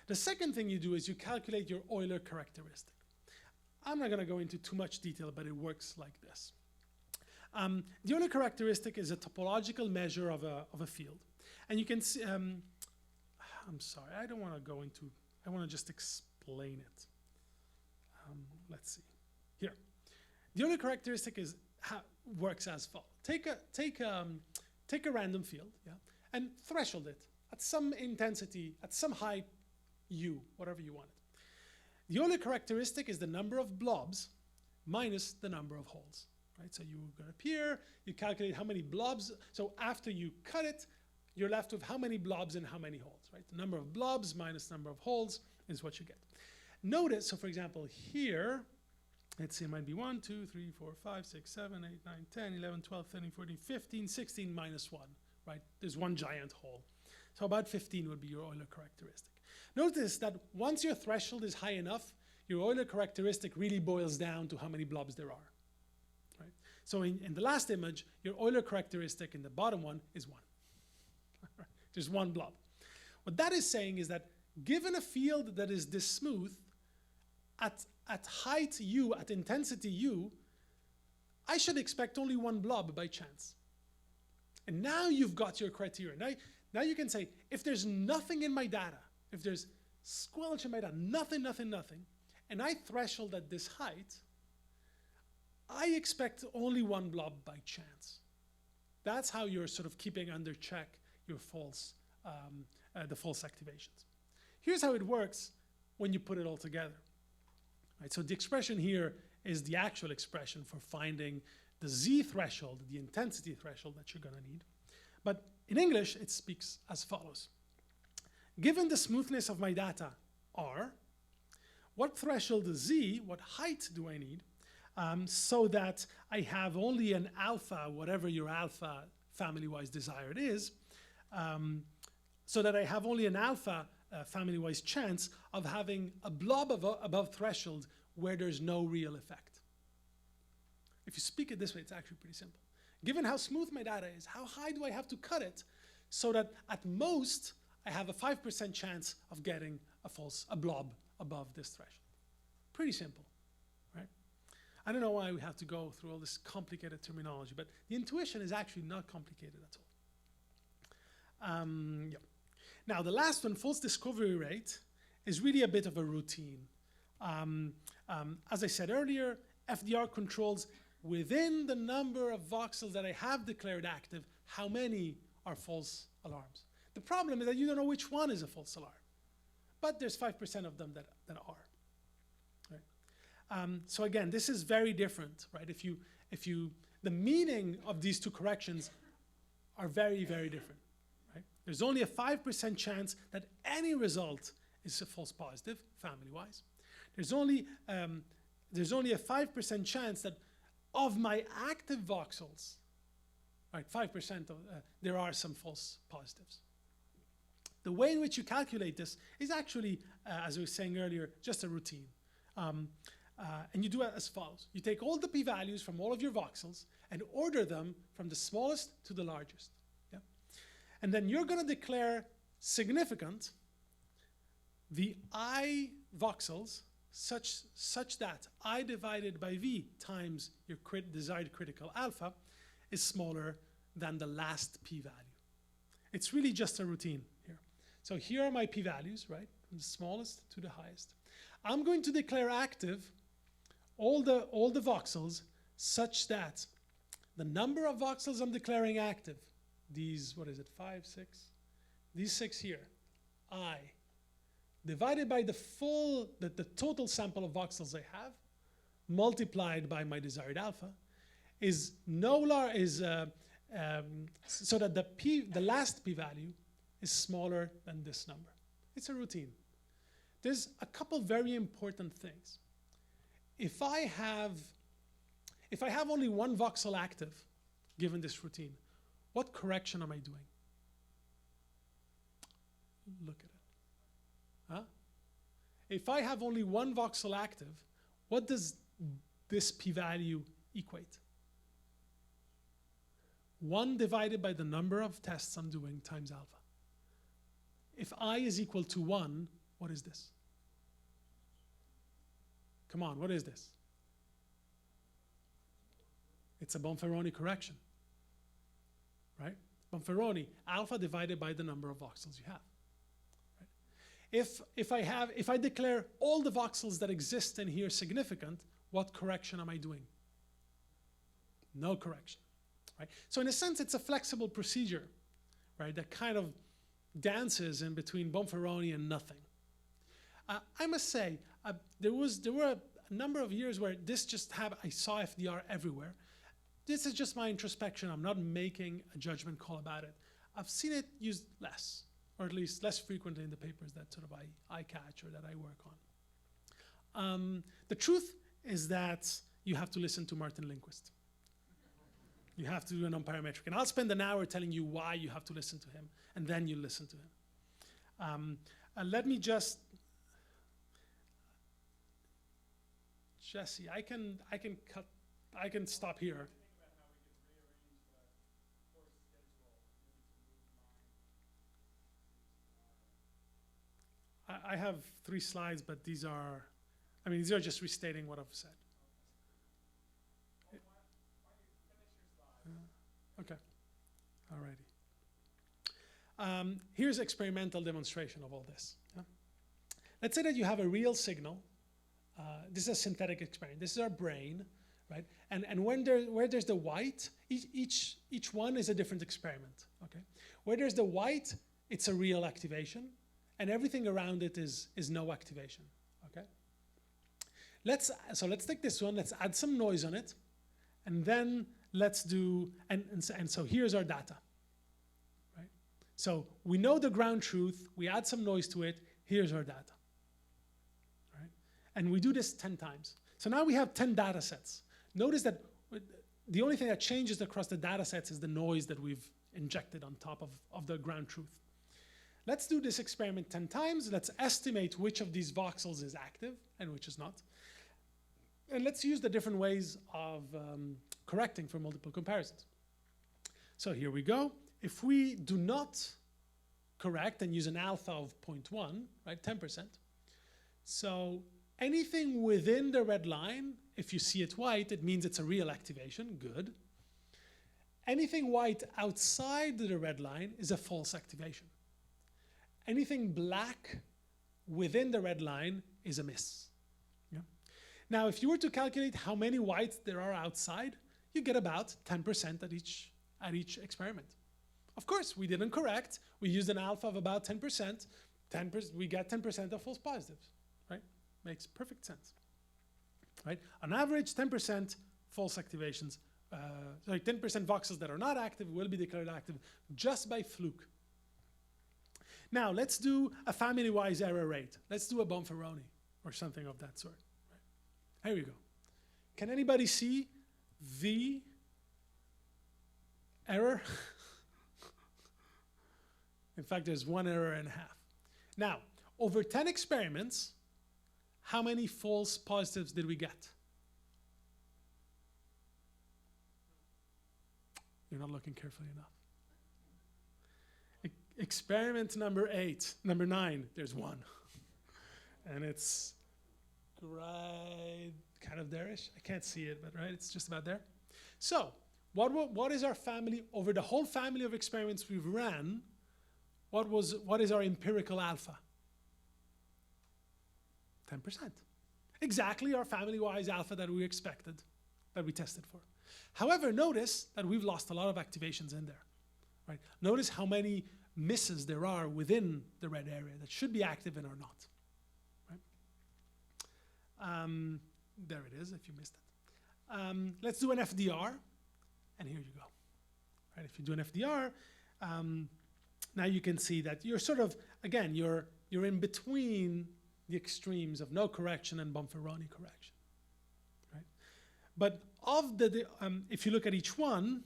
B: The second thing you do is you calculate your Euler characteristic. I'm not going to go into too much detail, but it works like this. The Euler characteristic is a topological measure of a field. And you can see, I'm sorry, I don't want to go into, I want to just explain it. Let's see. Here. The Euler characteristic works as follows. Take a random field, yeah, and threshold it at some intensity, at some height, u, whatever you want it. The Euler characteristic is the number of blobs minus the number of holes, right? So you go up here, you calculate how many blobs. So after you cut it, you're left with how many blobs and how many holes, right? The number of blobs minus number of holes is what you get. Notice, so for example, here, let's see, it might be 1, 2, 3, 4, 5, 6, 7, 8, 9, 10, 11, 12, 13, 14, 15, 16 minus 1, right? There's one giant hole. So about 15 would be your Euler characteristic. Notice that once your threshold is high enough, your Euler characteristic really boils down to how many blobs there are. Right? So in the last image, your Euler characteristic in the bottom one is 1. There's one blob. What that is saying is that given a field that is this smooth, at height u, at intensity u, I should expect only one blob by chance. And now you've got your criteria. Now you can say, if there's nothing in my data, if there's squelch in my data, nothing, and I threshold at this height, I expect only one blob by chance. That's how you're sort of keeping under check your the false activations. Here's how it works when you put it all together. Right, so the expression here is the actual expression for finding the Z threshold, the intensity threshold that you're going to need. But in English, it speaks as follows. Given the smoothness of my data R, what threshold Z, what height do I need, so that I have only an alpha, whatever your alpha family-wise desired is, so that I have only an alpha family-wise chance of having a blob above threshold where there's no real effect. If you speak it this way, it's actually pretty simple. Given how smooth my data is, how high do I have to cut it so that at most I have a 5% chance of getting a blob above this threshold? Pretty simple, right? I don't know why we have to go through all this complicated terminology, but the intuition is actually not complicated at all. Yeah. Now, the last one, false discovery rate, is really a bit of a routine. As I said earlier, FDR controls within the number of voxels that I have declared active, how many are false alarms. The problem is that you don't know which one is a false alarm, but there's 5% of them that are. Right? So again, this is very different, right? The meaning of these two corrections are very, very different. Right? There's only a 5% chance that any result is a false positive, family-wise. There's only a 5% chance that of my active voxels, right, 5% of, there are some false positives. The way in which you calculate this is actually, as I was saying earlier, just a routine. And you do it as follows. You take all the p-values from all of your voxels and order them from the smallest to the largest. Yeah? And then you're going to declare significant the I voxels such that I divided by V times your desired critical alpha is smaller than the last p-value. It's really just a routine here. So here are my p-values, right, from the smallest to the highest. I'm going to declare active all the voxels such that the number of voxels I'm declaring active, these, what is it, 5, 6, these 6 here, I, divided by the total sample of voxels I have, multiplied by my desired alpha, is so that the last p-value is smaller than this number. It's a routine. There's a couple very important things. If I have only one voxel active, given this routine, what correction am I doing? Look at it. Huh? If I have only one voxel active, what does this p-value equate? 1 divided by the number of tests I'm doing times alpha. If I is equal to 1, what is this? Come on, what is this? It's a Bonferroni correction, right? Bonferroni, alpha divided by the number of voxels you have. Right? If I declare all the voxels that exist in here significant, what correction am I doing? No correction, right? So in a sense, it's a flexible procedure, right? That kind of dances in between Bonferroni and nothing. I must say, there were a number of years where this just happened. I saw FDR everywhere. This is just my introspection. I'm not making a judgment call about it. I've seen it used less, or at least less frequently in the papers that sort of I catch or that I work on. The truth is that you have to listen to Martin Lindquist. You have to do a non-parametric. And I'll spend an hour telling you why you have to listen to him, and then you listen to him. And let me just, Jesse, I can stop here. I have 3 slides, but these are just restating what I've said. Okay, all righty. Here's experimental demonstration of all this. Yeah? Let's say that you have a real signal. This is a synthetic experiment. This is our brain, right? And where there's the white, each one is a different experiment, okay? Where there's the white, it's a real activation, and everything around it is no activation, okay? So let's take this one, let's add some noise on it, and then let's do, and so here's our data, right? So we know the ground truth, we add some noise to it, here's our data, right? And we do this 10 times. So now we have 10 data sets. Notice that the only thing that changes across the data sets is the noise that we've injected on top of the ground truth. Let's do this experiment 10 times. Let's estimate which of these voxels is active and which is not. And let's use the different ways of correcting for multiple comparisons. So here we go. If we do not correct and use an alpha of 0.1, right, 10%. So anything within the red line, if you see it white, it means it's a real activation, good. Anything white outside the red line is a false activation. Anything black within the red line is a miss. Yeah? Now, if you were to calculate how many whites there are outside, you get about 10% at each experiment. Of course, we didn't correct. We used an alpha of about 10%. We get 10% of false positives, right? Makes perfect sense, right? On average, 10% false activations, 10% voxels that are not active will be declared active just by fluke. Now, let's do a family-wise error rate. Let's do a Bonferroni or something of that sort. Right? Here we go. Can anybody see the error. In fact, there's 1 error and a half. Now, over 10 experiments, how many false positives did we get? You're not looking carefully enough. Experiment number 9, there's 1. And it's right kind of there-ish. I can't see it, but right, it's just about there. So, what is our family, over the whole family of experiments we've ran, what is our empirical alpha? 10%. Exactly our family-wise alpha that we expected, that we tested for. However, notice that we've lost a lot of activations in there. Right? Notice how many misses there are within the red area that should be active and are not. Right? There it is, if you missed it. Let's do an FDR, and here you go. Right? If you do an FDR, now you can see that you're sort of, again, you're in between the extremes of no correction and Bonferroni correction. Right? But of if you look at each one,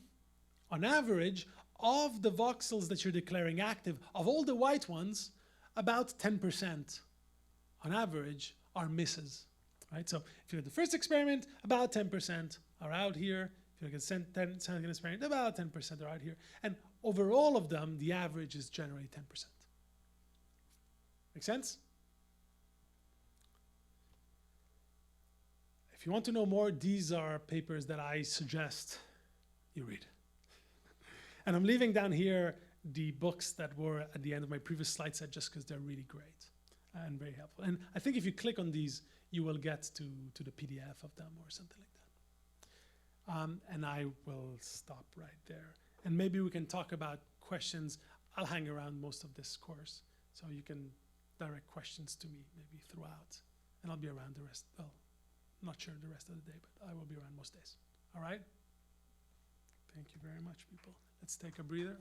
B: on average, of the voxels that you're declaring active, of all the white ones, about 10% on average are misses. Right? So if you look at the first experiment, about 10% are out here. If you look at the second experiment, about 10% are out here. And over all of them, the average is generally 10%. Make sense? If you want to know more, these are papers that I suggest you read. And I'm leaving down here the books that were at the end of my previous slide set just because they're really great and very helpful. And I think if you click on these, you will get to the PDF of them or something like that. And I will stop right there. And maybe we can talk about questions. I'll hang around most of this course, so you can direct questions to me maybe throughout. And I'll be around the rest, well, not sure the rest of the day, but I will be around most days. All right? Thank you very much, people. Let's take a breather.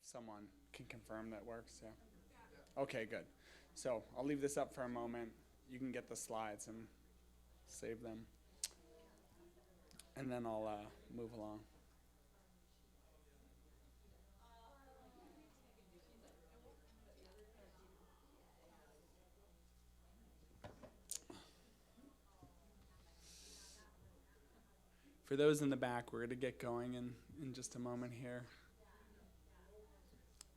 L: someone can confirm that works, yeah? Okay, good. So I'll leave this up for a moment. You can get the slides and save them. And then I'll move along. For those in the back, we're going to get going in just a moment here.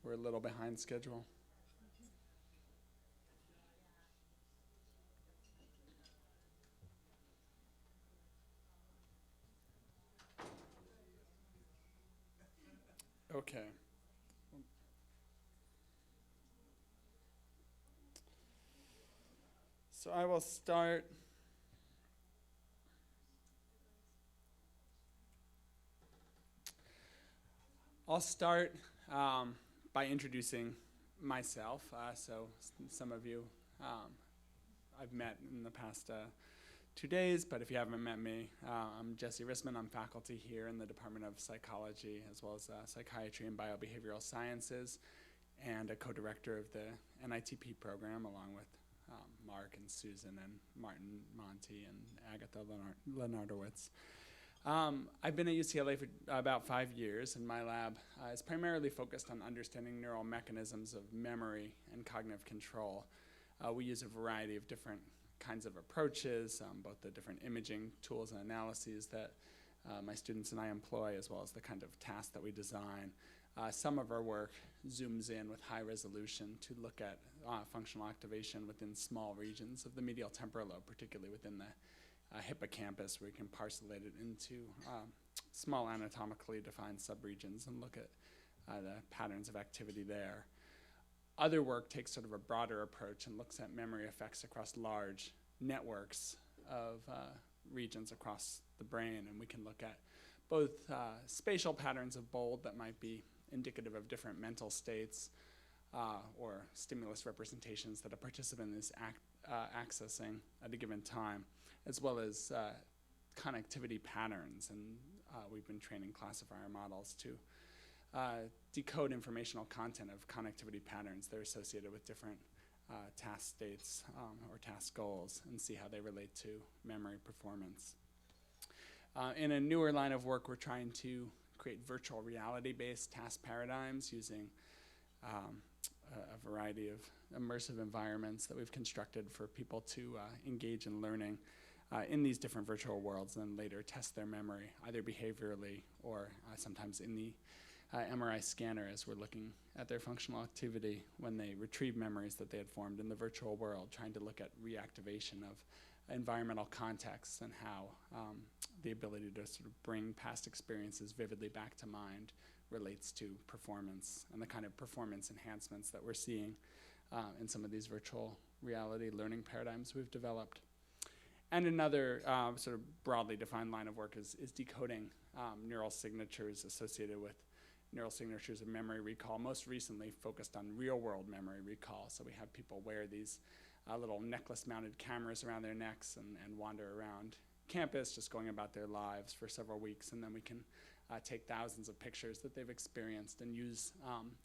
L: We're a little behind schedule. Okay. So I will start. I'll start by introducing myself. So some of you I've met in the past 2 days, but if you haven't met me, I'm Jesse Rissman. I'm faculty here in the Department of Psychology, as well as Psychiatry and Biobehavioral Sciences, and a co-director of the NITP program, along with Mark and Susan and Martin Monti and Agatha Lenardowitz. I've been at UCLA for about 5 years, and my lab is primarily focused on understanding neural mechanisms of memory and cognitive control. We use a variety of different kinds of approaches, both the different imaging tools and analyses that my students and I employ, as well as the kind of tasks that we design. Some of our work zooms in with high resolution to look at functional activation within small regions of the medial temporal lobe, particularly within the hippocampus, where we can parcellate it into small anatomically defined subregions and look at the patterns of activity there. Other work takes sort of a broader approach and looks at memory effects across large networks of regions across the brain, and we can look at both spatial patterns of bold that might be indicative of different mental states or stimulus representations that a participant is accessing at a given time, as well as connectivity patterns. And we've been training classifier models to decode informational content of connectivity patterns that are associated with different task states or task goals, and see how they relate to memory performance. In a newer line of work, we're trying to create virtual reality-based task paradigms using a variety of immersive environments that we've constructed for people to engage in learning in these different virtual worlds, and then later test their memory, either behaviorally or sometimes in the MRI scanner, as we're looking at their functional activity when they retrieve memories that they had formed in the virtual world, trying to look at reactivation of environmental contexts and how the ability to sort of bring past experiences vividly back to mind relates to performance and the kind of performance enhancements that we're seeing in some of these virtual reality learning paradigms we've developed. And another sort of broadly defined line of work is decoding neural signatures associated with neural signatures of memory recall, most recently focused on real-world memory recall. So we have people wear these little necklace-mounted cameras around their necks and wander around campus, just going about their lives for several weeks, and then we can take thousands of pictures that they've experienced and use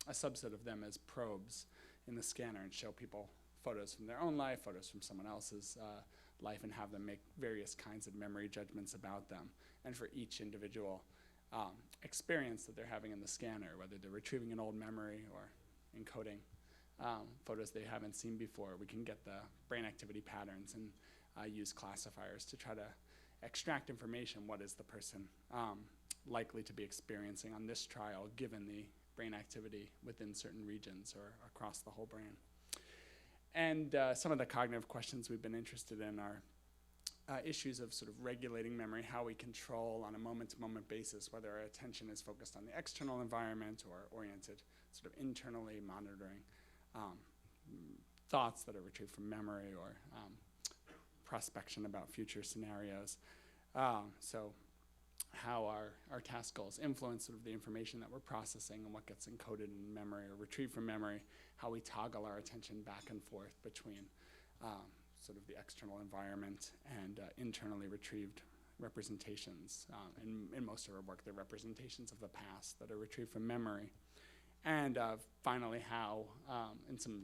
L: a subset of them as probes in the scanner and show people photos from their own life, photos from someone else's life, and have them make various kinds of memory judgments about them. And for each individual experience that they're having in the scanner, whether they're retrieving an old memory or encoding photos they haven't seen before, we can get the brain activity patterns and use classifiers to try to extract information. What is the person likely to be experiencing on this trial, given the brain activity within certain regions or across the whole brain? And some of the cognitive questions we've been interested in are issues of sort of regulating memory, how we control on a moment-to-moment basis whether our attention is focused on the external environment or oriented sort of internally, monitoring thoughts that are retrieved from memory or prospection about future scenarios. So how our task goals influence sort of the information that we're processing and what gets encoded in memory or retrieved from memory, how we toggle our attention back and forth between sort of the external environment and internally retrieved representations. In most of our work, they're representations of the past that are retrieved from memory. And finally, how, in some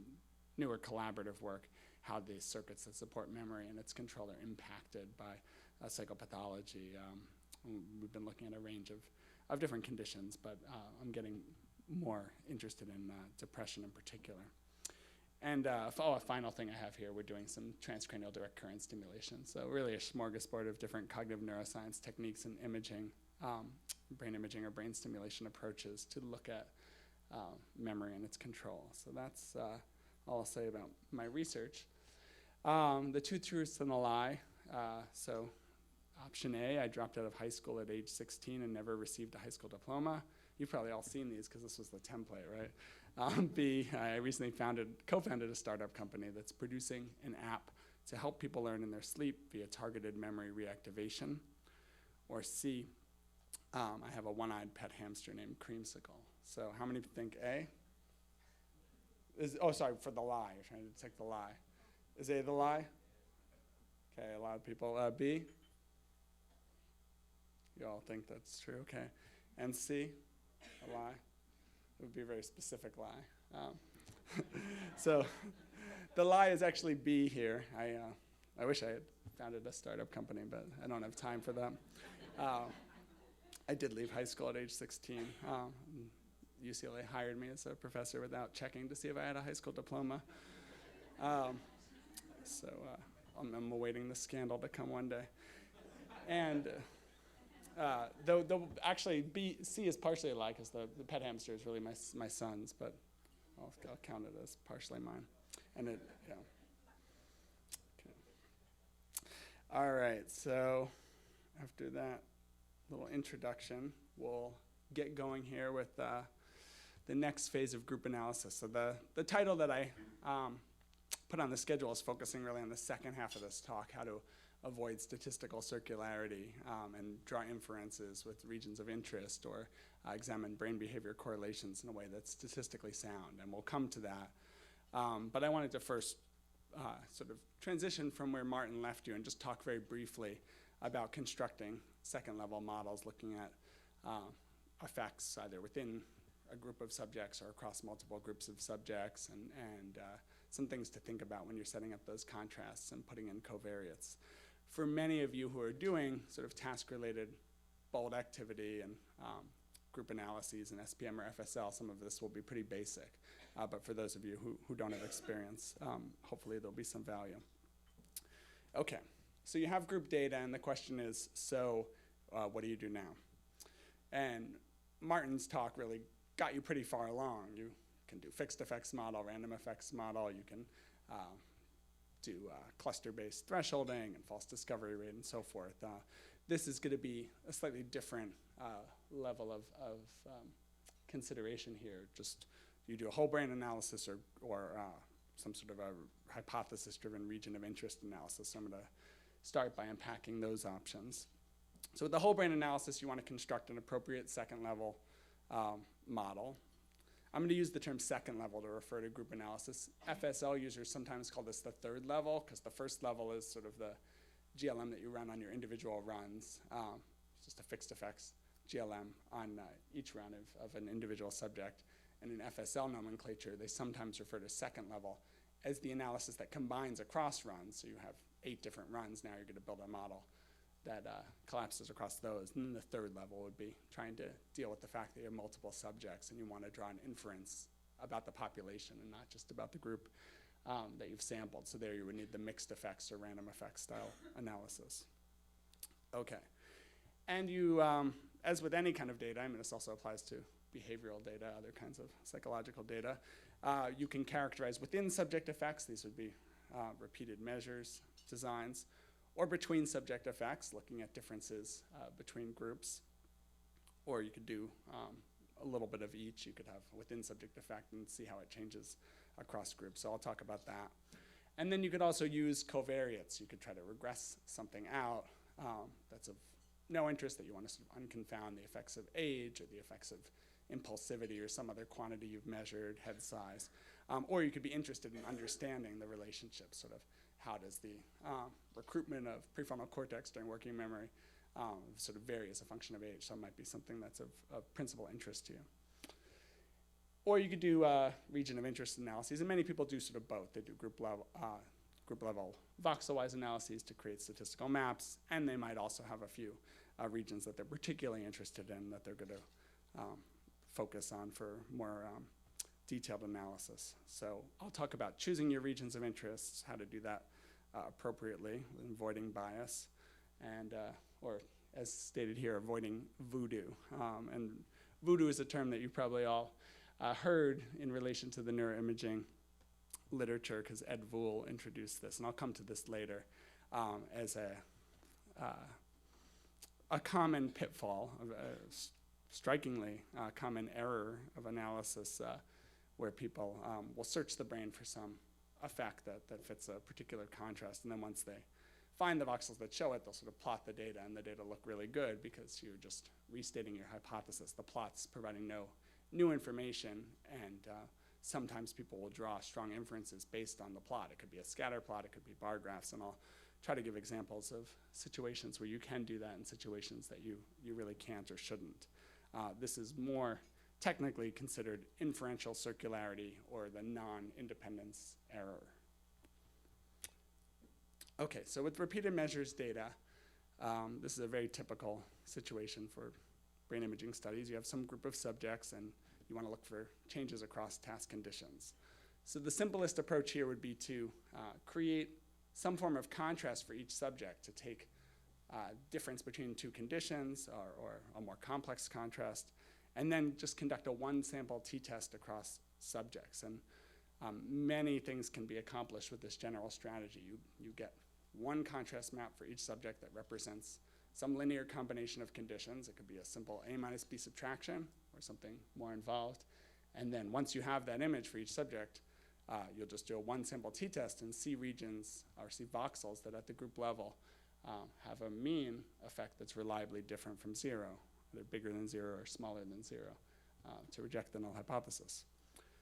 L: newer collaborative work, how the circuits that support memory and its control are impacted by psychopathology. We've been looking at a range of different conditions, but I'm getting more interested in depression in particular. And a final thing I have here, we're doing some transcranial direct current stimulation. So really a smorgasbord of different cognitive neuroscience techniques and imaging, brain imaging or brain stimulation approaches to look at memory and its control. So that's all I'll say about my research. The two truths and a lie. So option A, I dropped out of high school at age 16 and never received a high school diploma. You've probably all seen these because this was the template, right? B, I recently co-founded a startup company that's producing an app to help people learn in their sleep via targeted memory reactivation. Or C, I have a one-eyed pet hamster named Creamsicle. So how many think A? Sorry, for the lie. You're trying to detect the lie. Is A the lie? Okay, a lot of people. B? You all think that's true, okay. And C, a lie? It would be a very specific lie. So the lie is actually B here. I wish I had founded a startup company, but I don't have time for that. I did leave high school at age 16. UCLA hired me as a professor without checking to see if I had a high school diploma. So I'm awaiting the scandal to come one day. And though actually C is partially a lie because the pet hamster is really my son's, but I'll count it as partially mine. And it, yeah. Okay. All right, so after that little introduction, we'll get going here with the next phase of group analysis. So the title that I put on the schedule is focusing really on the second half of this talk, how to avoid statistical circularity and draw inferences with regions of interest or examine brain behavior correlations in a way that's statistically sound, and we'll come to that. But I wanted to first sort of transition from where Martin left you and just talk very briefly about constructing second-level models looking at effects either within a group of subjects or across multiple groups of subjects, and some things to think about when you're setting up those contrasts and putting in covariates. For many of you who are doing sort of task-related bold activity and group analyses in SPM or FSL, some of this will be pretty basic. But for those of you who don't have experience, hopefully there'll be some value. Okay, so you have group data, and the question is, so what do you do now? And Martin's talk really got you pretty far along. You can do fixed effects model, random effects model. You can do cluster-based thresholding and false discovery rate and so forth. This is going to be a slightly different level of consideration here. Just you do a whole brain analysis or some sort of a hypothesis-driven region of interest analysis. So I'm going to start by unpacking those options. So with the whole brain analysis, you want to construct an appropriate second-level model. I'm going to use the term second level to refer to group analysis. FSL users sometimes call this the third level because the first level is sort of the GLM that you run on your individual runs. It's just a fixed effects GLM on each run of an individual subject. And in FSL nomenclature, they sometimes refer to second level as the analysis that combines across runs. So you have 8 different runs. Now you're going to build a model that collapses across those. And then the third level would be trying to deal with the fact that you have multiple subjects and you want to draw an inference about the population and not just about the group that you've sampled. So there you would need the mixed effects or random effects style analysis. Okay. And you, as with any kind of data, I mean this also applies to behavioral data, other kinds of psychological data, you can characterize within subject effects. These would be repeated measures, designs, or between subject effects, looking at differences between groups. Or you could do a little bit of each. You could have within subject effect and see how it changes across groups. So I'll talk about that. And then you could also use covariates. You could try to regress something out that's of no interest, that you want to sort of unconfound the effects of age or the effects of impulsivity or some other quantity you've measured, head size. Or you could be interested in understanding the relationship, sort of how does the recruitment of prefrontal cortex during working memory sort of vary as a function of age. So it might be something that's of principal interest to you. Or you could do region of interest analyses, and many people do sort of both. They do group level VOXEL-WISE analyses to create statistical maps, and they might also have a few regions that they're particularly interested in that they're going to focus on for more detailed analysis. So I'll talk about choosing your regions of interest, how to do that appropriately, avoiding bias, and or as stated here, avoiding voodoo. And voodoo is a term that you probably all heard in relation to the neuroimaging literature, because Ed Vool introduced this, and I'll come to this later, as a common pitfall, strikingly common error of analysis, where people will search the brain for some effect that fits a particular contrast, and then once they find the voxels that show it, they'll sort of plot the data, and the data look really good because you're just restating your hypothesis. The plot's providing no new information, and sometimes people will draw strong inferences based on the plot. It could be a scatter plot, it could be bar graphs, and I'll try to give examples of situations where you can do that and situations that you really can't or shouldn't. This is more technically considered inferential circularity, or the non-independence error. Okay, so with repeated measures data, this is a very typical situation for brain imaging studies. You have some group of subjects, and you want to look for changes across task conditions. So the simplest approach here would be to create some form of contrast for each subject, to take difference between two conditions, or a more complex contrast, and then just conduct a one-sample t-test across subjects. And many things can be accomplished with this general strategy. You get one contrast map for each subject that represents some linear combination of conditions. It could be a simple A minus B subtraction or something more involved. And then once you have that image for each subject, you'll just do a one-sample t-test and see regions, or see voxels that at the group level have a mean effect that's reliably different from zero. They're bigger than zero or smaller than zero, to reject the null hypothesis.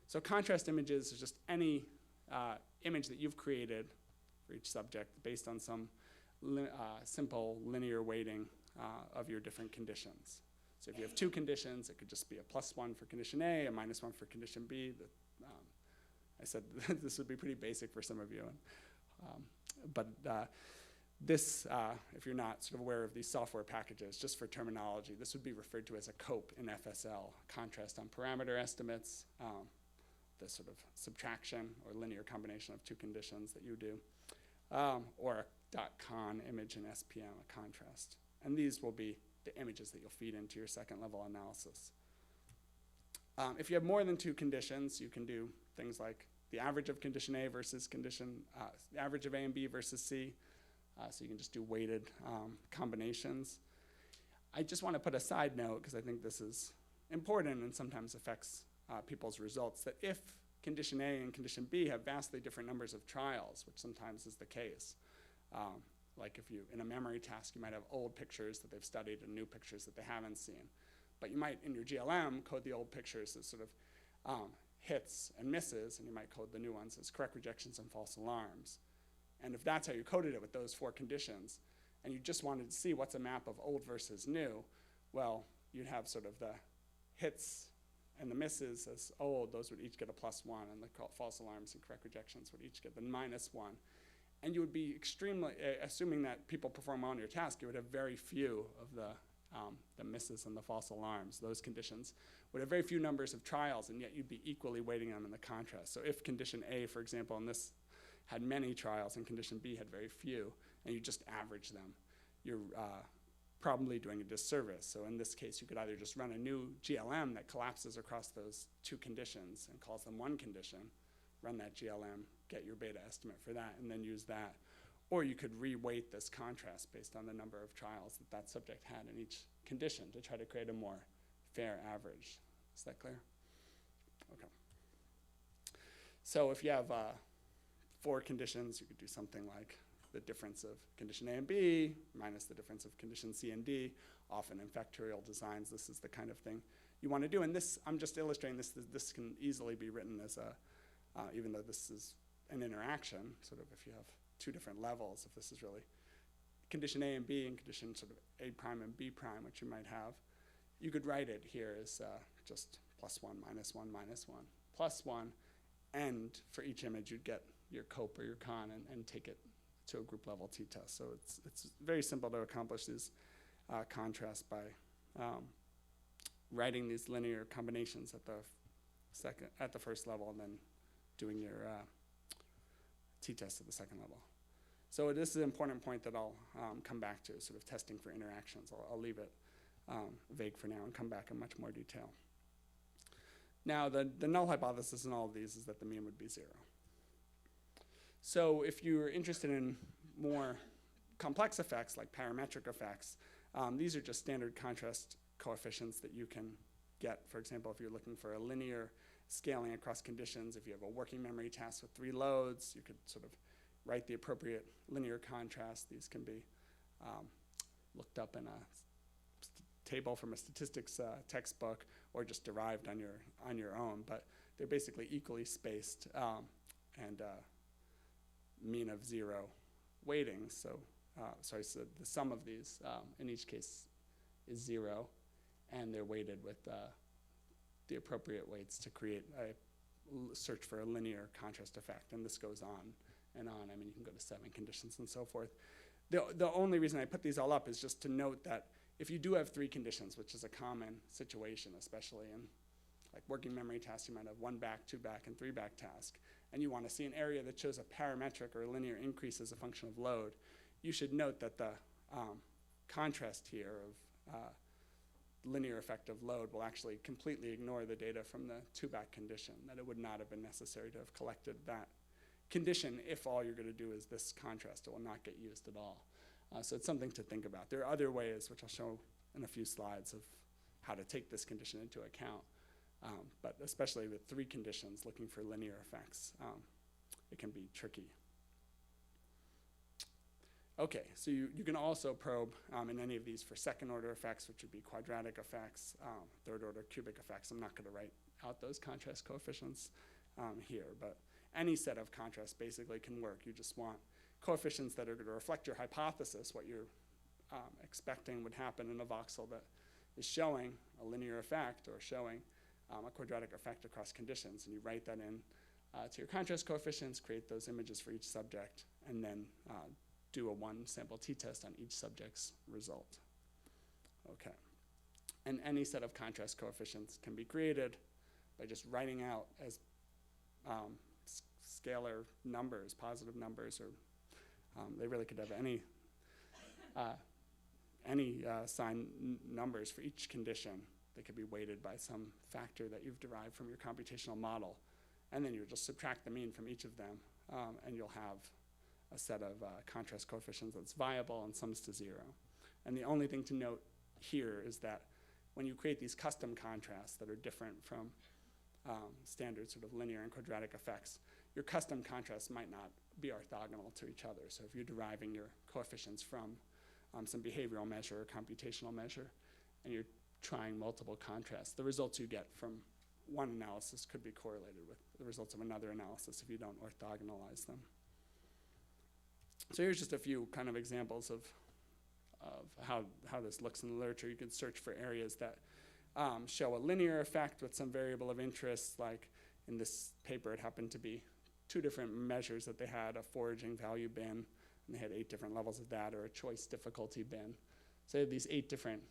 L: So contrast images is just any image that you've created for each subject based on some simple linear weighting of your different conditions. So if you have two conditions, it could just be a +1 for condition A, a -1 for condition B. I said this would be pretty basic for some of you. But this, if you're not sort of aware of these software packages, just for terminology, this would be referred to as a COPE in FSL, contrast on parameter estimates, the sort of subtraction or linear combination of two conditions that you do, or a .con image in SPM, a contrast. And these will be the images that you'll feed into your second level analysis. If you have more than two conditions, you can do things like the average of condition A versus the average of A and B versus C. So you can just do weighted combinations. I just want to put a side note, because I think this is important and sometimes affects people's results, that if condition A and condition B have vastly different numbers of trials, which sometimes is the case, like if you, in a memory task, you might have old pictures that they've studied and new pictures that they haven't seen. But you might, in your GLM, code the old pictures as sort of hits and misses, and you might code the new ones as correct rejections and false alarms. And if that's how you coded it with those four conditions, and you just wanted to see what's a map of old versus new, well, you'd have sort of the hits and the misses as old. Those would each get a +1, and the false alarms and correct rejections would each get the -1. And you would be extremely, assuming that people perform well on your task, you would have very few of the misses and the false alarms. Those conditions would have very few numbers of trials, and yet you'd be equally weighting them in the contrast. So if condition A, for example, in this had many trials and condition B had very few, and you just average them, you're probably doing a disservice. So in this case, you could either just run a new GLM that collapses across those two conditions and calls them one condition, run that GLM, get your beta estimate for that, and then use that. Or you could re-weight this contrast based on the number of trials that that subject had in each condition to try to create a more fair average. Is that clear? Okay. So if you have 4 conditions, you could do something like the difference of condition A and B minus the difference of condition C and D. Often in factorial designs, this is the kind of thing you want to do. And this, I'm just illustrating this. This can easily be written as a, even though this is an interaction, sort of if you have 2 different levels, if this is really condition A and B and condition sort of A prime and B prime, which you might have, you could write it here as just +1, -1, -1, +1, and for each image you'd get your COPE or your CON and take it to a group level t-test. So it's very simple to accomplish these contrasts by writing these linear combinations at the first level and then doing your t-test at the second level. So this is an important point that I'll come back to, sort of testing for interactions. I'll leave it vague for now and come back in much more detail. Now, the null hypothesis in all of these is that the mean would be 0. So if you're interested in more complex effects like parametric effects, these are just standard contrast coefficients that you can get. For example, if you're looking for a linear scaling across conditions, if you have a working memory task with 3 loads, you could sort of write the appropriate linear contrast. These can be looked up in a table from a statistics textbook or just derived on your own, but they're basically equally spaced and mean of 0 weightings. So, so the sum of these in each case is 0, and they're weighted with the appropriate weights to create a search for a linear contrast effect, and this goes on and on. I mean, you can go to 7 conditions and so forth. The only reason I put these all up is just to note that if you do have 3 conditions, which is a common situation, especially in like working memory tasks, you might have 1 back, 2 back, and 3 back task, and you want to see an area that shows a parametric or a linear increase as a function of load, you should note that the contrast here of linear effect of load will actually completely ignore the data from the 2 back condition, that it would not have been necessary to have collected that condition if all you're going to do is this contrast. It will not get used at all. So it's something to think about. There are other ways, which I'll show in a few slides, of how to take this condition into account. But especially with 3 conditions, looking for linear effects, it can be tricky. Okay, so you can also probe in any of these for second order effects, which would be quadratic effects, third order cubic effects. I'm not going to write out those contrast coefficients here, but any set of contrasts basically can work. You just want coefficients that are going to reflect your hypothesis, what you're expecting would happen in a voxel that is showing a linear effect or showing a quadratic effect across conditions. And you write that in to your contrast coefficients, create those images for each subject, and then do a 1 sample t-test on each subject's result. Okay. And any set of contrast coefficients can be created by just writing out as scalar numbers, positive numbers, or they really could have any sign numbers for each condition. They could be weighted by some factor that you've derived from your computational model. And then you just subtract the mean from each of them, and you'll have a set of contrast coefficients that's viable and sums to 0. And the only thing to note here is that when you create these custom contrasts that are different from standard sort of linear and quadratic effects, your custom contrasts might not be orthogonal to each other. So if you're deriving your coefficients from some behavioral measure or computational measure, and you're trying multiple contrasts, the results you get from one analysis could be correlated with the results of another analysis if you don't orthogonalize them. So here's just a few kind of examples of how this looks in the literature. You can search for areas that show a linear effect with some variable of interest, like in this paper it happened to be 2 different measures that they had, a foraging value bin, and they had 8 different levels of that, or a choice difficulty bin. So they have these 8 different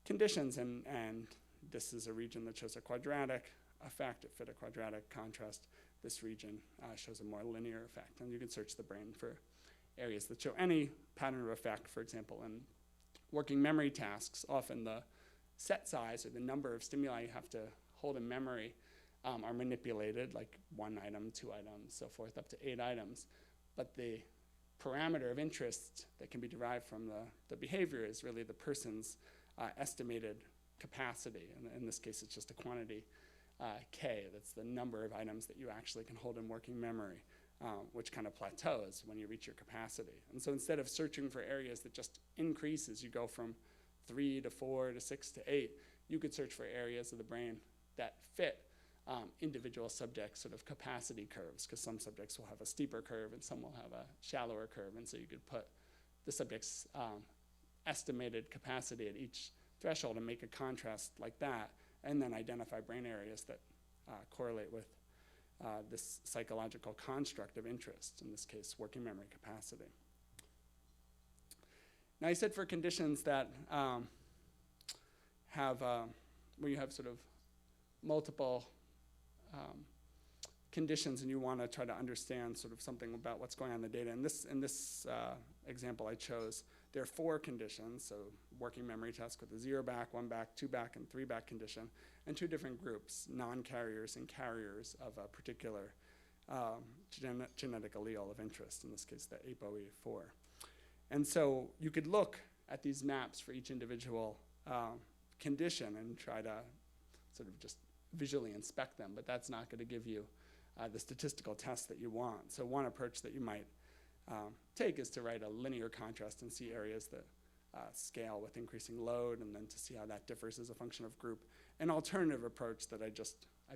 L: conditions, and this is a region that shows a quadratic effect. It fit a quadratic contrast. This region shows a more linear effect. And you can search the brain for areas that show any pattern of effect. For example, in working memory tasks, often the set size or the number of stimuli you have to hold in memory are manipulated, like 1 item, 2 items, so forth, up to 8 items. But the parameter of interest that can be derived from the behavior is really the person's estimated capacity. And in this case, it's just a quantity K. That's the number of items that you actually can hold in working memory, which kind of plateaus when you reach your capacity. And so instead of searching for areas that just increase as you go from 3 to 4 to 6 to 8, you could search for areas of the brain that fit individual subjects' sort of capacity curves, because some subjects will have a steeper curve and some will have a shallower curve. And so you could put the subject's estimated capacity at each threshold and make a contrast like that, and then identify brain areas that correlate with this psychological construct of interest, in this case, working memory capacity. Now, I said for conditions that where you have sort of multiple conditions and you want to try to understand sort of something about what's going on in the data. In this example I chose, there are 4 conditions, so working memory task with a 0 back, 1 back, 2 back, and 3 back condition, and 2 different groups, non-carriers and carriers of a particular genetic allele of interest, in this case the APOE4. And so you could look at these maps for each individual condition and try to sort of just visually inspect them, but that's not going to give you the statistical test that you want. So one approach that you might take is to write a linear contrast and see areas that scale with increasing load, and then to see how that differs as a function of group. An alternative approach that I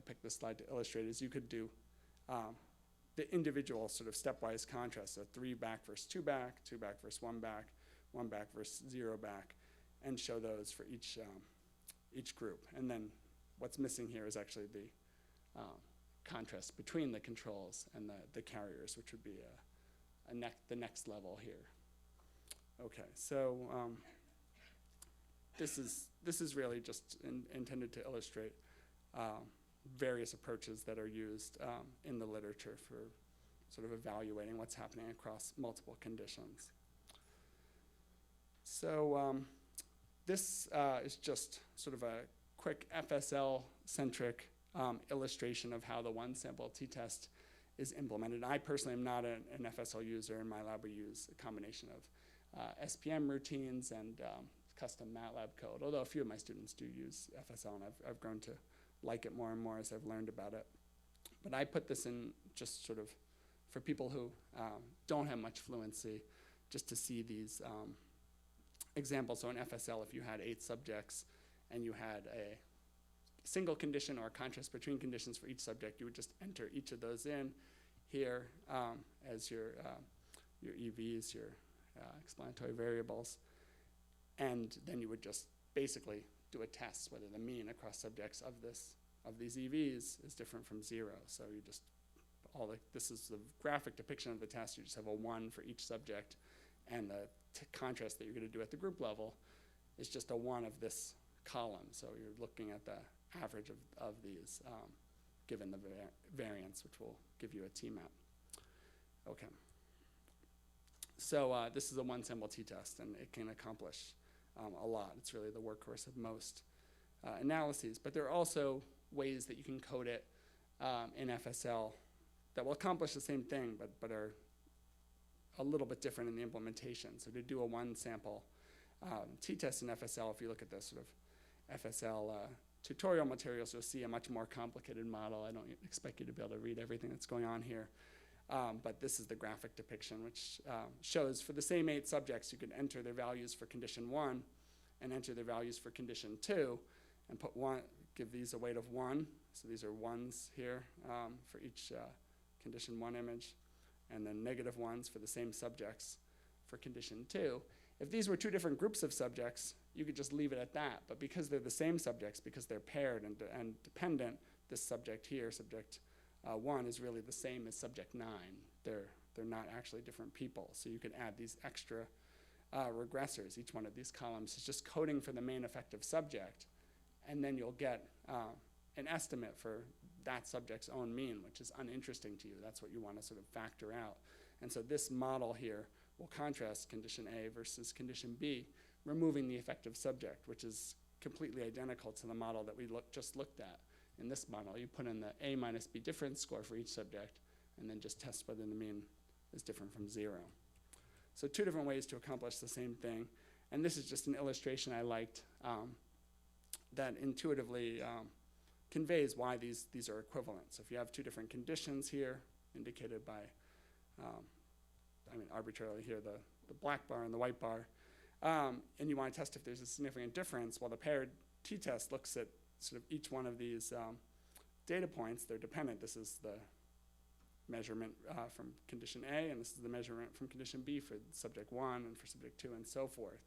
L: picked this slide to illustrate is you could do the individual sort of stepwise contrast, so 3 back versus 2 back, 2 back versus 1 back, 1 back versus 0 back, and show those for each group. And then what's missing here is actually the contrast between the controls and the carriers, which would be the next level here. Okay, so this is really just intended to illustrate various approaches that are used in the literature for sort of evaluating what's happening across multiple conditions. So this is just sort of a quick FSL-centric illustration of how the one sample t-test is implemented. I personally am not an FSL user. In my lab, we use a combination of SPM routines and custom MATLAB code, although a few of my students do use FSL, and I've grown to like it more and more as I've learned about it. But I put this in just sort of for people who don't have much fluency, just to see these examples. So in FSL, if you had 8 subjects and you had a single condition or a contrast between conditions for each subject, you would just enter each of those in here as your EVs, your explanatory variables, and then you would just basically do a test whether the mean across subjects of these EVs is different from 0. So you just this is the graphic depiction of the test. You just have a 1 for each subject, and the contrast that you're going to do at the group level is just a 1 of this column. So you're looking at the average of these given the variance, which will give you a t-map. Okay. So this is a one sample t-test, and it can accomplish a lot. It's really the workhorse of most analyses. But there are also ways that you can code it in FSL that will accomplish the same thing, but are a little bit different in the implementation. So to do a one sample t-test in FSL, if you look at the sort of FSL tutorial materials, you'll see a much more complicated model. I don't expect you to be able to read everything that's going on here. But this is the graphic depiction, which shows for the same 8 subjects, you could enter their values for condition 1 and enter their values for condition 2 and give these a weight of 1. So these are 1s here for each condition 1 image, and then -1s for the same subjects for condition 2. If these were 2 different groups of subjects, you could just leave it at that. But because they're the same subjects, because they're paired and dependent, this subject here, subject 1, is really the same as subject 9. They're not actually different people. So you can add these extra regressors. Each one of these columns is just coding for the main effective subject, and then you'll get an estimate for that subject's own mean, which is uninteresting to you. That's what you want to sort of factor out. And so this model here will contrast condition A versus condition B, removing the effective subject, which is completely identical to the model that we just looked at. In this model, you put in the A minus B difference score for each subject, and then just test whether the mean is different from 0. So 2 different ways to accomplish the same thing. And this is just an illustration I liked that intuitively conveys why these are equivalent. So if you have 2 different conditions here, indicated by, arbitrarily here, the black bar and the white bar, and you want to test if there's a significant difference, well, the paired t-test looks at sort of each one of these data points. They're dependent. This is the measurement from condition A, and this is the measurement from condition B for subject 1 and for subject 2 and so forth.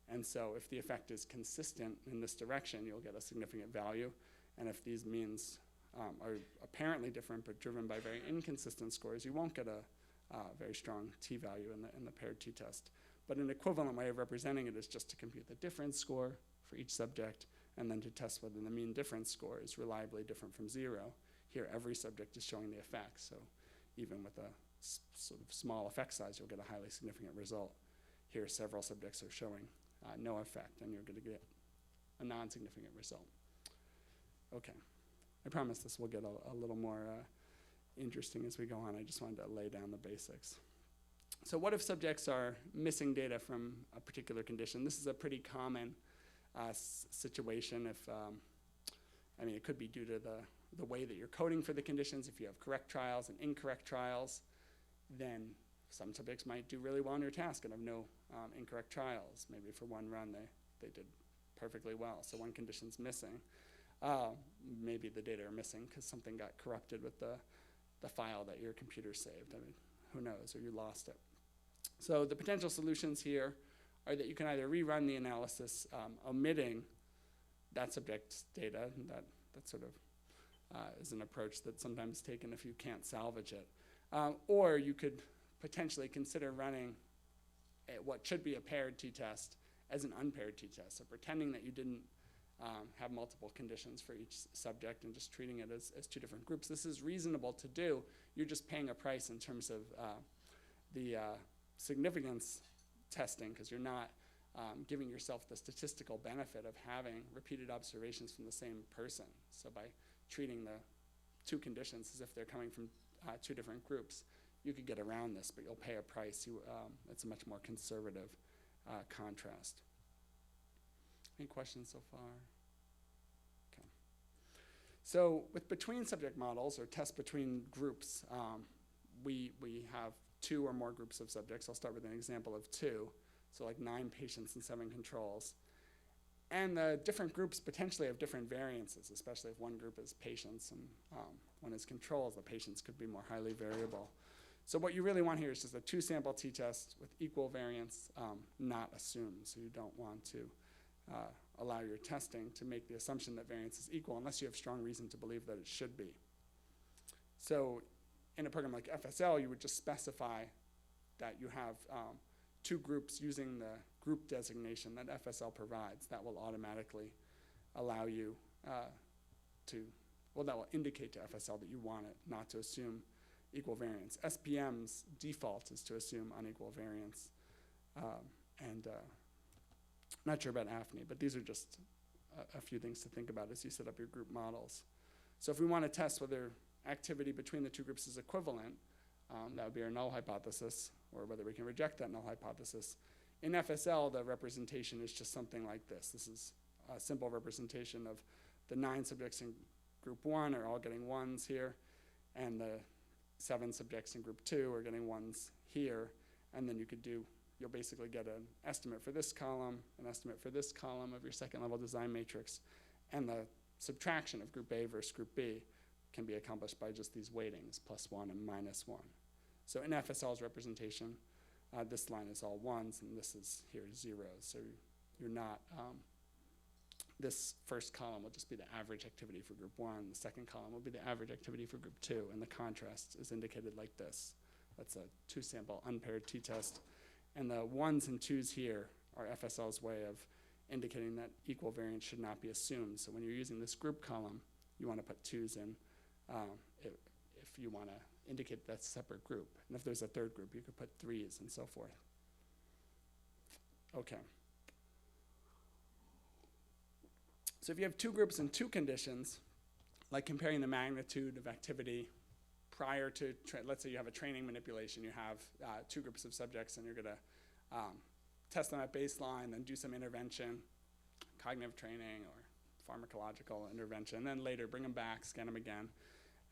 L: And so if the effect is consistent in this direction, you'll get a significant value. And if these means are apparently different but driven by very inconsistent scores, you won't get a very strong t-value in the paired t-test. But an equivalent way of representing it is just to compute the difference score for each subject and then to test whether the mean difference score is reliably different from 0. Here, every subject is showing the effect, so even with a sort of small effect size, you'll get a highly significant result. Here, several subjects are showing no effect, and you're going to get a non-significant result. Okay, I promise this will get a little more interesting as we go on. I just wanted to lay down the basics. So what if subjects are missing data from a particular condition? This is a pretty common situation. If I mean, it could be due to the way that you're coding for the conditions. If you have correct trials and incorrect trials, then some subjects might do really well on your task and have no incorrect trials. Maybe for one run they did perfectly well, so one condition's missing. Maybe the data are missing because something got corrupted with the file that your computer saved. I mean, who knows, or you lost it. So the potential solutions here are that you can either rerun the analysis omitting that subject's data, and that sort of is an approach that's sometimes taken if you can't salvage it. Or you could potentially consider running what should be a paired t-test as an unpaired t-test. So pretending that you didn't have multiple conditions for each subject and just treating it as two different groups. This is reasonable to do. You're just paying a price in terms of the significance testing, because you're not giving yourself the statistical benefit of having repeated observations from the same person. So by treating the two conditions as if they're coming from two different groups, you could get around this, but you'll pay a price. It's a much more conservative contrast. Any questions so far? Okay. So with between subject models, or tests between groups, we have 2 or more groups of subjects. I'll start with an example of 2. So like 9 patients and 7 controls. And the different groups potentially have different variances, especially if one group is patients and one is controls. The patients could be more highly variable. So what you really want here is just a 2-sample t-test with equal variance, not assumed. So you don't want to allow your testing to make the assumption that variance is equal unless you have strong reason to believe that it should be. So in a program like FSL, you would just specify that you have 2 groups using the group designation that FSL provides. That will automatically allow you that will indicate to FSL that you want it not to assume equal variance. SPM's default is to assume unequal variance. Not sure about AFNI, but these are just a few things to think about as you set up your group models. So if we want to test whether activity between the 2 groups is equivalent, that would be our null hypothesis, or whether we can reject that null hypothesis. In FSL, the representation is just something like this. This is a simple representation of the 9 subjects in group 1 are all getting 1s here, and the 7 subjects in group 2 are getting 1s here, and then you'll basically get an estimate for this column, an estimate for this column of your second level design matrix, and the subtraction of group A versus group B can be accomplished by just these weightings, +1 and -1. So in FSL's representation, this line is all 1s, and this is here 0s. So you're not, this first column will just be the average activity for group 1. The second column will be the average activity for group 2, and the contrast is indicated like this. That's a 2-sample unpaired t-test. And the 1s and 2s here are FSL's way of indicating that equal variance should not be assumed. So when you're using this group column, you want to put 2s in if you want to indicate that's a separate group. And if there's a third group, you could put 3s and so forth. Okay. So if you have 2 groups and 2 conditions, like comparing the magnitude of activity prior to, let's say you have a training manipulation, you have 2 groups of subjects and you're going to test them at baseline, then do some intervention, cognitive training or pharmacological intervention, and then later bring them back, scan them again,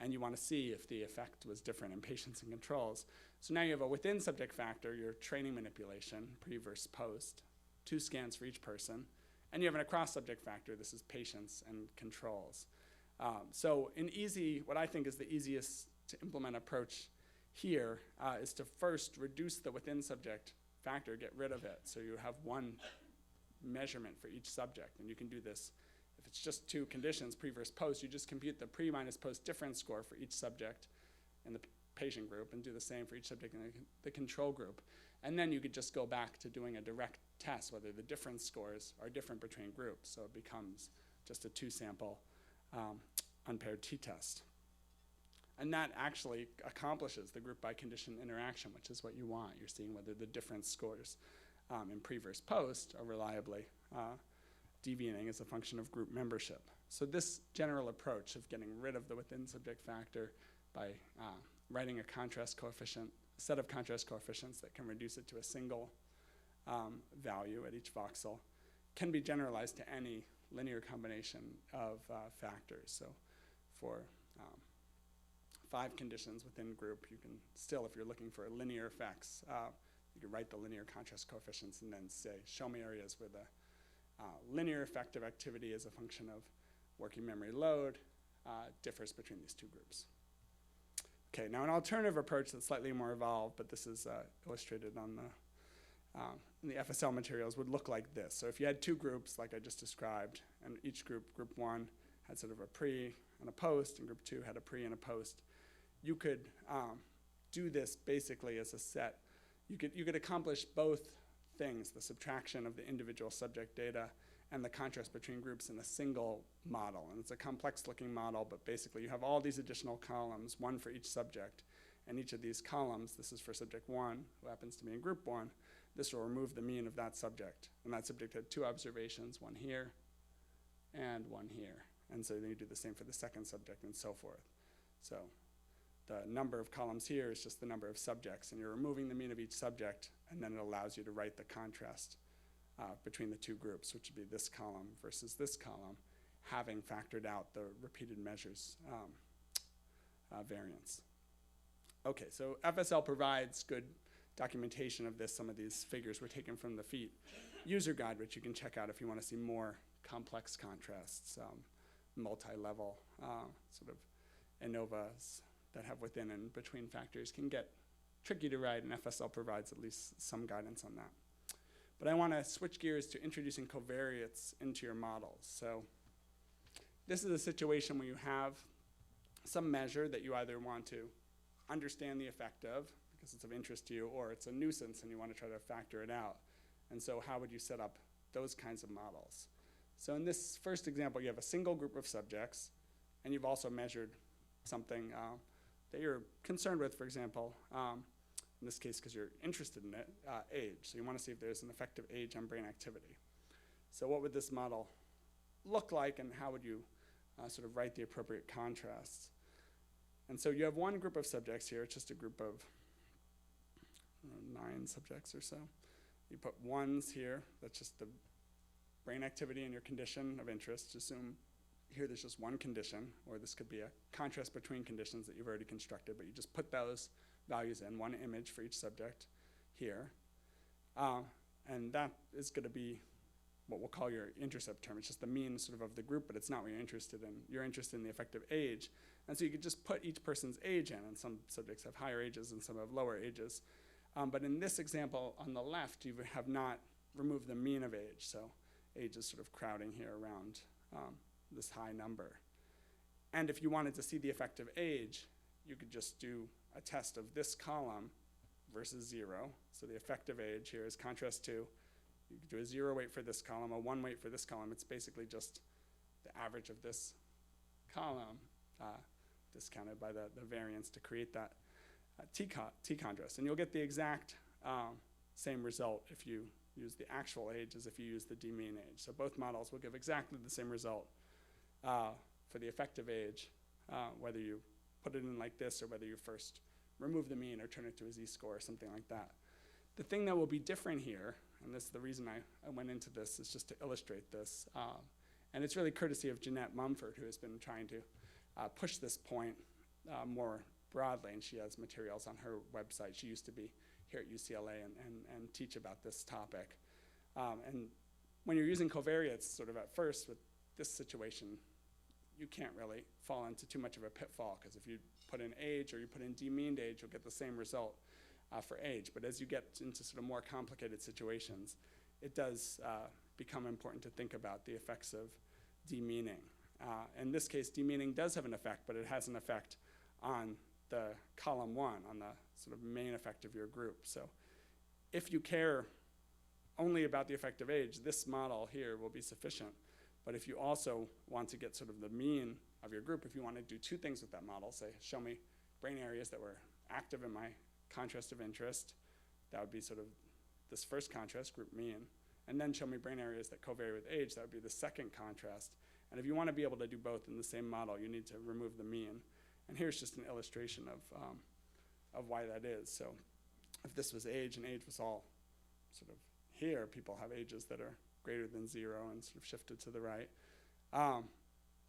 L: and you want to see if the effect was different in patients and controls. So now you have a within subject factor, your training manipulation, pre versus post, 2 scans for each person, and you have an across subject factor, this is patients and controls. So what I think is the easiest to implement approach here is to first reduce the within subject factor, get rid of it. So you have one measurement for each subject. And you can do this, if it's just two conditions, pre versus post, you just compute the pre minus post difference score for each subject in the patient group and do the same for each subject in the control group. And then you could just go back to doing a direct test whether the difference scores are different between groups. So it becomes just a two-sample unpaired t-test. And that actually accomplishes the group by condition interaction, which is what you want. You're seeing whether the difference scores in pre versus post are reliably deviating as a function of group membership. So this general approach of getting rid of the within subject factor by writing a contrast coefficient, a set of contrast coefficients that can reduce it to a single value at each voxel, can be generalized to any linear combination of factors. So for 5 conditions within group, you can still, if you're looking for linear effects, you can write the linear contrast coefficients and then say, show me areas where the linear effective activity as a function of working memory load differs between these two groups. Okay, now an alternative approach that's slightly more evolved, but this is illustrated on in the FSL materials, would look like this. So if you had 2 groups, like I just described, and each group, group 1, had sort of a pre and a post, and group 2 had a pre and a post, you could do this basically as a set. You could accomplish both things, the subtraction of the individual subject data and the contrast between groups in a single model. And it's a complex looking model, but basically you have all these additional columns, one for each subject. And each of these columns, this is for subject 1, who happens to be in group 1, this will remove the mean of that subject. And that subject had 2 observations, one here and one here. And so then you do the same for the second subject and so forth. So the number of columns here is just the number of subjects, and you're removing the mean of each subject, and then it allows you to write the contrast between the 2 groups, which would be this column versus this column, having factored out the repeated measures variance. Okay, so FSL provides good documentation of this. Some of these figures were taken from the FEAT user guide, which you can check out if you want to see more complex contrasts, multi-level sort of ANOVAs that have within and between factors can get tricky to write, and FSL provides at least some guidance on that. But I want to switch gears to introducing covariates into your models. So this is a situation where you have some measure that you either want to understand the effect of, because it's of interest to you, or it's a nuisance and you want to try to factor it out. And so how would you set up those kinds of models? So in this first example, you have a single group of subjects, and you've also measured something that you're concerned with, for example, in this case, because you're interested in it, age. So you want to see if there's an effect of age on brain activity. So what would this model look like, and how would you sort of write the appropriate contrasts? And so you have one group of subjects here. It's just a group of 9 subjects or so. You put 1s here. That's just the brain activity in your condition of interest. Assume here there's just one condition, or this could be a contrast between conditions that you've already constructed, but you just put those values in, one image for each subject here. And that is going to be what we'll call your intercept term. It's just the mean sort of the group, but it's not what you're interested in. You're interested in the effective age. And so you could just put each person's age in, and some subjects have higher ages and some have lower ages. But in this example on the left, you have not removed the mean of age. So age is sort of crowding here around this high number. And if you wanted to see the effective age, you could just do a test of this column versus 0. So the effective age here is contrast 2. You could do a 0 weight for this column, a 1 weight for this column. It's basically just the average of this column discounted by the variance to create that t-contrast. And you'll get the exact same result if you use the actual age as if you use the d-mean age. So both models will give exactly the same result for the effective age, whether you put it in like this or whether you first remove the mean or turn it to a z-score or something like that. The thing that will be different here, and this is the reason I went into this, is just to illustrate this. And it's really courtesy of Jeanette Mumford, who has been trying to push this point more broadly, and she has materials on her website. She used to be here at UCLA and teach about this topic. And when you're using covariates sort of at first with this situation, you can't really fall into too much of a pitfall, because if you put in age or you put in d-meaned age, you'll get the same result for age. But as you get into sort of more complicated situations, it does become important to think about the effects of demeaning. In this case, demeaning does have an effect, but it has an effect on the column 1, on the sort of main effect of your group. So if you care only about the effect of age, this model here will be sufficient. But if you also want to get sort of the mean of your group, if you want to do two things with that model, say, show me brain areas that were active in my contrast of interest, that would be sort of this first contrast, group mean, and then show me brain areas that covary with age, that would be the second contrast. And if you want to be able to do both in the same model, you need to remove the mean. And here's just an illustration of why that is. So if this was age and age was all sort of here, people have ages that are greater than 0 and sort of shifted to the right.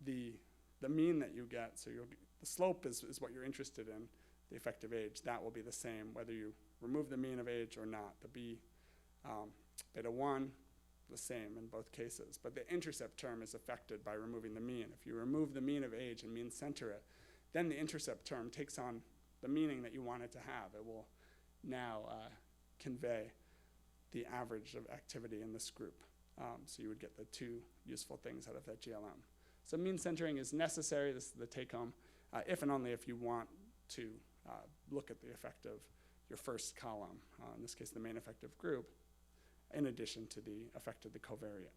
L: The mean that you get, so the slope is what you're interested in, the effective age. That will be the same whether you remove the mean of age or not. The B beta 1, the same in both cases. But the intercept term is affected by removing the mean. If you remove the mean of age and mean center it, then the intercept term takes on the meaning that you want it to have. It will now convey the average of activity in this group. So you would get the two useful things out of that GLM. So mean centering is necessary. This is the take home, if and only if you want to look at the effect of your first column, in this case the main effective group, in addition to the effect of the covariate.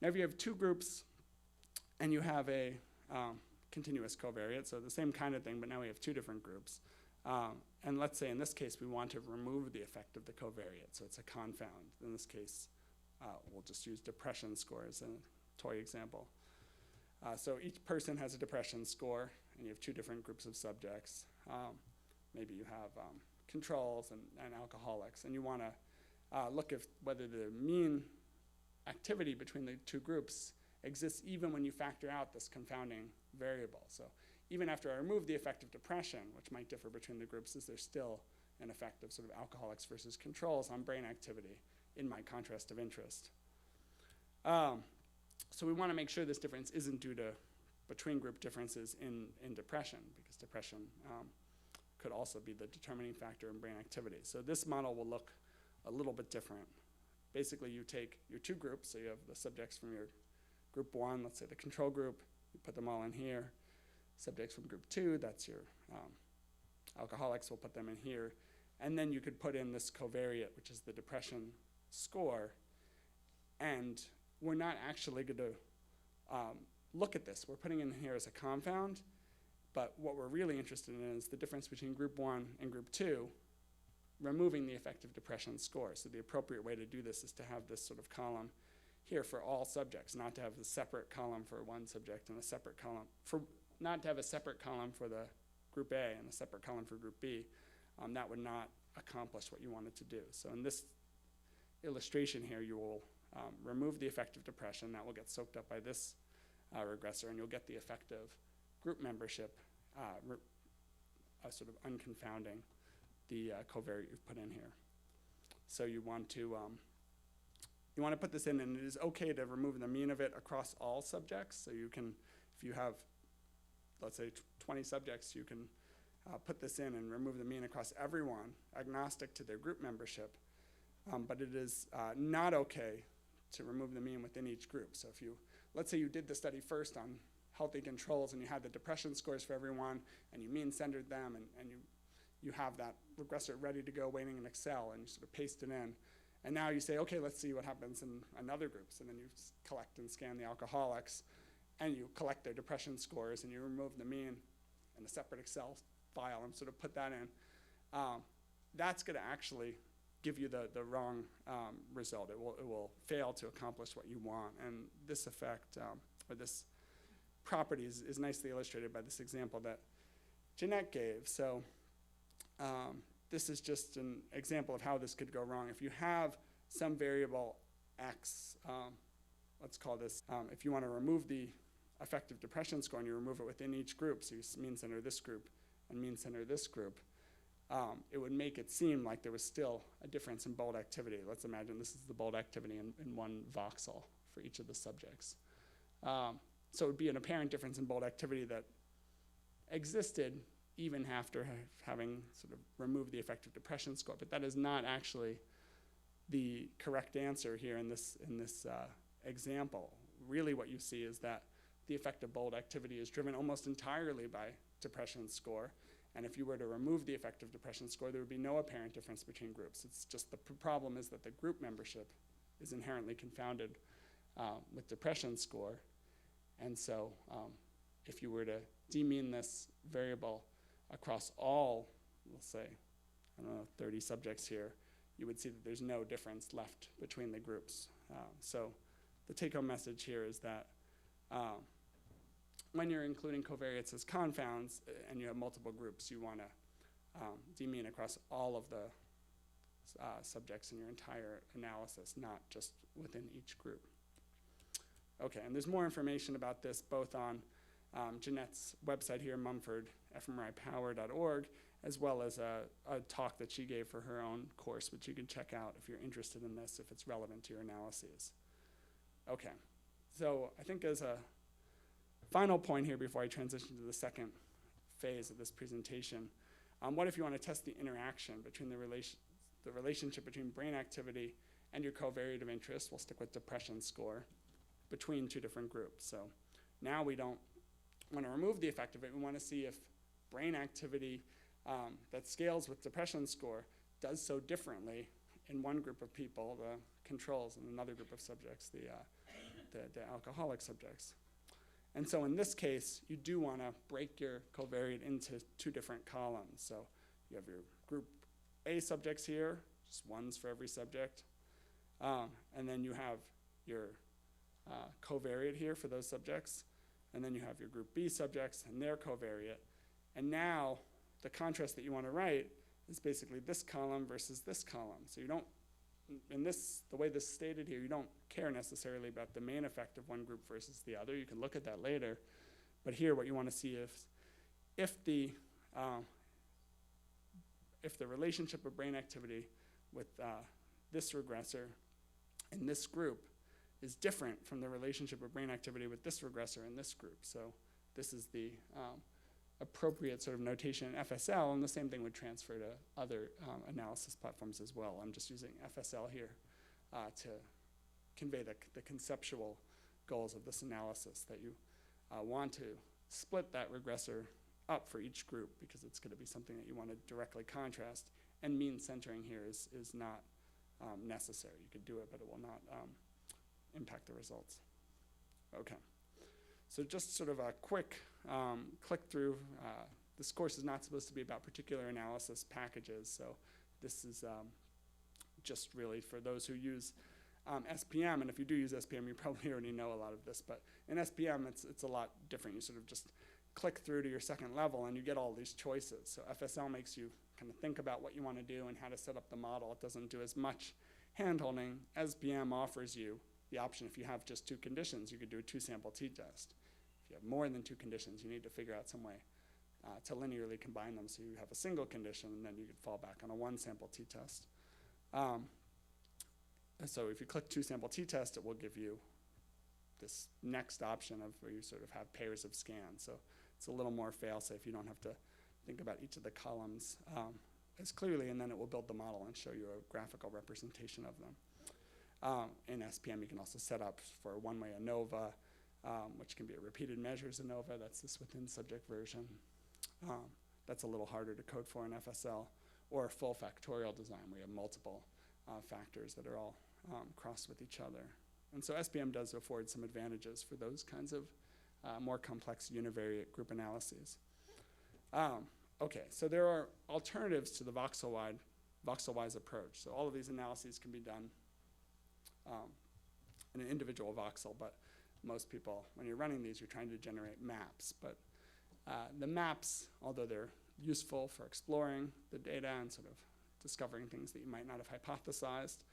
L: Now if you have two groups and you have a continuous covariate, so the same kind of thing, but now we have two different groups. And let's say in this case we want to remove the effect of the covariate, so it's a confound. In this case, we'll just use depression score as a toy example. So each person has a depression score, and you have two different groups of subjects. Maybe you have controls and alcoholics, and you want to look at whether the mean activity between the two groups exists even when you factor out this confounding variable. So even after I remove the effect of depression, which might differ between the groups, is there still an effect of sort of alcoholics versus controls on brain activity in my contrast of interest? So we want to make sure this difference isn't due to between group differences in depression, because depression could also be the determining factor in brain activity. So this model will look a little bit different. Basically, you take your two groups, so you have the subjects from your group 1, let's say the control group, you put them all in here. Subjects from group 2, that's your alcoholics, we'll put them in here. And then you could put in this covariate, which is the depression score. And we're not actually going to look at this. We're putting it in here as a confound. But what we're really interested in is the difference between group 1 and group 2, removing the effective depression score. So the appropriate way to do this is to have this sort of column here for all subjects, not to have a separate column for one subject and a separate column not to have a separate column for the group A and a separate column for group B. That would not accomplish what you wanted to do. So in this illustration here, you will remove the effect of depression. That will get soaked up by this regressor, and you'll get the effect of group membership sort of unconfounding the covariate you've put in here. So you want to put this in, and it is okay to remove the mean of it across all subjects. So you can, if you have, let's say 20 subjects, you can put this in and remove the mean across everyone, agnostic to their group membership. But it is not okay to remove the mean within each group. So if you, let's say you did the study first on healthy controls and you had the depression scores for everyone and you mean centered them and you have that regressor ready to go waiting in Excel and you sort of paste it in. And now you say, okay, let's see what happens in other groups. And then you collect and scan the alcoholics and you collect their depression scores and you remove the mean in a separate Excel file and sort of put that in. That's going to actually give you the wrong result. It will fail to accomplish what you want. And this effect, or this property is nicely illustrated by this example that Jeanette gave. So this is just an example of how this could go wrong. If you have some variable x, let's call this, if you want to remove the effective depression score and you remove it within each group, so you mean center this group and mean center this group, it would make it seem like there was still a difference in bold activity. Let's imagine this is the bold activity in one voxel for each of the subjects. So it would be an apparent difference in bold activity that existed even after having sort of removed the effective depression score, but that is not actually the correct answer here in this example. Really what you see is that the effective bold activity is driven almost entirely by depression score. And if you were to remove the effective depression score, there would be no apparent difference between groups. It's just the problem is that the group membership is inherently confounded with depression score. And so if you were to demean this variable across all, let's say, I don't know, 30 subjects here, you would see that there's no difference left between the groups. So the take-home message here is that when you're including covariates as confounds and you have multiple groups, you want to demean across all of the subjects in your entire analysis, not just within each group. Okay, and there's more information about this both on Jeanette's website here, mumfordfmripower.org, as well as a talk that she gave for her own course, which you can check out if you're interested in this, if it's relevant to your analyses. Okay, so I think as a final point here before I transition to the second phase of this presentation, what if you want to test the interaction between the relationship between brain activity and your covariate of interest? We'll stick with depression score between two different groups. So now we don't want to remove the effect of it. We want to see if brain activity that scales with depression score does so differently in one group of people, the controls, and another group of subjects, the alcoholic subjects. And so in this case, you do want to break your covariate into two different columns. So you have your group A subjects here, just ones for every subject. And then you have your covariate here for those subjects. And then you have your group B subjects and their covariate. And now the contrast that you want to write is basically this column versus this column. So you don't, in this, the way this is stated here, you don't care necessarily about the main effect of one group versus the other. You can look at that later. But here what you want to see is if the relationship of brain activity with this regressor in this group is different from the relationship of brain activity with this regressor in this group. So this is the appropriate sort of notation in FSL, and the same thing would transfer to other analysis platforms as well. I'm just using FSL here to convey the conceptual goals of this analysis, that you want to split that regressor up for each group because it's going to be something that you want to directly contrast, and mean centering here is not necessary. You could do it, but it will not impact the results. Okay. So just sort of a quick click through. This course is not supposed to be about particular analysis packages, so this is just really for those who use SPM, and if you do use SPM, you probably already know a lot of this, but in SPM, it's a lot different. You sort of just click through to your second level, and you get all these choices. So FSL makes you kind of think about what you want to do and how to set up the model. It doesn't do as much hand-holding. SPM offers you the option, if you have just two conditions, you could do a two-sample t-test. If you have more than two conditions, you need to figure out some way to linearly combine them so you have a single condition, and then you could fall back on a one-sample t-test. So if you click two-sample t-test, it will give you this next option of where you sort of have pairs of scans. So it's a little more fail-safe. You don't have to think about each of the columns as clearly, and then it will build the model and show you a graphical representation of them. In SPM, you can also set up for one-way ANOVA, which can be a repeated measures ANOVA. That's this within subject version. That's a little harder to code for in FSL, or a full factorial design where you have multiple factors that are all crossed with each other. And so SPM does afford some advantages for those kinds of more complex univariate group analyses. Okay, so there are alternatives to the VOXEL-WISE approach. So all of these analyses can be done in an individual voxel, but most people, when you're running these, you're trying to generate maps. But the maps, although they're useful for exploring the data and sort of discovering things that you might not have hypothesized,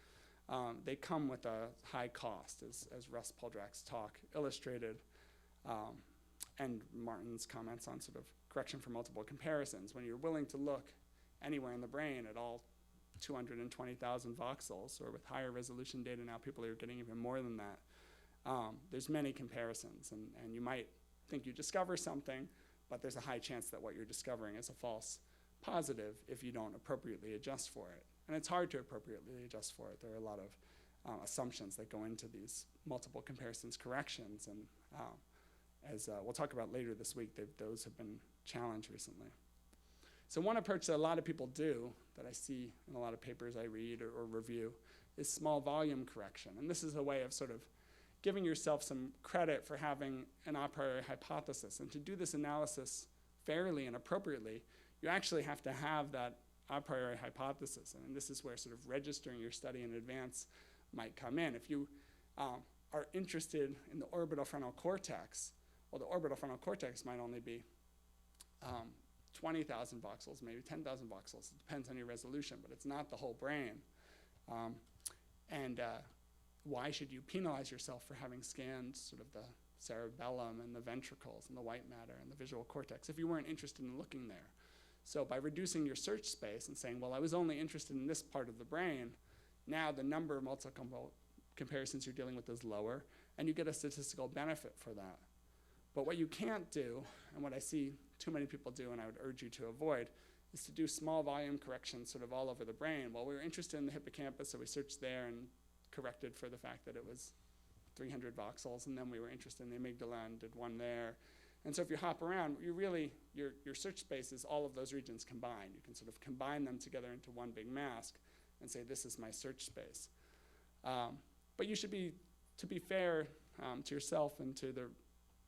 L: they come with a high cost, as Russ Poldrak's talk illustrated, and Martin's comments on sort of correction for multiple comparisons. When you're willing to look anywhere in the brain at all 220,000 voxels, or with higher resolution data now, people are getting even more than that. There's many comparisons, and you might think you discover something, but there's a high chance that what you're discovering is a false positive if you don't appropriately adjust for it. And it's hard to appropriately adjust for it. There are a lot of assumptions that go into these multiple comparisons corrections, and as we'll talk about later this week, those have been challenged recently. So one approach that a lot of people do, that I see in a lot of papers I read or review, is small volume correction. And this is a way of sort of giving yourself some credit for having an a priori hypothesis. And to do this analysis fairly and appropriately, you actually have to have that a priori hypothesis. And this is where sort of registering your study in advance might come in. If you are interested in the orbital frontal cortex, well, the orbital frontal cortex might only be 20,000 voxels, maybe 10,000 voxels. It depends on your resolution, but it's not the whole brain. Why should you penalize yourself for having scanned sort of the cerebellum and the ventricles and the white matter and the visual cortex if you weren't interested in looking there? So by reducing your search space and saying, well, I was only interested in this part of the brain, now the number of multiple comparisons you're dealing with is lower, and you get a statistical benefit for that. But what you can't do, and what I see too many people do, and I would urge you to avoid, is to do small volume corrections sort of all over the brain. Well, we were interested in the hippocampus, so we searched there and corrected for the fact that it was 300 voxels, and then we were interested in the amygdala and did one there. And so if you hop around, you really, your search space is all of those regions combined. You can sort of combine them together into one big mask and say, this is my search space. But you should be, to be fair to yourself and to the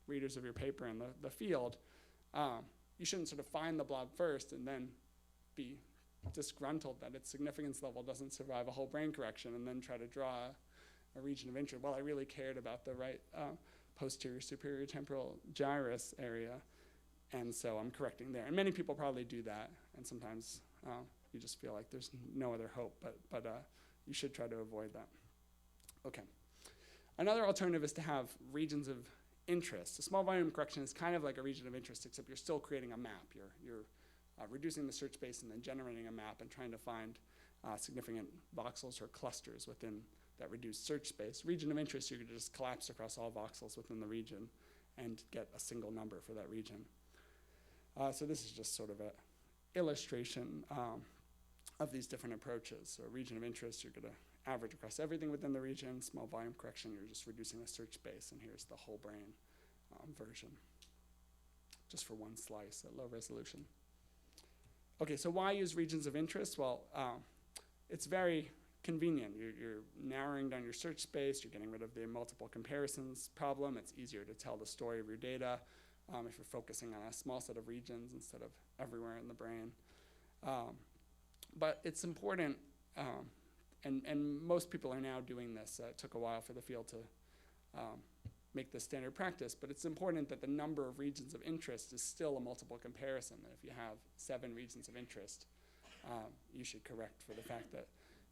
L: readers of your paper and the field, you shouldn't sort of find the blob first and then be disgruntled that its significance level doesn't survive a whole brain correction and then try to draw a region of interest. Well, I really cared about the right posterior superior temporal gyrus area, and so I'm correcting there. And many people probably do that, and sometimes you just feel like there's no other hope, but you should try to avoid that. Okay. Another alternative is to have regions of interest. A small volume correction is kind of like a region of interest, except you're still creating a map. You're reducing the search space and then generating a map and trying to find significant voxels or clusters within that reduced search space. Region of interest, you could just collapse across all voxels within the region and get a single number for that region. So this is just sort of an illustration of these different approaches. So a region of interest, you're going to average across everything within the region. Small volume correction, you're just reducing the search space, and here's the whole brain version, just for one slice at low resolution. Okay, so why use regions of interest? Well, it's very convenient. You're narrowing down your search space, you're getting rid of the multiple comparisons problem. It's easier to tell the story of your data if you're focusing on a small set of regions instead of everywhere in the brain. But it's important, and most people are now doing this. It took a while for the field to make this standard practice, but it's important that the number of regions of interest is still a multiple comparison. That if you have 7 regions of interest, you should correct for the fact that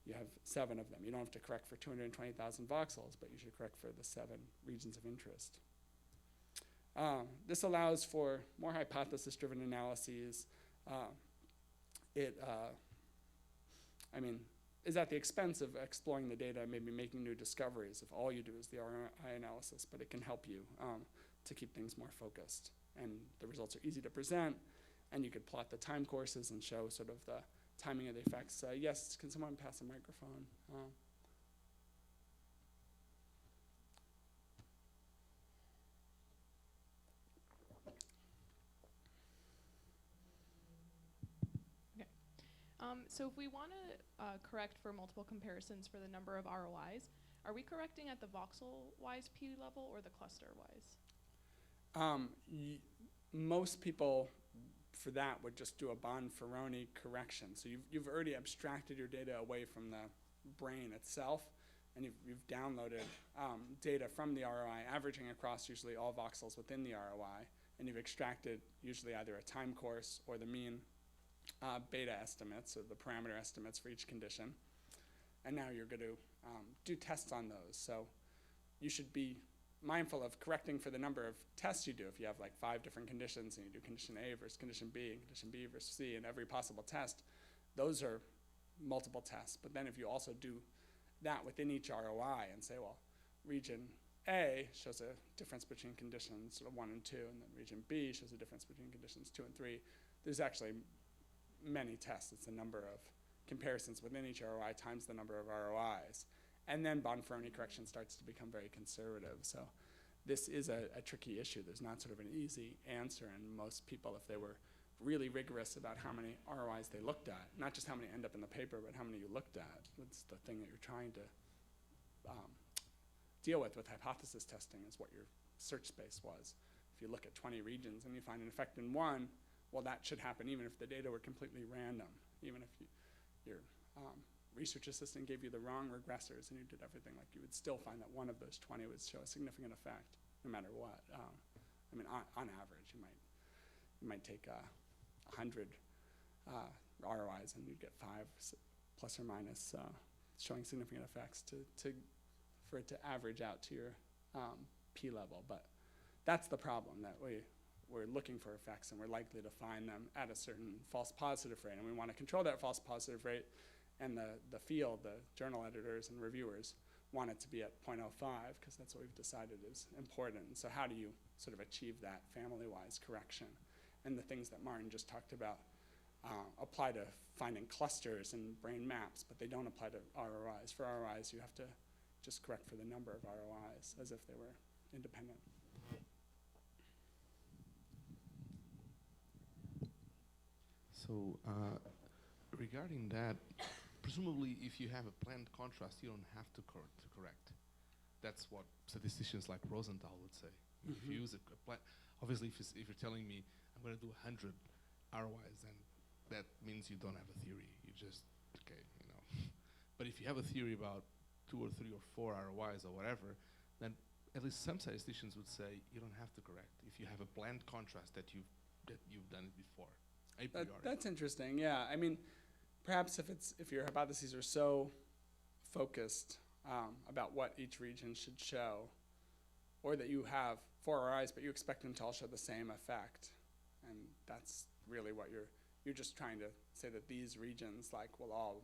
L: you have 7 of them. You don't have to correct for 220,000 voxels, but you should correct for the 7 regions of interest. This allows for more hypothesis-driven analyses. Is at the expense of exploring the data, maybe making new discoveries if all you do is the ROI analysis, but it can help you to keep things more focused. And the results are easy to present, and you could plot the time courses and show sort of the timing of the effects. Yes, can someone pass a microphone?
N: So if we want to correct for multiple comparisons for the number of ROIs, are we correcting at the VOXEL-WISE P level or the cluster-wise?
L: Most people for that would just do a Bonferroni correction. So you've already abstracted your data away from the brain itself, and you've downloaded data from the ROI, averaging across usually all voxels within the ROI, and you've extracted usually either a time course or the mean beta estimates, or the parameter estimates for each condition. And now you're going to do tests on those. So you should be mindful of correcting for the number of tests you do. If you have like 5 different conditions and you do condition A versus condition B and condition B versus C in every possible test, those are multiple tests. But then if you also do that within each ROI and say, well, region A shows a difference between conditions 1 and 2, and then region B shows a difference between conditions 2 and 3, there's actually many tests. It's the number of comparisons within each ROI times the number of ROIs. And then Bonferroni correction starts to become very conservative. So this is a tricky issue. There's not sort of an easy answer, and most people, if they were really rigorous about how many ROIs they looked at, not just how many end up in the paper, but how many you looked at, it's the thing that you're trying to deal with hypothesis testing, is what your search space was. If you look at 20 regions and you find an effect in one, well, that should happen even if the data were completely random, even if your research assistant gave you the wrong regressors and you did everything, like, you would still find that one of those 20 would show a significant effect, no matter what. I mean, on average, you might take 100 ROIs and you'd get 5 plus or minus showing significant effects for it to average out to your P level. But that's the problem, that we're looking for effects and we're likely to find them at a certain false positive rate, and we want to control that false positive rate, and the field, the journal editors and reviewers, want it to be at 0.05 because that's what we've decided is important. And so how do you sort of achieve that family-wise correction? And the things that Martin just talked about apply to finding clusters and brain maps, but they don't apply to ROIs. For ROIs, you have to just correct for the number of ROIs as if they were independent.
F: So regarding that, presumably if you have a planned contrast, you don't have to correct. That's what statisticians like Rosenthal would say. If you use obviously if you're telling me I'm going to do 100 ROIs, then that means you don't have a theory. You just, okay, you know. But if you have a theory about 2 or 3 or 4 ROIs or whatever, then at least some statisticians would say you don't have to correct if you have a planned contrast that you've done it before.
L: That's interesting. Yeah, I mean, perhaps if your hypotheses are so focused about what each region should show, or that you have 4 ROIs but you expect them to all show the same effect, and that's really what you're just trying to say, that these regions will all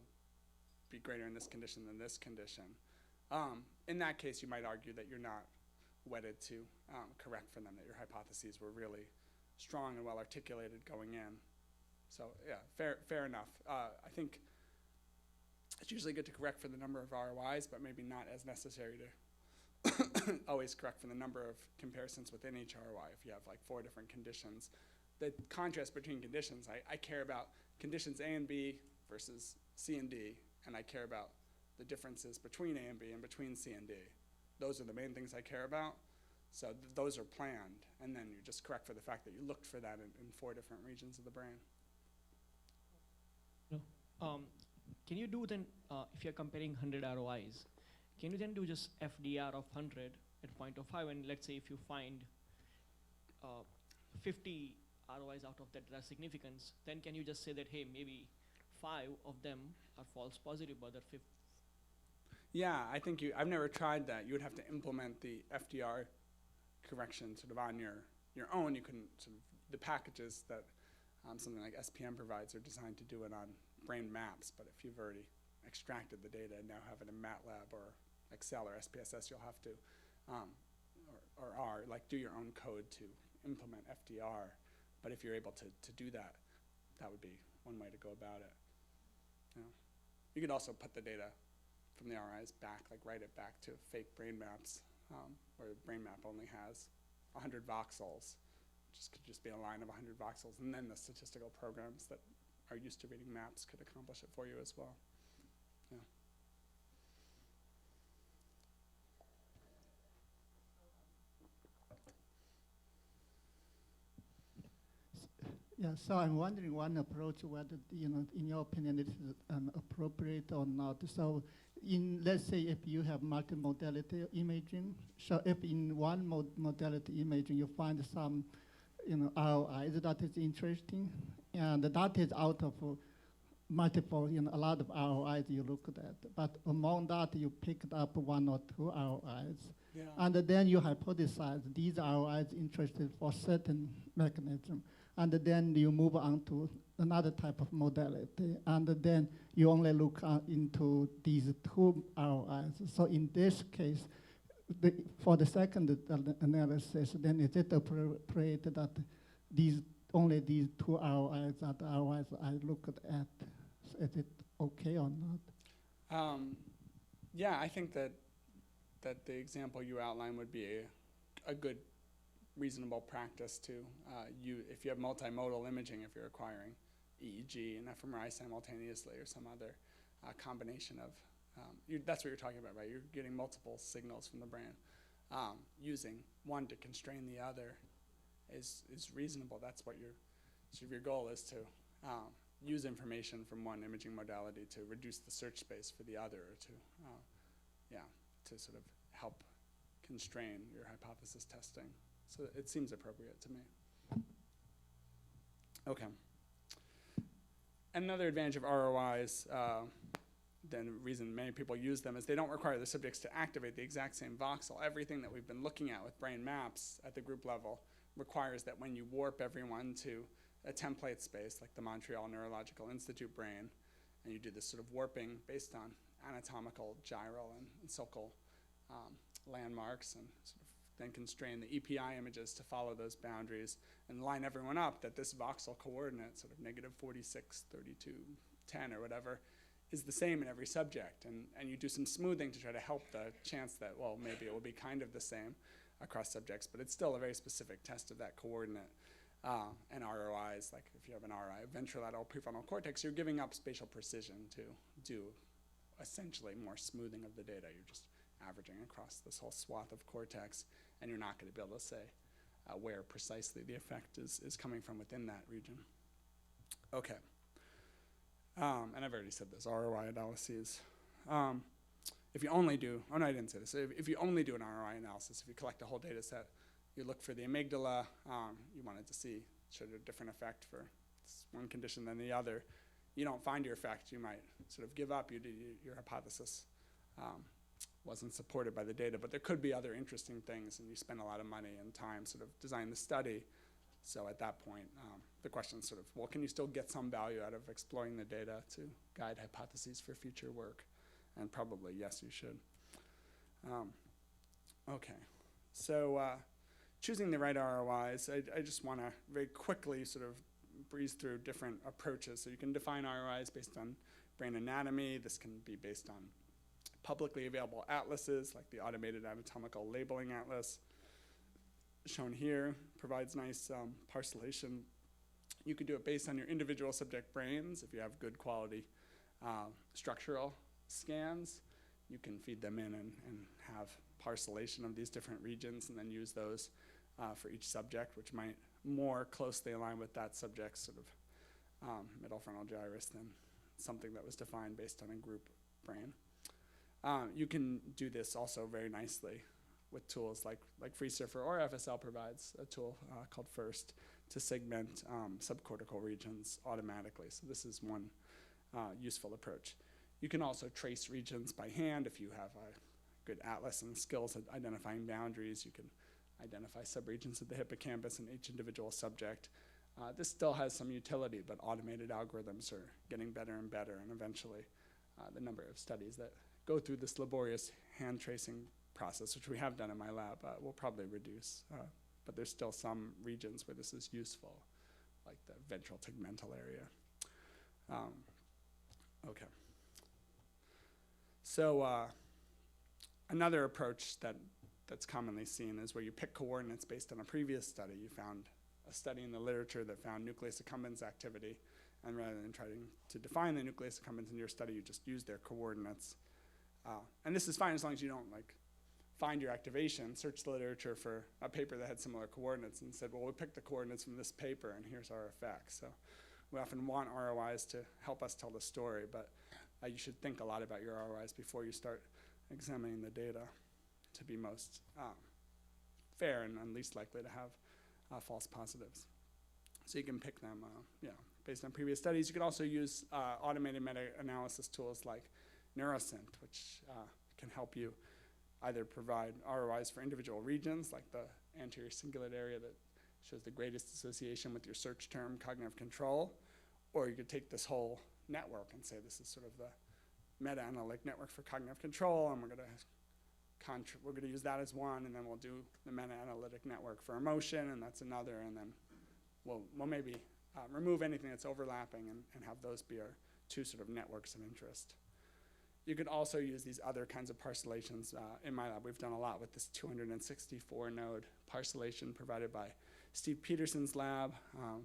L: be greater in this condition than this condition. In that case, you might argue that you're not wedded to correct for them, that your hypotheses were really strong and well articulated going in. So yeah, fair enough. I think it's usually good to correct for the number of ROIs, but maybe not as necessary to always correct for the number of comparisons within each ROI. If you have 4 different conditions, the contrast between conditions, I care about conditions A and B versus C and D, and I care about the differences between A and B and between C and D. Those are the main things I care about. So those are planned, and then you just correct for the fact that you looked for that in 4 different regions of the brain.
D: Can you do then, if you're comparing 100 ROIs, can you then do just FDR of 100 at 0.05, and let's say if you find 50 ROIs out of that are significance, then can you just say that, hey, maybe 5 of them are false positive, but the 5th?
L: Yeah, I think I've never tried that. You would have to implement the FDR correction sort of on your own. You couldn't the packages that something like SPM provides are designed to do it on brain maps, but if you've already extracted the data and now have it in MATLAB or Excel or SPSS, you'll have to, or R, do your own code to implement FDR. But if you're able to do that, that would be one way to go about it. You could also put the data from the RIs back, write it back to fake brain maps, where the brain map only has 100 voxels. Could just be a line of 100 voxels, and then the statistical programs that are used to reading maps could accomplish it for you as well. Yeah.
H: Yeah, so I'm wondering one approach, whether, in your opinion, it is appropriate or not. So let's say if you have multimodality imaging, so if in one modality imaging you find some ROIs that is interesting, and that is out of multiple, a lot of ROIs you looked at, but among that you picked up 1 or 2 ROIs,
L: yeah.
H: And then you hypothesize these ROIs interested for certain mechanism, and then you move on to another type of modality, and then you only look into these 2 ROIs. So in this case, for the second analysis, then is it appropriate that these only these two ROIs are the ROIs I looked at. Is it okay or not?
L: Yeah, I think that the example you outlined would be a good, reasonable practice to if you have multimodal imaging, if you're acquiring EEG and fMRI simultaneously or some other combination of, that's what you're talking about, right? You're getting multiple signals from the brain. Using one to constrain the other is reasonable. That's what your goal is to use information from one imaging modality to reduce the search space for the other, or to sort of help constrain your hypothesis testing. So it seems appropriate to me. Okay. Another advantage of ROIs, then the reason many people use them, is they don't require the subjects to activate the exact same voxel. Everything that we've been looking at with brain maps at the group level requires that when you warp everyone to a template space, like the Montreal Neurological Institute brain, and you do this sort of warping based on anatomical, gyral, and sulcal landmarks, and sort of then constrain the EPI images to follow those boundaries and line everyone up, that this voxel coordinate, sort of -46, 32, 10, or whatever, is the same in every subject. And you do some smoothing to try to help the chance that, well, maybe it will be kind of the same across subjects, but it's still a very specific test of that coordinate. And ROIs, like if you have an RI, ventrolateral prefrontal cortex, you're giving up spatial precision to do essentially more smoothing of the data. You're just averaging across this whole swath of cortex, and you're not going to be able to say where precisely the effect is coming from within that region. Okay. And I've already said this, ROI analyses. If you only do, oh no, I didn't say this. If you only do an ROI analysis, if you collect a whole data set, you look for the amygdala, you wanted to see, showed a different effect for one condition than the other. You don't find your effect, you might sort of give up. Your hypothesis wasn't supported by the data, but there could be other interesting things, and you spend a lot of money and time sort of designing the study. So at that point, the question is sort of, well, can you still get some value out of exploring the data to guide hypotheses for future work? And probably, yes, you should. Okay, so choosing the right ROIs, I just want to very quickly sort of breeze through different approaches. So you can define ROIs based on brain anatomy. This can be based on publicly available atlases, like the Automated Anatomical Labeling Atlas, shown here, provides nice parcellation. You could do it based on your individual subject brains. If you have good quality structural scans, you can feed them in and have parcellation of these different regions, and then use those for each subject, which might more closely align with that subject's sort of middle frontal gyrus than something that was defined based on a group brain. You can do this also very nicely with tools like FreeSurfer, or FSL provides a tool called FIRST to segment subcortical regions automatically. So this is one useful approach. You can also trace regions by hand. If you have a good atlas and skills at identifying boundaries, you can identify subregions of the hippocampus in each individual subject. This still has some utility, but automated algorithms are getting better and better, and eventually the number of studies that go through this laborious hand tracing process, which we have done in my lab, will probably reduce. But there's still some regions where this is useful, like the ventral tegmental area. Okay. So another approach that's commonly seen is where you pick coordinates based on a previous study. You found a study in the literature that found nucleus accumbens activity, and rather than trying to define the nucleus accumbens in your study, you just use their coordinates. And this is fine as long as you don't find your activation, search the literature for a paper that had similar coordinates and said, well, we picked the coordinates from this paper and here's our effect. So we often want ROIs to help us tell the story, but you should think a lot about your ROIs before you start examining the data to be most fair and least likely to have false positives. So you can pick them based on previous studies. You can also use automated meta-analysis tools like NeuroScientist, which can help you either provide ROIs for individual regions, like the anterior cingulate area that shows the greatest association with your search term cognitive control, or you could take this whole network and say this is sort of the meta-analytic network for cognitive control, and we're going to use that as one, and then we'll do the meta-analytic network for emotion, and that's another, and then we'll maybe remove anything that's overlapping and have those be our two sort of networks of interest. You could also use these other kinds of parcellations. In my lab, we've done a lot with this 264 node parcellation provided by Steve Peterson's lab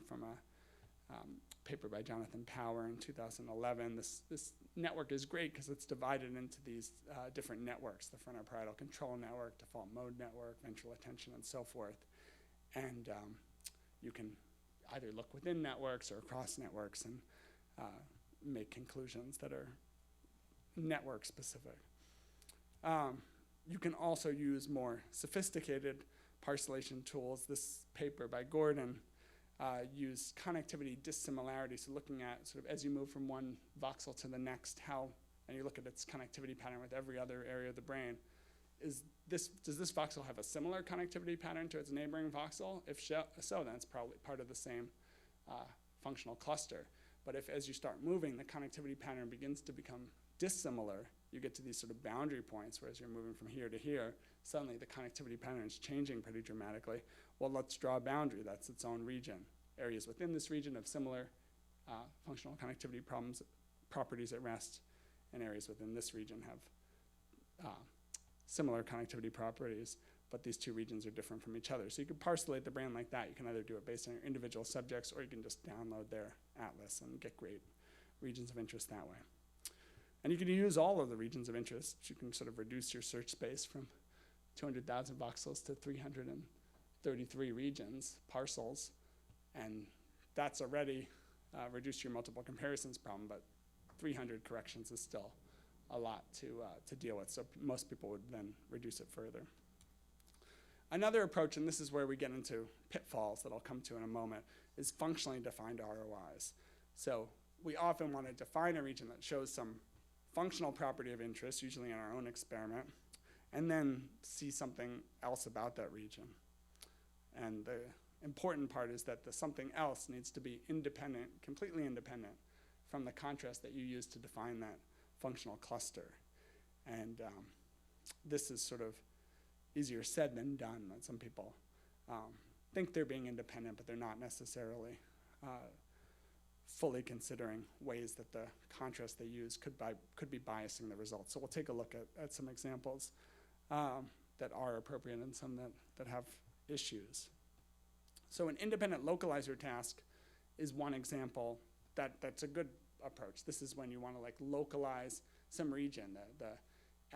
L: from a paper by Jonathan Power in 2011. This network is great because it's divided into these different networks, the frontoparietal control network, default mode network, ventral attention, and so forth. And you can either look within networks or across networks and make conclusions that are network specific. You can also use more sophisticated parcellation tools. This paper by Gordon used connectivity dissimilarity, so looking at sort of as you move from one voxel to the next, and you look at its connectivity pattern with every other area of the brain. Does this voxel have a similar connectivity pattern to its neighboring voxel? If so, then it's probably part of the same functional cluster. But if as you start moving, the connectivity pattern begins to become dissimilar, you get to these sort of boundary points where as you're moving from here to here, suddenly the connectivity pattern is changing pretty dramatically. Well, let's draw a boundary. That's its own region. Areas within this region have similar functional connectivity properties at rest, and areas within this region have similar connectivity properties, but these two regions are different from each other. So you can parcellate the brain like that. You can either do it based on your individual subjects, or you can just download their atlas and get great regions of interest that way. And you can use all of the regions of interest. You can sort of reduce your search space from 200,000 voxels to 333 regions, parcels, and that's already reduced your multiple comparisons problem, but 300 corrections is still a lot to deal with, so most people would then reduce it further. Another approach, and this is where we get into pitfalls that I'll come to in a moment, is functionally defined ROIs. So we often want to define a region that shows some functional property of interest, usually in our own experiment, and then see something else about that region. And the important part is that the something else needs to be independent, completely independent from the contrast that you use to define that functional cluster. And this is sort of easier said than done. That some people think they're being independent, but they're not necessarily fully considering ways that the contrast they use could be biasing the results. So we'll take a look at some examples that are appropriate and some that have issues. So an independent localizer task is one example that's a good approach. This is when you want to like localize some region. The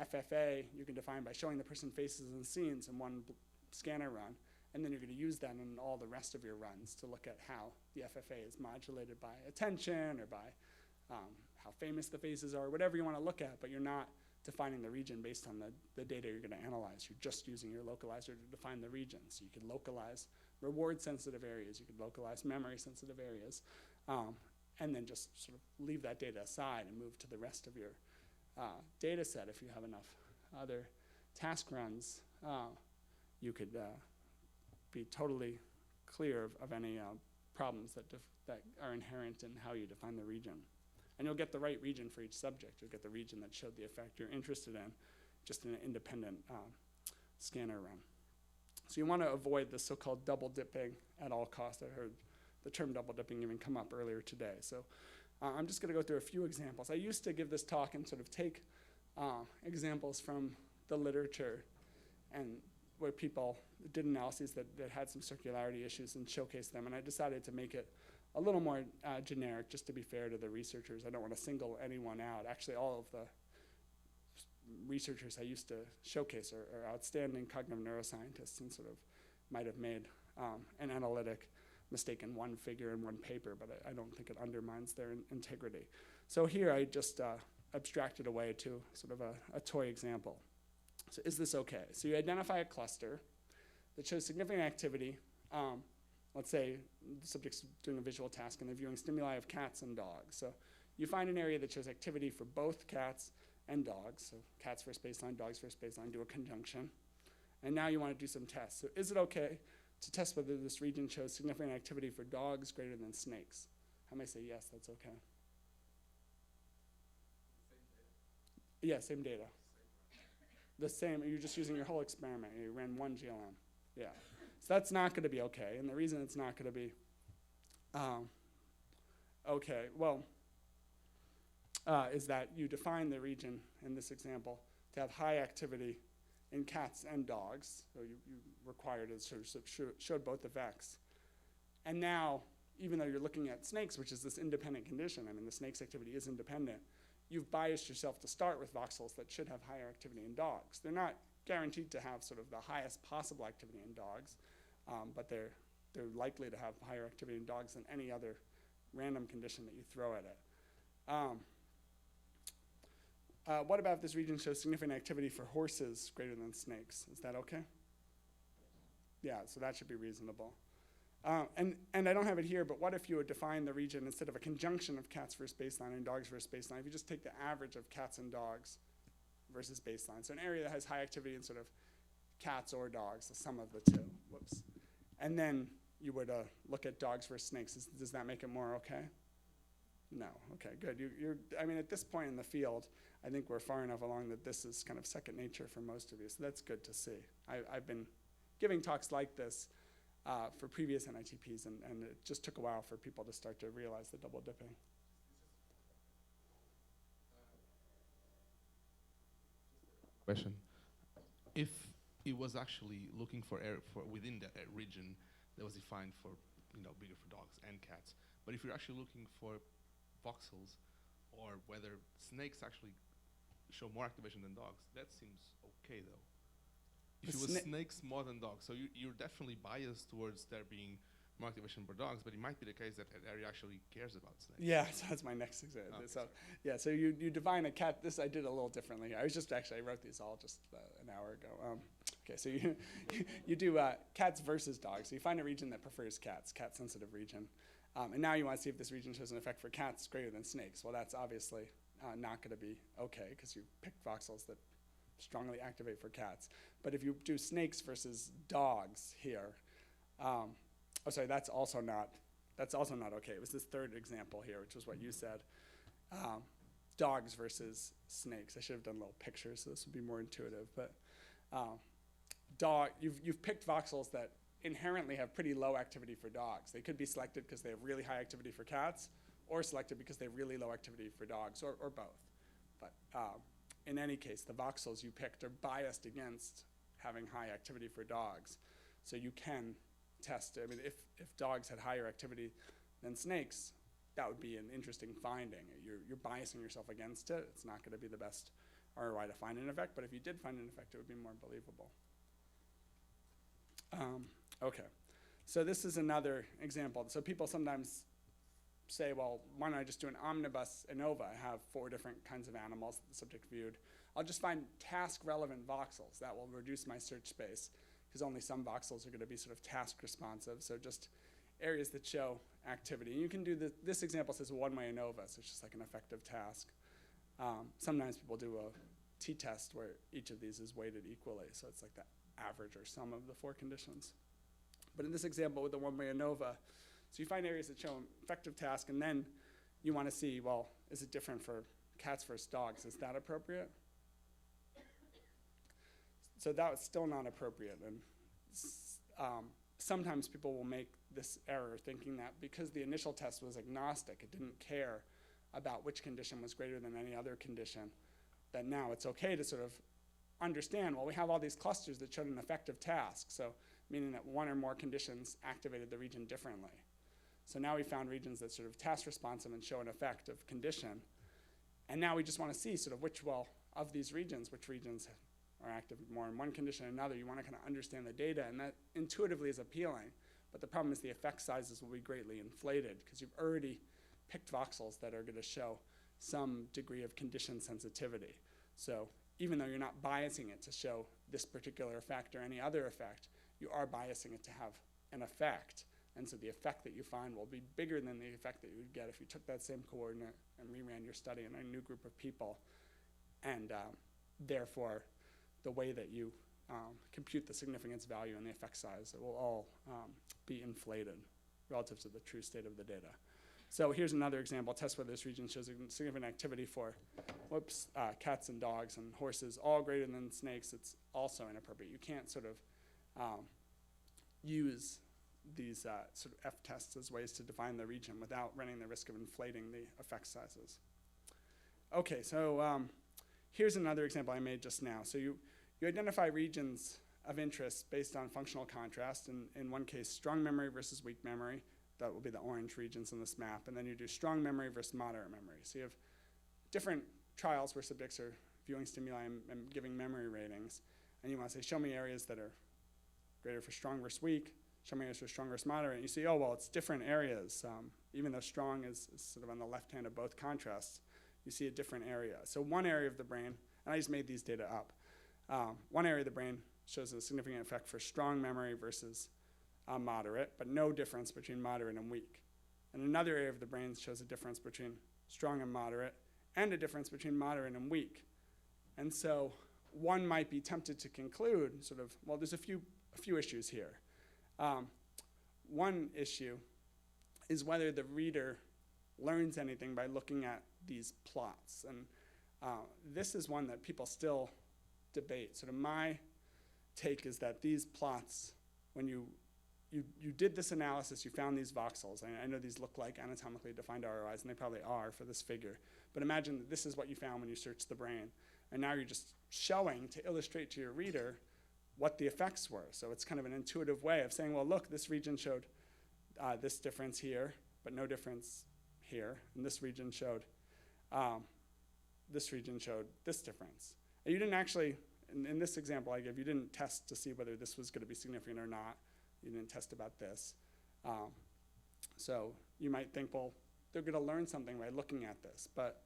L: FFA you can define by showing the person faces and scenes in one scanner run, and then you're going to use that in all the rest of your runs to look at how the FFA is modulated by attention or by how famous the faces are, whatever you want to look at, but you're not defining the region based on the data you're going to analyze. You're just using your localizer to define the region. So you can localize reward-sensitive areas, you could localize memory-sensitive areas, and then just sort of leave that data aside and move to the rest of your data set. If you have enough other task runs, you could be totally clear of any problems that are inherent in how you define the region. And you'll get the right region for each subject. You'll get the region that showed the effect you're interested in, just in an independent scanner run. So you want to avoid the so-called double dipping at all costs. I heard the term double dipping even come up earlier today. So I'm just going to go through a few examples. I used to give this talk and sort of take examples from the literature and where people did analyses that had some circularity issues and showcase them. And I decided to make it a little more generic, just to be fair to the researchers. I don't want to single anyone out. Actually, all of the researchers I used to showcase are outstanding cognitive neuroscientists and sort of might have made an analytic mistake in one figure in one paper, but I don't think it undermines their integrity. So here I just abstracted away to sort of a toy example. So is this okay? So you identify a cluster that shows significant activity. Let's say the subject's doing a visual task and they're viewing stimuli of cats and dogs. So you find an area that shows activity for both cats and dogs. So cats first baseline, dogs first baseline, do a conjunction. And now you want to do some tests. So is it okay to test whether this region shows significant activity for dogs greater than snakes? How many say yes, that's okay? Yeah, same data. The same, you're just using your whole experiment. You ran one GLM. Yeah. So that's not going to be okay. And the reason it's not going to be Okay, well, is that you define the region in this example to have high activity in cats and dogs. So you required it sort of showed both effects. And now, even though you're looking at snakes, which is this independent condition, I mean, the snake's activity is independent, you've biased yourself to start with voxels that should have higher activity in dogs. They're not guaranteed to have sort of the highest possible activity in dogs, but they're likely to have higher activity in dogs than any other random condition that you throw at it. What about if this region shows significant activity for horses greater than snakes? Is that okay? Yeah, so that should be reasonable. And I don't have it here, but what if you would define the region instead of a conjunction of cats versus baseline and dogs versus baseline, if you just take the average of cats and dogs versus baseline. So an area that has high activity in sort of cats or dogs, the sum of the two. Whoops. And then you would look at dogs versus snakes. Does that make it more okay? No. Okay, good. I mean, at this point in the field, I think we're far enough along that this is kind of second nature for most of you. So that's good to see. I've been giving talks like this for previous NITPs, and it just took a while for people to start to realize the double dipping.
F: Question. If it was actually looking for within the region that was defined for, bigger for dogs and cats, but if you're actually looking for voxels or whether snakes actually show more activation than dogs, that seems okay though. If it was snakes more than dogs, so you're definitely biased towards there being more activation for dogs, but it might be the case that an area actually cares about snakes.
L: Yeah, so that's my next example.
F: Okay,
L: So you define a cat. This I did a little differently. I wrote these all just an hour ago. Okay, so you do cats versus dogs. So you find a region that prefers cats, cat-sensitive region. And now you want to see if this region shows an effect for cats greater than snakes. Well, that's obviously not going to be okay because you picked voxels that strongly activate for cats. But if you do snakes versus dogs here, that's also not okay. It was this third example here, which was what you said. Dogs versus snakes. I should have done little pictures, so this would be more intuitive. But you've picked voxels that inherently have pretty low activity for dogs. They could be selected because they have really high activity for cats, or selected because they have really low activity for dogs, or both. But in any case, the voxels you picked are biased against having high activity for dogs. So you can test, I mean, if dogs had higher activity than snakes, that would be an interesting finding. You're biasing yourself against it. It's not going to be the best ROI to find an effect, but if you did find an effect, it would be more believable. Okay, so this is another example. So people sometimes say, well, why don't I just do an omnibus ANOVA? I have 4 different kinds of animals that the subject viewed. I'll just find task-relevant voxels. That will reduce my search space, because only some voxels are going to be sort of task-responsive, so just areas that show activity. And you can do this example says a one-way ANOVA, so it's just like an effective task. Sometimes people do a t-test where each of these is weighted equally, so it's like the average or sum of the 4 conditions. But in this example with the one-way ANOVA, so you find areas that show an effective task, and then you want to see, well, is it different for cats versus dogs? Is that appropriate? So that was still not appropriate. And sometimes people will make this error thinking that because the initial test was agnostic, it didn't care about which condition was greater than any other condition, that now it's okay to sort of understand, well, we have all these clusters that showed an effective task, so meaning that one or more conditions activated the region differently. So now we found regions that sort of task responsive and show an effective condition. And now we just want to see sort of which regions are active more in one condition or another. You want to kind of understand the data, and that intuitively is appealing. But the problem is the effect sizes will be greatly inflated because you've already picked voxels that are going to show some degree of condition sensitivity. So even though you're not biasing it to show this particular effect or any other effect, you are biasing it to have an effect. And so the effect that you find will be bigger than the effect that you would get if you took that same coordinate and reran your study in a new group of people. And therefore, the way that you compute the significance value and the effect size, it will all be inflated relative to the true state of the data. So here's another example. Test whether this region shows significant activity for cats and dogs and horses, all greater than snakes. It's also inappropriate. You can't sort of use these sort of F-tests as ways to define the region without running the risk of inflating the effect sizes. Okay, so here's another example I made just now. So you identify regions of interest based on functional contrast. In one case, strong memory versus weak memory. That will be the orange regions in this map. And then you do strong memory versus moderate memory. So you have different trials where subjects are viewing stimuli and giving memory ratings. And you want to say, show me areas that are greater for strong versus weak. Show me areas for strong versus moderate. And you see, oh, well, it's different areas. Even though strong is sort of on the left hand of both contrasts, you see a different area. So one area of the brain, and I just made these data up. One area of the brain shows a significant effect for strong memory versus moderate, but no difference between moderate and weak. And another area of the brain shows a difference between strong and moderate, and a difference between moderate and weak. And so one might be tempted to conclude sort of, well, there's a few issues here. One issue is whether the reader learns anything by looking at these plots. And this is one that people still debate. Sort of my take is that these plots, when you did this analysis, you found these voxels. I know these look like anatomically defined ROIs, and they probably are for this figure. But imagine that this is what you found when you searched the brain. And now you're just showing to illustrate to your reader what the effects were. So it's kind of an intuitive way of saying, well, look, this region showed this difference here, but no difference here. And this region showed this difference. And you didn't actually, in this example I gave, you didn't test to see whether this was going to be significant or not. You didn't test about this. So you might think, well, they're going to learn something by looking at this. But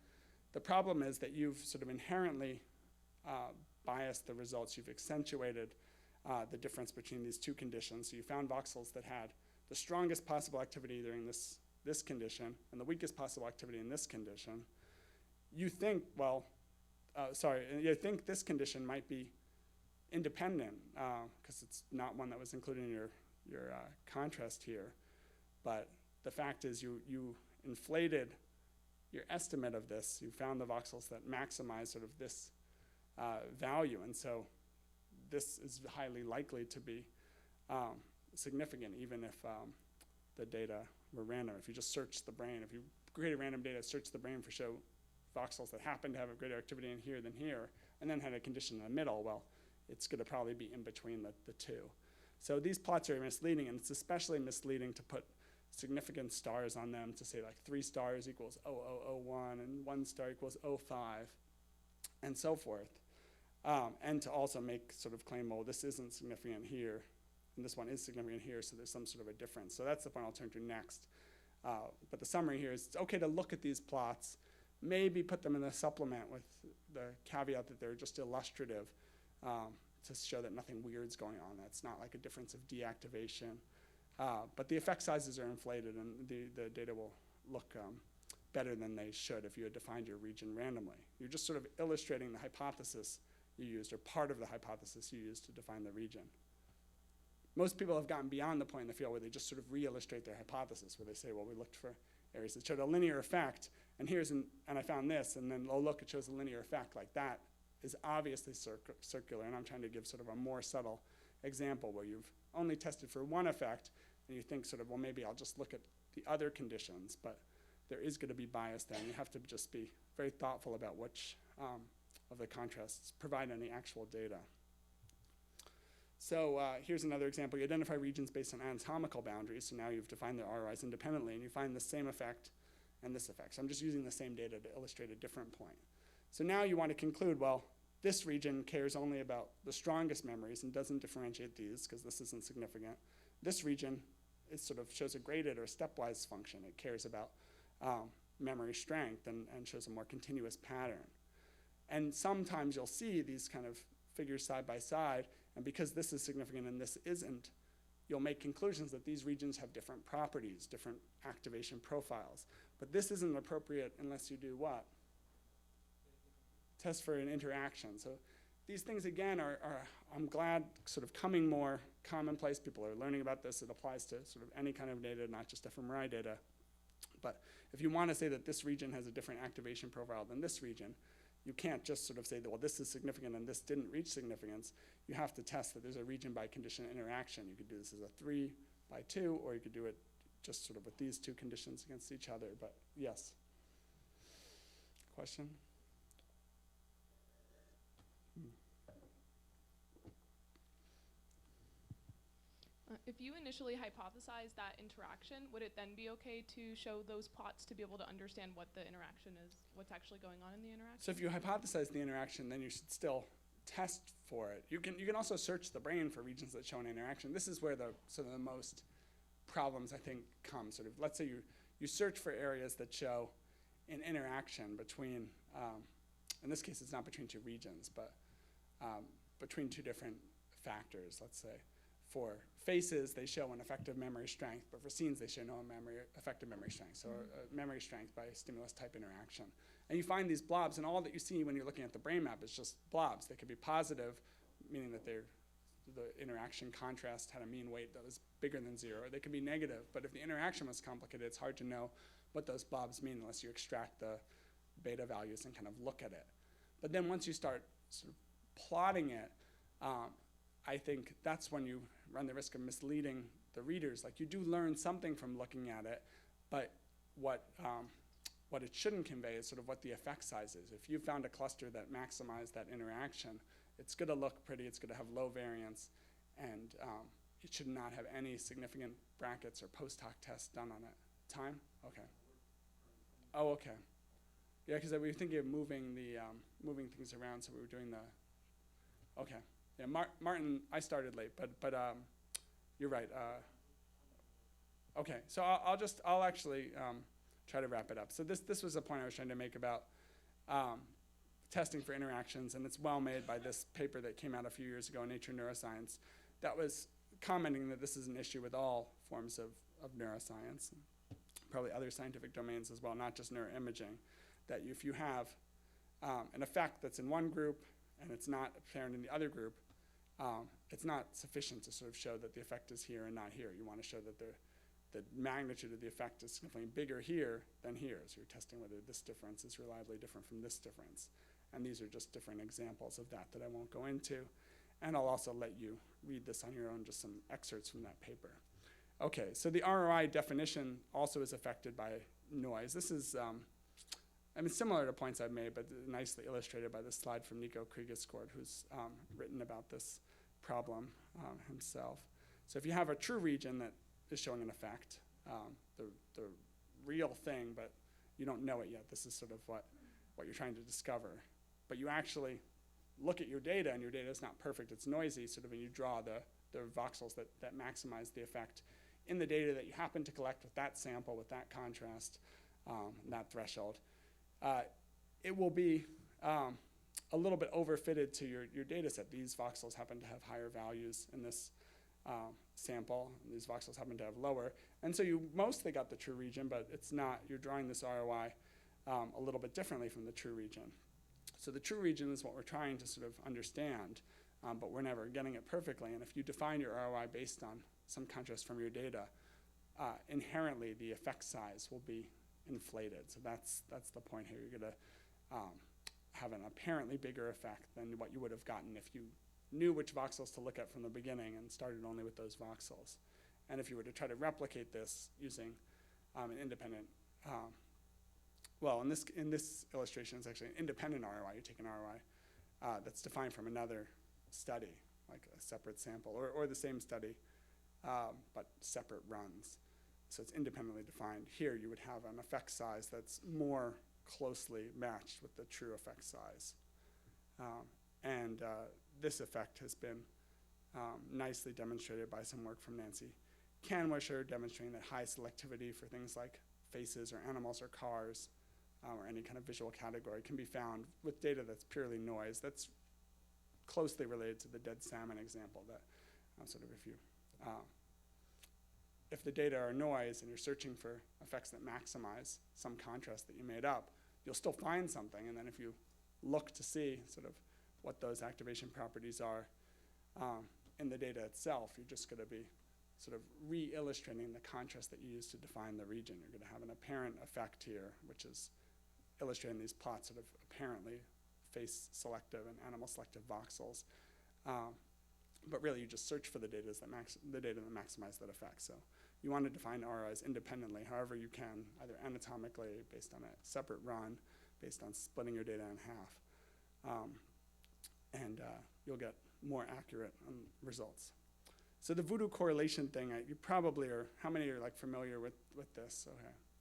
L: the problem is that you've sort of inherently biased the results. You've accentuated the difference between these two conditions. So you found voxels that had the strongest possible activity during this condition and the weakest possible activity in this condition. You think, you think this condition might be independent because it's not one that was included in your contrast here. But the fact is you inflated your estimate of this. You found the voxels that maximize sort of this value. And so this is highly likely to be significant even if the data were random. If you just search the brain, if you created random data, search the brain for show voxels that happen to have a greater activity in here than here, and then had a condition in the middle, well, it's going to probably be in between the two. So these plots are misleading, and it's especially misleading to put significant stars on them to say like 3 stars equals 0.0001 and 1 star equals 0.05 and so forth. And to also make sort of claim, well, this isn't significant here, and this one is significant here, so there's some sort of a difference. So that's the point I'll turn to next. But the summary here is it's okay to look at these plots, maybe put them in the supplement with the caveat that they're just illustrative to show that nothing weird's going on. That's not like a difference of deactivation. But the effect sizes are inflated, and the data will look better than they should if you had defined your region randomly. You're just sort of illustrating the hypothesis you used, or part of the hypothesis you used to define the region. Most people have gotten beyond the point in the field where they just sort of re-illustrate their hypothesis, where they say, well, we looked for areas that showed a linear effect, and I found this, and then, oh, look, it shows a linear effect. Like that is obviously circular, and I'm trying to give sort of a more subtle example where you've only tested for one effect, and you think sort of, well, maybe I'll just look at the other conditions, but there is going to be bias there, and you have to just be very thoughtful about which of the contrasts provide any actual data. So here's another example. You identify regions based on anatomical boundaries, so now you've defined their ROIs independently, and you find the same effect and this effect. So I'm just using the same data to illustrate a different point. So now you want to conclude, well, this region cares only about the strongest memories and doesn't differentiate these because this isn't significant. This region sort of shows a graded or stepwise function. It cares about memory strength and shows a more continuous pattern. And sometimes you'll see these kind of figures side by side, and because this is significant and this isn't, you'll make conclusions that these regions have different properties, different activation profiles. But this isn't appropriate unless you do what? Test for an interaction. So these things, again, are I'm glad, sort of coming more commonplace. People are learning about this. It applies to sort of any kind of data, not just fMRI data. But if you want to say that this region has a different activation profile than this region, you can't just sort of say that, well, this is significant and this didn't reach significance. You have to test that there's a region by condition interaction. You could do this as a 3, by 2, or you could do it just sort of with these two conditions against each other. But yes. Question?
N: If you initially hypothesize that interaction, would it then be okay to show those plots to be able to understand what the interaction is, what's actually going on in the interaction?
L: So if you hypothesize the interaction, then you should still test for it. You can also search the brain for regions that show an interaction. This is where the sort of the most problems, I think, come. Sort of, let's say you search for areas that show an interaction between, in this case, it's not between two regions, but between two different factors, let's say. For faces, they show an effective memory strength, but for scenes, they show no effective memory strength, so memory strength by stimulus type interaction. And you find these blobs, and all that you see when you're looking at the brain map is just blobs. They could be positive, meaning that the interaction contrast had a mean weight that was bigger than 0. They could be negative, but if the interaction was complicated, it's hard to know what those blobs mean unless you extract the beta values and kind of look at it. But then once you start sort of plotting it, I think that's when you run the risk of misleading the readers. Like, you do learn something from looking at it, but what it shouldn't convey is sort of what the effect size is. If you found a cluster that maximized that interaction, it's going to look pretty, it's going to have low variance, and it should not have any significant brackets or post hoc tests done on it. Time? Okay. Oh, okay. Yeah, because we were thinking of moving things around, so we were doing the, okay. Yeah, Martin, I started late, but you're right. Okay, so I'll actually try to wrap it up. So this was a point I was trying to make about testing for interactions, and it's well made by this paper that came out a few years ago in Nature Neuroscience that was commenting that this is an issue with all forms of neuroscience, and probably other scientific domains as well, not just neuroimaging, that if you have an effect that's in one group and it's not apparent in the other group, it's not sufficient to sort of show that the effect is here and not here. You want to show that the magnitude of the effect is significantly bigger here than here. So you're testing whether this difference is reliably different from this difference. And these are just different examples of that I won't go into. And I'll also let you read this on your own, just some excerpts from that paper. Okay, so the ROI definition also is affected by noise. This is, similar to points I've made, but nicely illustrated by this slide from Nico Kriegescourt, who's written about this problem himself. So if you have a true region that is showing an effect, the real thing, but you don't know it yet. This is sort of what you're trying to discover. But you actually look at your data, and your data is not perfect. It's noisy, sort of, and you draw the voxels that maximize the effect in the data that you happen to collect with that sample, with that contrast, that threshold. It will be a little bit overfitted to your data set. These voxels happen to have higher values in this sample, and these voxels happen to have lower. And so you mostly got the true region, but it's not, you're drawing this ROI a little bit differently from the true region. So the true region is what we're trying to sort of understand, but we're never getting it perfectly. And if you define your ROI based on some contrast from your data, inherently the effect size will be inflated. So that's the point here. You're going to have an apparently bigger effect than what you would have gotten if you knew which voxels to look at from the beginning and started only with those voxels. And if you were to try to replicate this using an independent, well, in this illustration, it's actually an independent ROI. You take an ROI that's defined from another study, like a separate sample, or the same study, but separate runs. So it's independently defined. Here you would have an effect size that's more closely matched with the true effect size. And this effect has been nicely demonstrated by some work from Nancy Kanwisher, demonstrating that high selectivity for things like faces or animals or cars or any kind of visual category can be found with data that's purely noise. That's closely related to the dead salmon example that sort of if the data are noise and you're searching for effects that maximize some contrast that you made up, you'll still find something. And then if you look to see sort of what those activation properties are in the data itself, you're just going to be sort of re-illustrating the contrast that you used to define the region. You're going to have an apparent effect here, which is illustrating these plots sort of apparently face selective and animal selective voxels. but really you just search for the data that maximize that effect. So you want to define ROIs independently, however you can, either anatomically, based on a separate run, based on splitting your data in half. And you'll get more accurate results. So the voodoo correlation thing, you probably are, how many are like familiar with this?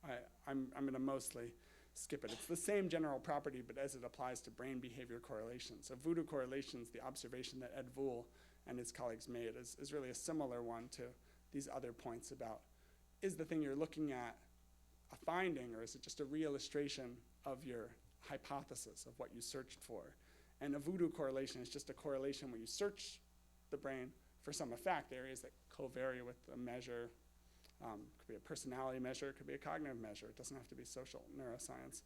L: Okay, I'm gonna mostly skip it. It's the same general property, but as it applies to brain behavior correlation. So voodoo correlations, the observation that Ed Vool and his colleagues made is really a similar one to these other points about, is the thing you're looking at a finding, or is it just a re-illustration of your hypothesis of what you searched for? And a voodoo correlation is just a correlation where you search the brain for some effect, areas that covary with a measure. Could be a personality measure, it could be a cognitive measure. It doesn't have to be social neuroscience.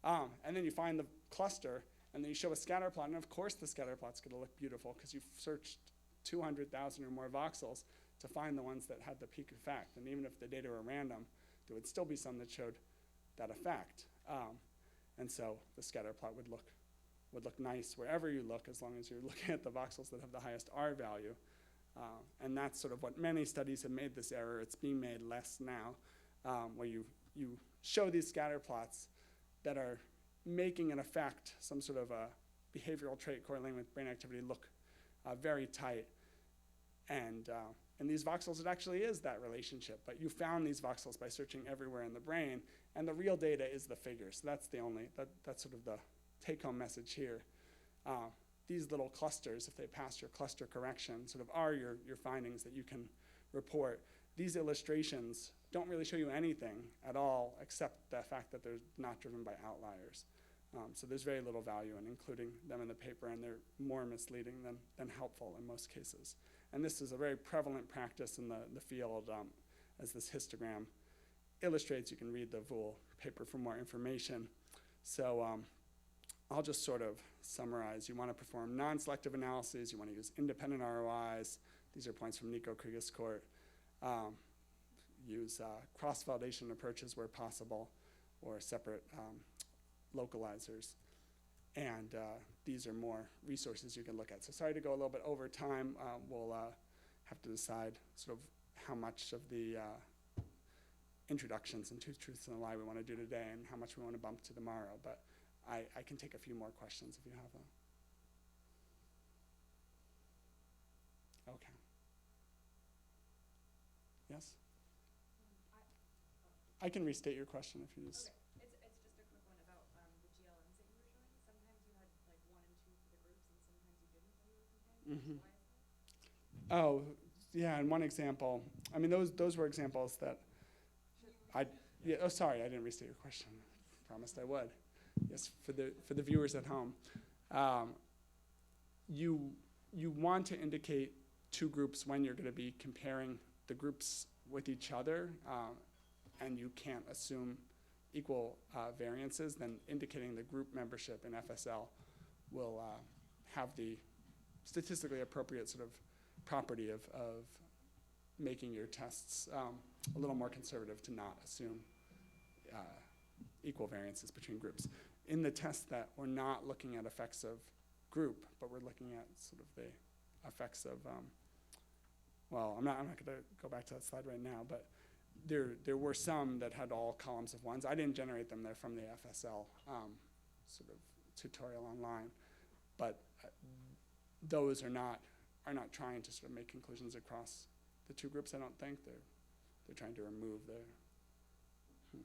L: And then you find the cluster, and then you show a scatter plot, and of course the scatter plot's gonna look beautiful because you've searched 200,000 or more voxels to find the ones that had the peak effect. And even if the data were random, there would still be some that showed that effect. And so the scatter plot would look nice wherever you look, as long as you're looking at the voxels that have the highest R value. And that's sort of what many studies have made this error. It's being made less now, where you show these scatter plots that are making an effect, some sort of a behavioral trait correlating with brain activity, look very tight. And in these voxels, it actually is that relationship. But you found these voxels by searching everywhere in the brain, and the real data is the figure. So that's that's sort of the take-home message here. These little clusters, if they pass your cluster correction, sort of are your findings that you can report. These illustrations don't really show you anything at all except the fact that they're not driven by outliers. So there's very little value in including them in the paper, and they're more misleading than helpful in most cases. And this is a very prevalent practice in the field, as this histogram illustrates. You can read the Vool paper for more information. So I'll just sort of summarize. You want to perform non-selective analyses. You want to use independent ROIs. These are points from Nico Krieger's court. Use cross-validation approaches where possible, or separate localizers. And these are more resources you can look at. So sorry to go a little bit over time. We'll have to decide sort of how much of the introductions and two truths and a lie we want to do today, and how much we want to bump to tomorrow. But I can take a few more questions if you have them. Okay. Yes? I can restate your question if you just.
M: Okay. It's just a quick one about the GLMs that you were showing. Sometimes you had like 1 and 2 for the groups, and sometimes you didn't when you were comparing.
L: Mm-hmm.
M: Why is that?
L: Oh, yeah, and one example. I mean, those were examples that sorry, I didn't restate your question. Promised I would. Yes, for the viewers at home. You want to indicate two groups when you're going to be comparing the groups with each other, and you can't assume equal variances, then indicating the group membership in FSL will have the statistically appropriate sort of property of making your tests a little more conservative to not assume equal variances between groups. In the test that we're not looking at effects of group, but we're looking at sort of the effects of, well, I'm not going to go back to that slide right now, but there were some that had all columns of ones. I didn't generate them. They're from the FSL sort of tutorial online, but those are not trying to sort of make conclusions across the two groups. I don't think they're trying to remove the.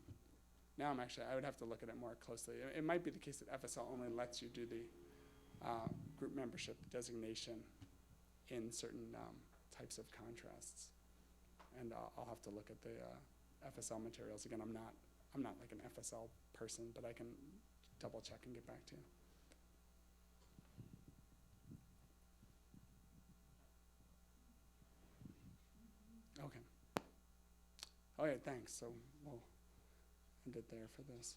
L: Now I would have to look at it more closely. It might be the case that FSL only lets you do the group membership designation in certain types of contrasts. And I'll have to look at the FSL materials. Again, I'm not like an FSL person, but I can double check and get back to you. Okay. Okay, thanks. So we'll end it there for this.